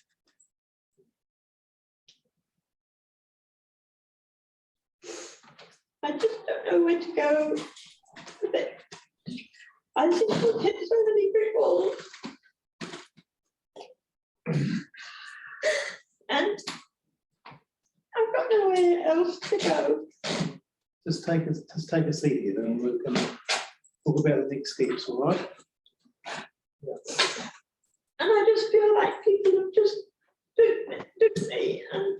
I just don't know where to go with it. I just have hit so many people. And I've got nowhere else to go. Just take a seat here, and we can talk about the next steps, all right? Yeah. And I just feel like people have just duped me, and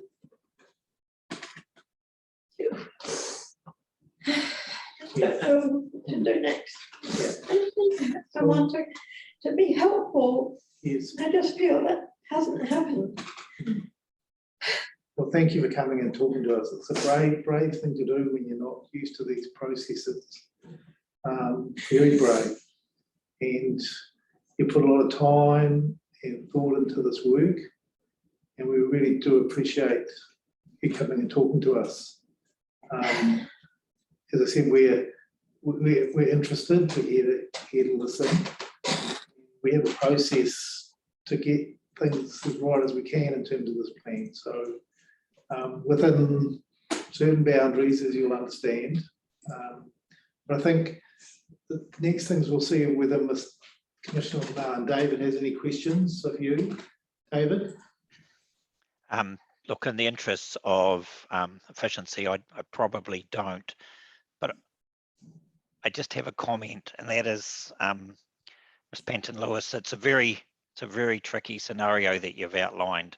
I don't know what to do next. I just need to have someone to be helpful. Yes. I just feel that hasn't happened. Well, thank you for coming and talking to us. It's a brave thing to do when you're not used to these processes. Very brave. And you put a lot of time and thought into this work. And we really do appreciate you coming and talking to us. As I said, we're interested. We're here to listen. We have a process to get things as right as we can in terms of this plan. So within certain boundaries, as you'll understand. But I think the next things we'll see are whether Commissioner and David has any questions of you. David? Look, in the interests of efficiency, I probably don't, but I just have a comment, and that is, Ms. Penton Lewis, it's a very tricky scenario that you've outlined.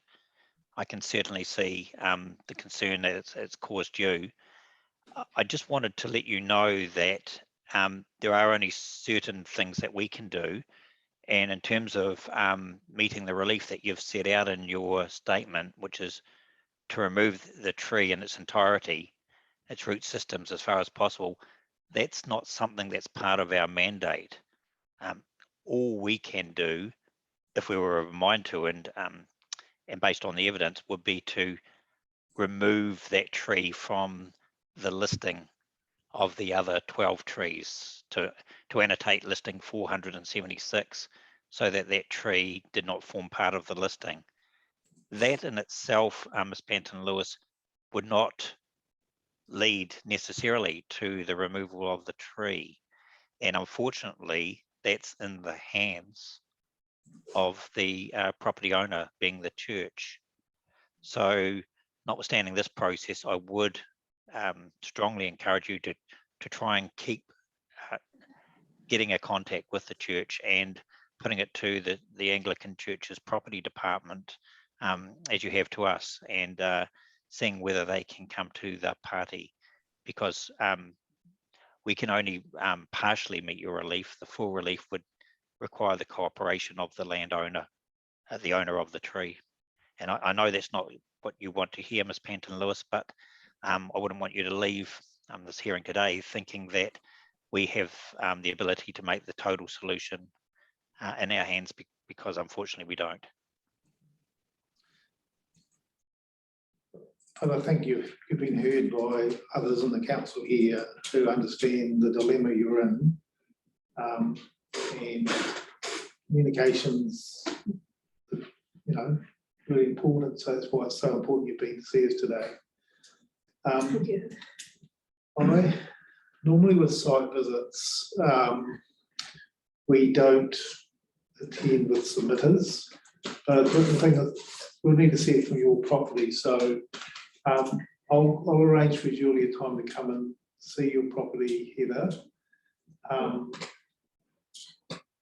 I can certainly see the concern that it's caused you. I just wanted to let you know that there are only certain things that we can do. And in terms of meeting the relief that you've set out in your statement, which is to remove the tree in its entirety, its root systems as far as possible, that's not something that's part of our mandate. All we can do, if we were of a mind to, and based on the evidence, would be to remove that tree from the listing of the other 12 trees, to annotate listing 476, so that that tree did not form part of the listing. That in itself, Ms. Panton-Lewis, would not lead necessarily to the removal of the tree. And unfortunately, that's in the hands of the property owner, being the church. So notwithstanding this process, I would strongly encourage you to try and keep getting a contact with the church and putting it to the Anglican Church's property department, as you have to us, and seeing whether they can come to the party, because we can only partially meet your relief. The full relief would require the cooperation of the landowner, the owner of the tree. And I know that's not what you want to hear, Ms. Panton-Lewis, but I wouldn't want you to leave this hearing today thinking that we have the ability to make the total solution in our hands, because unfortunately we don't. And I think you've been heard by others in the council here who understand the dilemma you're in. And communications, really important. So that's why it's so important you've been to see us today. Thank you. I normally with site visits, we don't attend with submitters, but the thing that we'll need to see it from your property. So I'll arrange for Julie a time to come and see your property, Heather.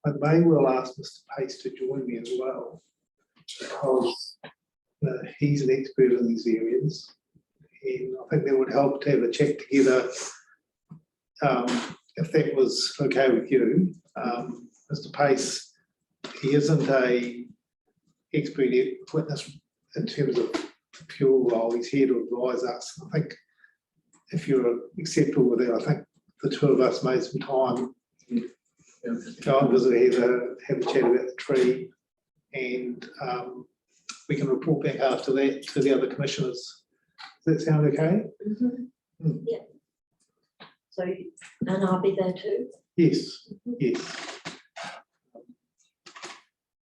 I may well ask Mr. Pace to join me as well, because he's an expert in these areas, and I think that would help to have a chat together, if that was okay with you. Mr. Pace, he isn't a expert witness in terms of the fuel role. He's here to advise us. I think if you're acceptable with that, I think the two of us made some time, go and visit Heather, have a chat about the tree, and we can report back after that to the other commissioners. Does that sound okay? Mm-hmm. Yeah. So, and I'll be there too? Yes, yes.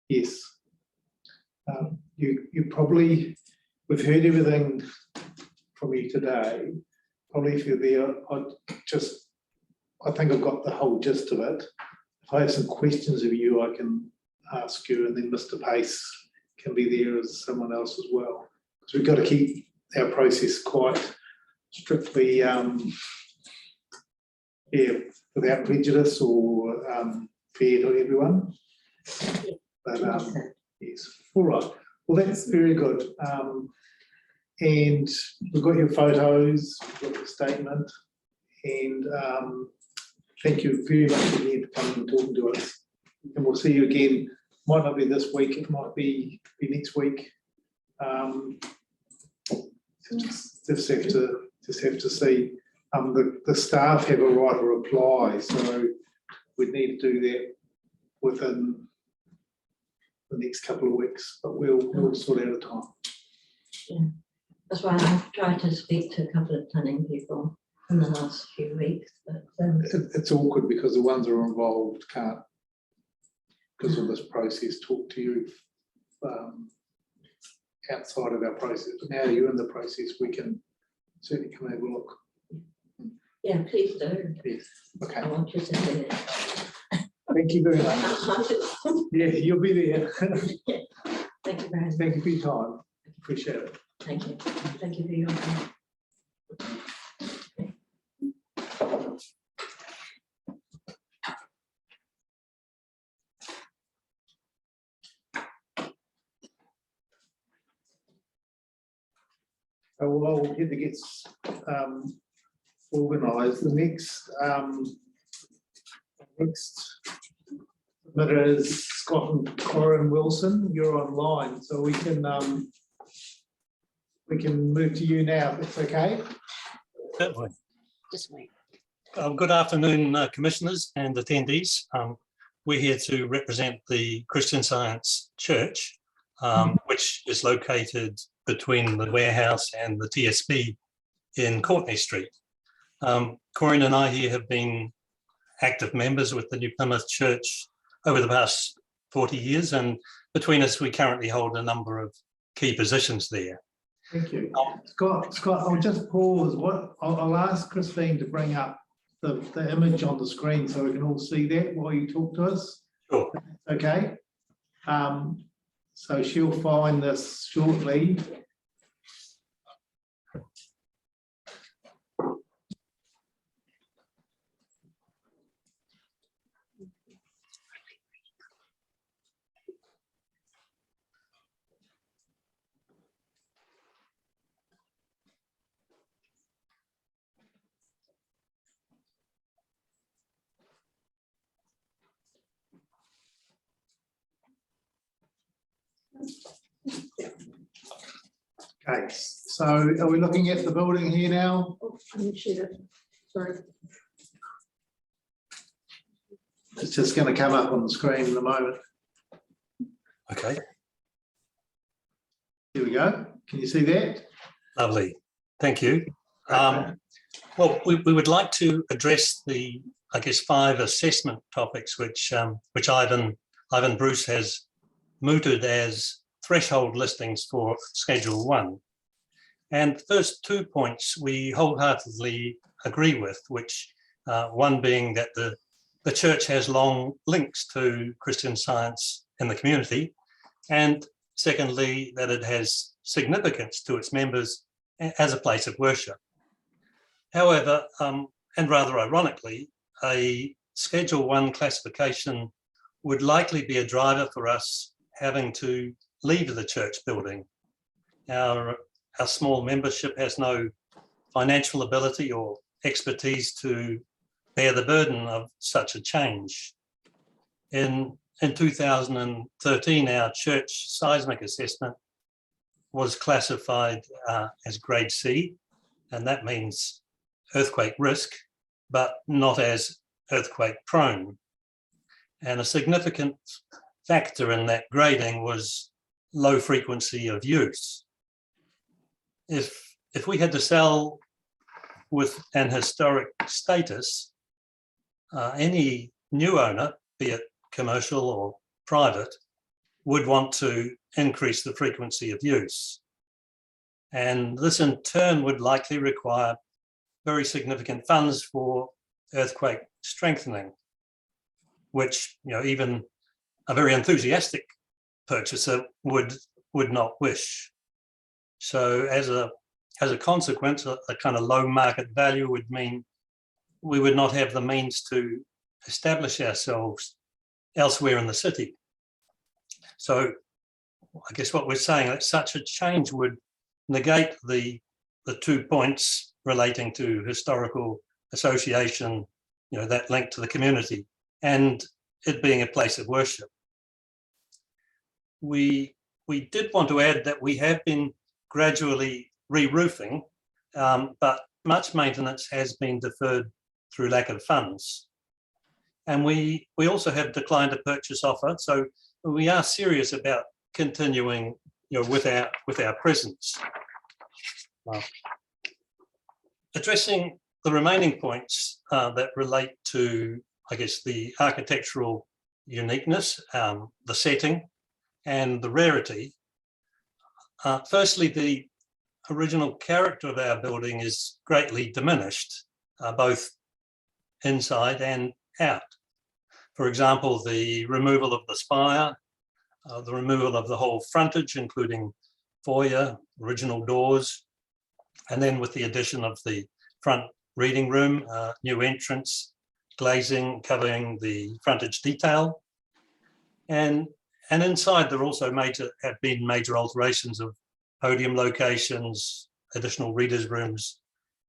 Yes. You probably, we've heard everything from you today. Probably if you're there, I think I've got the whole gist of it. If I have some questions of you, I can ask you, and then Mr. Pace can be there as someone else as well. Because we've got to keep our process quite strictly, without prejudice or fair to everyone. But yes, all right. Well, that's very good. And we've got your photos, we've got the statement, and thank you very much again for coming and talking to us. And we'll see you again. Might not be this week, it might be next week. Just have to see. The staff have a right to reply, so we'd need to do that within the next couple of weeks, but we'll sort out a time. Yeah, that's why I've tried to speak to a couple of planning people in the last few weeks, but it's awkward because the ones that are involved can't, because of this process, talk to you outside of our process. But now you're in the process, we can certainly come and have a look. yeah, please do. Yes. Okay. I want you to see it. Thank you very much. Yeah, you'll be there. Thank you very much. Thank you for your time. Appreciate it. Thank you. Thank you for your time. While Heather gets organised, the next submitter is Scott and Corin Wilson. You're online, so we can move to you now, if that's okay. Certainly. Just wait. Good afternoon, commissioners and attendees. We're here to represent the Christian Science Church, which is located between the warehouse and the TSB in Courtney Street. Corinne and I here have been active members with the New Plymouth Church over the past 40 years, and between us, we currently hold a number of key positions there. Thank you. Scott, I'll just pause. I'll ask Christine to bring up the image on the screen so we can all see that while you talk to us. Sure. Okay. So she'll find this shortly. Okay, so are we looking at the building here now? Sorry. It's just going to come up on the screen in a moment. Okay. Here we go. Can you see that? Lovely. Thank you. Well, we would like to address the, I guess, 5 assessment topics which Ivan Bruce has mooted as threshold listings for Schedule 1. And the first 2 points we wholeheartedly agree with, which one being that the church has long links to Christian Science in the community, and secondly, that it has significance to its members as a place of worship. However, and rather ironically, a Schedule 1 classification would likely be a driver for us having to leave the church building. Our small membership has no financial ability or expertise to bear the burden of such a change. In 2013, our church seismic assessment was classified as grade C, and that means earthquake risk, but not as earthquake prone. And a significant factor in that grading was low frequency of use. If we had to sell with an historic status, any new owner, be it commercial or private, would want to increase the frequency of use. And this in turn would likely require very significant funds for earthquake strengthening, which, you know, even a very enthusiastic purchaser would not wish. So as a consequence, a kind of low market value would mean we would not have the means to establish ourselves elsewhere in the city. So I guess what we're saying, that such a change would negate the 2 points relating to historical association, you know, that link to the community and it being a place of worship. We did want to add that we have been gradually re-roofing, but much maintenance has been deferred through lack of funds. And we also have declined a purchase offer, so we are serious about continuing, you know, with our presence. Addressing the remaining points that relate to, I guess, the architectural uniqueness, the setting, and the rarity. Firstly, the original character of our building is greatly diminished, both inside and out. For example, the removal of the spire, the removal of the whole frontage, including foyer, original doors, and then with the addition of the front reading room, new entrance, glazing covering the frontage detail. And inside there also have been major alterations of podium locations, additional readers' rooms,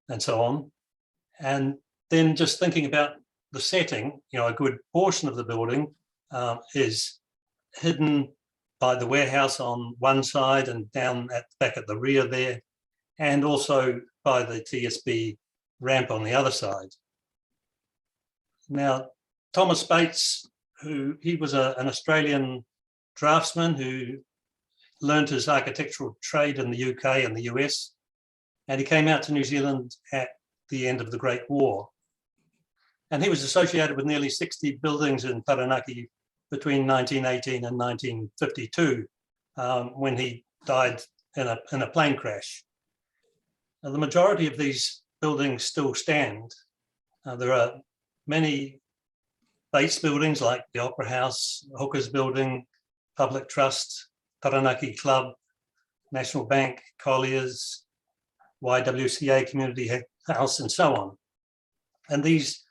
and so on. And then just thinking about the setting, a good portion of the building is hidden by the warehouse on one side and down at back at the rear there, and also by the TSB ramp on the other side. Now, Thomas Bates, he was an Australian draftsman who learned his architectural trade in the UK and the US, and he came out to New Zealand at the end of the Great War. And he was associated with nearly 60 buildings in Taranaki between 1918 and 1952, when he died in a plane crash. Now, the majority of these buildings still stand. There are many Bates buildings like the Opera House, Hookers Building, Public Trust, Taranaki Club, National Bank, Colliers, YWCA Community House, and so on. And these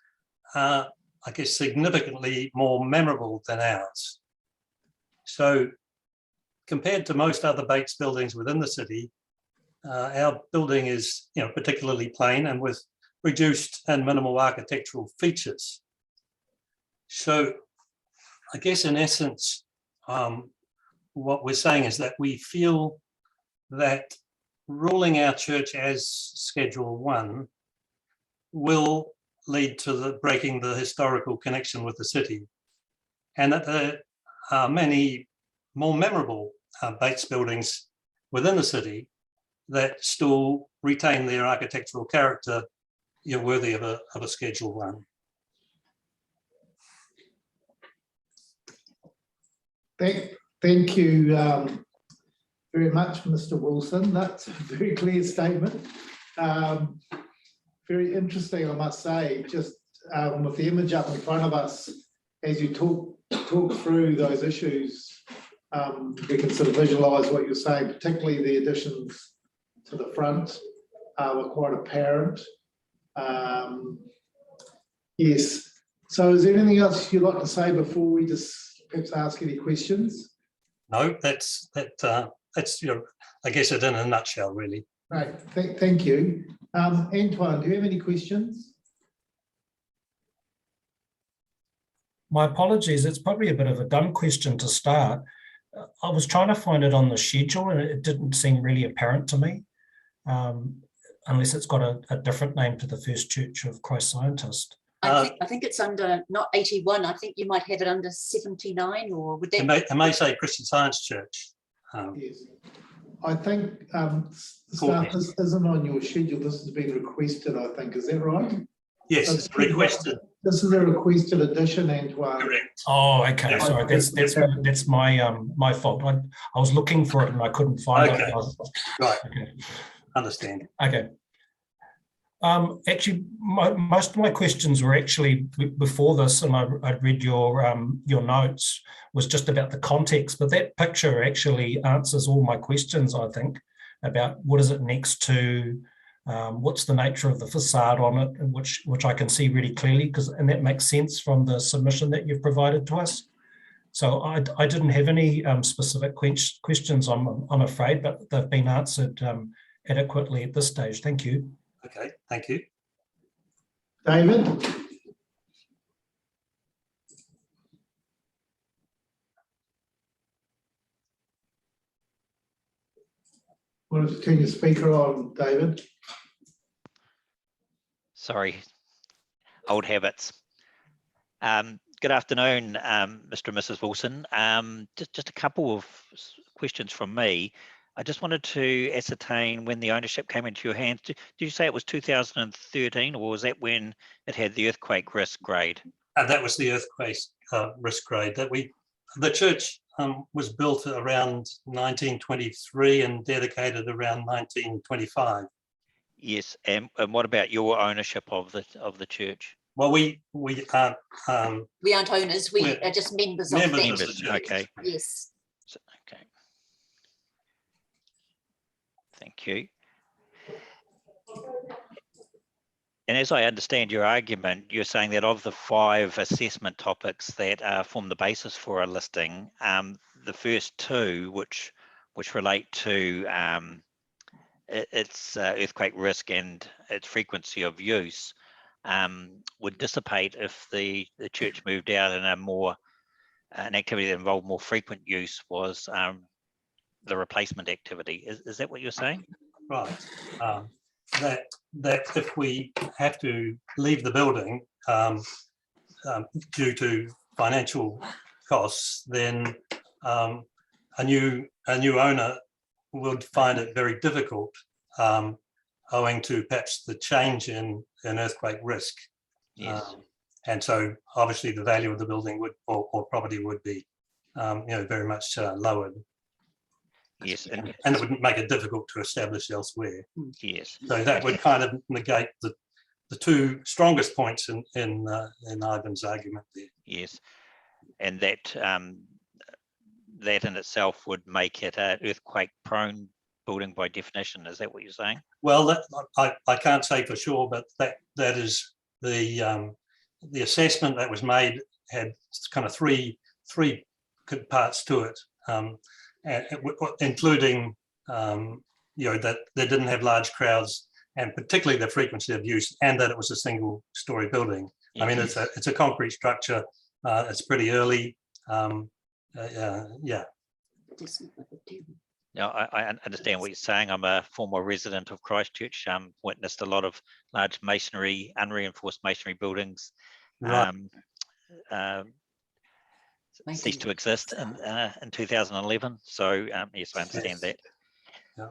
are, I guess, significantly more memorable than ours. So compared to most other Bates buildings within the city, our building is, particularly plain and with reduced and minimal architectural features. So I guess in essence, what we're saying is that we feel that ruling our church as Schedule 1 will lead to breaking the historical connection with the city, and that there are many more memorable Bates buildings within the city that still retain their architectural character, worthy of a Schedule 1. Thank you very much, Mr. Wilson. That's a very clear statement. Very interesting, I must say, just with the image up in front of us, as you talk through those issues, we can sort of visualise what you're saying, particularly the additions to the front were quite apparent. Yes. So is there anything else you'd like to say before we just perhaps ask any questions? No, that's I guess it in a nutshell, really. Right. Thank you. Antoine, do you have any questions? My apologies, it's probably a bit of a dumb question to start. I was trying to find it on the schedule and it didn't seem really apparent to me, unless it's got a different name to the First Church of Christ Scientist. I think it's under not 81. I think you might have it under 79, or would that? It may say Christian Science Church. Yes. I think staff, this isn't on your schedule. This has been requested, I think. Is that right? Yes, it's requested. This is a requested addition, Antoine. Correct. Oh, okay. Yeah. Sorry, that's my my fault. I was looking for it and I couldn't find it. Right. Okay. Understand. Okay. Actually, most of my questions were actually before this, and I read your notes, was just about the context, but that picture actually answers all my questions, I think, about what is it next to, what's the nature of the facade on it, which I can see really clearly, and that makes sense from the submission that you've provided to us. So I didn't have any specific questions, I'm afraid, but they've been answered adequately at this stage. Thank you. Okay, thank you. David? Want to turn your speaker on, David? Sorry, old habits. Good afternoon, Mr. and Mrs. Wilson. Just a couple of questions from me. I just wanted to ascertain when the ownership came into your hands. Did you say it was 2013, or was that when it had the earthquake risk grade? That was the earthquake risk grade. The church was built around 1923 and dedicated around 1925. Yes, and what about your ownership of the church? Well, we aren't. We aren't owners. We are just members of the church. Okay. Yes. Okay. Thank you. And as I understand your argument, you're saying that of the 5 assessment topics that form the basis for a listing, the first 2, which relate to its earthquake risk and its frequency of use would dissipate if the church moved out and an activity that involved more frequent use was the replacement activity. Is that what you're saying? Right. That if we have to leave the building due to financial costs, then a new owner would find it very difficult, owing to perhaps the change in earthquake risk. Yes. And so obviously the value of the building would or property would be very much lowered. Yes, and it would make it difficult to establish elsewhere. Yes. So that would kind of negate the two strongest points in Ivan's argument there. Yes, and that that in itself would make it an earthquake-prone building by definition. Is that what you're saying? Well, I can't say for sure, but that is the assessment that was made had kind of three parts to it. Including that they didn't have large crowds, and particularly the frequency of use, and that it was a single-story building. I mean, it's a concrete structure. It's pretty early. Yeah. Now, I understand what you're saying. I'm a former resident of Christchurch. Witnessed a lot of large masonry, unreinforced masonry buildings. Right. Ceased to exist in 2011. So yes, I understand that. Yeah.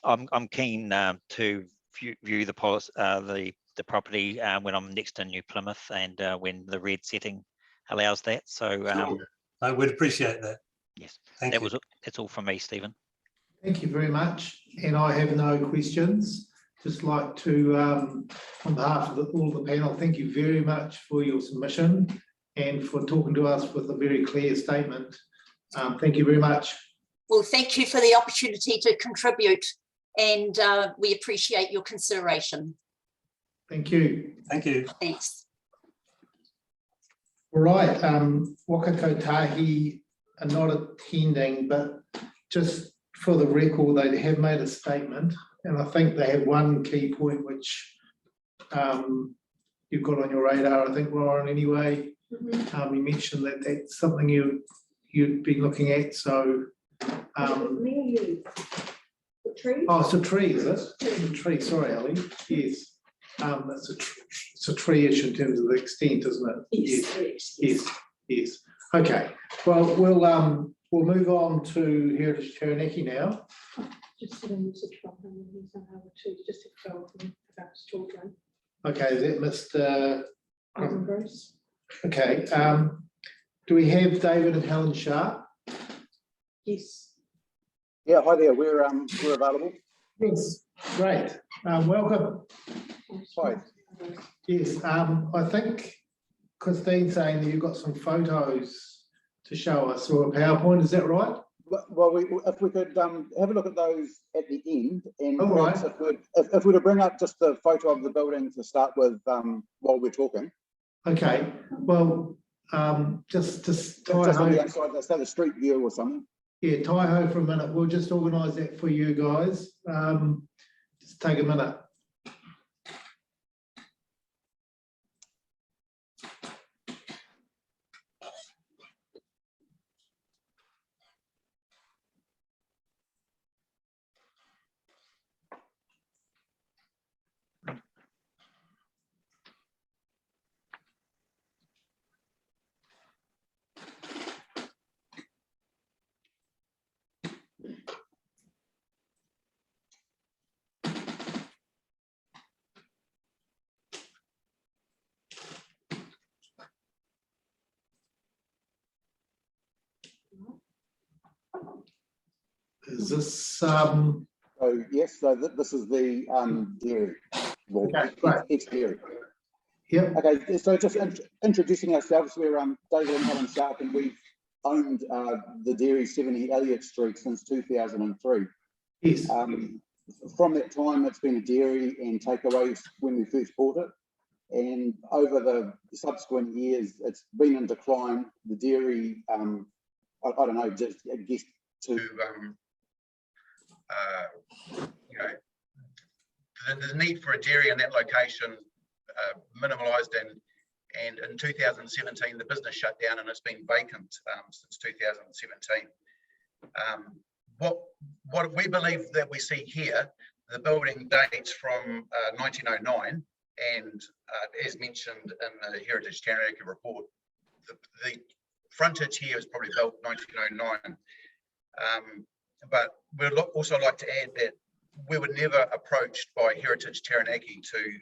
I'm keen to view the property when I'm next in New Plymouth and when the red setting allows that. So I would appreciate that. Yes, Thank you. That's all from me, Stephen. Thank you very much. And I have no questions. Just like to, on behalf of all the panel, thank you very much for your submission and for talking to us with a very clear statement. Thank you very much. Well, thank you for the opportunity to contribute, and we appreciate your consideration. Thank you. Thank you. Thanks. All right, Waka Kotahi are not attending, but just for the record, they have made a statement, and I think they have one key point which you've got on your radar, I think, Lauren, anyway. You mentioned that that's something you'd be looking at, so. The tree? Oh, it's a tree, is it? It's a tree, sorry, Ali, yes. It's a tree issue in terms of the extent, isn't it? Yes. Okay, well, we'll move on to Heritage Taranaki now. Just a message from him, he's on our two, just to tell him about his children. Okay, is that Mr. Ivan Bruce? Okay, do we have David and Helen Sharp? Yes. Yeah, hi there. We're available. Yes, great. Welcome. Hi. Yes, I think Christine's saying that you've got some photos to show us or a PowerPoint. Is that right? Well, if we could have a look at those at the end, and all right. If we were to bring up just the photo of the building to start with while we're talking. Okay. Well, just on the outside, let's have a street view or something. Yeah, Taiho for a minute. We'll just organise that for you guys. Just take a minute. Is this so yes, so this is the dairy. Well, it's dairy. Yep. Okay, so just introducing ourselves, we're David and Helen Sharp, and we've owned the dairy 70 Elliott Street since 2003. Yes. From that time, it's been a dairy and takeaways when we first bought it, and over the subsequent years, it's been in decline. The dairy, I don't know, just I guess to the need for a dairy in that location minimalised, and in 2017 the business shut down and it's been vacant since 2017. What we believe that we see here, the building dates from 1909, and as mentioned in the Heritage Taranaki report, the frontage here is probably built 1909. But we'd also like to add that we were never approached by Heritage Taranaki to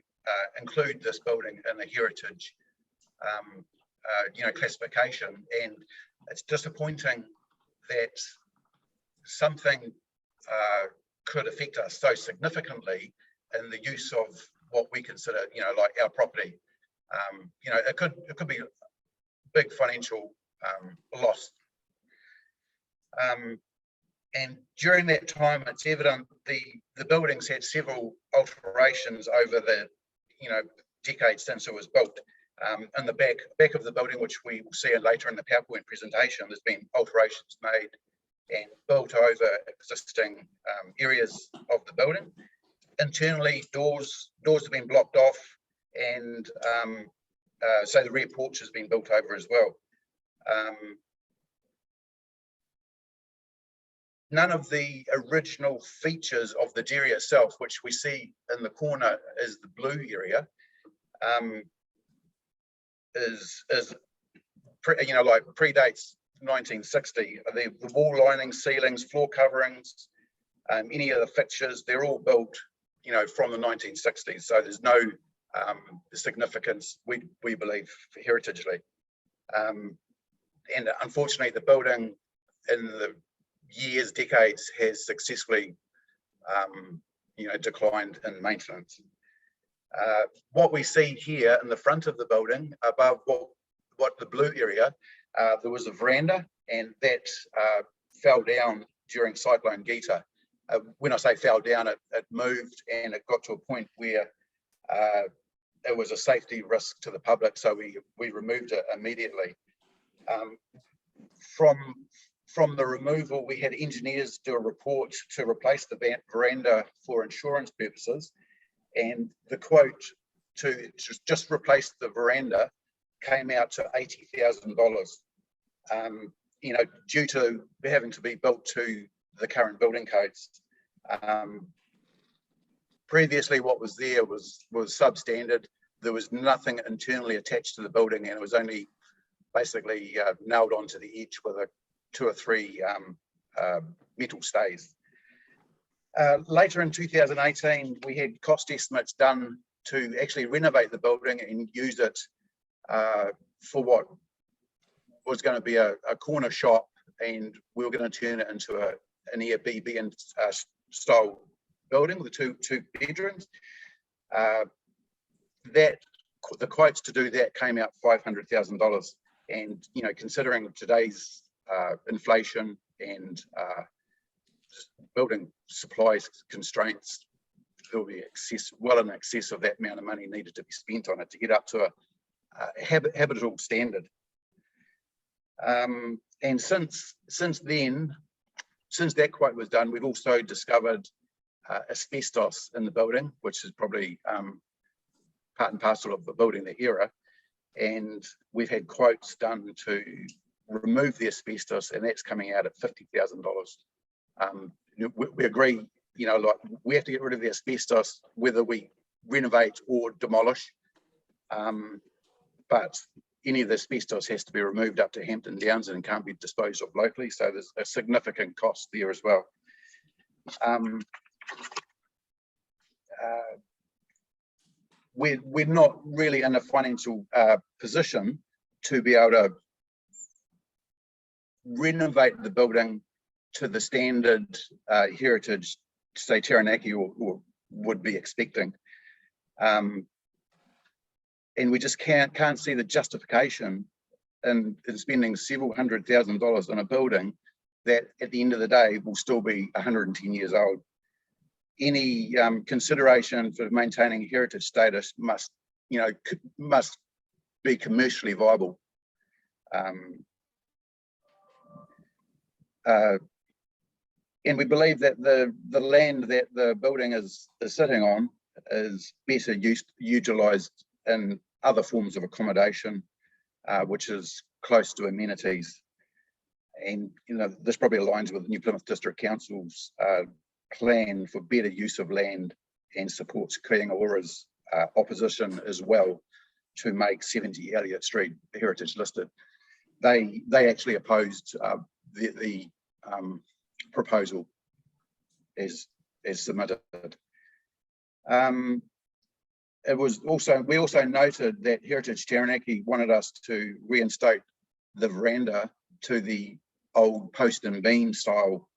include this building in the heritage classification, and it's disappointing that something could affect us so significantly in the use of what we consider, like our property. It could be a big financial loss. And during that time, it's evident the building's had several alterations over the decades since it was built. In the back of the building, which we will see later in the PowerPoint presentation, there's been alterations made and built over existing areas of the building. Internally, doors have been blocked off, and so the rear porch has been built over as well. None of the original features of the dairy itself, which we see in the corner is the blue area, predates 1960. The wall linings, ceilings, floor coverings, any of the fixtures, they're all built, from the 1960s. So there's no significance, we believe, heritagely. And unfortunately, the building in the decades has successfully, declined in maintenance. What we see here in the front of the building, above what the blue area, there was a veranda, and that fell down during Cyclone Gita. When I say fell down, it moved, and it got to a point where it was a safety risk to the public, so we removed it immediately. From the removal, we had engineers do a report to replace the veranda for insurance purposes, and the quote to just replace the veranda came out to $80,000. Due to having to be built to the current building codes. Previously, what was there was substandard. There was nothing internally attached to the building, and it was only basically nailed onto the edge with 2 or 3 metal stays. Later in 2018, we had cost estimates done to actually renovate the building and use it for what was going to be a corner shop, and we were going to turn it into an Airbnb style building with 2 bedrooms. The quotes to do that came out $500,000, and considering today's inflation and building supplies constraints, there'll be well in excess of that amount of money needed to be spent on it to get up to a habitable standard. And since that quote was done, we've also discovered asbestos in the building, which is probably part and parcel of the building the era. And we've had quotes done to remove the asbestos, and that's coming out at $50,000. We agree, we have to get rid of the asbestos, whether we renovate or demolish. But any of the asbestos has to be removed up to Hampton Downs and can't be disposed of locally. So there's a significant cost there as well. We're not really in a financial position to be able to renovate the building to the standard heritage, say Taranaki or would be expecting. And we just can't see the justification in spending several $100,000 on a building that at the end of the day will still be 110 years old. Any consideration for maintaining heritage status must be commercially viable. And we believe that the land that the building is sitting on is better utilised in other forms of accommodation, which is close to amenities. And this probably aligns with New Plymouth District Council's plan for better use of land, and supports Kāinga Ora's opposition as well to make 70 Elliott Street heritage listed. They actually opposed the proposal as submitted. We also noted that Heritage Taranaki wanted us to reinstate the veranda to the old post and beam style,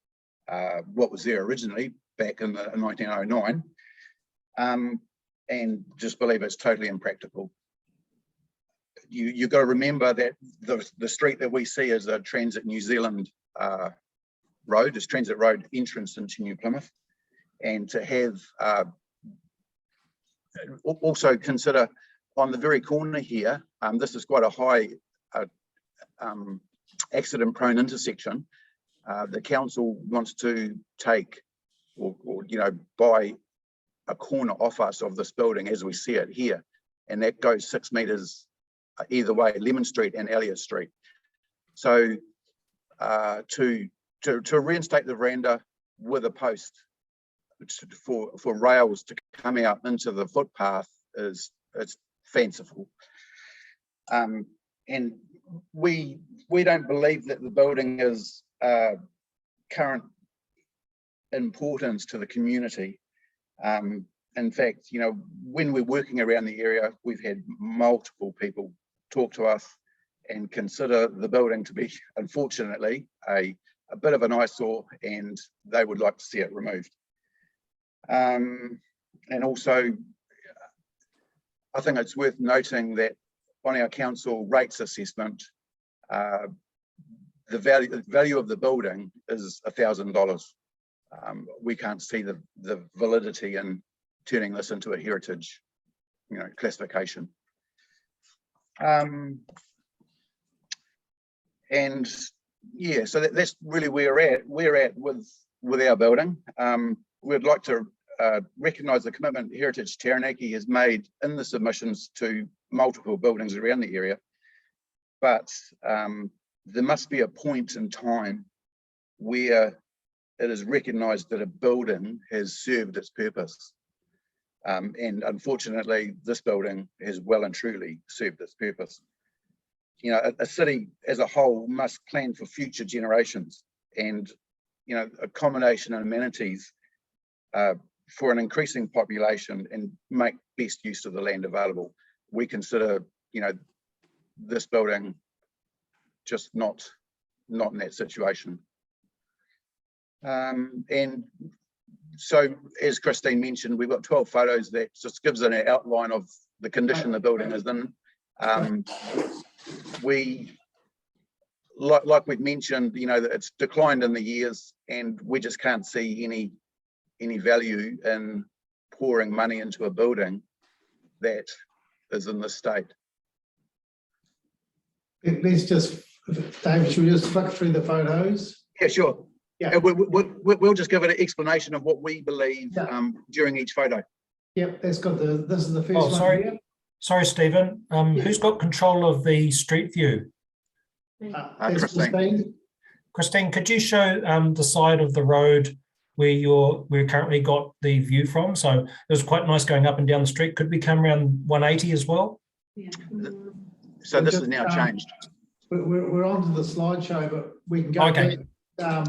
what was there originally back in 1909, and just believe it's totally impractical. You've got to remember that the street that we see is a Transit New Zealand road, is Transit Road entrance into New Plymouth, and to have also consider on the very corner here, this is quite a high accident prone intersection. The council wants to take or buy a corner off us of this building as we see it here, and that goes 6 metres either way, Lemon Street and Elliott Street. So to reinstate the veranda with a post for rails to come out into the footpath it's fanciful, and we don't believe that the building is current importance to the community. In fact, when we're working around the area, we've had multiple people talk to us and consider the building to be, unfortunately, a bit of an eyesore, and they would like to see it removed. And also, I think it's worth noting that on our council rates assessment, the value of the building is $1,000. We can't see the validity in turning this into a heritage, classification. And yeah, so that's really where we're at with our building. We'd like to recognise the commitment Heritage Taranaki has made in the submissions to multiple buildings around the area, but there must be a point in time where it is recognised that a building has served its purpose. And unfortunately, this building has well and truly served its purpose. A city as a whole must plan for future generations, and accommodation and amenities for an increasing population, and make best use of the land available. We consider, this building just not in that situation. And so, as Christine mentioned, we've got 12 photos that just gives an outline of the condition the building is in. We, like we've mentioned, that it's declined in the years, and we just can't see any value in pouring money into a building that is in this state. Let's just, David, should we just flick through the photos? Yeah, sure. Yeah, we'll just give it an explanation of what we believe during each photo. Yep, that's got this is the first one. Sorry. Here. Sorry, Stephen. Who's got control of the street view? Christine. Christine, could you show the side of the road where we currently got the view from? So it was quite nice going up and down the street. Could we come around 180 as well? Yeah. So this is now changed. We're on to the slideshow, but we can go okay. Back,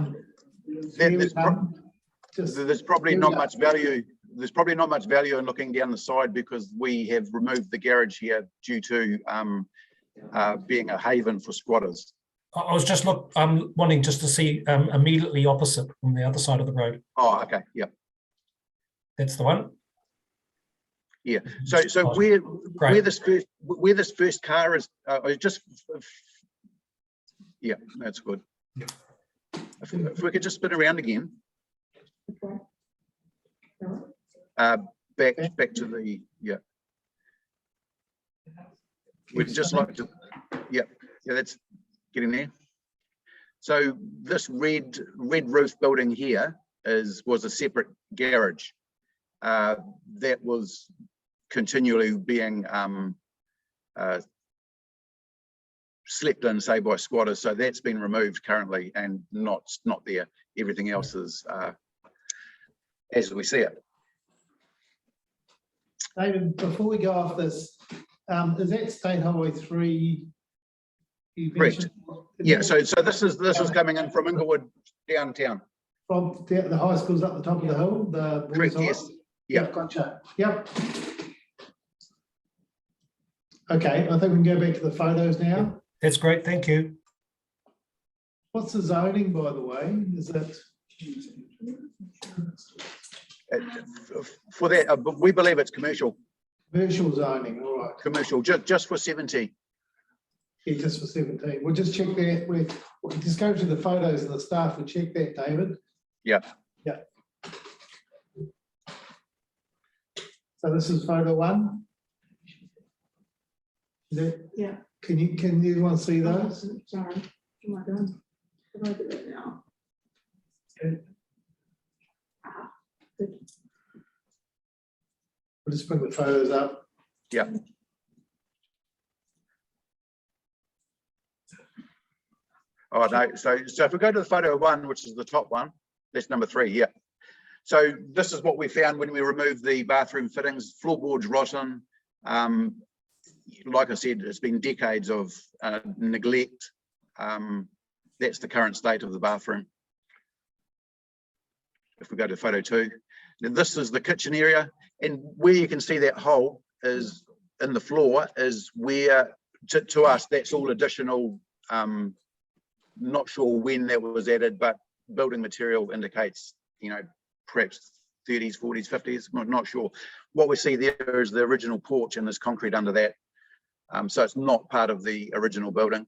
there's probably not much value. There's probably not much value in looking down the side, because we have removed the garage here due to being a haven for squatters. I was just wanting just to see immediately opposite from the other side of the road. Oh, okay, yeah. That's the one. Yeah. So where this first car is, yeah, that's good. Yeah. If we could just spin around again. Back to the, yeah. We'd just like to, yeah, that's getting there. So this red roof building here was a separate garage. that was continually being slept in, say, by squatters. So that's been removed currently and not there. Everything else is as we see it. David, before we go off this, is that State Highway 3? Correct. Yeah, so this is coming in from Inglewood downtown. From the high school's up the top of the hill, the boys' Correct, high? yes. Yep, gotcha. Yep. Okay, I think we can go back to the photos now. That's great, thank you. What's the zoning, by the way? Is that? For that, we believe it's commercial. Commercial zoning, all right. Commercial, just for 17. Yeah, just for 17. We'll just check that. We'll just go to the photos and the staff will check that, David. Yeah. Yeah. So this is photo 1. Is that, Yeah. Can you want to see those? Sorry, am I done? Can I do it now? Okay. Good. We'll just bring the photos up. Yeah. Oh no, so if we go to the photo 1, which is the top one, that's number 3, yeah. So this is what we found when we removed the bathroom fittings, floorboards rotten. Like I said, it's been decades of neglect. That's the current state of the bathroom. If we go to photo 2, now this is the kitchen area, and where you can see that hole is in the floor is where, to us, that's all additional. Not sure when that was added, but building material indicates, perhaps 30s, 40s, 50s, not sure. What we see there is the original porch and there's concrete under that. So it's not part of the original building.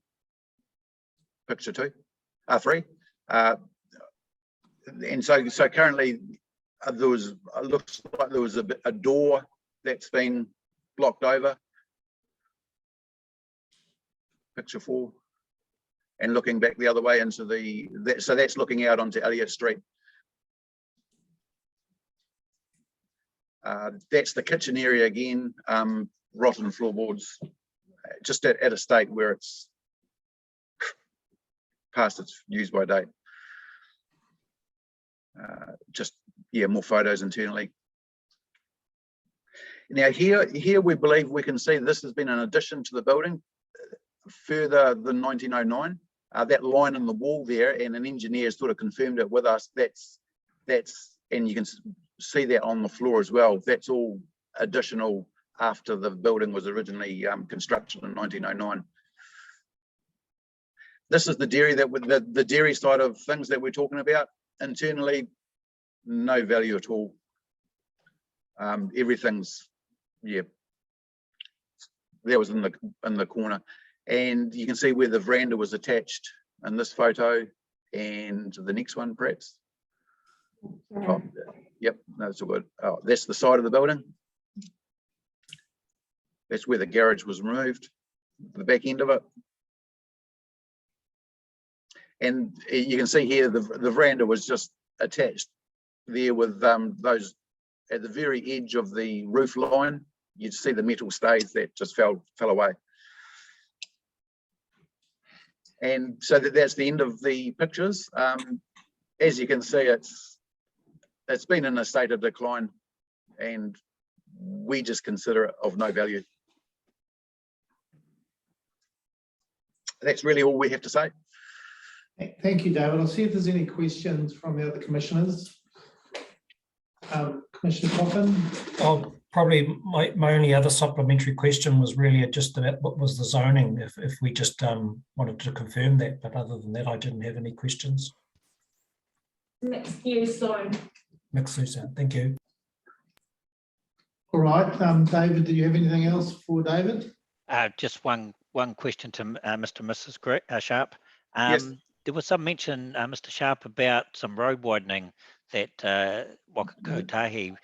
Picture 3. And so currently looks like there was a door that's been blocked over. Picture 4. And looking back the other way into so that's looking out onto Elliott Street. That's the kitchen area again, rotten floorboards, just at a state where it's past its use by date. More photos internally. Now here we believe we can see this has been an addition to the building further than 1909. That line in the wall there, and an engineer sort of confirmed it with us. That's and you can see that on the floor as well. That's all additional after the building was originally constructed in 1909. This is the dairy the dairy side of things that we're talking about. Internally, no value at all. Everything's that was in the corner. And you can see where the veranda was attached in this photo and the next one, perhaps. Oh, yep, that's all good. Oh, that's the side of the building. That's where the garage was removed, the back end of it. And you can see here the veranda was just attached there with those at the very edge of the roof line. You'd see the metal stays that just fell away. And so that's the end of the pictures. As you can see, it's been in a state of decline, and we just consider it of no value. That's really all we have to say. Thank you, David. I'll see if there's any questions from the other commissioners. Commissioner Coffin? Probably my only other supplementary question was really just about what was the zoning, if we just wanted to confirm that, but other than that, I didn't have any questions. Mixed use zone. Mixed use zone, thank you. All right, David, do you have anything else for David? Just one question to Mr. and Mrs. Sharp. Yes. There was some mention, Mr. Sharp, about some road widening that Wakakotahi.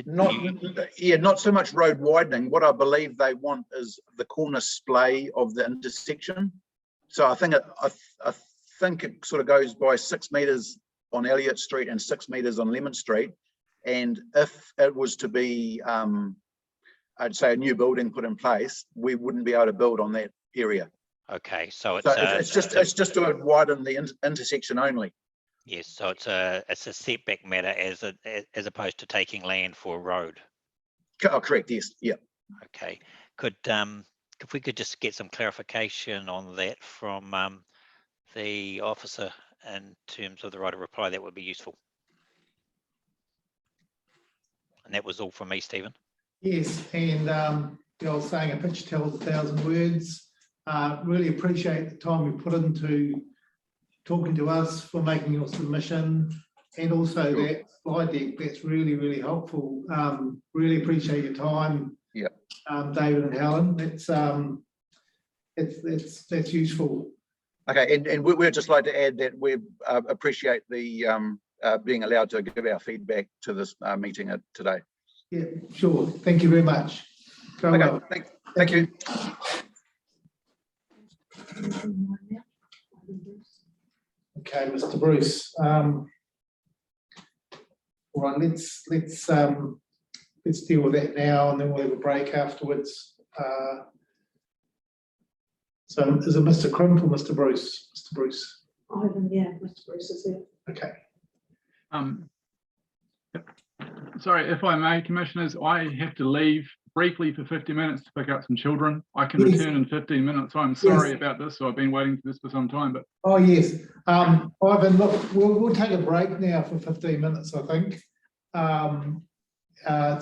Not so much road widening. What I believe they want is the corner splay of the intersection. So I think it sort of goes by 6 meters on Elliott Street and 6 meters on Lemon Street, And if it was to be, I'd say a new building put in place, we wouldn't be able to build on that area. Okay, so It's just to widen the intersection only. yes, so it's a setback matter as opposed to taking land for a road. Oh, correct, yes, yeah. Okay, could if we could just get some clarification on that from the officer in terms of the right of reply, that would be useful. And that was all from me, Stephen. Yes, and the old saying, a picture tells 1,000 words. Really appreciate the time you put into talking to us, for making your submission, and also that slide deck. That's really, really helpful. Really appreciate your time. Yeah. David and Helen. That's useful. Okay, and we'd just like to add that we appreciate the being allowed to give our feedback to this meeting today. Yeah, sure. Thank you very much. Go okay, well. thank you. Okay, Mr. Bruce. All right, let's deal with that now, and then we'll have a break afterwards. So is it Mr. Crimp or Mr. Bruce? Mr. Bruce. Yeah, Mr. Bruce is here. Okay. Sorry, if I may, Commissioners, I have to leave briefly for 50 minutes to pick up some children. I can return in 15 minutes. I'm sorry about this. So I've been waiting for this for some time, but. Oh, yes. Ivan, look, we'll take a break now for 15 minutes, I think.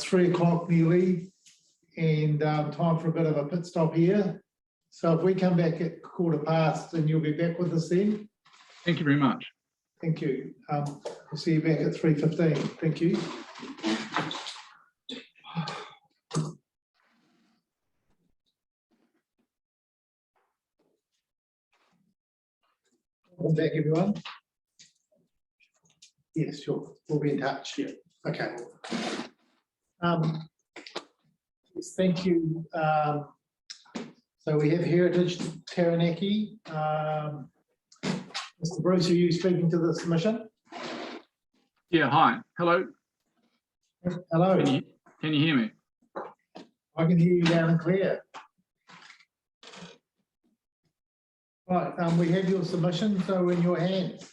3 o'clock nearly, and time for a bit of a pit stop here. So if we come back at 1:15, then you'll be back with us then. Thank you very much. Thank you. We'll see you back at 3:15. Thank you. Welcome back, everyone. Yes, sure. We'll be in touch. Yeah. Okay. Yes, thank you. So we have Heritage Taranaki. Mr. Bruce, are you speaking to the submission? Yeah, hi. Hello. Hello. Can you hear me? I can hear you loud and clear. Right, we have your submission, so in your hands.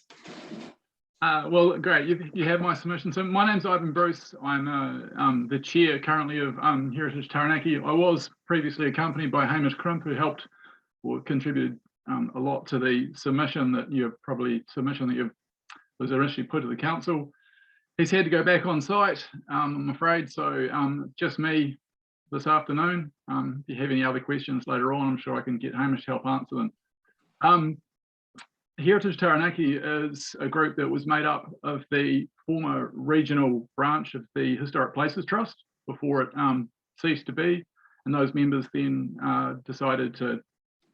Well, great. You have my submission. So my name's Ivan Bruce. I'm the chair currently of Heritage Taranaki. I was previously accompanied by Hamish Crimp, who helped or contributed a lot to the submission that was initially put to the council. He's had to go back on site, I'm afraid. So just me this afternoon. If you have any other questions later on, I'm sure I can get Hamish to help answer them. Heritage Taranaki is a group that was made up of the former regional branch of the Historic Places Trust before it ceased to be, and those members then decided to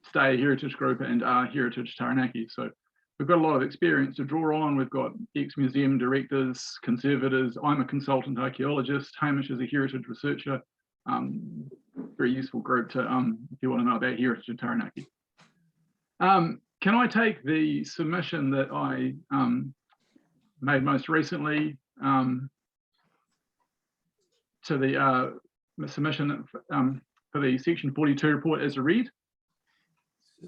stay a heritage group and are Heritage Taranaki. So we've got a lot of experience to draw on. We've got ex-museum directors, conservators. I'm a consultant archaeologist. Hamish is a heritage researcher. Very useful group to if you want to know about Heritage Taranaki. Can I take the submission that I made most recently to the submission for the Section 42 report as a read?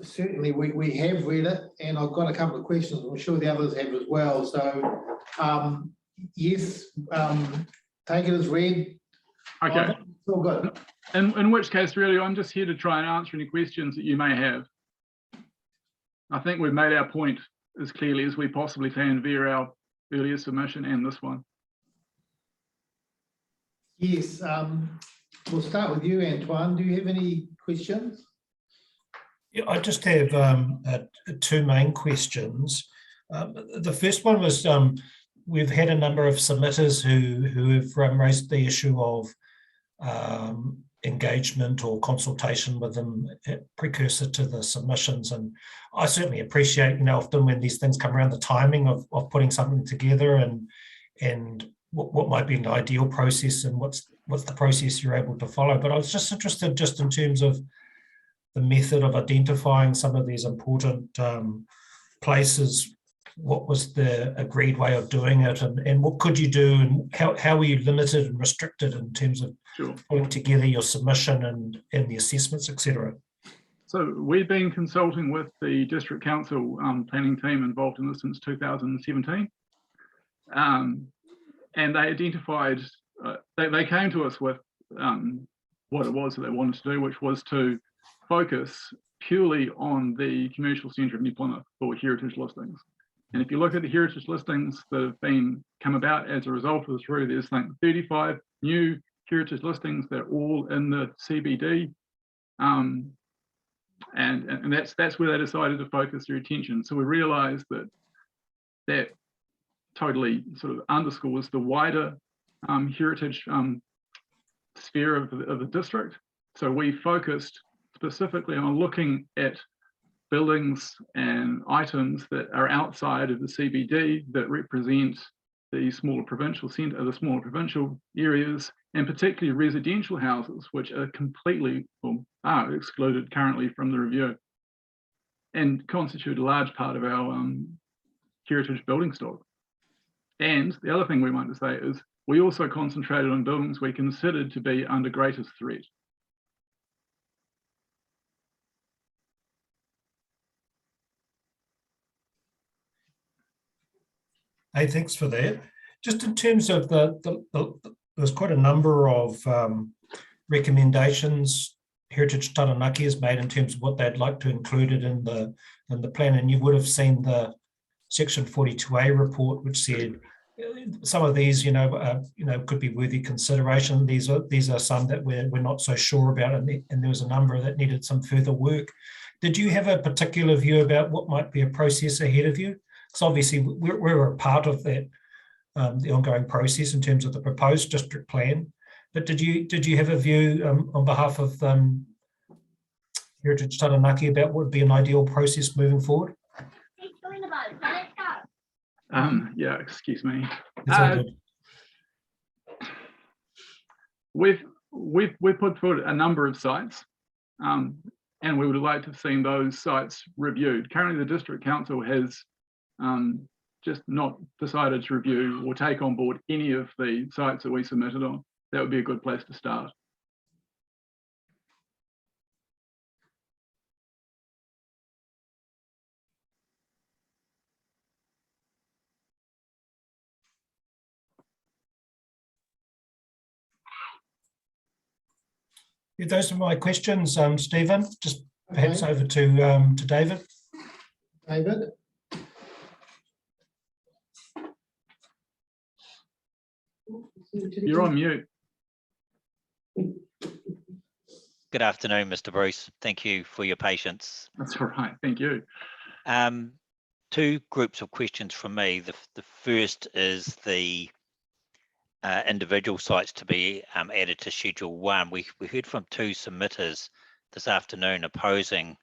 Certainly, we have read it, and I've got a couple of questions. I'm sure the others have as well. So, yes, take it as read. Okay. It's all good. In which case, really, I'm just here to try and answer any questions that you may have. I think we've made our point as clearly as we possibly can via our earlier submission and this one. Yes, we'll start with you, Antoine. Do you have any questions? Yeah, I just have 2 main questions. The first one was we've had a number of submitters who have raised the issue of engagement or consultation with them precursor to the submissions, and I certainly appreciate, often when these things come around, the timing of putting something together and what might be an ideal process and what's the process you're able to follow. But I was just interested in terms of the method of identifying some of these important places what was the agreed way of doing it, and what could you do, and how were you limited and restricted in terms of putting together your submission and the assessments, etc.? So we've been consulting with the District Council planning team involved in this since 2017. And they identified, they came to us with what it was that they wanted to do, which was to focus purely on the commercial centre of New Plymouth for heritage listings. And if you look at the heritage listings that have been come about as a result of this route, there's like 35 new heritage listings. They're all in the CBD. And that's where they decided to focus their attention. So we realised that totally sort of underscores the wider heritage sphere of the district. So we focused specifically on looking at buildings and items that are outside of the CBD that represent the smaller provincial centre, the smaller provincial areas, and particularly residential houses, which are completely or are excluded currently from the review and constitute a large part of our heritage building stock. And the other thing we want to say is we also concentrated on buildings we considered to be under greatest threat. Hey, thanks for that. Just in terms of there's quite a number of recommendations Heritage Taranaki has made in terms of what they'd like to include it in the plan, and you would have seen the Section 42A report, which said some of these, could be worthy consideration. These are some that we're not so sure about, and there was a number that needed some further work. Did you have a particular view about what might be a process ahead of you? Because obviously we're a part of that, the ongoing process in terms of the proposed district plan. But did you have a view on behalf of Heritage Taranaki about what would be an ideal process moving forward? Yeah, excuse me. It's We've put forward a number of sites, and we would like to have seen those sites reviewed. Currently, the District Council has just not decided to review or take on board any of the sites that we submitted on. That would be a good place to start. Yeah, those are my questions, Stephen. Just perhaps over to David. David? You're on mute. Good afternoon, Mr. Bruce. Thank you for your patience. That's all right. Thank you. Two groups of questions from me. The first is the individual sites to be added to Schedule 1. We heard from two submitters this afternoon opposing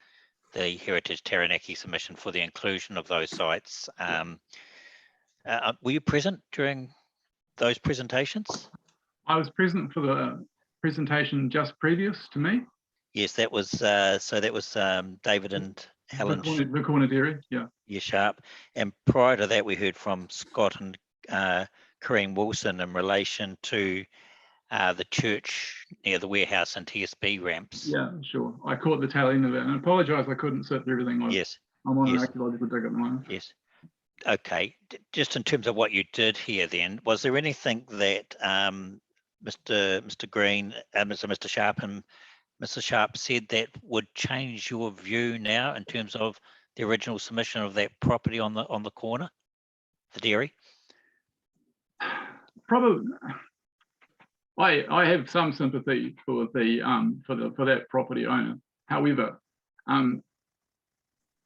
the Heritage Taranaki submission for the inclusion of those sites. Were you present during those presentations? I was present for the presentation just previous to me. Yes, that was so that was David and Helen Rukonadere, yeah. Yeah, Sharp. And prior to that, we heard from Scott and Kareem Wilson in relation to the church near the warehouse and TSB ramps. Yeah, sure. I caught the tail end of that, and I apologise I couldn't sit through everything. Yes. I'm on yes. an archaeological dig at the moment. Yes. Okay. Just in terms of what you did here, then, was there anything that Mr. Green, Mr. Sharp and Mr. Sharp said that would change your view now in terms of the original submission of that property on the corner, the dairy? Probably. I have some sympathy for that property owner. However,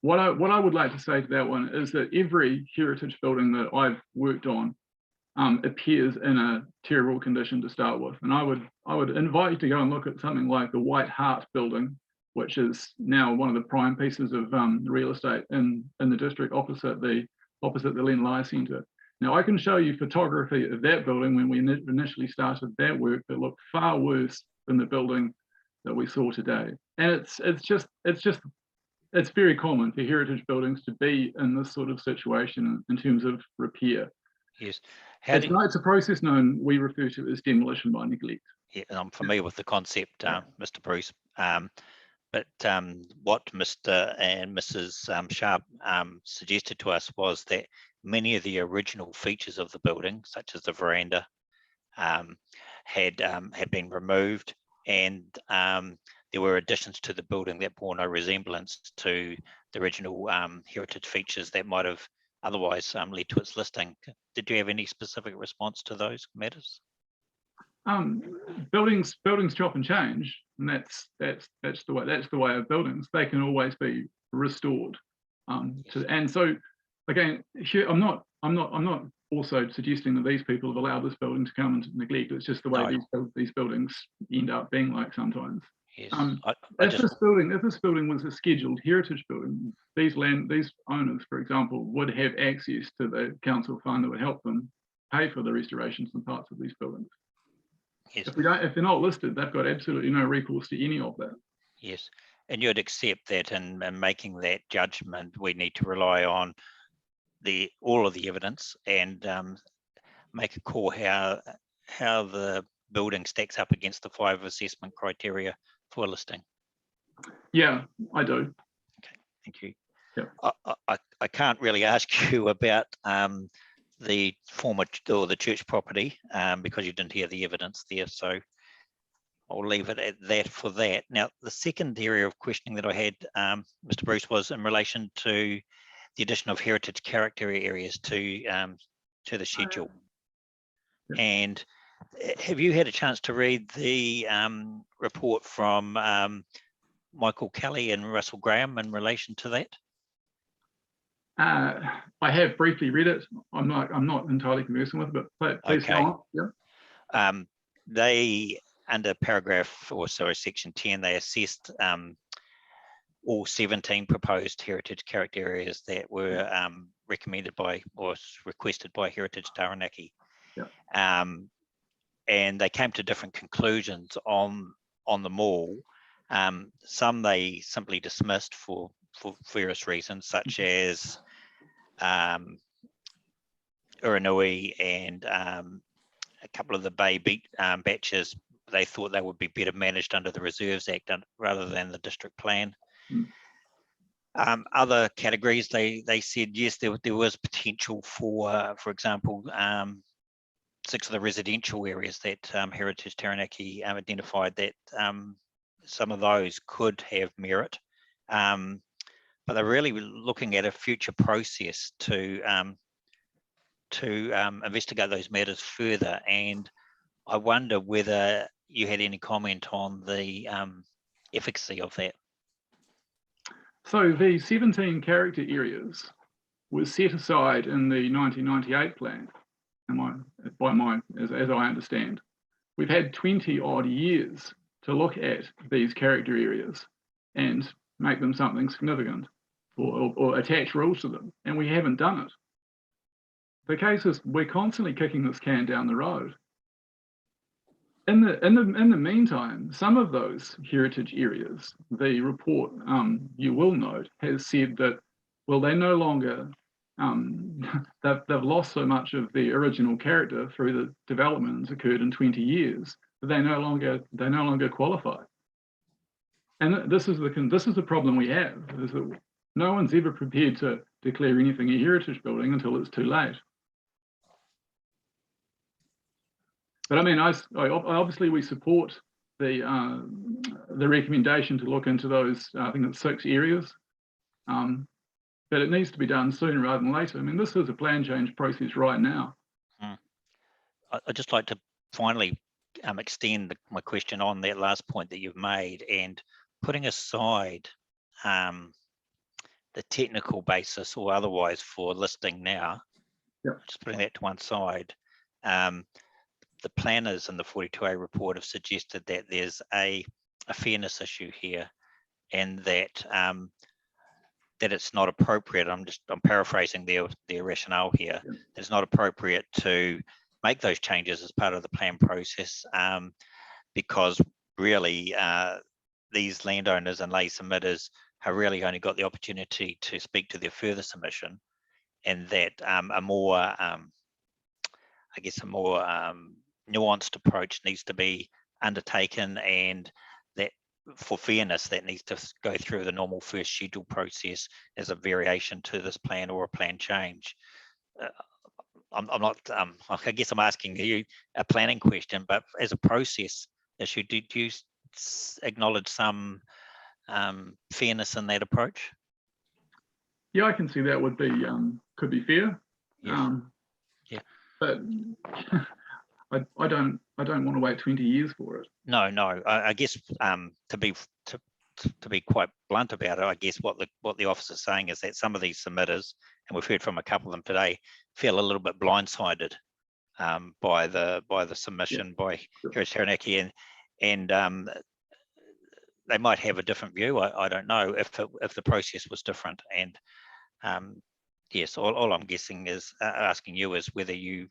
what I would like to say to that one is that every heritage building that I've worked on appears in a terrible condition to start with, and I would invite you to go and look at something like the White Hart building, which is now one of the prime pieces of real estate in the district opposite the Len Lai Centre. Now I can show you photography of that building when we initially started that work that looked far worse than the building that we saw today, and it's just it's very common for heritage buildings to be in this sort of situation in terms of repair. Yes. It's a process we refer to as demolition by neglect. Yeah, and I'm familiar with the concept, Mr. Bruce. But what Mr. and Mrs. Sharp suggested to us was that many of the original features of the building, such as the veranda, had been removed, and there were additions to the building that bore no resemblance to the original heritage features that might have otherwise led to its listing. Did you have any specific response to those matters? Buildings chop and change, and that's the way of buildings. They can always be restored. And so again, here, I'm not also suggesting that these people have allowed this building to come into neglect. It's just the way these buildings end up being like sometimes. Yes. If this building was a scheduled heritage building, these owners, for example, would have access to the council fund that would help them pay for the restorations and parts of these buildings. Yes. If they're not listed, they've got absolutely no recourse to any of that. Yes, and you'd accept that in making that judgment, we need to rely on all of the evidence and make a call how the building stacks up against the 5 assessment criteria for listing. Yeah, I do. Okay, thank you. Yeah. I can't really ask you about the former or the church property because you didn't hear the evidence there, so I'll leave it at that for that. Now, the second area of questioning that I had, Mr. Bruce, was in relation to the addition of heritage character areas to the schedule. And have you had a chance to read the report from Michael Kelly and Russell Graham in relation to that? I have briefly read it. I'm not entirely conversant with it, but please go on. Yeah. They, under section 10, they assessed all 17 proposed heritage character areas that were recommended by or requested by Heritage Taranaki. Yeah. And they came to different conclusions on them all. Some they simply dismissed for various reasons, such as Uranui and a couple of the Bay Beat batches. They thought they would be better managed under the Reserves Act rather than the district plan. Other categories, they said yes, there was potential for example, 6 of the residential areas that Heritage Taranaki identified that some of those could have merit. But they're really looking at a future process to investigate those matters further. And I wonder whether you had any comment on the efficacy of that. So the 17 character areas were set aside in the 1998 plan, as I understand. We've had 20 odd years to look at these character areas and make them something significant or attach rules to them, and we haven't done it. The case is we're constantly kicking this can down the road. In the meantime, some of those heritage areas, the report, you will note, has said that, well, they no longer, they've lost so much of the original character through the developments occurred in 20 years that they no longer qualify. And this is the problem we have, is that no one's ever prepared to declare anything a heritage building until it's too late. But I mean, obviously we support the recommendation to look into those, I think it's 6 areas, but it needs to be done sooner rather than later. I mean, this is a plan change process right now. I'd just like to finally extend my question on that last point that you've made, and putting aside the technical basis or otherwise for listing now, just putting that to one side. The planners in the 42A report have suggested that there's a fairness issue here, and that that it's not appropriate. I'm paraphrasing their rationale here. It's not appropriate to make those changes as part of the plan process because really these landowners and lay submitters have really only got the opportunity to speak to their further submission, and that a more, I guess, a more nuanced approach needs to be undertaken, and that for fairness, that needs to go through the normal first schedule process as a variation to this plan or a plan change. I'm not, I guess I'm asking you a planning question, but as a process issue, do you acknowledge some fairness in that approach? Yeah, I can see that would be could be fair. Yeah. But I don't want to wait 20 years for it. No, I guess to be quite blunt about it, I guess what the office is saying is that some of these submitters, and we've heard from a couple of them today, feel a little bit blindsided by the submission by Heritage Taranaki, and they might have a different view. I don't know if the process was different. And yes, all I'm guessing is asking you is whether you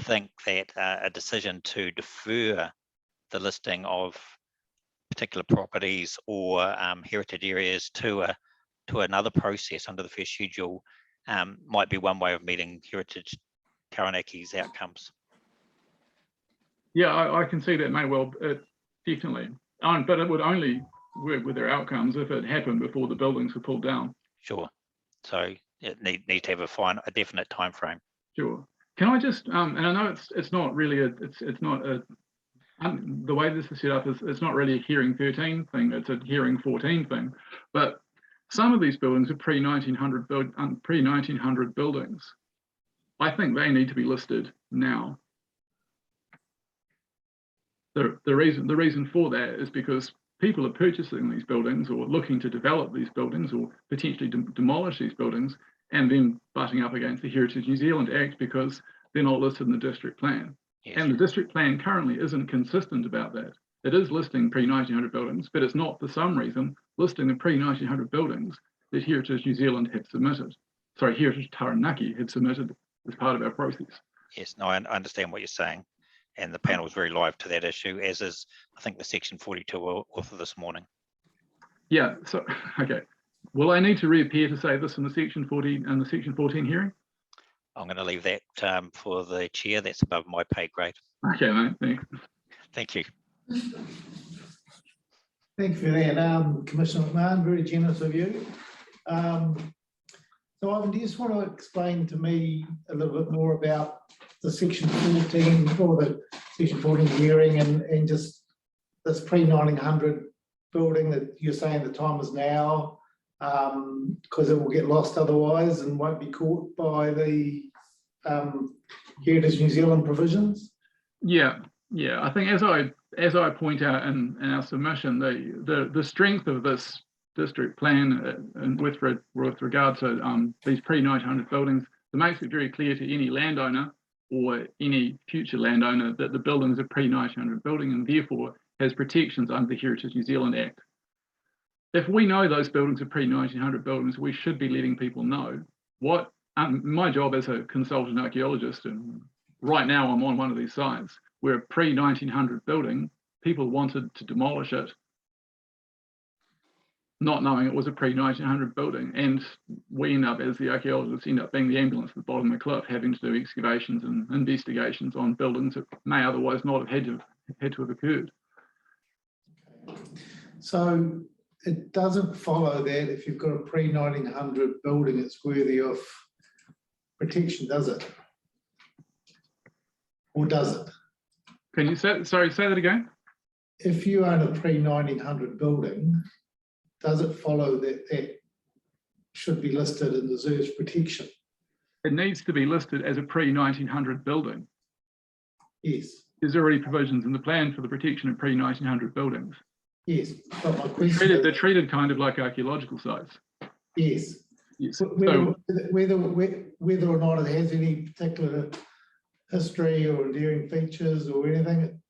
think that a decision to defer the listing of particular properties or heritage areas to another process under the first schedule might be one way of meeting Heritage Taranaki's outcomes. Yeah, I can see that may well, definitely. But it would only work with their outcomes if it happened before the buildings were pulled down. Sure. So it need to have a definite time frame. Sure. Can I just and I know it's not really it's not a the way this is set up is it's not really a hearing 13 thing, it's a hearing 14 thing. But some of these buildings are pre-1900 buildings. I think they need to be listed now. The reason for that is because people are purchasing these buildings or looking to develop these buildings or potentially demolish these buildings and then butting up against the Heritage New Zealand Act because they're not listed in the district plan. Yes. And the district plan currently isn't consistent about that. It is listing pre-1900 buildings, but it's not for some reason listing the pre-1900 buildings that Heritage New Zealand had submitted. Sorry, Heritage Taranaki had submitted as part of our process. Yes, no, I understand what you're saying. And the panel is very live to that issue, as is, I think, the Section 42 author this morning. Yeah, so, okay. Will I need to reappear to say this in the Section 14 and the Section 14 hearing? I'm going to leave that for the chair. That's above my pay grade. Okay, mate, thanks. Thank you. Thank you for that, Commissioner McMahon, very generous of you. So Ivan, do you just want to explain to me a little bit more about the Section 14 or the Section 14 hearing and just this pre-1900 building that you're saying the time is now, because it will get lost otherwise and won't be caught by the Heritage New Zealand provisions? Yeah. I think as I point out in our submission, the strength of this district plan and with regard to these pre-1900 buildings, it makes it very clear to any landowner or any future landowner that the building is a pre-1900 building and therefore has protections under the Heritage New Zealand Act. If we know those buildings are pre-1900 buildings, we should be letting people know. What my job as a consultant archaeologist, and right now I'm on one of these sites where a pre-1900 building, people wanted to demolish it, not knowing it was a pre-1900 building. And we end up, as the archaeologists, end up being the ambulance at the bottom of the cliff, having to do excavations and investigations on buildings that may otherwise not have had to have occurred. So it doesn't follow that if you've got a pre-1900 building, it's worthy of protection, does it? Or does it? Can you say that again? If you own a pre-1900 building, does it follow that that should be listed and deserves protection? It needs to be listed as a pre-1900 building. Yes. There's already provisions in the plan for the protection of pre-1900 buildings. Yes, but my question they're treated kind of like archaeological sites. Yes. Yes. Whether or not it has any particular history or enduring features or anything,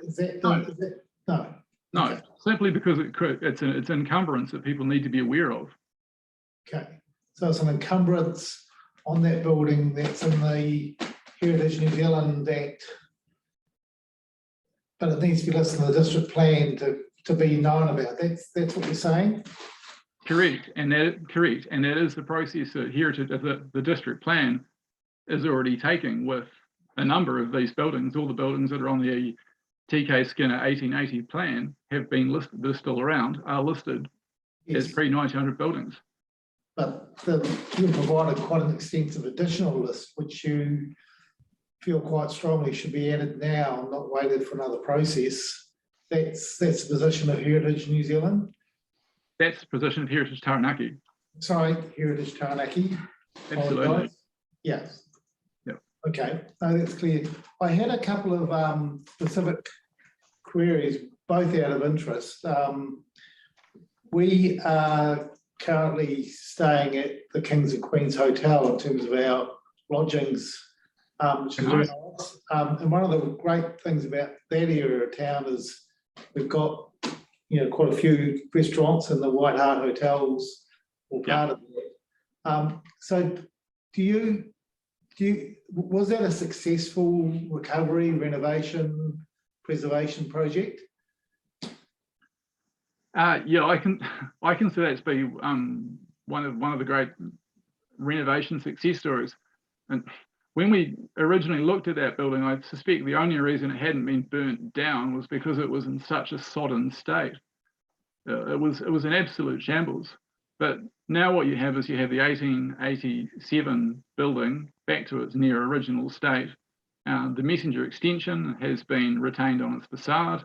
is that no, simply because it's an encumbrance that people need to be aware of. Okay, so it's an encumbrance on that building that's in the Heritage New Zealand Act, but it needs to be listed in the district plan to be known about. That's what you're saying? Correct, and that is the process that Heritage, the district plan is already taking with a number of these buildings. All the buildings that are on the TK Skinner 1880 plan have been listed, they're still around, are listed as pre-1900 buildings. But you provided quite an extensive additional list, which you feel quite strongly should be added now, not waited for another process. That's the position of Heritage New Zealand. That's the position of Heritage Taranaki. Sorry, Heritage Taranaki. Absolutely. Yes. Yep. Okay, no, that's clear. I had a couple of specific queries, both out of interest. We are currently staying at the Kings and Queens Hotel in terms of our lodgings, which is very nice. And one of the great things about that area of town is we've got, you know, quite a few restaurants in the White Hart hotels, or part of that. So was that a successful recovery, renovation, preservation project? Yeah, I can see that's been one of the great renovation success stories. And when we originally looked at that building, I suspect the only reason it hadn't been burnt down was because it was in such a sodden state. It was an absolute shambles. But now what you have is you have the 1887 building back to its near original state. The Messenger extension has been retained on its facade,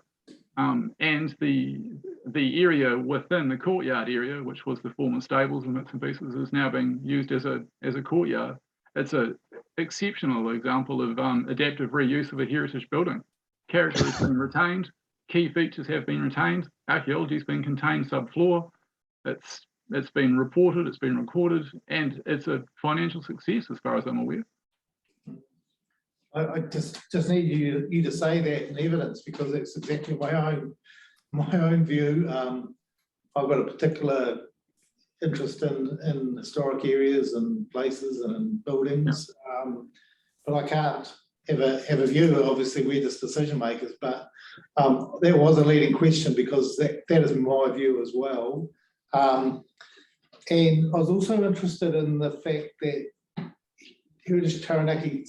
and the area within the courtyard area, which was the former stables and bits and pieces, is now being used as a courtyard. It's an exceptional example of adaptive reuse of a heritage building. Character has been retained, key features have been retained, archaeology has been contained subfloor. It's been reported, it's been recorded, and it's a financial success as far as I'm aware. I just need you to say that in evidence, because it's exactly my own view. I've got a particular interest in historic areas and places and buildings, but I can't have a view. Obviously, we're just decision makers, but that was a leading question, because that is my view as well. And I was also interested in the fact that Heritage Taranaki